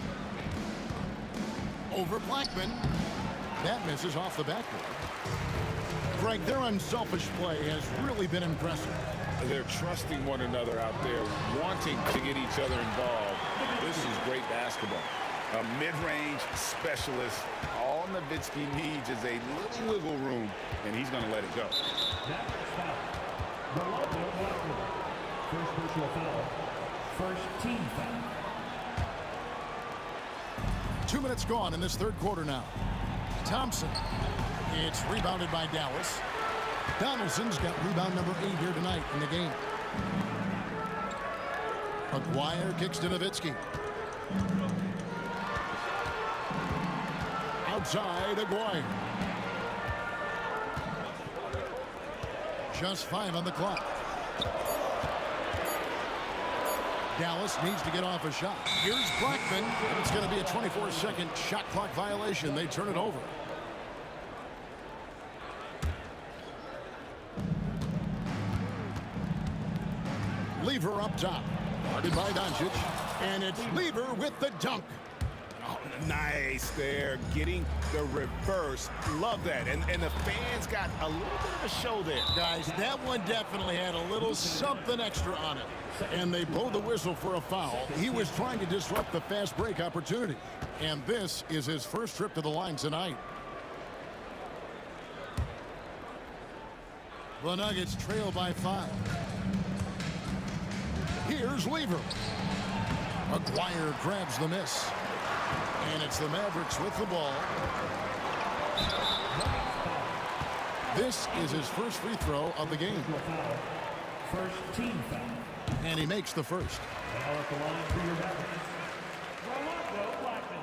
Over Blackman. That misses off the backboard. Greg, their unselfish play has really been impressive. They're trusting one another out there, wanting to get each other involved. This is great basketball. A mid-range specialist. All Nowitzki needs is a little wiggle room, and he's going to let it go. First personal foul. First team foul. 2 minutes gone in this third quarter now. Thompson. It's rebounded by Dallas. Donaldson's got rebound number 8 here tonight in the game. Aguirre kicks to Nowitzki. Outside, Aguirre. Just 5 on the clock. Dallas needs to get off a shot. Here's Blackman, and it's going to be a 24-second shot clock violation. They turn it over. Lever up top. Guarded by Doncic. And it's Lever with the dunk. Oh, nice there. Getting the reverse. Love that. And the fans got a little bit of a show there. Guys, that one definitely had a little something extra on it. And they blow the whistle for a foul. He was trying to disrupt the fast break opportunity. And this is his first trip to the line tonight. The Nuggets trail by 5. Here's Lever. Aguirre grabs the miss. And it's the Mavericks with the ball. This is his first free throw of the game. First team foul. And he makes the first. Now at the line for your Blackman.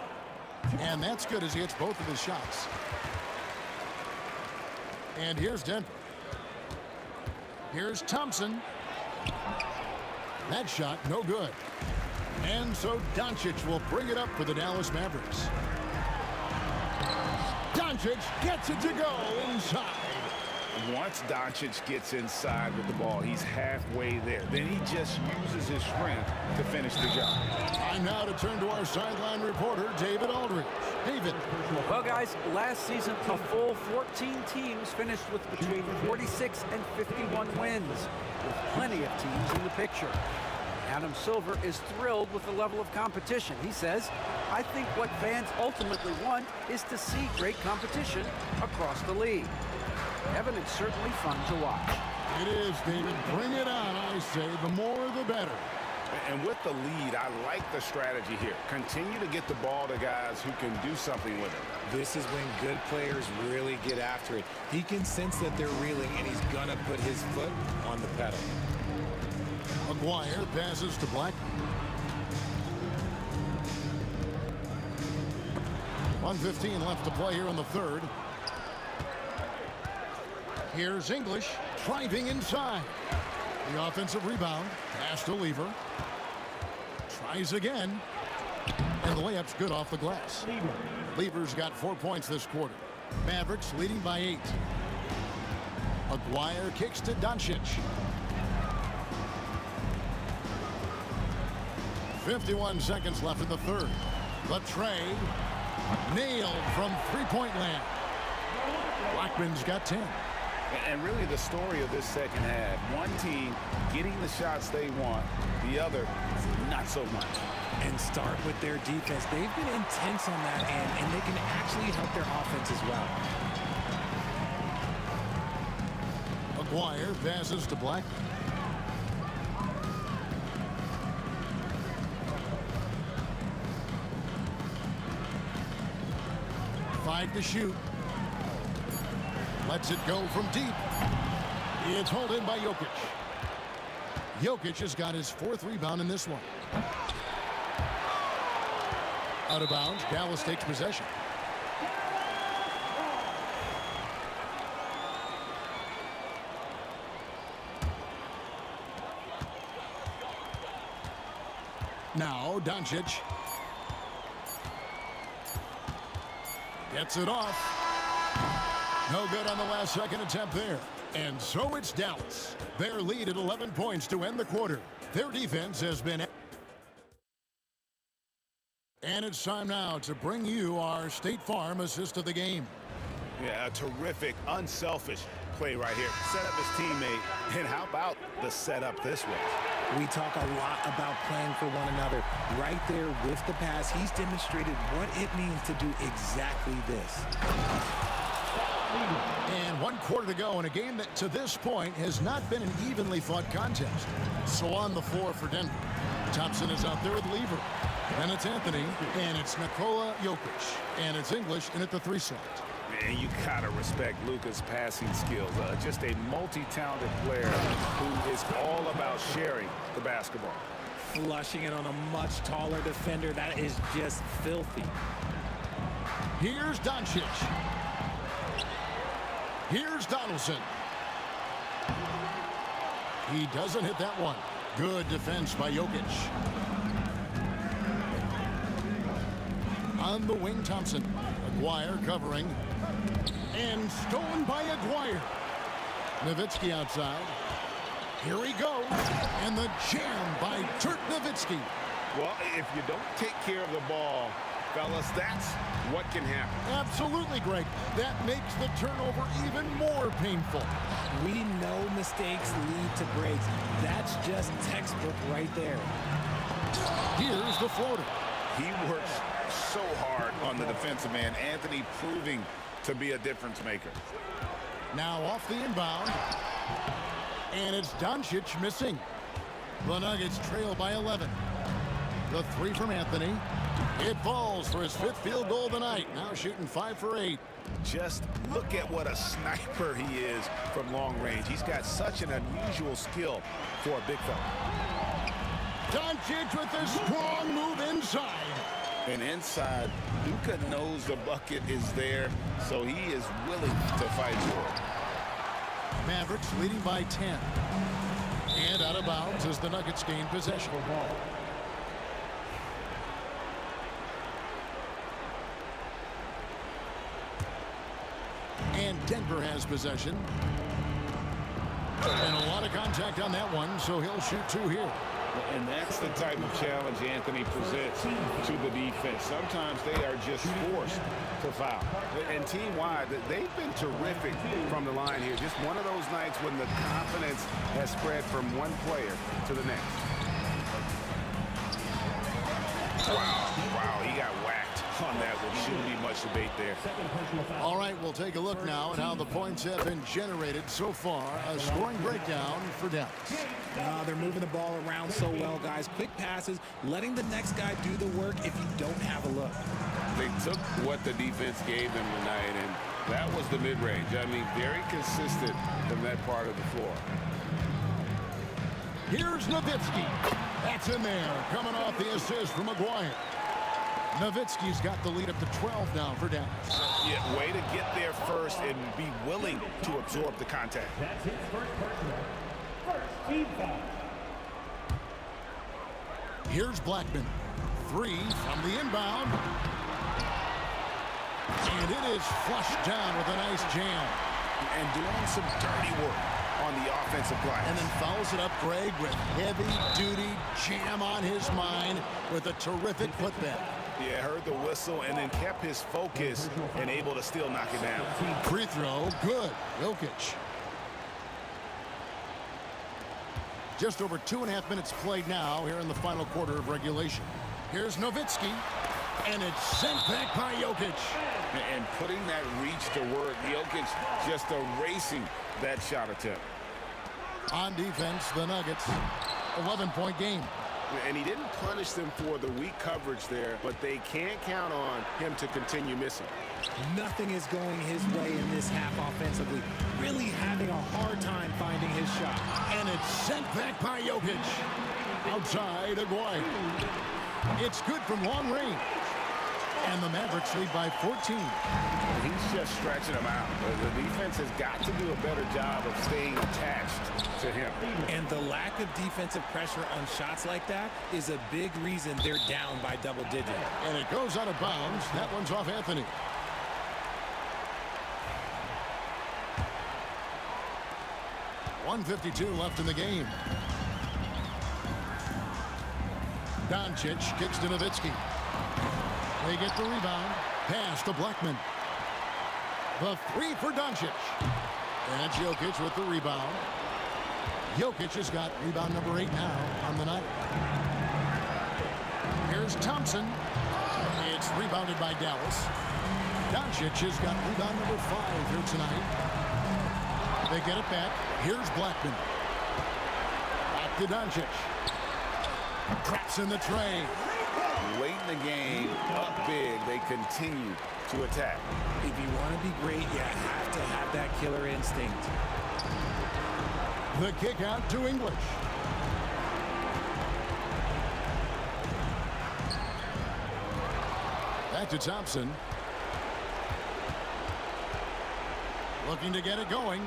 And that's good as he hits both of his shots. And here's Denver. Here's Thompson. That shot, no good. And so Doncic will bring it up for the Dallas Mavericks. Doncic gets it to go inside. Once Doncic gets inside with the ball, he's halfway there. Then he just uses his strength to finish the job. Time now to turn to our sideline reporter, David Aldridge. David. Well, guys, last season, a full 14 teams finished with between 46 and 51 wins, with plenty of teams in the picture. Adam Silver is thrilled with the level of competition. He says, I think what fans ultimately want is to see great competition across the league. Kevin, it's certainly fun to watch. It is, David. Bring it on, I say. The more, the better. And with the lead, I like the strategy here. Continue to get the ball to guys who can do something with it. This is when good players really get after it. He can sense that they're reeling, and he's going to put his foot on the pedal. Aguirre passes to Black. 1:15 left to play here in the third. Here's English driving inside. The offensive rebound. Pass to Lever. Tries again. And the layup's good off the glass. Lever's got 4 points this quarter. Mavericks leading by 8. Aguirre kicks to Doncic. 51 seconds left in the third. The trade nailed from three-point land. Blackman's got 10. And really the story of this second half, one team getting the shots they want, the other not so much. And start with their defense. They've been intense on that end, and they can actually help their offense as well. Aguirre passes to Blackman. To shoot. Lets it go from deep. It's hauled in by Jokic. Jokic has got his 4th rebound in this one. Out of bounds, Dallas takes possession. Now Doncic. Gets it off. No good on the last second attempt there. And so it's Dallas. Their lead at 11 points to end the quarter. Their defense has been... And it's time now to bring you our State Farm assist of the game. Yeah, a terrific, unselfish play right here. Set up his teammate. And how about the setup this way? We talk a lot about playing for one another. Right there with the pass, he's demonstrated what it means to do exactly this. And 1 quarter to go in a game that to this point has not been an evenly fought contest. So on the floor for Denver. Thompson is out there with Lever. Then it's Anthony, and it's Nikola Jokic. And it's English in at the 3 slot. And you gotta respect Luka's passing skills. Just a multi-talented player who is all about sharing the basketball. Flushing it on a much taller defender. That is just filthy. Here's Doncic. Here's Donaldson. He doesn't hit that one. Good defense by Jokic. On the wing, Thompson. Aguirre covering. And stolen by Aguirre. Nowitzki outside. Here he goes. And the jam by Dirk Nowitzki. Well, if you don't take care of the ball, fellas, that's what can happen. Absolutely, Greg. That makes the turnover even more painful. We know mistakes lead to breaks. That's just textbook right there. Here's the floater. He works so hard on the defensive man. Anthony proving to be a difference maker. Now off the inbound. And it's Doncic missing. The Nuggets trail by 11. The three from Anthony. It falls for his 5th field goal of the night. Now shooting 5 for 8. Just look at what a sniper he is from long range. He's got such an unusual skill for a big fella. Doncic with a strong move inside. And inside, Luka knows the bucket is there, so he is willing to fight for it. Mavericks leading by 10. And out of bounds as the Nuggets gain possession. And Denver has possession. And a lot of contact on that one, so he'll shoot 2 here. And that's the type of challenge Anthony presents to the defense. Sometimes they are just forced to foul. And team-wide, they've been terrific from the line here. Just one of those nights when the confidence has spread from one player to the next. Wow, he got whacked on that one. Shouldn't be much debate there. All right, we'll take a look now at how the points have been generated so far. A scoring breakdown for Dallas. They're moving the ball around so well, guys. Quick passes, letting the next guy do the work if you don't have a look. They took what the defense gave them tonight, and that was the mid-range. I mean, very consistent from that part of the floor. Here's Nowitzki. That's in there, coming off the assist from Aguirre. Nowitzki's got the lead up to 12 now for Dallas. Yeah, way to get there first and be willing to absorb the contact. That's his first personal. First team foul. Here's Blackman. 3 from the inbound. And it is flushed down with a nice jam. And doing some dirty work on the offensive glass. And then fouls it up, Greg, with heavy-duty jam on his mind with a terrific putback. Yeah, heard the whistle and then kept his focus and able to still knock it down. Free throw, good. Jokic. Just over 2.5 minutes played now here in the final quarter of regulation. Here's Nowitzki, and it's sent back by Jokic. And putting that reach to work, Jokic just erasing that shot attempt. On defense, the Nuggets, 11-point game. And he didn't punish them for the weak coverage there, but they can't count on him to continue missing. Nothing is going his way in this half offensively. Really having a hard time finding his shot. And it's sent back by Jokic. Outside, Aguirre. It's good from long range. And the Mavericks lead by 14. He's just stretching them out. The defense has got to do a better job of staying attached to him. And the lack of defensive pressure on shots like that is a big reason they're down by double digits. And it goes out of bounds. That one's off Anthony. .152 left in the game. Doncic kicks to Nowitzki. They get the rebound. Pass to Blackman. The 3 for Doncic. And Jokic with the rebound. Jokic has got rebound number 8 now on the night. Here's Thompson. It's rebounded by Dallas. Doncic has got rebound number 5 here tonight. They get it back. Here's Blackman. Back to Doncic. Traps in the tray. Late in the game, up big, they continue to attack. If you want to be great, you have to have that killer instinct. The kick out to English. Back to Thompson. Looking to get it going.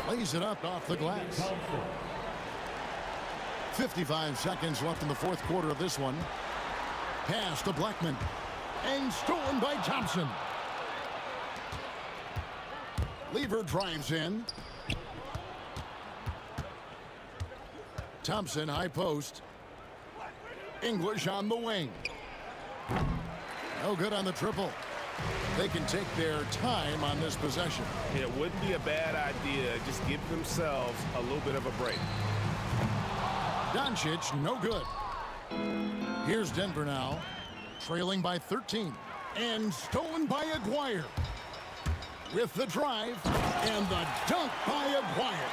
Lays it up off the glass. 55 seconds left in the fourth quarter of this one. Pass to Blackman. And stolen by Thompson. Lever drives in. Thompson, high post. English on the wing. No good on the triple. They can take their time on this possession. It wouldn't be a bad idea. Just give themselves a little bit of a break. Doncic, no good. Here's Denver now, trailing by 13. And stolen by Aguirre. With the drive and the dunk by Aguirre.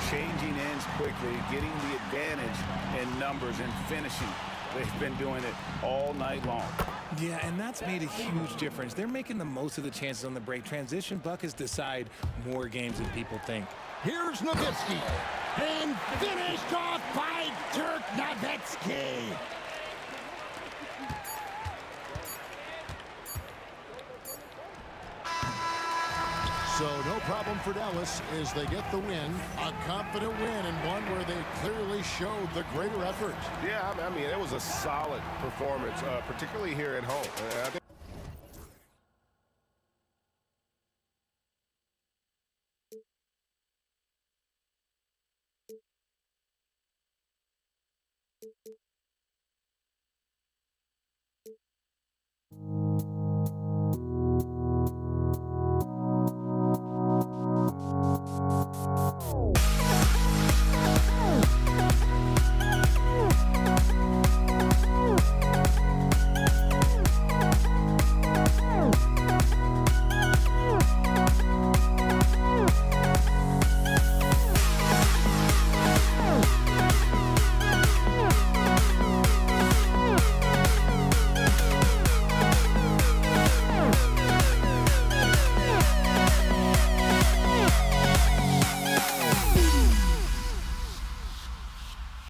Changing ends quickly, getting the advantage in numbers and finishing. They've been doing it all night long. Yeah, and that's made a huge difference. They're making the most of the chances on the break. Transition buckets decide more games than people think. Here's Nowitzki. And finished off by Dirk Nowitzki. So no problem for Dallas as they get the win. A confident win and one where they clearly showed the greater effort. Yeah, I mean, it was a solid performance, particularly here at home. I think